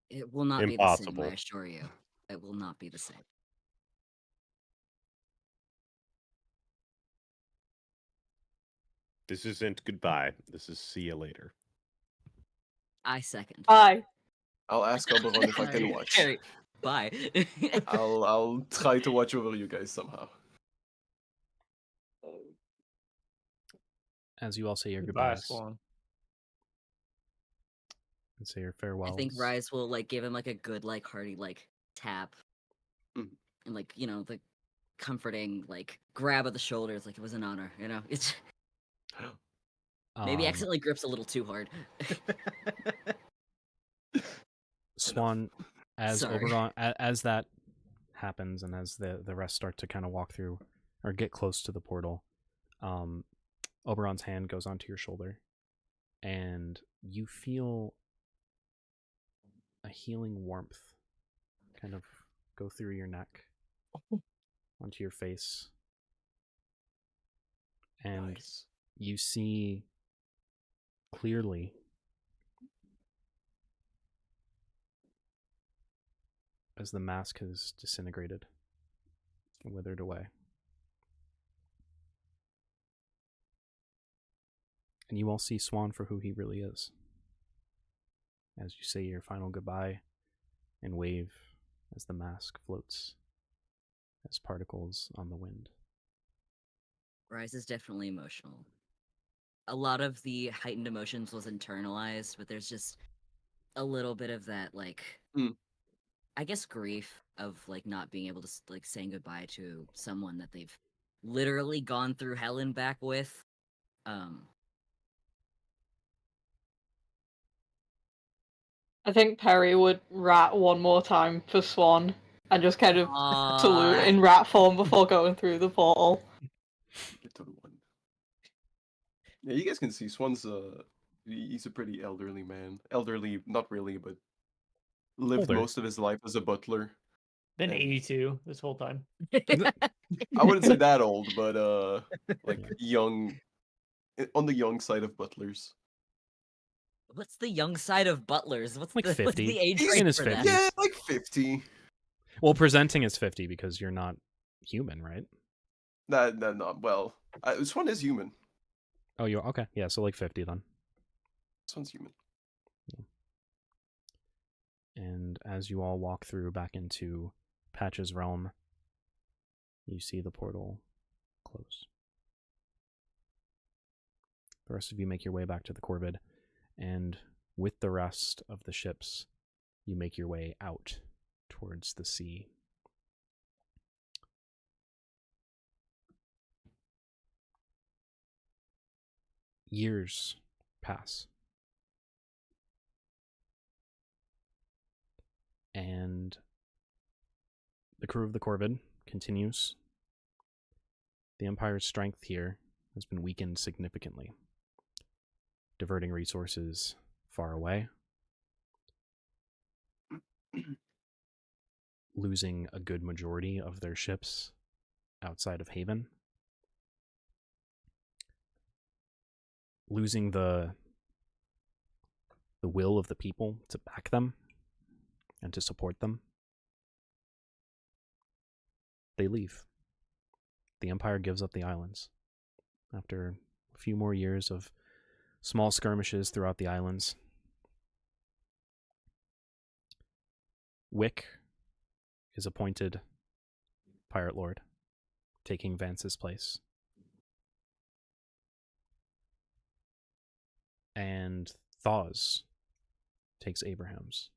Speaker 4: It will not be the same,
Speaker 7: Impossible.
Speaker 4: I assure you. It will not be the same.
Speaker 7: This isn't goodbye. This is see you later.
Speaker 4: I second.
Speaker 6: Bye.
Speaker 2: I'll ask Oberon if I can watch.
Speaker 4: Harry, bye.
Speaker 2: I'll try to watch over you guys somehow.
Speaker 1: As you all say your
Speaker 5: Goodbye,
Speaker 1: goodbyes
Speaker 5: Swan.
Speaker 1: and say your
Speaker 4: I
Speaker 1: farewells.
Speaker 4: think Rise will give him a good hearty tap.
Speaker 2: Mhm.
Speaker 4: And the comforting grab of the shoulders it was an honor, It's maybe accidentally grips a little too hard.
Speaker 1: Swan, as
Speaker 4: Sorry.
Speaker 1: Oberon, as that happens, and as the rest start to kind of walk through or get close to the portal, Oberon's hand goes onto your shoulder, and you feel a healing warmth kind of go through your neck onto your face, and
Speaker 2: Nice.
Speaker 1: you see clearly as the mask has disintegrated and withered away. And you all see Swan for who he really is. As you say your final goodbye and wave as the mask floats as particles on the wind.
Speaker 4: Rise is definitely emotional. A lot of the heightened emotions was internalized, but there's just a little bit of that, like, I guess grief of like not being able to like saying goodbye to someone that they've literally gone through hell and back with.
Speaker 6: I think Perry would rat one more time for Swan and just kind of salute in rat form before going through the portal.
Speaker 2: Get to the one. Yeah, you guys can see Swan's he's a pretty elderly man. Elderly, not really, but lived
Speaker 1: Older.
Speaker 2: most of his life as a butler.
Speaker 5: Been
Speaker 2: And
Speaker 5: 82 this whole time.
Speaker 2: I wouldn't say that old, but like young, on the young side of butlers.
Speaker 4: What's the young side of butlers? What's
Speaker 1: Like
Speaker 4: the
Speaker 1: 50.
Speaker 4: What's the age
Speaker 1: He's
Speaker 4: range
Speaker 1: in his
Speaker 4: for that?
Speaker 1: 50s.
Speaker 2: Yeah, like 50.
Speaker 1: Well, presenting as 50 because you're not human, right?
Speaker 2: No. Well, Swan is human.
Speaker 1: Oh, you're okay. Yeah, so like 50 then.
Speaker 2: Swan's human.
Speaker 1: And as you all walk through back into Patch's realm, you see the portal close. The rest of you make your way back to the Corvid, and with the rest of the ships, you make your way out towards the sea. Years pass. And the crew of the Corvid continues. The Empire's strength here has been weakened significantly, diverting resources far away, losing a good majority of their ships outside of Haven, losing the will of the people to back them and to support them. They leave. The Empire gives up the islands. After a few more years of small skirmishes throughout the islands, Wick is appointed Pirate Lord, taking Vance's place. And Thawes takes Abraham's.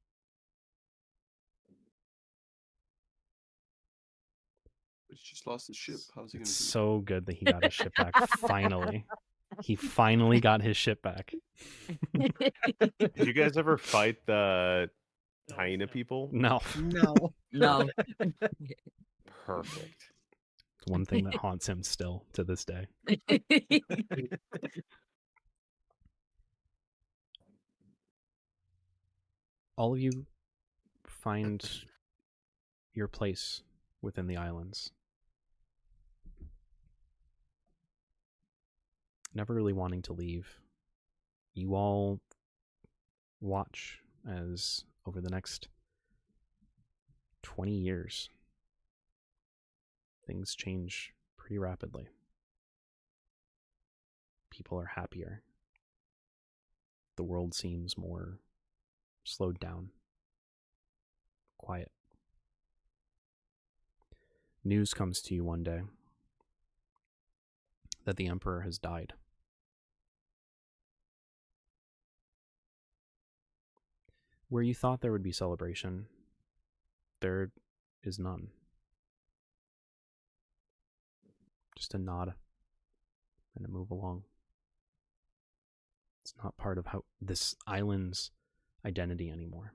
Speaker 2: But he just lost his ship. How's he gonna
Speaker 1: It's
Speaker 2: do
Speaker 1: so good that he got his ship back, finally. He finally got his ship back.
Speaker 7: Did you guys ever fight the hyena people?
Speaker 1: No.
Speaker 3: No.
Speaker 4: No.
Speaker 7: Perfect.
Speaker 1: It's one thing that haunts him still to this day. All of you find your place within the islands. Never really wanting to leave. You all watch as over the next 20 years, things change pretty rapidly. People are happier. The world seems more slowed down, quiet. News comes to you one day that the Emperor has died. Where you thought there would be celebration, there is none. Just a nod and a move along. It's not part of how this island's identity anymore.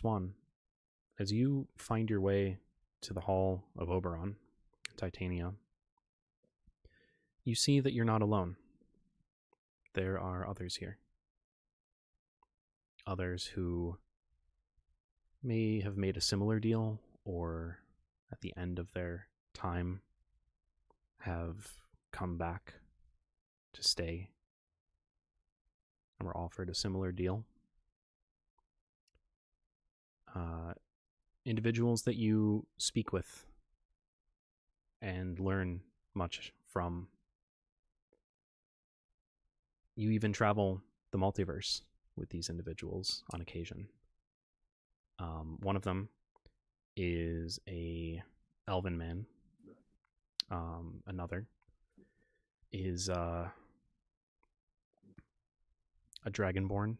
Speaker 1: Swan, as you find your way to the Hall of Oberon, Titania, you see that you're not alone. There are others here. Others who may have made a similar deal, or at the end of their time have come back to stay and were offered a similar deal. Individuals that you speak with and learn much from. You even travel the multiverse with these individuals on occasion. One of them is a elven man. Another is a dragonborn.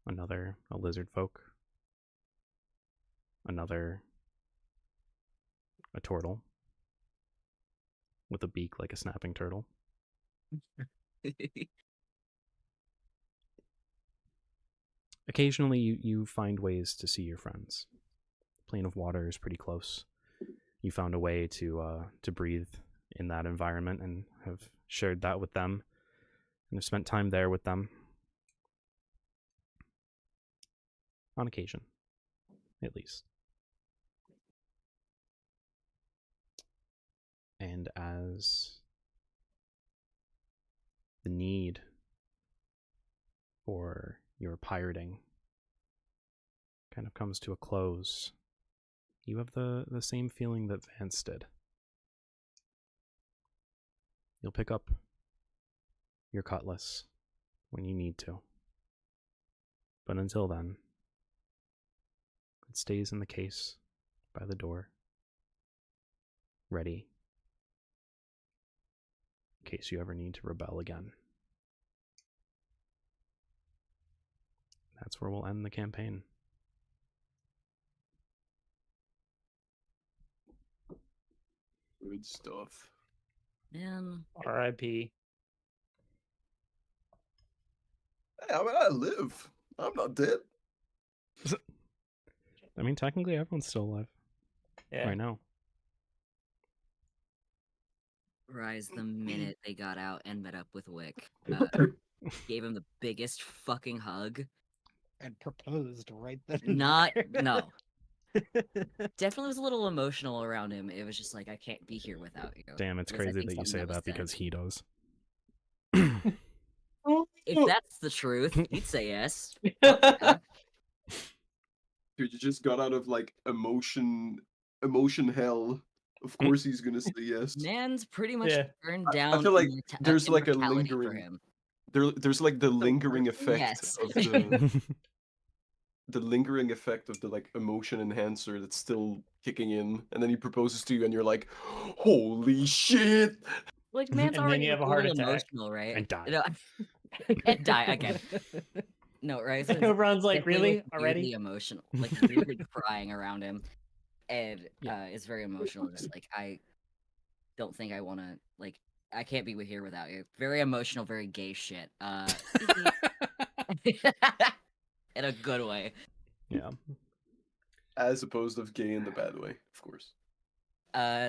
Speaker 1: Another a lizard folk. Another a turtle with a beak like a snapping turtle. Occasionally, you find ways to see your friends. The plane of water is pretty close. You found a way to breathe in that environment and have shared that with them and have spent time there with them. On occasion, at least. And as the need for your pirating kind of comes to a close, you have the same feeling that Vance did. You'll pick up your cutlass when you need to. But until then, it stays in the case by the door, ready in case you ever need to rebel again. That's where we'll end the campaign.
Speaker 2: Good stuff.
Speaker 4: Man.
Speaker 5: R.I.P.
Speaker 2: Hey, I mean, I live. I'm not dead.
Speaker 1: I mean, technically everyone's still alive
Speaker 5: Yeah.
Speaker 1: right now.
Speaker 4: Rise the minute they got out and met up with Wick. Gave him the biggest fucking hug.
Speaker 3: And proposed right then.
Speaker 4: Not no. Definitely was a little emotional around him. It was just like, I can't be here without you.
Speaker 1: Damn, it's
Speaker 4: It was, I
Speaker 1: crazy
Speaker 4: think,
Speaker 1: that you
Speaker 4: something
Speaker 1: say
Speaker 4: was
Speaker 1: that because
Speaker 4: said.
Speaker 1: he does.
Speaker 4: If that's the truth, he'd say yes.
Speaker 2: Dude, you just got out of like emotion hell. Of course he's gonna say yes.
Speaker 4: Man's pretty much
Speaker 5: Yeah.
Speaker 4: turned
Speaker 2: I
Speaker 4: down.
Speaker 2: feel like
Speaker 4: immorta-
Speaker 2: there's like a
Speaker 4: immortality for
Speaker 2: lingering
Speaker 4: him.
Speaker 2: there's like the lingering effect
Speaker 4: yes.
Speaker 2: of the lingering effect of the like emotion enhancer that's still kicking in, and then he proposes to you and you're like, holy shit.
Speaker 4: Like, man's
Speaker 5: And then
Speaker 4: already
Speaker 5: you have a
Speaker 4: a
Speaker 5: heart
Speaker 4: little
Speaker 5: attack.
Speaker 4: emotional, right?
Speaker 1: And die.
Speaker 4: No, and die again. No, right? So it's
Speaker 5: Everyone's like,
Speaker 4: definitely,
Speaker 5: really?
Speaker 4: like,
Speaker 5: Already?
Speaker 4: weirdly emotional, like weirdly crying around him, and
Speaker 1: Yeah.
Speaker 4: it's very emotional. Just like, I don't think I want to, like, I can't be here without you. Very emotional, very gay shit. In a good way.
Speaker 1: Yeah.
Speaker 2: As opposed of gay in the bad way, of course.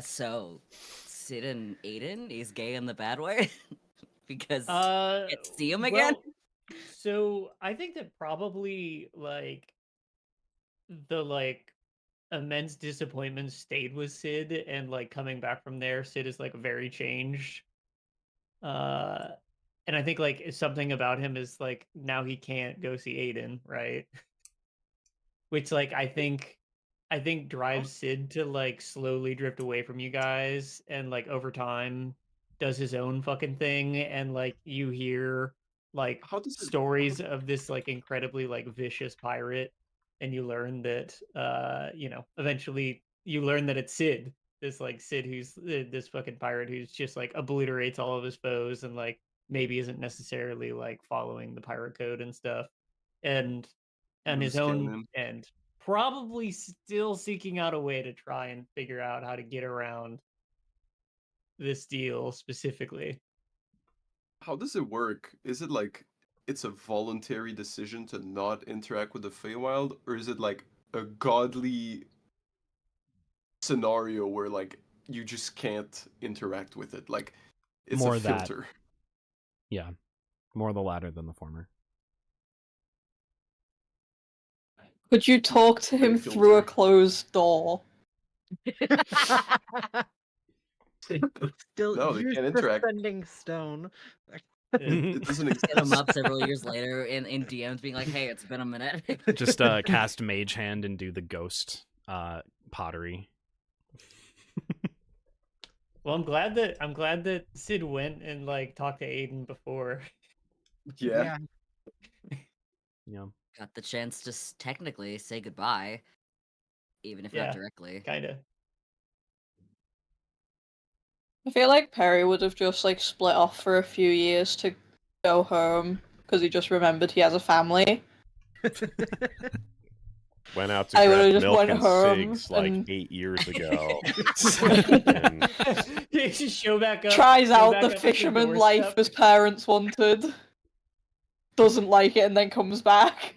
Speaker 4: So Sid and Aiden is gay in the bad way because can't see him again.
Speaker 5: Well, so I think that probably like the like immense disappointment stayed with Sid, and like coming back from there, Sid is like very changed. And I think like something about him is like now he can't go see Aiden, right? Which like I think drives Sid to like slowly drift away from you guys, and like over time does his own fucking thing, and like you hear like
Speaker 2: How does it
Speaker 5: stories of this like incredibly like vicious pirate, and you learn that eventually you learn that it's Sid, this like Sid who's this fucking pirate who's just like obliterates all of his foes and like maybe isn't necessarily like following the pirate code and stuff, and his
Speaker 2: loose
Speaker 5: own
Speaker 2: cannon?
Speaker 5: end probably still seeking out a way to try and figure out how to get around this deal specifically.
Speaker 2: How does it work? Is it like it's a voluntary decision to not interact with the Feywild, or is it like a godly scenario where like you just can't interact with it? Like it's
Speaker 1: More
Speaker 2: a
Speaker 1: that.
Speaker 2: filter.
Speaker 1: Yeah, more the latter than the former.
Speaker 6: Could you talk to him
Speaker 2: Filter.
Speaker 6: through a closed door?
Speaker 3: Still
Speaker 2: No, they
Speaker 3: use
Speaker 2: can't
Speaker 3: the
Speaker 2: interact.
Speaker 3: sending stone.
Speaker 2: It doesn't
Speaker 4: Hit him
Speaker 2: exist.
Speaker 4: up several years later in DMs being like, hey, it's been a minute.
Speaker 1: Just cast Mage Hand and do the ghost pottery.
Speaker 5: Well, I'm glad that Sid went and like talked to Aiden before.
Speaker 2: Yeah.
Speaker 1: Yeah.
Speaker 4: Got the chance to technically say goodbye, even if
Speaker 5: Yeah.
Speaker 4: not directly.
Speaker 5: Kinda.
Speaker 6: I feel like Perry would have just like split off for a few years to go home because he just remembered he has a family.
Speaker 7: Went out to
Speaker 6: I
Speaker 7: grab
Speaker 6: would've just
Speaker 7: milk
Speaker 6: went
Speaker 7: and
Speaker 6: home
Speaker 7: cigs like
Speaker 6: and-
Speaker 7: 8 years ago. and
Speaker 5: You just show back up.
Speaker 6: Tries
Speaker 5: show
Speaker 6: out
Speaker 5: back
Speaker 6: the
Speaker 5: up at
Speaker 6: fisherman life
Speaker 5: doorstep.
Speaker 6: his parents wanted. Doesn't like it and then comes back.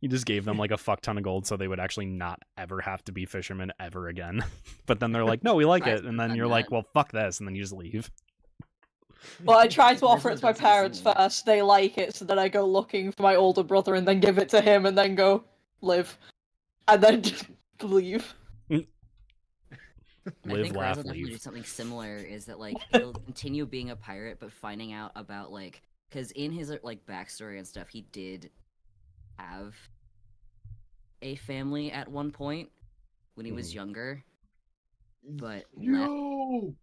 Speaker 1: You just gave them like a fuck ton of gold so they would actually not ever have to be fishermen ever again. But then they're like, no, we like it. And then you're like, well, fuck this. And then you just leave.
Speaker 6: Well, I try to offer it
Speaker 4: There's
Speaker 6: to my
Speaker 4: one that's
Speaker 6: parents
Speaker 4: similar.
Speaker 6: first, they like it, so then I go looking for my older brother and then give it to him and then go live. And then just leave.
Speaker 4: And I
Speaker 1: Live,
Speaker 4: think
Speaker 1: laugh,
Speaker 4: Rise will definitely do
Speaker 1: leave.
Speaker 4: something similar. Is that like he'll continue being a pirate, but finding out about like because in his like backstory and stuff, he did have a family at one point when he was younger, but left.
Speaker 2: Yo.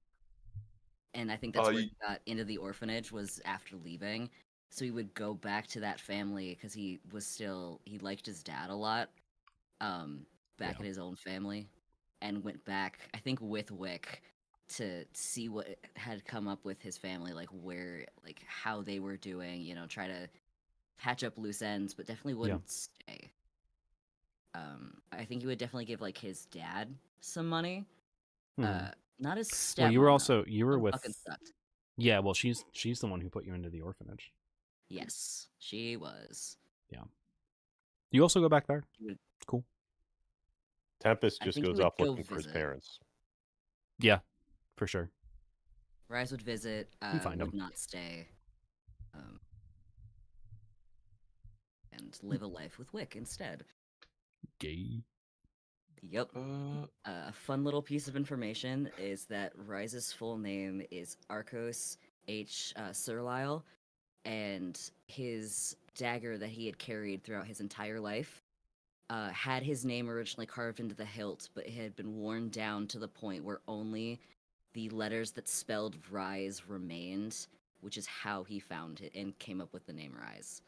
Speaker 4: And I think that's
Speaker 2: Oh,
Speaker 4: where
Speaker 2: you-
Speaker 4: he got into the orphanage was after leaving. So he would go back to that family because he liked his dad a lot. Back
Speaker 1: Yeah.
Speaker 4: at his own family, and went back, I think, with Wick to see what had come up with his family, like how they were doing, try to patch up loose ends, but definitely wouldn't stay. I think he would definitely give like his dad some money.
Speaker 1: Hmm.
Speaker 4: Not his stepmom.
Speaker 1: Well, you were
Speaker 4: though.
Speaker 1: also
Speaker 4: That
Speaker 1: with
Speaker 4: fucking sucked.
Speaker 1: yeah. Well, she's the one who put you into the orphanage.
Speaker 4: Yes, she was.
Speaker 1: You also go back there.
Speaker 4: Would-
Speaker 1: Cool.
Speaker 7: Tempest
Speaker 4: I
Speaker 7: just
Speaker 4: think he
Speaker 7: goes
Speaker 4: would
Speaker 7: off
Speaker 4: go
Speaker 7: looking for his
Speaker 4: visit.
Speaker 7: parents.
Speaker 1: Yeah, for sure.
Speaker 4: Rise would visit.
Speaker 1: You find
Speaker 4: would
Speaker 1: him.
Speaker 4: not stay. And live a life with Wick instead.
Speaker 1: Gay.
Speaker 4: Yep. A fun little piece of information is that Rise's full name is Arcos H. Surlisle, and his dagger that he had carried throughout his entire life had his name originally carved into the hilt, but it had been worn down to the point where only the letters that spelled Rise remained, which is how he found it and came up with the name Rise.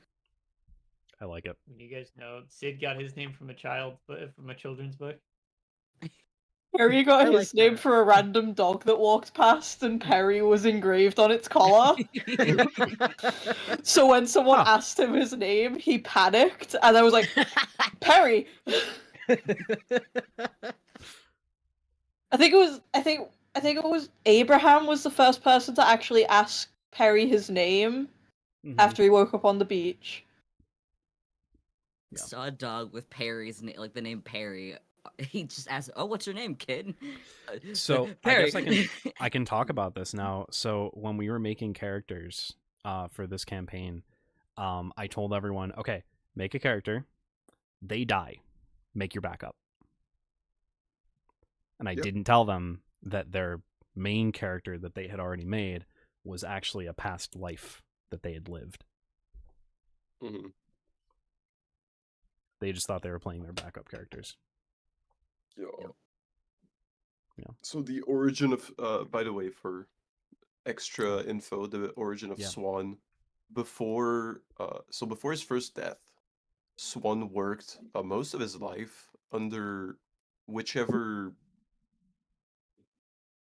Speaker 1: I like it.
Speaker 5: You guys know Sid got his name from a children's book.
Speaker 6: Perry got
Speaker 3: I
Speaker 6: his
Speaker 3: like
Speaker 6: name
Speaker 3: that.
Speaker 6: for a random dog that walked past, and Perry was engraved on its collar. So when someone
Speaker 1: Huh.
Speaker 6: asked him his name, he panicked, and I was like, Perry. I think it was Abraham was the first person to actually ask Perry his name
Speaker 1: Mhm.
Speaker 6: after he woke up on the beach.
Speaker 1: Yeah.
Speaker 4: Saw a dog with Perry's name, like the name Perry. He just asked, "Oh, what's your name, kid?"
Speaker 1: So I
Speaker 4: Perry.
Speaker 1: guess I can talk about this now. So when we were making characters for this campaign, I told everyone, okay, make a character, they die, make your backup. And I
Speaker 2: Yep.
Speaker 1: didn't tell them that their main character that they had already made was actually a past life that they had lived.
Speaker 2: hmm
Speaker 1: They just thought they were playing their backup characters.
Speaker 2: Yeah.
Speaker 1: Yeah.
Speaker 2: So the origin of, by the way, for extra info, the origin of
Speaker 1: Yeah.
Speaker 2: Swan, before his first death, Swan worked most of his life under whichever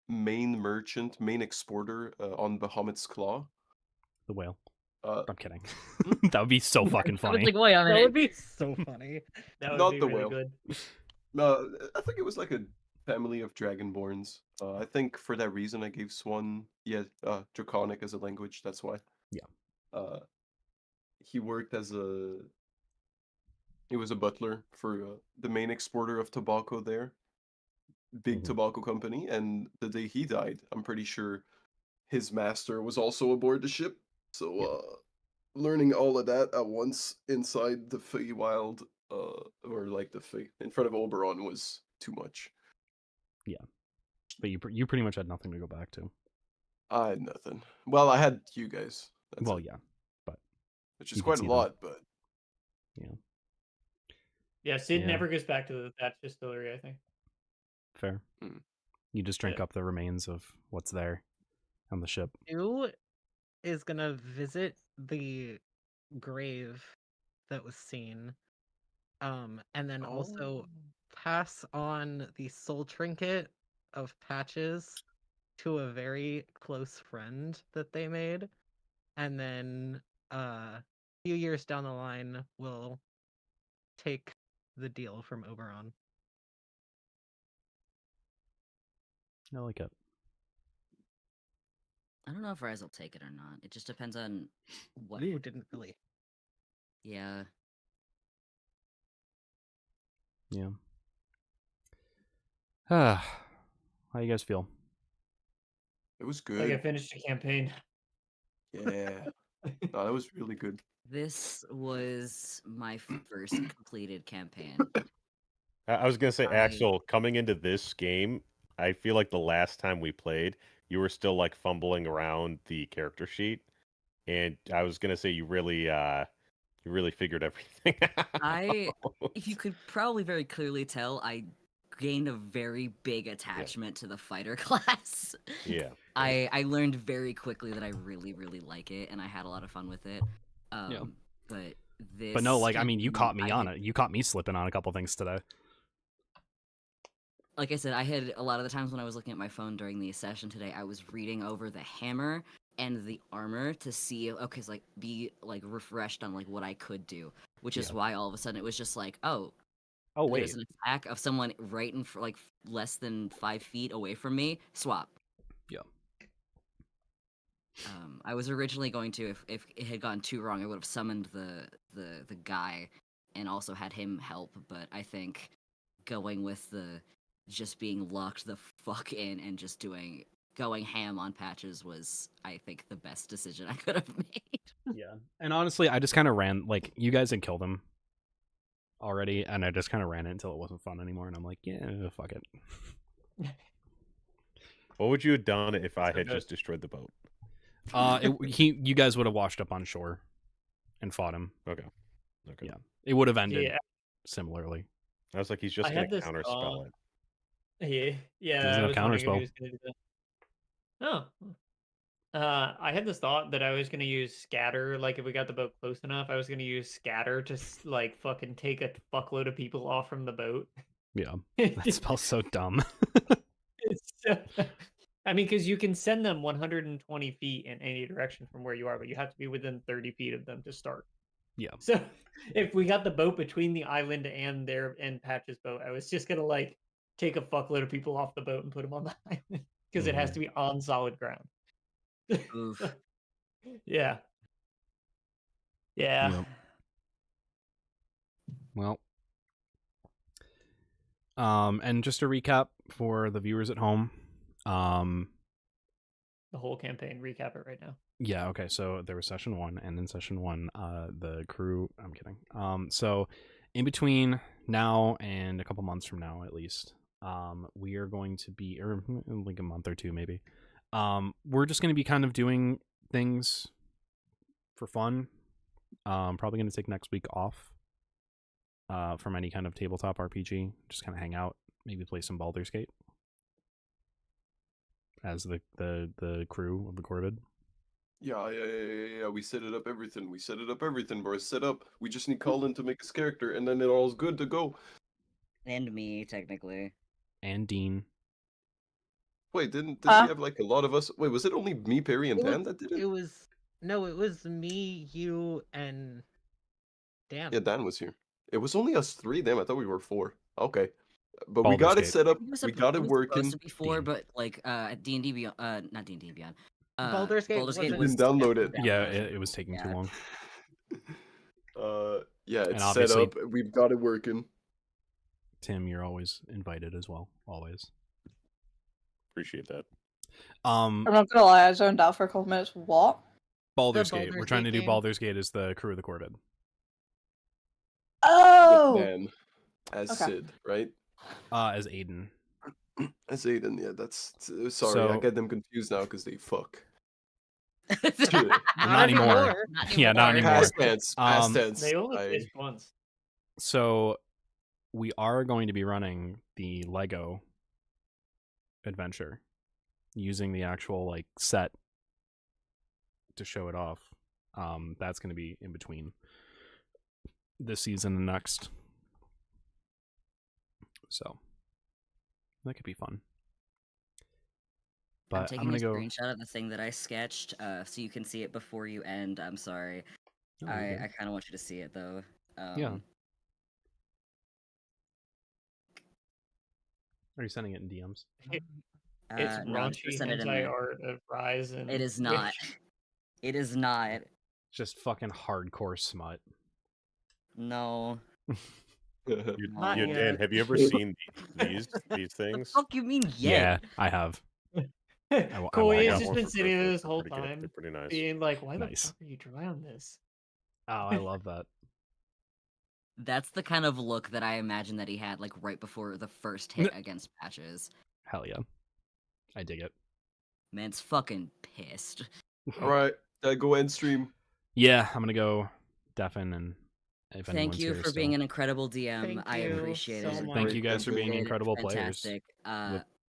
Speaker 2: main exporter on Bahamut's Claw.
Speaker 1: The whale.
Speaker 2: Uh,
Speaker 1: I'm kidding. That would be so fucking funny.
Speaker 3: Wait a minute. That would be so funny.
Speaker 5: That would
Speaker 2: Not
Speaker 5: be
Speaker 2: the
Speaker 5: really
Speaker 2: whale.
Speaker 5: good.
Speaker 2: I think it was like a family of dragonborns. I think for that reason I gave Swan Draconic as a language. That's why. He worked as he was a butler for the main exporter of tobacco there, big
Speaker 1: Mhm.
Speaker 2: tobacco company. And the day he died, I'm pretty sure his master was also aboard the ship. So, learning all of that at once inside the Feywild, or like the Fey in front of Oberon was too much.
Speaker 1: But you pretty much had nothing to go back to.
Speaker 2: I had nothing. Well, I had you guys. That's
Speaker 1: Well,
Speaker 2: it.
Speaker 1: yeah, but
Speaker 2: Which
Speaker 1: you
Speaker 2: is
Speaker 1: can
Speaker 2: quite a
Speaker 1: see them.
Speaker 2: lot, but
Speaker 5: Yeah, Sid
Speaker 1: Yeah.
Speaker 5: never goes back to the thatch distillery, I think.
Speaker 1: fair.
Speaker 2: Mm.
Speaker 1: You just drink
Speaker 5: Yeah.
Speaker 1: up the remains of what's there on the ship.
Speaker 3: Who is gonna visit the grave that was seen, and then also pass on the soul trinket of Patches to a very close friend that they made, and then a few years down the line will take the deal from Oberon.
Speaker 1: I like it.
Speaker 4: I don't know if Rise will take it or not. It just depends on what.
Speaker 3: You didn't really.
Speaker 4: Yeah.
Speaker 1: Yeah. How you guys feel?
Speaker 2: it was
Speaker 5: Like I
Speaker 2: good.
Speaker 5: finished a campaign.
Speaker 2: Yeah. No, that was really good.
Speaker 4: This was my first completed campaign.
Speaker 7: I was gonna say,
Speaker 4: I-
Speaker 7: Axel, coming into this game, I feel like the last time we played, you were still like fumbling around the character sheet, and I was gonna say you really figured everything
Speaker 4: I-
Speaker 7: out.
Speaker 4: If you could probably very clearly tell, I gained a very big attachment to the fighter class.
Speaker 7: Yeah.
Speaker 4: I learned very quickly that I really, really like it, and I had a lot of fun with it.
Speaker 1: Yeah.
Speaker 4: But this.
Speaker 1: But no, like I mean, you
Speaker 4: campaign,
Speaker 1: caught me on it. You caught me slipping on a couple things today.
Speaker 4: Like I said, I had a lot of the times when I was looking at my phone during the session today, I was reading over the hammer and the armor to see, okay, so, like be like refreshed on like what I could do, which is
Speaker 1: Yeah.
Speaker 4: why all of a sudden it was just like, oh,
Speaker 1: Oh wait,
Speaker 4: there's an attack of someone right in like less than 5 feet away from me. Swap.
Speaker 1: Yeah.
Speaker 4: I was originally going to, if it had gone too wrong, I would have summoned the guy and also had him help. But I think going with the just being locked the fuck in and just going ham on Patches was, I think, the best decision I could have made.
Speaker 1: yeah. And honestly, I just kind of ran like you guys had killed him already, and I just kind of ran it until it wasn't fun anymore, and I'm like, yeah, fuck it.
Speaker 7: What would you have done if I
Speaker 5: So
Speaker 7: had
Speaker 5: good.
Speaker 7: just destroyed the boat?
Speaker 1: You guys would have washed up on shore and fought him.
Speaker 7: Okay.
Speaker 1: Yeah. It would have ended
Speaker 5: Yeah,
Speaker 1: similarly.
Speaker 7: I was like, he's just
Speaker 5: I
Speaker 7: gonna
Speaker 5: had this
Speaker 7: counterspell
Speaker 5: thought.
Speaker 7: it.
Speaker 5: Yeah.
Speaker 1: Doesn't
Speaker 5: I
Speaker 1: have
Speaker 5: was wondering if he
Speaker 1: counterspell.
Speaker 5: was gonna do that. Oh. I had this thought that I was gonna use scatter. Like if we got the boat close enough, I was gonna use scatter to like fucking take a fuckload of people off from the boat.
Speaker 1: Yeah. That spell's so dumb.
Speaker 5: It's so- I mean, because you can send them 120 feet in any direction from where you are, but you have to be within 30 feet of them to start.
Speaker 1: Yeah.
Speaker 5: So if we got the boat between the island and Patch's boat, I was just gonna like take a fuckload of people off the boat and put them on the island because it has
Speaker 1: Mhm.
Speaker 5: to be on solid ground.
Speaker 4: Oof.
Speaker 5: Yeah. Yeah.
Speaker 1: Yep. Well, and just to recap for the viewers at home,
Speaker 5: The whole campaign. Recap it right now.
Speaker 1: yeah, okay, so there was session 1, and in session 1, the crew, I'm kidding. So in between now and a couple months from now, at least, we are going to be, or like a month or two maybe, we're just going to be kind of doing things for fun. Probably going to take next week off from any kind of tabletop RPG, just kind of hang out, maybe play some Baldur's Gate as the crew of the Corvid.
Speaker 2: Yeah. We set it up everything. We set it up everything, bro. It's set up. We just need Colin to make his character, and then it all's good to go.
Speaker 4: And me, technically.
Speaker 1: And Dean.
Speaker 2: Wait, did we have like a lot of us? Wait, was it only me, Perry, and Dan that did it?
Speaker 3: It was me, you, and Dan.
Speaker 2: Yeah, Dan was here. It was only us 3. Damn, I thought we were 4. Okay, but we
Speaker 1: Baldur's
Speaker 2: got it
Speaker 1: Gate.
Speaker 2: set up.
Speaker 4: It was
Speaker 2: We
Speaker 4: suppo-
Speaker 2: got it
Speaker 4: was
Speaker 2: working.
Speaker 4: supposed to be 4,
Speaker 1: Dean.
Speaker 4: but like D&D Beyond, not D&D Beyond.
Speaker 3: Baldur's Gate
Speaker 4: Baldur's
Speaker 3: wasn't-
Speaker 4: Gate was
Speaker 2: Didn't download it.
Speaker 1: Yeah, it was taking too
Speaker 4: Yeah.
Speaker 1: long.
Speaker 2: Yeah,
Speaker 1: And
Speaker 2: it's set
Speaker 1: obviously-
Speaker 2: up. We've got it working.
Speaker 1: Tim, you're always invited as well. Always.
Speaker 7: Appreciate that.
Speaker 6: I'm not gonna lie, I zoned out for a couple minutes. What?
Speaker 1: Baldur's Gate. We're
Speaker 3: Baldur's
Speaker 1: trying to
Speaker 3: Gate
Speaker 1: do
Speaker 3: game?
Speaker 1: Baldur's Gate as the crew of the Corvid.
Speaker 6: Oh!
Speaker 2: With Dan as
Speaker 6: Okay.
Speaker 2: Sid, right?
Speaker 1: As Aiden.
Speaker 2: As Aiden, yeah. That's sorry.
Speaker 1: So-
Speaker 2: I get them confused now because they fuck.
Speaker 1: Not anymore. Yeah, not anymore.
Speaker 2: Past tense. Past
Speaker 1: Um,
Speaker 2: tense.
Speaker 5: They only
Speaker 2: I-
Speaker 5: faced once.
Speaker 1: So we are going to be running the Lego adventure using the actual like set to show it off. That's going to be in between this season and next. So that could be fun.
Speaker 4: I'm
Speaker 1: But
Speaker 4: taking
Speaker 1: I'm
Speaker 4: a
Speaker 1: gonna go.
Speaker 4: screenshot of the thing that I sketched, so you can see it before you end. I'm sorry.
Speaker 1: Oh, you're good.
Speaker 4: I kind of want you to see it though.
Speaker 1: Yeah. Are you sending it in DMs?
Speaker 5: It's
Speaker 4: No, I'm just
Speaker 5: raunchy
Speaker 4: send it in
Speaker 5: hentai
Speaker 4: there.
Speaker 5: art of Rise and
Speaker 4: It is not.
Speaker 5: Witch.
Speaker 4: It is not.
Speaker 1: Just fucking hardcore smut.
Speaker 4: No.
Speaker 3: Not
Speaker 7: Dan,
Speaker 3: yet.
Speaker 7: have you ever seen these
Speaker 4: The
Speaker 7: things?
Speaker 4: fuck you mean
Speaker 1: Yeah,
Speaker 4: yet?
Speaker 1: I have.
Speaker 5: Koi
Speaker 1: I
Speaker 5: has
Speaker 1: got
Speaker 5: just
Speaker 7: one
Speaker 5: been
Speaker 7: for
Speaker 5: sitting there
Speaker 7: Christmas.
Speaker 5: this whole
Speaker 7: They're pretty good.
Speaker 5: time,
Speaker 7: They're pretty nice.
Speaker 5: being like, "Why
Speaker 1: Nice.
Speaker 5: the fuck are you drawing this?"
Speaker 1: Oh, I love that.
Speaker 4: That's the kind of look that I imagine that he had like right before the first hit against Patches.
Speaker 1: Hell yeah. I dig it.
Speaker 4: Man's fucking pissed.
Speaker 2: All right, go end stream.
Speaker 1: Yeah, I'm gonna go deafen and if
Speaker 4: Thank
Speaker 1: anyone's
Speaker 4: you
Speaker 1: here
Speaker 4: for being
Speaker 1: still.
Speaker 4: an incredible DM.
Speaker 3: Thank
Speaker 4: I
Speaker 3: you
Speaker 4: appreciate
Speaker 3: so
Speaker 4: it.
Speaker 3: much.
Speaker 1: Thank you guys for being
Speaker 4: You did
Speaker 1: incredible players.
Speaker 4: fantastic.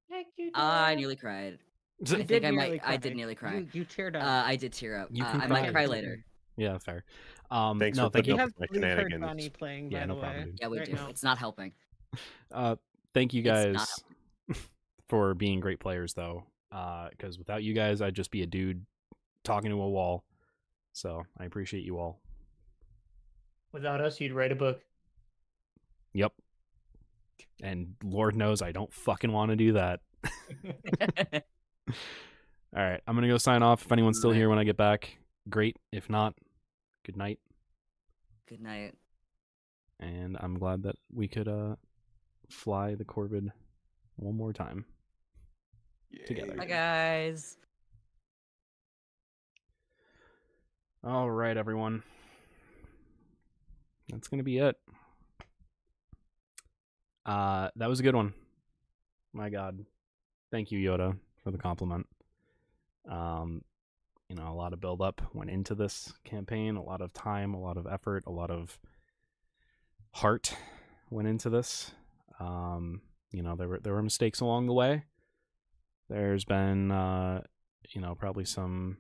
Speaker 5: Thank you.
Speaker 4: I nearly cried.
Speaker 3: You
Speaker 4: I
Speaker 3: did
Speaker 4: think I
Speaker 3: nearly
Speaker 4: might. I did
Speaker 3: cry.
Speaker 4: nearly cry.
Speaker 3: You teared up.
Speaker 4: I did tear up.
Speaker 1: You can
Speaker 4: I might
Speaker 1: cry.
Speaker 4: cry later.
Speaker 1: Yeah, fair.
Speaker 7: Thanks
Speaker 1: no,
Speaker 7: for
Speaker 1: thank
Speaker 7: putting
Speaker 1: you.
Speaker 7: up with my
Speaker 3: We've heard
Speaker 7: shenanigans.
Speaker 3: Bonnie playing,
Speaker 1: Yeah,
Speaker 3: by
Speaker 1: no
Speaker 3: the
Speaker 1: problem,
Speaker 3: way.
Speaker 1: dude.
Speaker 4: Yeah, we
Speaker 3: right
Speaker 4: do.
Speaker 3: now.
Speaker 4: It's not helping.
Speaker 1: Thank you
Speaker 4: It's
Speaker 1: guys
Speaker 4: not
Speaker 1: for being great players though. Because without you guys I'd just be a dude talking to a wall. So I appreciate you all.
Speaker 5: Without us, you'd write a book.
Speaker 1: Yep. And Lord knows I don't fucking want to do that. All right, I'm gonna go sign off. If anyone's still
Speaker 4: Alright.
Speaker 1: here when I get back, great. If not, good night.
Speaker 4: Good night.
Speaker 1: And I'm glad that we could fly the Corvid one more time together.
Speaker 4: Bye, guys.
Speaker 1: All right, everyone. That's gonna be it. That was a good one. My God, thank you, Yoda, for the compliment. A lot of build up went into this campaign, a lot of time, a lot of effort, a lot of heart went into this. There were mistakes along the way. There's been probably some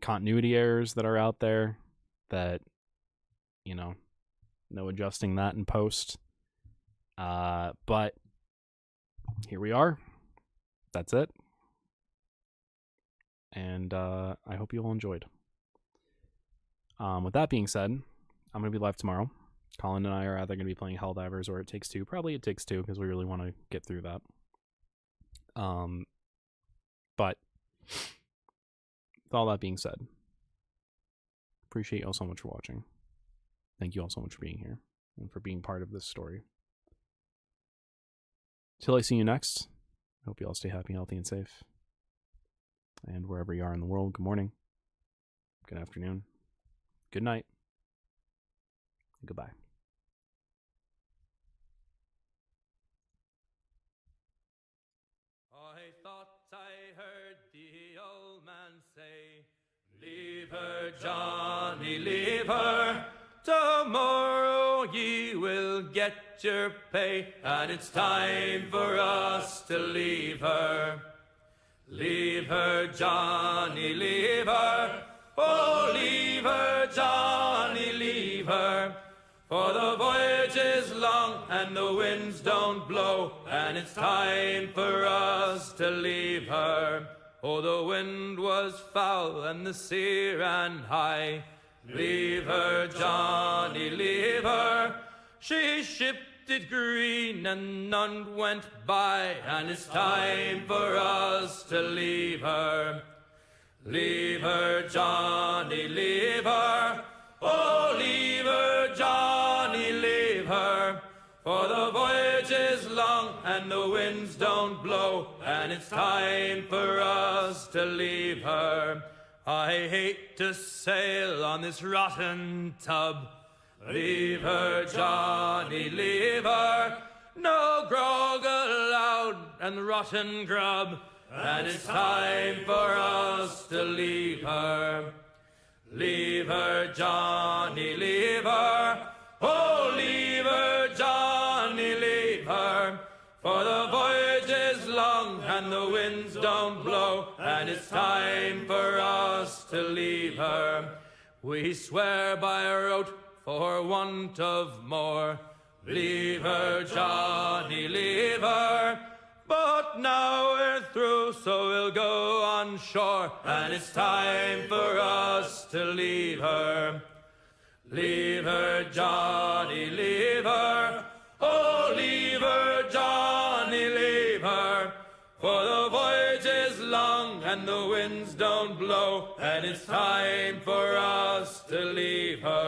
Speaker 1: continuity errors that are out there that no adjusting that in post. But here we are. That's it. And I hope you all enjoyed. With that being said, I'm going to be live tomorrow. Colin and I are either going to be playing Helldivers or It Takes Two. Probably It Takes Two because we really want to get through that. But with all that being said, appreciate you all so much for watching. Thank you all so much for being here and for being part of this story. Till I see you next, I hope you all stay happy, healthy, and safe. And wherever you are in the world, good morning, good afternoon, good night, and goodbye.
Speaker 9: I thought I heard the old man say, leave her, Johnny, leave her. Tomorrow ye will get your pay, and it's time for us to leave her. Leave her, Johnny, leave her. Oh, leave her, Johnny, leave her. For the voyage is long and the winds don't blow, and it's time for us to leave her. Oh, the wind was foul and the sea ran high. Leave her, Johnny, leave her. She shipped it green and none went by, and it's time for us to leave her. Leave her, Johnny, leave her. Oh, leave her, Johnny, leave her. For the voyage is long and the winds don't blow, and it's time for us to leave her. I hate to sail on this rotten tub. Leave her, Johnny, leave her. No grog allowed and rotten grub, and it's time for us to leave her. Leave her, Johnny, leave her. Oh, leave her, Johnny, leave her. For the voyage is long and the winds don't blow, and it's time for us to leave her. We swear by our oath for want of more. Leave her, Johnny, leave her. But now we're through, so we'll go on shore, and it's time for us to leave her. Leave her, Johnny, leave her. Oh, leave her, Johnny, leave her. For the voyage is long and the winds don't blow, and it's time for us to leave her.